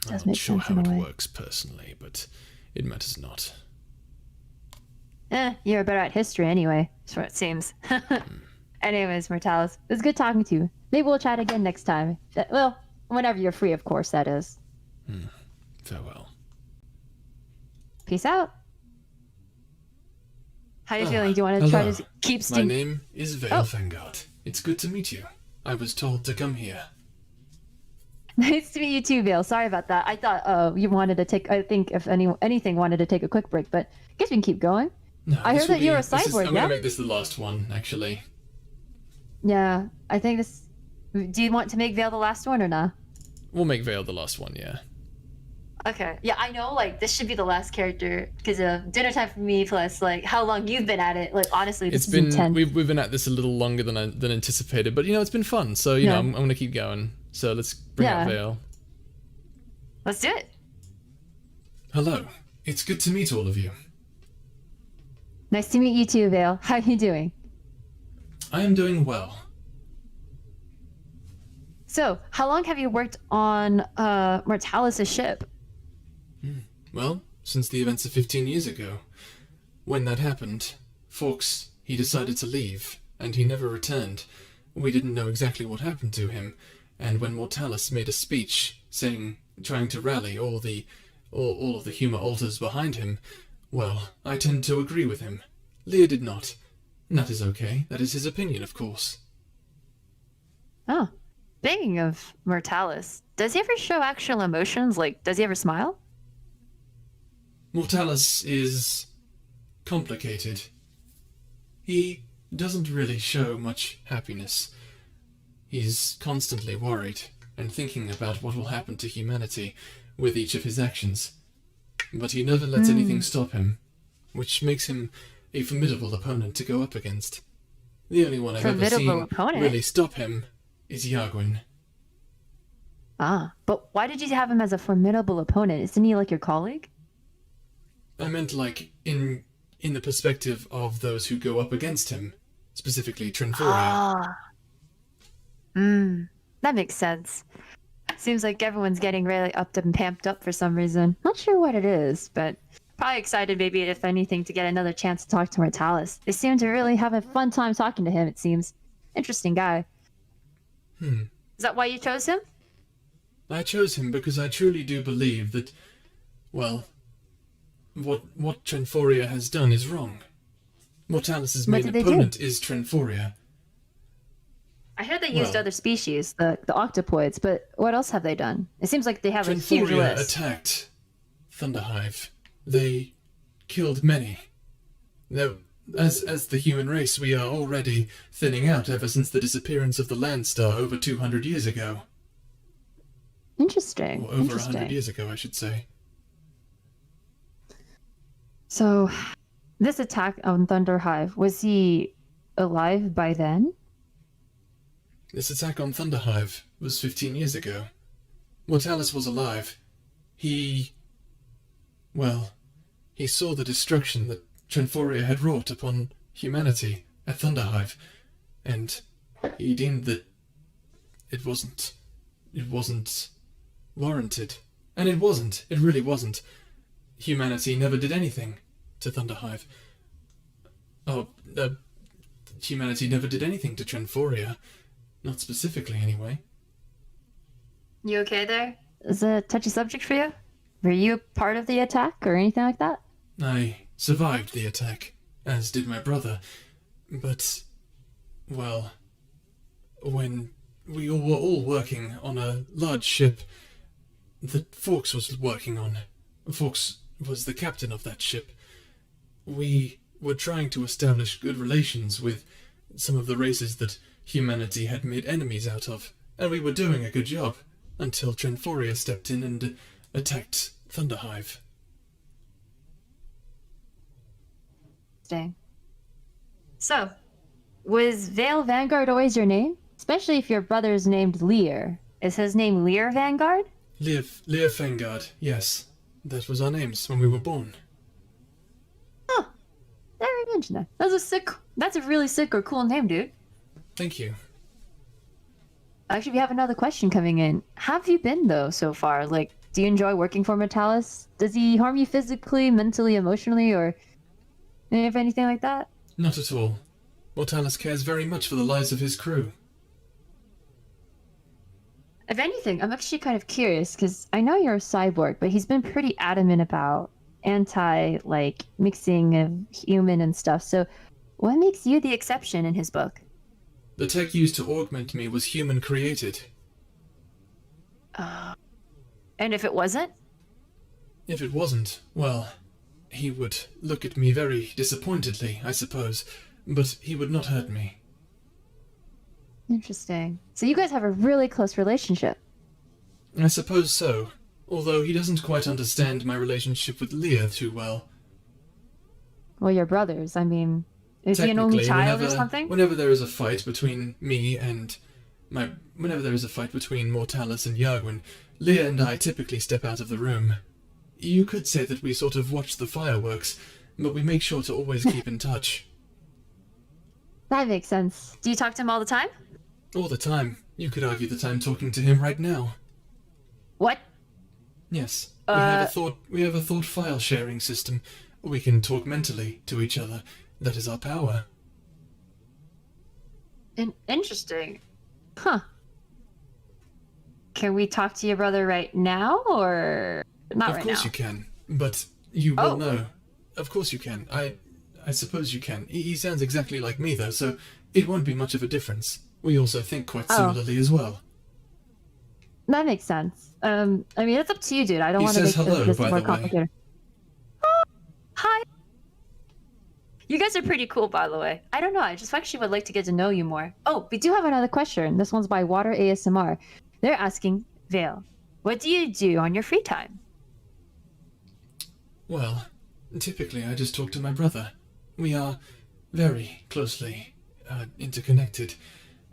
I'm Does not make sure sense how in it a way. works personally, but it matters not. You're better at history anyway, that's what it seems. Anyways, Mortalis, it was good talking to you. Maybe we'll chat again next time. Well, whenever you're free, of course, that is. Farewell. Peace out. How are you feeling? Do you want to try hello. to keep My steam? name is Vale Vanguard. It's good to meet you. I was told to come here. Nice to meet you too, Vale. Sorry about that. I thought you wanted to take. I think if anything wanted to take a quick break, but I guess we can keep going. No, I this heard will that you're a this is- cyborg, I'm yeah? gonna make this the last one, actually. Yeah, I think this. Do you want to make Vale the last one or not? We'll make Vale the last one, yeah. Okay. Yeah, I know. Like this should be the last character because of dinner time for me. Plus, like how long you've been at it. Like honestly, this It's is been intense. we've been at this a little longer than anticipated, but it's been fun. So Yeah. I'm gonna keep going. So let's bring out Yeah. Vale. Let's do it. Hello. It's good to meet all of you. Nice to meet you too, Vale. How are you doing? I am doing well. So, how long have you worked on Mortalis' ship? Well, since the events of 15 years ago. When that happened, Fawkes, he decided to leave, and he never returned. We didn't know exactly what happened to him, and when Mortalis made a speech trying to rally all of the humor alters behind him, well, I tend to agree with him. Lear did not. And that is okay. That is his opinion, of course. Oh, speaking of Mortalis, does he ever show actual emotions? Like, does he ever smile? Mortalis is complicated. He doesn't really show much happiness. He's constantly worried and thinking about what will happen to humanity with each of his actions. But he never lets anything stop him, which makes him a formidable opponent to go up against. The only one I've ever Formidable seen opponent? really stop him is Yargwin. Ah, but why did you have him as a formidable opponent? Isn't he like your colleague? I meant like in the perspective of those who go up against him, specifically Trinforia. Ah. That makes sense. Seems like everyone's getting really upped and pamped up for some reason. Not sure what it is, but probably excited maybe if anything to get another chance to talk to Mortalis. They seem to really have a fun time talking to him, it seems. Interesting guy. Is that why you chose him? I chose him because I truly do believe that, well, what Trinforia has done is wrong. Mortalis' What main did they do? opponent is Trinforia. I heard they used Well- other species, the octopoids, but what else have they done? It seems like they have a huge Trinforia list. attacked Thunderhive. They killed many. Now, as the human race, we are already thinning out ever since the disappearance of the Landstar over 200 years ago. Interesting. Or over 100 Interesting. years ago, I should say. So, this attack on Thunderhive, was he alive by then? This attack on Thunderhive was 15 years ago. Mortalis was alive. He saw the destruction that Trinforia had wrought upon humanity at Thunderhive, and he deemed that it wasn't warranted. And it wasn't. It really wasn't. Humanity never did anything to Thunderhive. Oh, humanity never did anything to Trenforia. Not specifically, anyway. You okay there? Is it a touchy subject for you? Were you part of the attack or anything like that? I survived the attack, as did my brother. But, well, when we all were all working on a large ship that Fawkes was working on. Fawkes was the captain of that ship. We were trying to establish good relations with some of the races that humanity had made enemies out of, and we were doing a good job, until Trenforia stepped in and attacked Thunderhive. Interesting. So, was Vale Vanguard always your name? Especially if your brother's named Lear. Is his name Lear Vanguard? Lear Vanguard, yes. That was our names when we were born. Huh. Never mentioned that. That's a really sick or cool name, dude. Thank you. Actually, we have another question coming in. How have you been, though, so far? Like, do you enjoy working for Metalis? Does he harm you physically, mentally, emotionally, or anything like that? Not at all. Mortalis cares very much for the lives of his crew. If anything, I'm actually kind of curious, because I know you're a cyborg, but he's been pretty adamant about mixing of human and stuff. So what makes you the exception in his book? The tech used to augment me was human-created. And if it wasn't? If it wasn't, well, he would look at me very disappointedly, I suppose, but he would not hurt me. Interesting. So you guys have a really close relationship. I suppose so, although he doesn't quite understand my relationship with Leah too well. Well, you're brothers. I mean, is he an only child or something? Whenever there is a fight between me and whenever there is a fight between Mortalis and Yargwin, Leah and I typically step out of the room. You could say that we sort of watch the fireworks, but we make sure to always keep in touch. That makes sense. Do you talk to him all the time? All the time. You could argue that I'm talking to him right now. What? Yes. We have a thought file sharing system. We can talk mentally to each other. That is our power. Interesting. Huh. Can we talk to your brother right now, or not right now? Of course you can, but you will know. Of course you can. I suppose you can. He sounds exactly like me, though, so it won't be much of a difference. We also think quite similarly as well. That makes sense. I mean, it's up to you, dude. I don't want to make this more complicated. Hi. You guys are pretty cool, by the way. I don't know. I just actually would like to get to know you more. Oh, we do have another question. This one's by Water ASMR. They're asking, Vale, what do you do on your free time? Well, typically I just talk to my brother. We are very closely interconnected,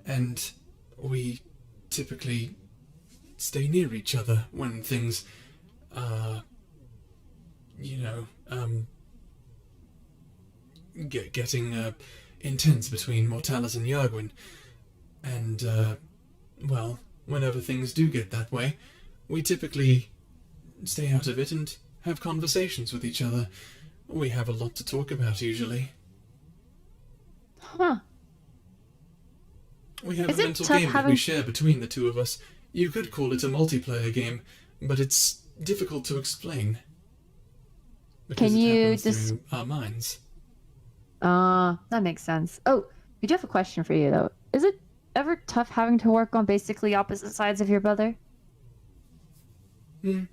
and we typically stay near each other when things are, getting intense between Mortalis and Yargwin. And, well, whenever things do get that way, we typically stay out of it and have conversations with each other. We have a lot to talk about, usually. Huh. We have a mental game that we share between the two of us. You could call it a multiplayer game, but it's difficult to explain. Because Can you it happens through our minds. That makes sense. Oh, we do have a question for you, though. Is it ever tough having to work on basically opposite sides of your brother? We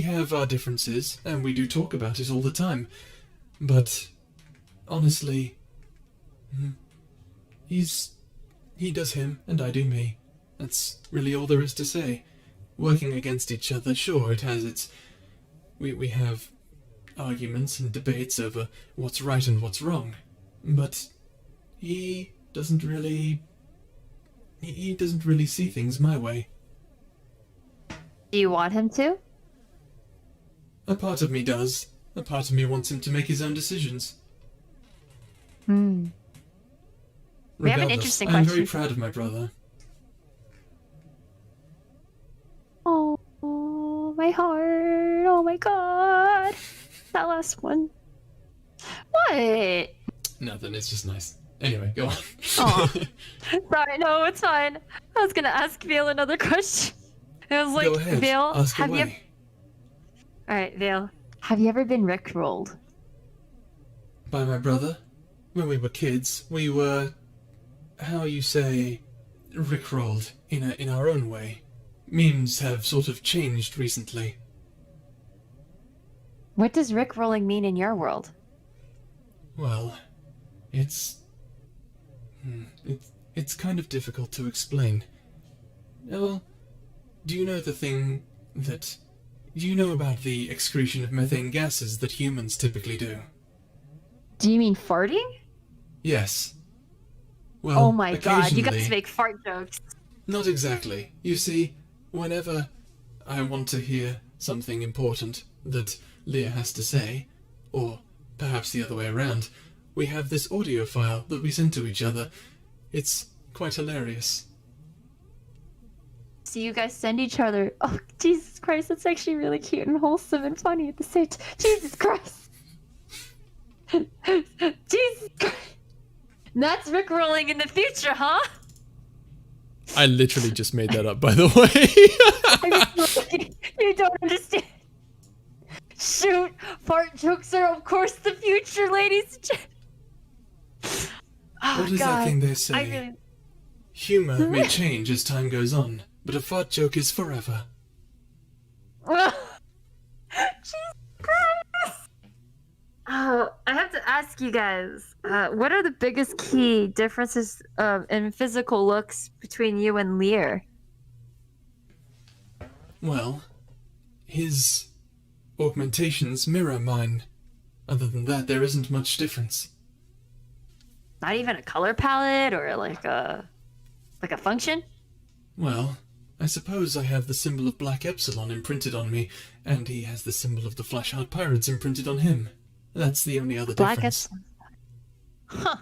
have our differences, and we do talk about it all the time. But, honestly, he does him, and I do me. That's really all there is to say. Working against each other, sure, it has its... We have arguments and debates over what's right and what's wrong. But he doesn't really see things my way. Do you want him to? A part of me does. A part of me wants him to make his own decisions. We have an interesting I'm question. very proud of my brother. Oh, my heart. Oh my god. That last one. What? Nothing, it's just nice. Anyway, go on. Aw. Sorry, no, it's fine. I was gonna ask Vale another question. It was like, Go ahead, Vale, ask have you... away. Alright, Vale. Have you ever been rickrolled? By my brother? When we were kids, we were, how you say, rickrolled in our own way. Memes have sort of changed recently. What does rickrolling mean in your world? Well, it's kind of difficult to explain. Well, do you know about the excretion of methane gases that humans typically do? Do you mean farting? Yes. Well, Oh my god, you guys occasionally- make fart jokes. Not exactly. You see, whenever I want to hear something important that Leah has to say, or perhaps the other way around, we have this audio file that we send to each other. It's quite hilarious. So you guys send each other... Oh, Jesus Christ, that's actually really cute and wholesome and funny at the same time. Jesus Christ! Jesus Christ! That's rickrolling in the future, huh? I literally just made that up, by the way. You don't understand. Shoot, fart jokes are of course the future, ladies and gentlemen. Oh, What is God. that thing they say? I really... Humor may change as time goes on, but a fart joke is forever. Jesus Christ. Oh, I have to ask you guys, what are the biggest key differences in physical looks between you and Lear? Well, his augmentations mirror mine. Other than that, there isn't much difference. Not even a color palette or like a function? Well, I suppose I have the symbol of Black Epsilon imprinted on me, and he has the symbol of the Flash Heart Pirates imprinted on him. That's the only other Black difference. Huh.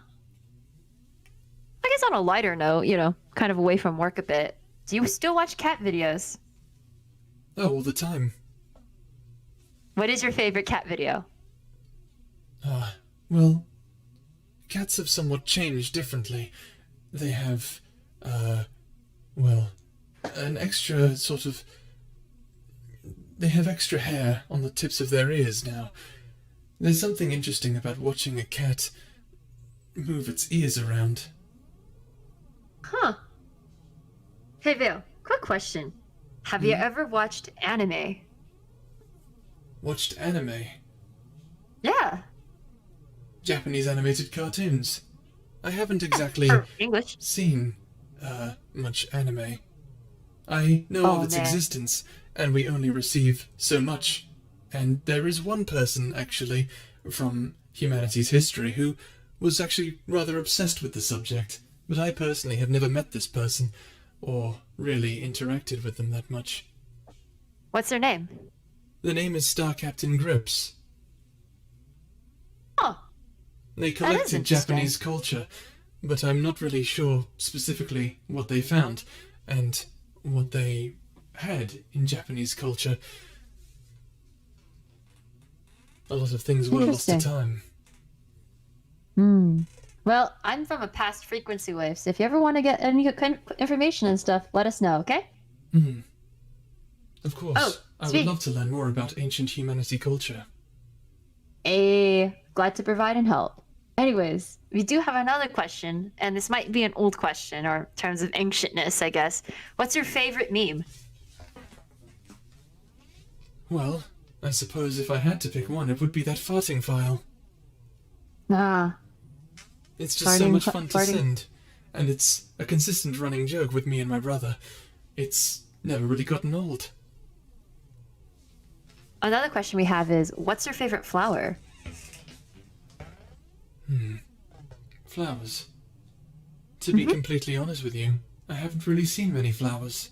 I guess on a lighter note, kind of away from work a bit, do you still watch cat videos? Oh, all the time. What is your favorite cat video? Well, cats have somewhat changed differently. They have, an extra sort of... They have extra hair on the tips of their ears now. There's something interesting about watching a cat move its ears around. Huh. Hey, Vale, quick question. Have you ever watched anime? Watched anime. Yeah. Japanese animated cartoons. I haven't exactly Or English. seen, much anime. I know Oh, of its man. existence, and we only receive so much. And there is one person, actually, from humanity's history who was actually rather obsessed with the subject, but I personally have never met this person, or really interacted with them that much. What's their name? The name is Star Captain Grips. Oh, They is collected interesting. Japanese culture, but I'm not really sure specifically what they found, and what they had in Japanese culture. A lot of things were lost to Interesting. time. Well, I'm from a past frequency wave, so if you ever want to get any kind of information and stuff, let us know, okay? Of course, Oh, I would sweet. love to learn more about ancient humanity culture. Glad to provide and help. Anyways, we do have another question, and this might be an old question, or in terms of ancientness, I guess. What's your favorite meme? Well, I suppose if I had to pick one, it would be that farting file. Ah, It's just so much fun to farting. send, and it's a consistent running joke with me and my brother. It's never really gotten old. another question we have is, what's your favorite flower? Flowers. To be completely honest with you, I haven't really seen many flowers.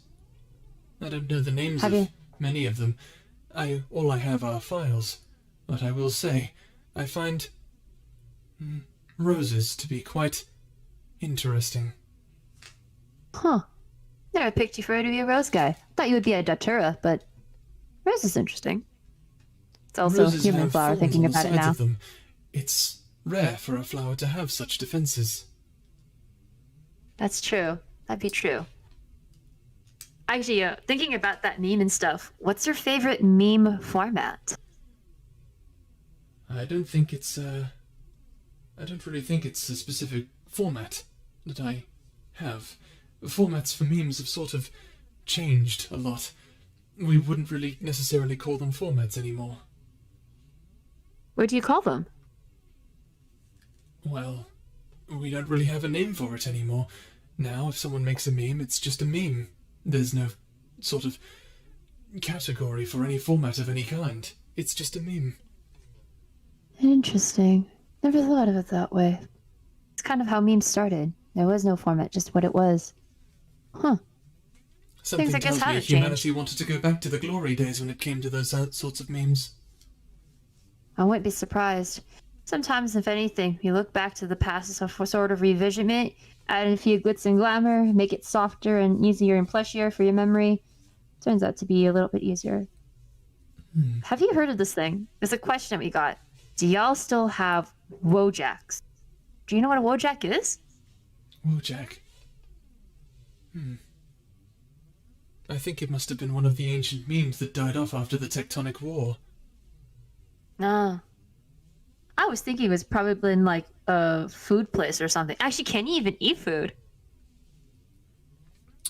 I don't know the names Have of you- many of them. All I have are files. But I will say, I find roses to be quite interesting. Huh. Never picked you for to be a rose guy. Thought you would be a datura, but rose is interesting. It's also Roses human have flower, thorns thinking on the about it sides now. of them. It's rare for a flower to have such defenses. That's true. That'd be true. Actually, thinking about that meme and stuff, what's your favorite meme format? I don't really think it's a specific format that I have. Formats for memes have sort of changed a lot. We wouldn't really necessarily call them formats anymore. What do you call them? Well, we don't really have a name for it anymore. Now, if someone makes a meme, it's just a meme. There's no sort of category for any format of any kind. It's just a meme. Interesting. Never thought of it that way. It's kind of how memes started. There was no format, just what it was. Huh. Something I guess tells me haven't humanity wanted to go back to the glory days when it came to those sorts of memes. I wouldn't be surprised. Sometimes, if anything, you look back to the past as a sort of revisionment, add in a few glitz and glamour, make it softer and easier and plushier for your memory. Turns out to be a little bit easier. Have you heard of this thing? There's a question we got. Do y'all still have Wojaks? Do you know what a Wojak is? Wojak. I think it must have been one of the ancient memes that died off after the Tectonic War. No. I was thinking it was probably in like a food place or something. Actually, can you even eat food?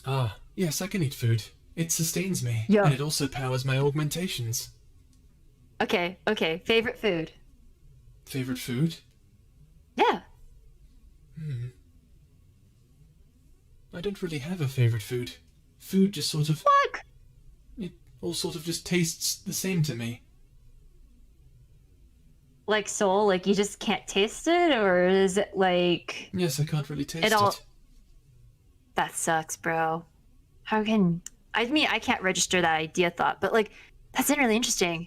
Ah, yes, I can eat food. It sustains me, Yeah. and it also powers my augmentations. Okay. Favorite food? Favorite food? Yeah. I don't really have a favorite food. Food just sort of... What? It all sort of just tastes the same to me. Like soul? Like you just can't taste it? Or is it like... Yes, I can't really taste all- it. That sucks, bro. How can... I mean, I can't register that idea thought, but like, that's really interesting.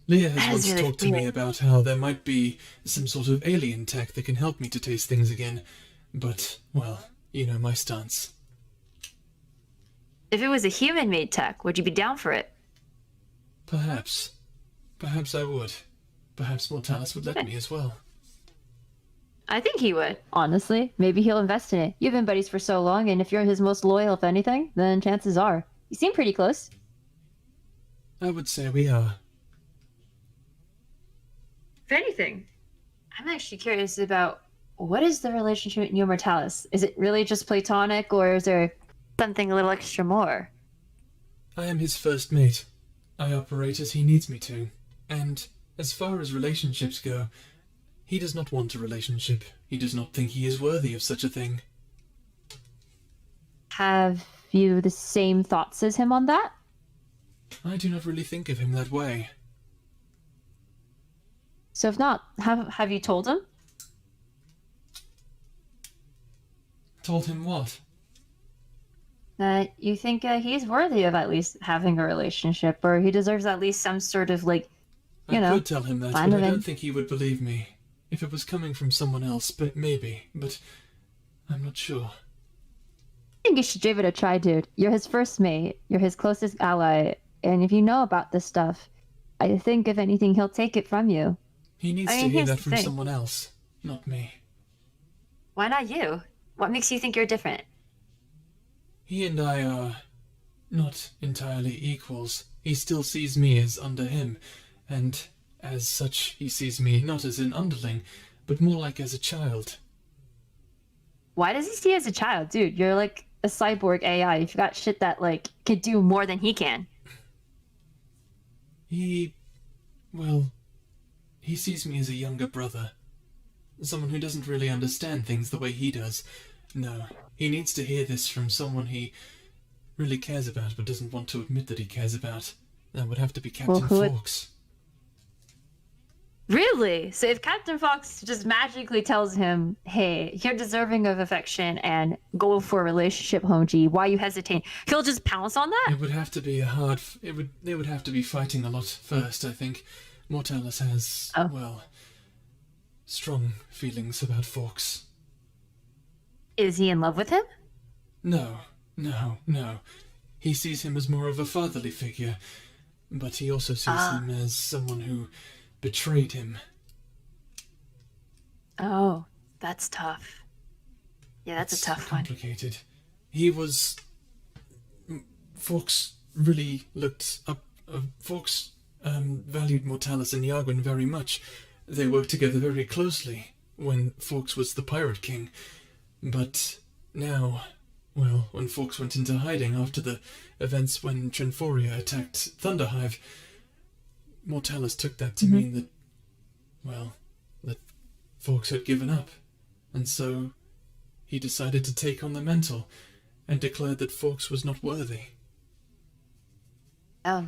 Leah That has is once really talked to me weird. about how there might be some sort of alien tech that can help me to taste things again. But, well, you know my stance. If it was a human-made tech, would you be down for it? Perhaps. Perhaps I would. Perhaps Mortalis would let me as well. I think he would. Honestly, maybe he'll invest in it. You've been buddies for so long, and if you're his most loyal, if anything, then chances are. You seem pretty close. I would say we are. If anything, I'm actually curious about what is the relationship in you and Mortalis? Is it really just platonic, or is there something a little extra more? I am his first mate. I operate as he needs me to. And as far as relationships go, he does not want a relationship. He does not think he is worthy of such a thing. Have you the same thoughts as him on that? I do not really think of him that way. So if not, have you told him? Told him what? That you think he's worthy of at least having a relationship, or he deserves at least some sort of like, I you know, could tell him that, plan but of I him. don't think he would believe me. If it was coming from someone else, but maybe. But I'm not sure. I think you should give it a try, dude. You're his first mate. You're his closest ally, and if you know about this stuff, I think if anything, he'll take it from you. He needs I to mean, hear here's that the from thing. someone else, not me. Why not you? What makes you think you're different? He and I are not entirely equals. He still sees me as under him, and as such he sees me not as an underling, but more like as a child. Why does he see you as a child? Dude, you're like a cyborg AI. You've got shit that like could do more than he can. He sees me as a younger brother. Someone who doesn't really understand things the way he does. No, he needs to hear this from someone he really cares about but doesn't want to admit that he cares about. That would have to be Captain who would- Fawkes. Really? So if Captain Fox just magically tells him, hey, you're deserving of affection and go for a relationship, Honji, why you hesitate? He'll just pounce on that? It would have to be they would have to be fighting a lot first, I think. Mortalis has, strong feelings about Fawkes. Is he in love with him? No. He sees him as more of a fatherly figure. but he also sees him as someone who betrayed him. Oh, that's tough. Yeah, that's It's a tough one. complicated. He was... Fawkes really looked up... Fawkes valued Mortalis and Yargwin very much. They worked together very closely when Fawkes was the Pirate King. But now, well, when Fawkes went into hiding after the events when Trenforia attacked Thunderhive, Mortalis took that to mean that, well, that Fawkes had given up. And so he decided to take on the mantle and declared that Fawkes was not worthy. Oh.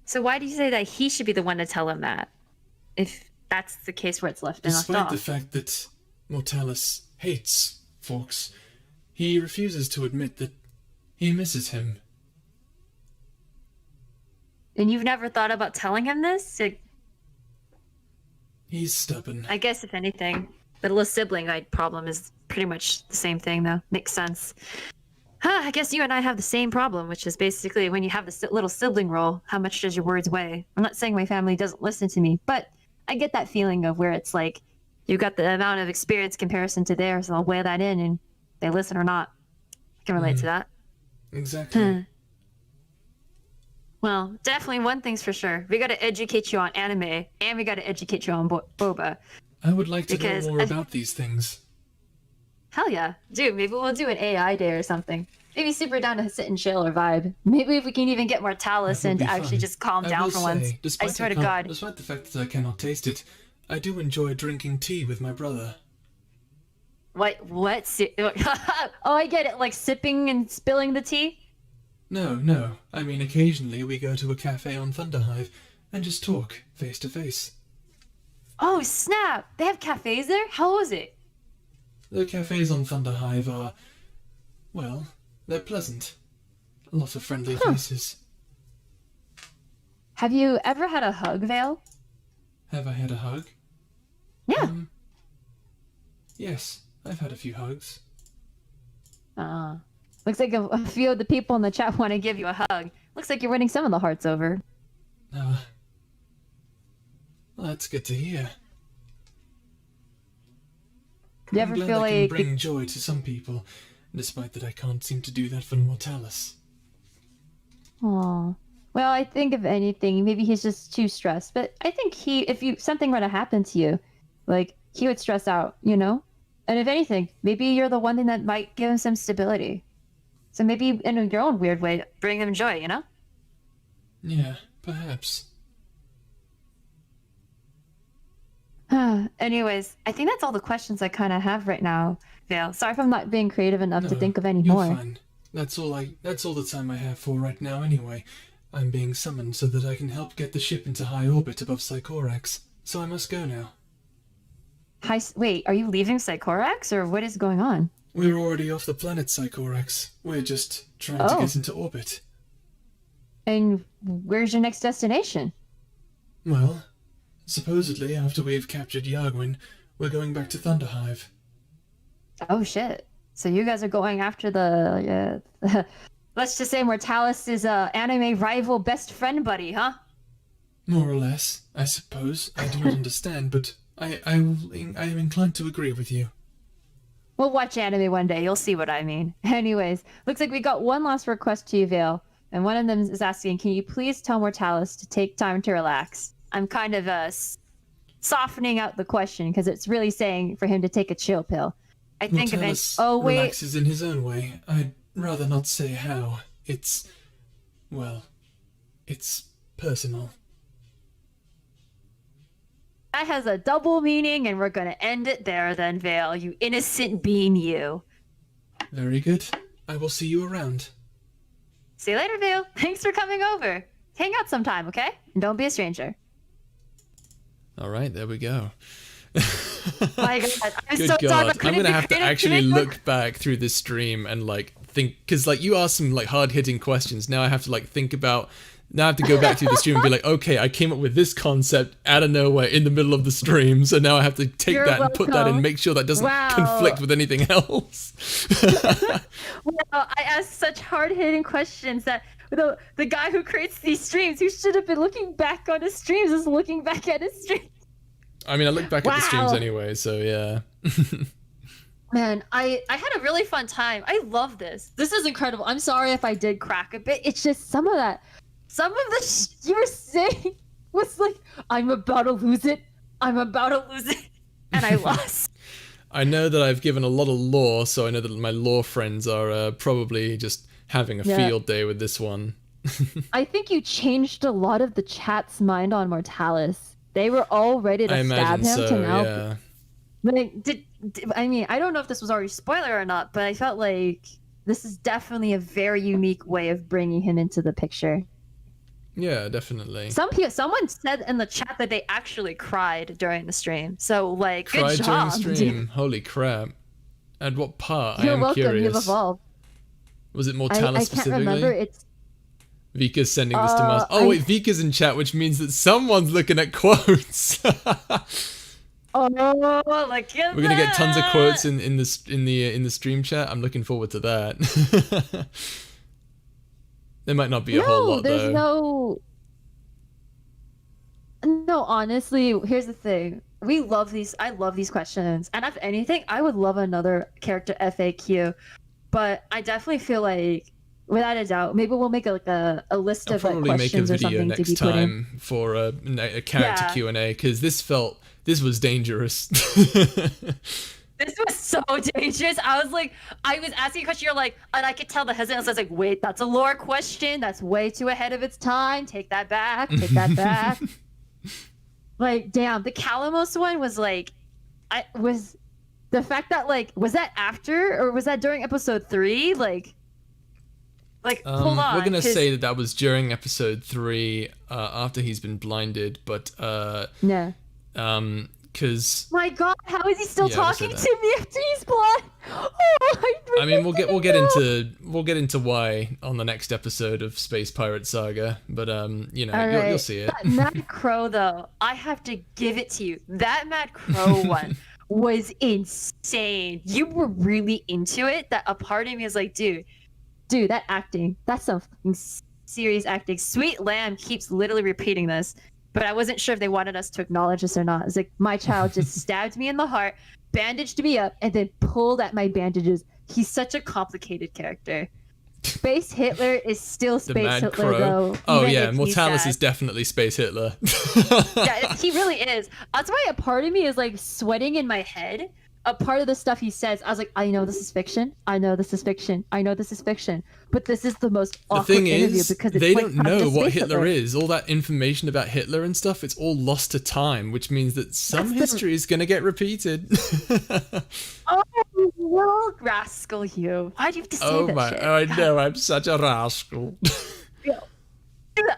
So why do you say that he should be the one to tell him that? If that's the case where it's left off. Despite the fact that Mortalis hates Fawkes, he refuses to admit that he misses him. And you've never thought about telling him this? He's stubborn. I guess if anything, the little sibling problem is pretty much the same thing, though. Makes sense. I guess you and I have the same problem, which is basically when you have this little sibling role, how much does your words weigh? I'm not saying my family doesn't listen to me, but I get that feeling of where it's like you've got the amount of experience comparison to theirs, so I'll weigh that in and they listen or not. I can relate to that. Exactly. Well, definitely one thing's for sure. We got to educate you on anime, and we got to educate you on boba. I would like to Because know more about these things. Hell yeah. Dude, maybe we'll do an AI day or something. Maybe super down to sit and chill or vibe. Maybe if we can even get Mortalis That would and be actually fun. just calm I down will for once. say, I despite swear to can't- God. Despite the fact that I cannot taste it, I do enjoy drinking tea with my brother. What? Oh, I get it. Like sipping and spilling the tea? No. I mean, occasionally we go to a cafe on Thunderhive and just talk face to face. Oh, snap. They have cafes there? How was it? The cafes on Thunderhive are, well, they're pleasant. A lot of friendly faces. Have you ever had a hug, Vale? Have I had a hug? Yeah. Yes, I've had a few hugs. Looks like a few of the people in the chat want to give you a hug. Looks like you're winning some of the hearts over. Well, that's good to hear. Do you I'm ever glad feel I can like... bring joy to some people, despite that I can't seem to do that for Mortalis. Aw. Well, I think if anything, maybe he's just too stressed. But I think if something were to happen to you, like, he would stress out, you know? And if anything, maybe you're the one thing that might give him some stability. So maybe in your own weird way, bring him joy, you know? Yeah, perhaps. Anyways, I think that's all the questions I kind of have right now, Vale. Sorry if I'm not being creative enough to No, think of any you're more. fine. That's all the time I have for right now anyway. I'm being summoned so that I can help get the ship into high orbit above Sycorax. So I must go now. Wait, are you leaving Sycorax, or what is going on? We're already off the planet Sycorax. We're just trying to get into orbit. And where's your next destination? Well, supposedly after we've captured Yargwin, we're going back to Thunderhive. Oh shit. So you guys are going after the let's just say Mortalis' anime rival best friend buddy, huh? More or less, I suppose. I do not understand, but I am inclined to agree with you. We'll watch anime one day, you'll see what I mean. Anyways, looks like we got one last request to you, Vale. And one of them is asking, can you please tell Mortalis to take time to relax? I'm kind of softening out the question because it's really saying for him to take a chill pill. I think Mortalis relaxes in his own way. I'd rather not say how. It's personal. That has a double meaning, and we're gonna end it there then, Vale. You innocent being, you. Very good. I will see you around. See you later, Vale. Thanks for coming over. Hang out sometime, okay? And don't be a stranger. All right, there we go. My God, I'm Good so God, sorry. I'm gonna have to actually look back through this stream and like think, because like you asked some like hard hitting questions. Now I have to like think about. Now I have to go back through the stream and be like, okay, I came up with this concept out of nowhere in the middle of the stream, so now I have to take You're that and put that in, welcome. make sure that doesn't Wow. conflict with anything else. Well, I asked such hard-hitting questions that the guy who creates these streams, who should have been looking back on his streams, is looking back at his streams. I mean, I look back at the streams Wow. anyway, so yeah. Man, I had a really fun time. I love this. This is incredible. I'm sorry if I did crack a bit. It's just some of the you were saying was like, I'm about to lose it. I'm about to lose it. And I lost. I know that I've given a lot of lore, so I know that my lore friends are probably just having a field day with this one. I think you changed a lot of the chat's mind on Mortalis. They were all ready to I stab imagine him so, to now. yeah. Like, I mean, I don't know if this was already spoiler or not, but I felt like this is definitely a very unique way of bringing him into the picture. Yeah, definitely. Someone said in the chat that they actually cried during the stream. So, like, Cried good during job, stream. dude. Holy crap. At what part? You're I am welcome. curious. You've evolved. Was it I Mortalis can't specifically? remember. It's Vika's sending this to Mars. Oh, wait, Vika's in chat, which means that someone's looking at quotes. oh, look at We're gonna get tons of that! quotes in the stream chat. I'm looking forward to that. There might not be a whole lot there's though. no, honestly, here's the thing. I love these questions. And if anything, I would love another character FAQ. But I definitely feel like, without a doubt, maybe we'll make a list I'll of like probably make a questions or video something to be next put in. time for a character Yeah. Q&A, because this was dangerous. This was so dangerous. I was asking a question, you're like, and I could tell the hesitance. I was like, wait, that's a lore question. That's way too ahead of its time. Take that back. Take that back. Like, damn, the Calamos one was like, the fact that like, was that after or was that during episode 3? Like hold on. We're gonna 'cause- say that was during episode 3, after he's been blinded, but Yeah. because My God, how is he still Yeah, we'll say talking that. to me after he's blind? Oh, I mean, we'll get know. into why on the next episode of Space Pirate Saga, but you know, All you'll right. see it. That Mad Crow, though, I have to give it to you. That Mad Crow one was insane. You were really into it. That a part of me is like, dude, that acting, that's some fucking serious acting. Sweet Lamb keeps literally repeating this, but I wasn't sure if they wanted us to acknowledge this or not. It's like, my child just stabbed me in the heart, bandaged me up, and then pulled at my bandages. He's such a complicated character. Space Hitler is still The Space Mad Hitler, Crow. though. Oh even yeah, if he's Mortalis sad. is definitely Space Hitler. Yeah, he really is. That's why a part of me is like sweating in my head. A part of the stuff he says, I was like, I know this is fiction. I know this is fiction. I know this is fiction. But this is the most The awkward thing interview is, because it's they like, don't I'm know just what Space Hitler is. All that information about Hitler and stuff, it's all lost to time, which means that some That's the- history is going to get repeated. Oh, well, rascal, you. Why do you have to say Oh that my, shit? I know, I'm such a rascal.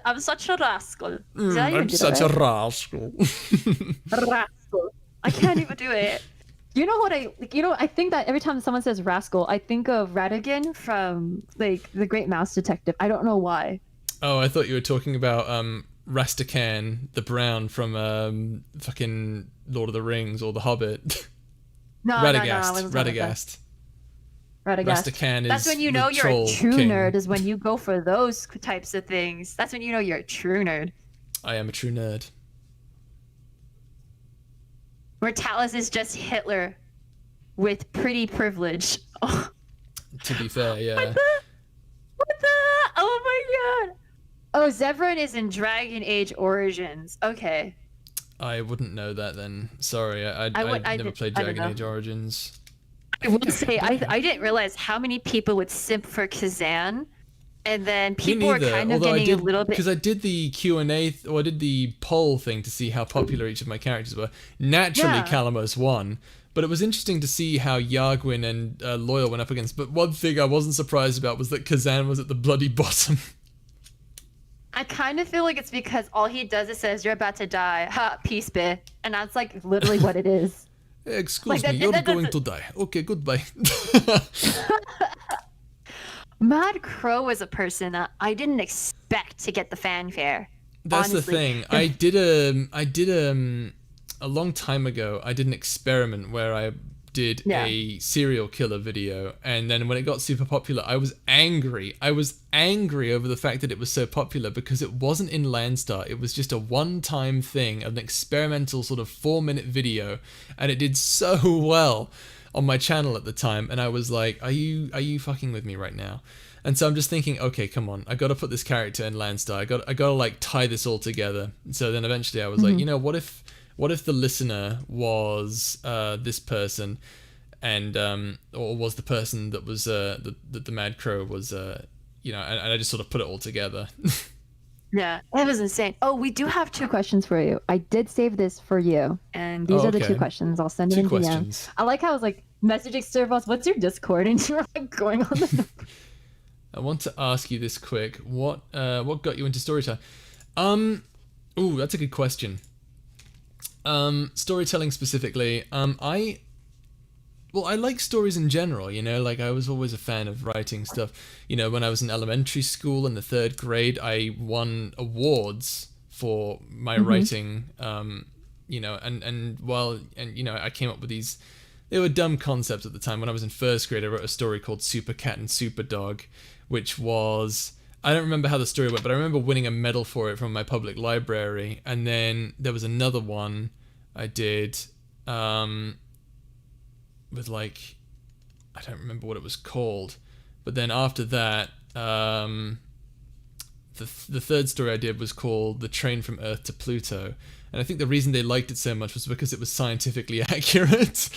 I'm such a rascal. Did I even I'm do such that a rascal. right? Rascal. I can't even do it. You know what I think that every time someone says rascal, I think of Ratigan from like The Great Mouse Detective. I don't know why. Oh, I thought you were talking about Rastakhan, the Brown from fucking Lord of the Rings or The Hobbit. No, Radagast. no, I wasn't talking about Radagast. that. Radagast. Rastakhan That's is when you the know you're troll a true king. nerd, is when you go for those types of things. That's when you know you're a true nerd. I am a true nerd. Mortalis is just Hitler with pretty privilege. Oh, To be fair, yeah. what the? Oh my God. Oh, Zevran is in Dragon Age Origins. Okay. I wouldn't know that then. Sorry, I never played I don't Dragon know. Age Origins. I will say, I didn't realize how many people would simp for Kazan. And then people were kind of Although getting a little bit. because I did the Q&A or I did the poll thing to see how popular each of my characters were. Naturally, Yeah. Calamos won, but it was interesting to see how Yargwin and Loyal went up against. But one thing I wasn't surprised about was that Kazan was at the bloody bottom. I kind of feel like it's because all he does is says, "You're about to die." Ha, peace, be. And that's like literally what it is. Excuse Like, me, that- you're that going doesn't- to die. Okay, goodbye. Mad Crow is a person that I didn't expect to get the fanfare. That's honestly. the thing. I did a long time ago. I did an experiment where I did Yeah. a serial killer video, and then when it got super popular, I was angry. I was angry over the fact that it was so popular because it wasn't in Landstar. It was just a one-time thing, an experimental sort of 4-minute video, and it did so well on my channel at the time. And I was like, are you fucking with me right now? And so I'm just thinking, okay, come on, I got to put this character in Landstar. I got to like tie this all together. So then eventually I was like, you know, what if the listener was this person, and or was the person that was that the Mad Crow was, you know, and I just sort of put it all together. Yeah, it was insane. Oh, we do have 2 questions for you. I did save this for you, and these are the 2 okay. questions. I'll send you 2 in DM. questions. I like how I was like messaging Servos, what's your Discord? And you were like going on the I want to ask you this quick. What got you into storytelling? Ooh, that's a good question. Storytelling specifically. I like stories in general, you know, like I was always a fan of writing stuff. You know, when I was in elementary school in the 3rd grade, I won awards for my writing, you know, and you know, I came up with these, they were dumb concepts at the time. When I was in 1st grade, I wrote a story called Super Cat and Super Dog, which was, I don't remember how the story went, but I remember winning a medal for it from my public library. And then there was another one I did, with like, I don't remember what it was called, but then after that, the 3rd story I did was called The Train from Earth to Pluto, and I think the reason they liked it so much was because it was scientifically accurate.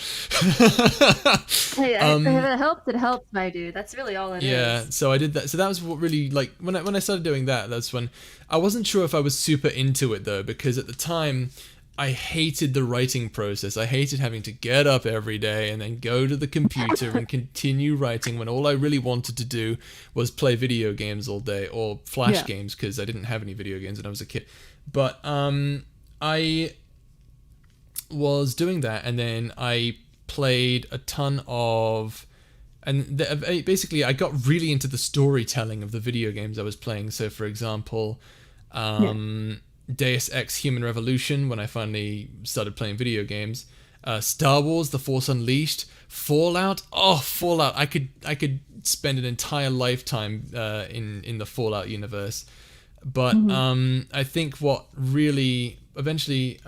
Hey, if it helps, it helps, my dude. That's really all it is. Yeah, so I did that. So that was what really, like, when I started doing that, that's when I wasn't sure if I was super into it though, because at the time I hated the writing process. I hated having to get up every day and then go to the computer and continue writing when all I really wanted to do was play video games all day, or Flash games, because I didn't have any video games when I was a kid. But I was doing that, and then I played a ton of, and basically I got really into the storytelling of the video games I was playing. So for example, Deus Ex Human Revolution, when I finally started playing video games, Star Wars The Force Unleashed, Fallout. I could spend an entire lifetime in the Fallout universe. But I think what really eventually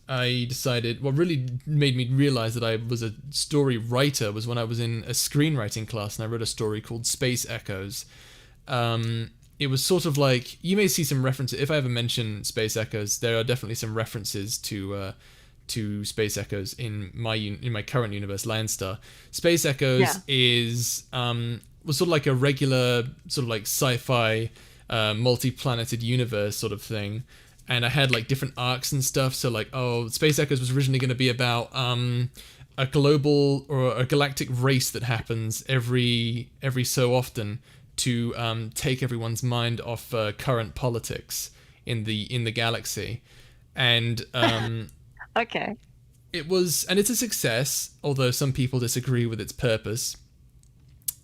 I decided, what really made me realize that I was a story writer was when I was in a screenwriting class and I wrote a story called Space Echoes. It was sort of like, you may see some references, if I ever mention Space Echoes, there are definitely some references to Space Echoes in my current universe, Landstar. Space Echoes was sort of like a regular sort of like sci-fi multi-planeted universe sort of thing, and I had like different arcs and stuff. So like, Space Echoes was originally going to be about a global or a galactic race that happens every so often to take everyone's mind off current politics in the galaxy, and Okay. it's a success, although some people disagree with its purpose.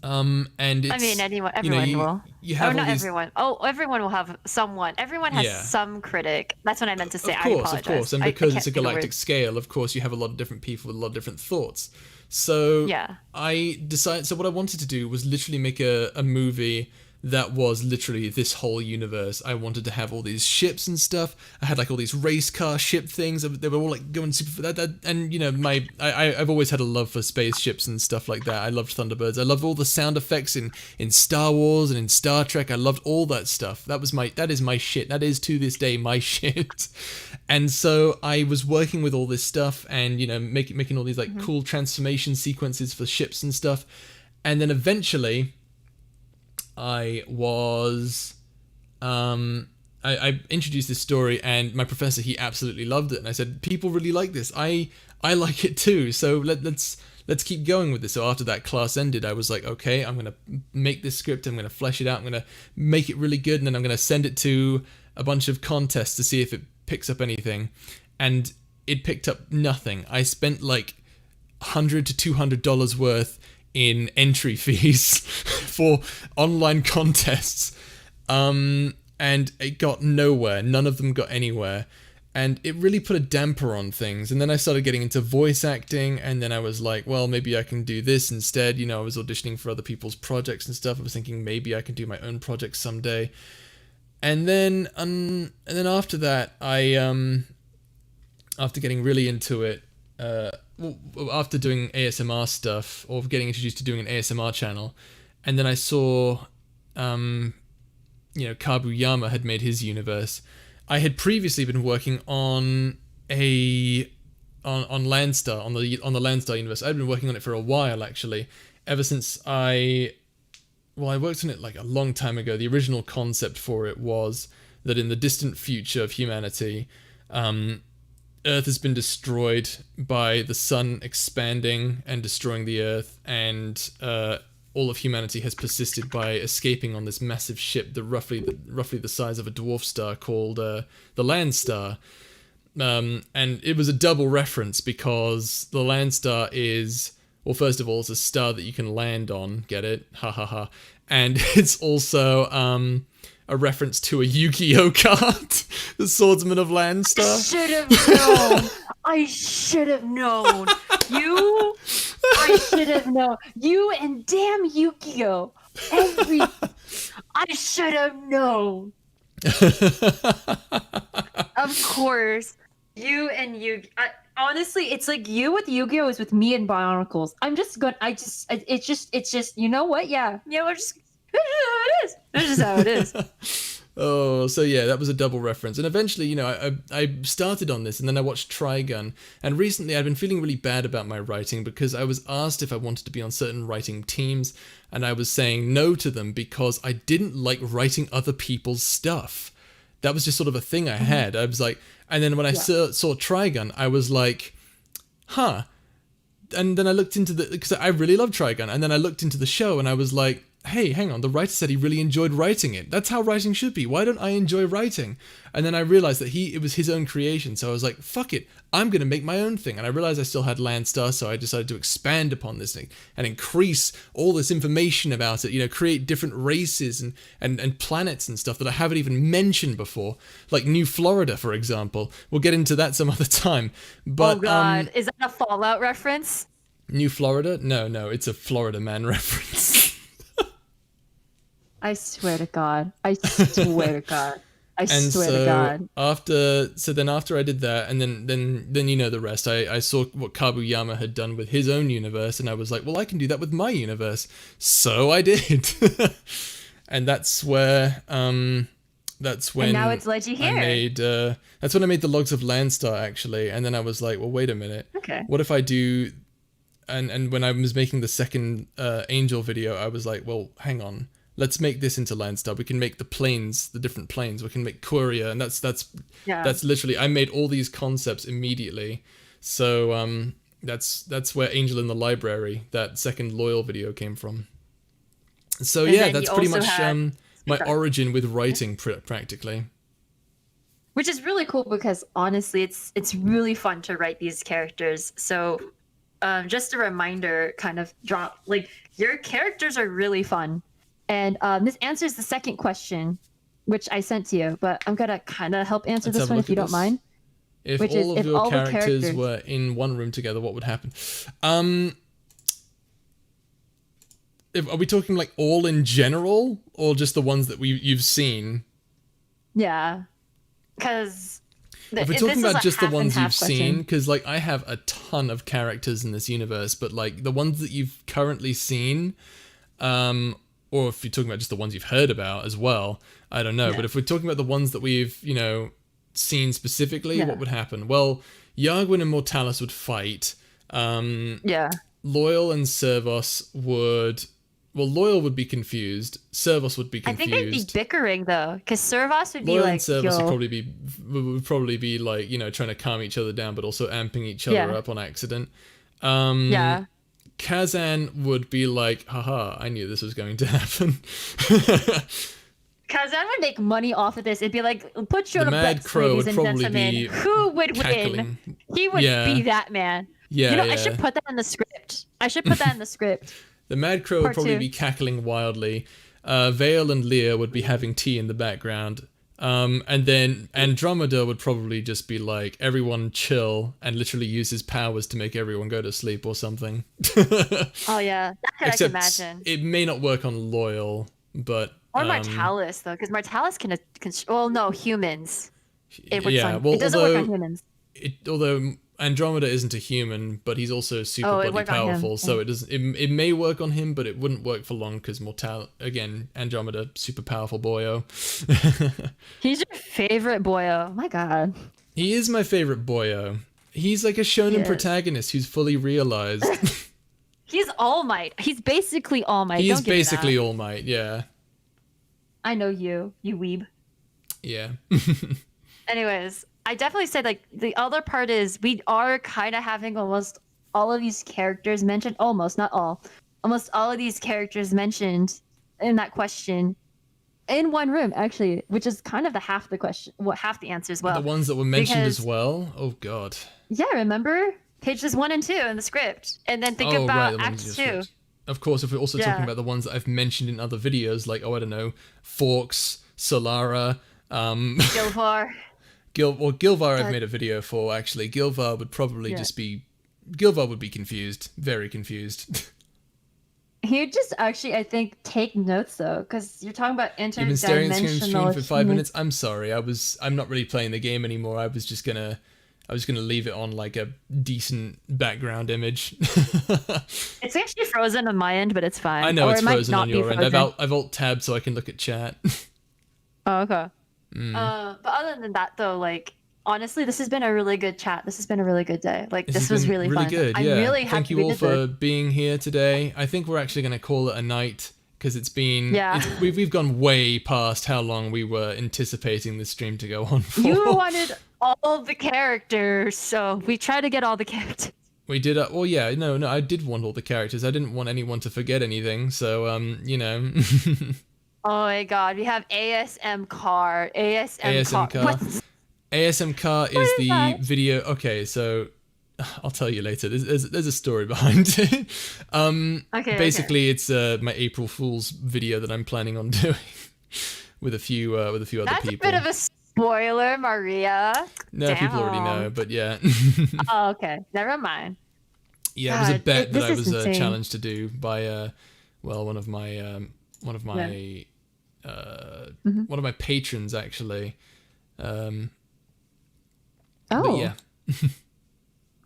And it's, I mean, everyone will. You have not these, everyone. Oh, everyone will have someone. Everyone has some critic. That's what I meant to say. Of course, I apologize. of course, and because it's a galactic scale, of course, you have a lot of different people with a lot of different thoughts. So I decided. So what I wanted to do was literally make a movie that was literally this whole universe. I wanted to have all these ships and stuff. I had like all these race car ship things. They were all like going super. And you know, I've always had a love for spaceships and stuff like that. I loved Thunderbirds. I loved all the sound effects in Star Wars and in Star Trek. I loved all that stuff. That is my shit. That is to this day my shit. And so I was working with all this stuff and, you know, making all these like cool transformation sequences for ships and stuff. And then eventually I introduced this story, and my professor, he absolutely loved it, and I said, people really like this. I like it too. So let's keep going with this. So after that class ended, I was like, okay, I'm gonna make this script. I'm gonna flesh it out. I'm gonna make it really good, and then I'm gonna send it to a bunch of contests to see if it picks up anything. And it picked up nothing. I spent like $100 to $200 worth in entry fees for online contests, and it got nowhere. None of them got anywhere. and it really put a damper on things. And then I started getting into voice acting, and then I was like, well, maybe I can do this instead. You know, I was auditioning for other people's projects and stuff. I was thinking maybe I can do my own project someday. And then after that, after getting really into it, after doing ASMR stuff, or getting introduced to doing an ASMR channel, and then I saw, Kabuyama had made his universe. I had previously been working on Landstar, on the Landstar universe. I'd been working on it for a while, actually, ever since I worked on it like a long time ago. The original concept for it was that in the distant future of humanity, Earth has been destroyed by the sun expanding and destroying the Earth, and all of humanity has persisted by escaping on this massive ship, roughly the size of a dwarf star, called the Landstar. And it was a double reference because the Landstar is, well, first of all, it's a star that you can land on. Get it? Ha ha ha. And it's also a reference to a Yu-Gi-Oh card, the Swordsman of Landstar. I should have known. I should have known. You and damn Yu-Gi-Oh! I should have known. Of course. You and honestly, it's like you with Yu-Gi-Oh! Is with me and Bionicles. It's just, you know what? Yeah, we're just, this is how it is. This is how it is. Oh, so yeah, that was a double reference. And eventually, I started on this, and then I watched Trigun. And recently I've been feeling really bad about my writing because I was asked if I wanted to be on certain writing teams, and I was saying no to them because I didn't like writing other people's stuff. That was just sort of a thing I had. I was like, and then when I saw Trigun, I was like, huh. And then I looked into because I really love Trigun, and then I looked into the show, and I was like, hey, hang on, the writer said he really enjoyed writing it. That's how writing should be. Why don't I enjoy writing? And then I realized that it was his own creation, so I was like, fuck it, I'm going to make my own thing. And I realized I still had Landstar, so I decided to expand upon this thing and increase all this information about it, create different races and planets and stuff that I haven't even mentioned before, like New Florida, for example. We'll get into that some other time. But, oh god, is that a Fallout reference? New Florida? No, it's a Florida Man reference. I swear to God. I swear to God. I swear to God. After I did that, and then you know the rest. I saw what Kabuyama had done with his own universe, and I was like, well, I can do that with my universe. So I did. And that's where and now it's led you here. That's when I made the Logs of Landstar, actually. And then I was like, well, wait a minute. Okay. What if I do? And when I was making the second Angel video, I was like, well, hang on. Let's make this into Landstar. We can make the different planes. We can make Courier, and that's literally. I made all these concepts immediately. So that's where Angel in the Library, that second Loyal video, came from. So and yeah, that's pretty much my origin with writing, practically. Which is really cool because honestly, it's really fun to write these characters. So just a reminder, kind of your characters are really fun. And this answers the second question, which I sent to you, but I'm going to kind of help answer this one if you don't mind. If all of your characters were in one room together, what would happen? Are we talking like all in general, or just the ones that you've seen? Yeah, because if we're talking about just the ones you've seen, because like I have a ton of characters in this universe, but like the ones that you've currently seen, or if you're talking about just the ones you've heard about as well, I don't know. Yeah. But if we're talking about the ones that we've, seen specifically, what would happen? Well, Yargwin and Mortalis would fight. Loyal and Servos would... Well, Loyal would be confused. Servos would be confused. I think they'd be bickering, though, because Servos would be Loyal and Servos would probably be like, trying to calm each other down, but also amping each other up on accident. Kazan would be like, haha, I knew this was going to happen. Kazan would make money off of this. It'd be like, put you on a bet, ladies and gentlemen. Who would win? He would be that man. Yeah, I should put that in the script. The Mad Crow would probably be cackling wildly. Vale and Leah would be having tea in the background. And then Andromeda would probably just be like, everyone chill, and literally use his powers to make everyone go to sleep or something. Oh yeah, that could I can imagine. It may not work on Loyal, but Or Martalis though, because Martalis can. Well, no, humans. It works yeah, on, well, it doesn't work on humans. Although Andromeda isn't a human, but he's also super it bloody worked on him. powerful, so it doesn't. It may work on him, but it wouldn't work for long because again, Andromeda, super powerful boyo. He's your favorite boyo. Oh my god. He is my favorite boyo. He's like a shonen Yeah. protagonist who's fully realized. He's All Might. He's basically All Might. He Don't is give me basically that. All Might. Yeah. I know you weeb. Yeah. Anyways, I definitely said like the other part is we are kind of having almost all of these characters mentioned, almost not all, almost all of these characters mentioned in that question in one room actually, which is kind of the half the question, half the answer as well. The ones that were mentioned as because- well. Oh god. Yeah, remember pages 1 and 2 in the script, and then think Oh, about right, the Act ones you 2. just read. Of course, if we're also Yeah. talking about the ones that I've mentioned in other videos, like, oh, I don't know, Forks, Solara, Gilvar. Gilvar I've made a video for, actually. Gilvar would probably Yeah. Gilvar would be confused. Very confused. He'd just actually, I think, take notes though, because you're talking about You've been staring at the screen for 5 interdimensional. minutes? I'm sorry, I'm not really playing the game anymore. I was gonna leave it on like a decent background image. It's actually frozen on my end, but it's fine. I know Or it's it might frozen not on be your end. frozen. I've alt tabbed so I can look at chat. Oh, okay. Mm. But other than that, though, like honestly, this has been a really good chat. This has been a really good day. Like This this has was been really fun. good. I'm Yeah. really Thank happy you we all did for this. being here today. I think we're actually going to call it a night because it's been Yeah. we've gone way past how long we were anticipating this stream to go on for. You wanted all the characters, so we tried to get all the characters. We did. Well, yeah. No. I did want all the characters. I didn't want anyone to forget anything. So, you know. Oh my god, we have ASM car. ASM car. What's- ASM car is is the that? video. Okay, so I'll tell you later. There's a story behind it. Okay, Basically, it's my April Fool's video that I'm planning on doing with a few other That's people. a bit of a spoiler, Maria. No, people already know, Damn. but yeah. Oh, okay. Never mind. Yeah, it was a God, bet that this I is was insane. challenged to do by one of my Mm-hmm. one of my patrons actually. Oh. But yeah.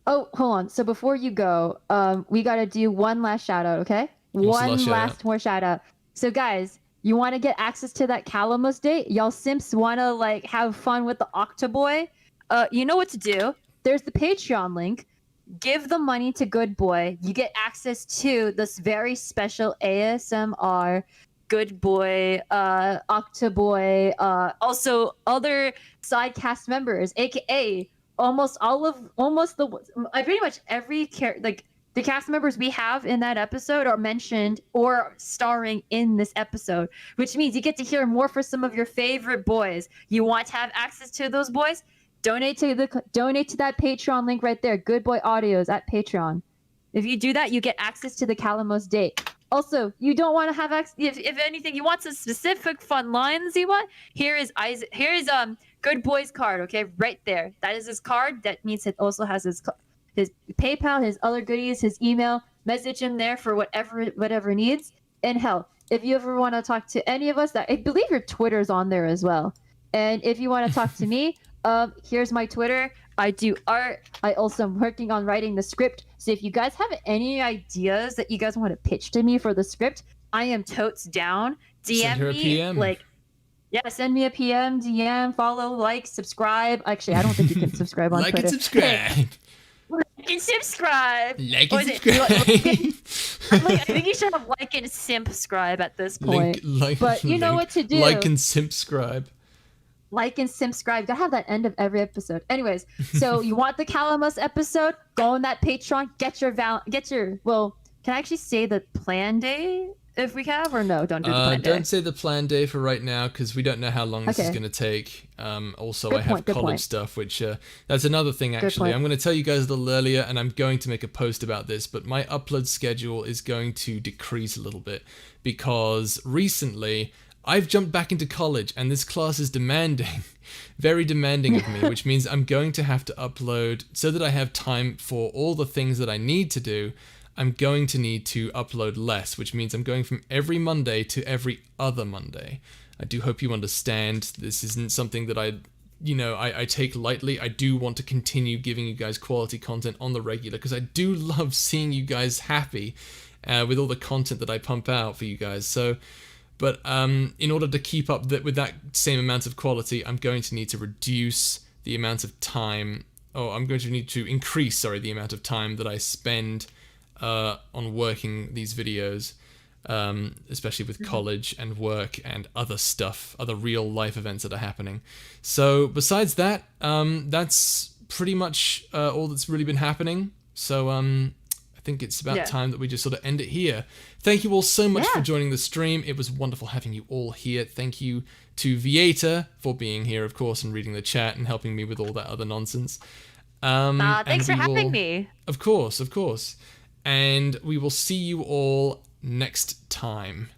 Oh, hold on. So before you go, we gotta do one last shout out, okay? What's the One last shout last more shout out. So guys, you want to get access to that Calamus date? Y'all simps want to like have fun with the Octoboy? You know what to do. There's the Patreon link. Give the money to Good Boy. You get access to this very special ASMR Good Boy, Octoboy, also other side cast members, aka pretty much every like the cast members we have in that episode are mentioned or starring in this episode, which means you get to hear more for some of your favorite boys. You want to have access to those boys? Donate to that Patreon link right there. Good Boy Audios at Patreon. If you do that, you get access to the Calamos date. Also, you don't want to have access. If anything, you want some specific fun lines you want. Here is Good Boy's card. Okay, right there. That is his card. That means it also has his PayPal, his other goodies, his email. Message him there for whatever needs. And hell, if you ever want to talk to any of us, I believe your Twitter's on there as well. And if you want to talk to me, here's my Twitter. I do art. I also am working on writing the script. So if you guys have any ideas that you guys want to pitch to me for the script, I am totes down. DM Send her a me, PM. send me a PM, DM, follow, like, subscribe. Actually, I don't think you can subscribe on Like Twitter. and subscribe. Like and subscribe. Like Or and is it- subscribe. I think you should have like and subscribe at this point. But you know what to do. Like and subscribe. Like and subscribe. Gotta have that end of every episode. Anyways, so you want the Calamus episode? Go on that Patreon. Well, can I actually say the plan day if we have, or no? Don't do the plan day. Don't say the plan day for right now because we don't know how long this is Okay. going to take. Also, Good I have point, good college point. stuff, which that's another thing actually. point. I'm going to tell you guys a little earlier, and I'm going to make a post about this, but my upload schedule is going to decrease a little bit because recently I've jumped back into college, and this class is demanding, very demanding of me, which means I'm going to have to upload, so that I have time for all the things that I need to do, I'm going to need to upload less, which means I'm going from every Monday to every other Monday. I do hope you understand. This isn't something that I take lightly. I do want to continue giving you guys quality content on the regular, because I do love seeing you guys happy with all the content that I pump out for you guys. So, but in order to keep up with that same amount of quality, I'm going to need to reduce the amount of time, I'm going to need to increase, the amount of time that I spend on working these videos, especially with college and work and other stuff, other real life events that are happening. So besides that, that's pretty much all that's really been happening. So I think it's about time that we just sort of end it here. Thank you all so much for joining the stream. It was wonderful having you all here. Thank you to Vieta for being here, of course, and reading the chat and helping me with all that other nonsense. Thanks for having me. Of course. And we will see you all next time.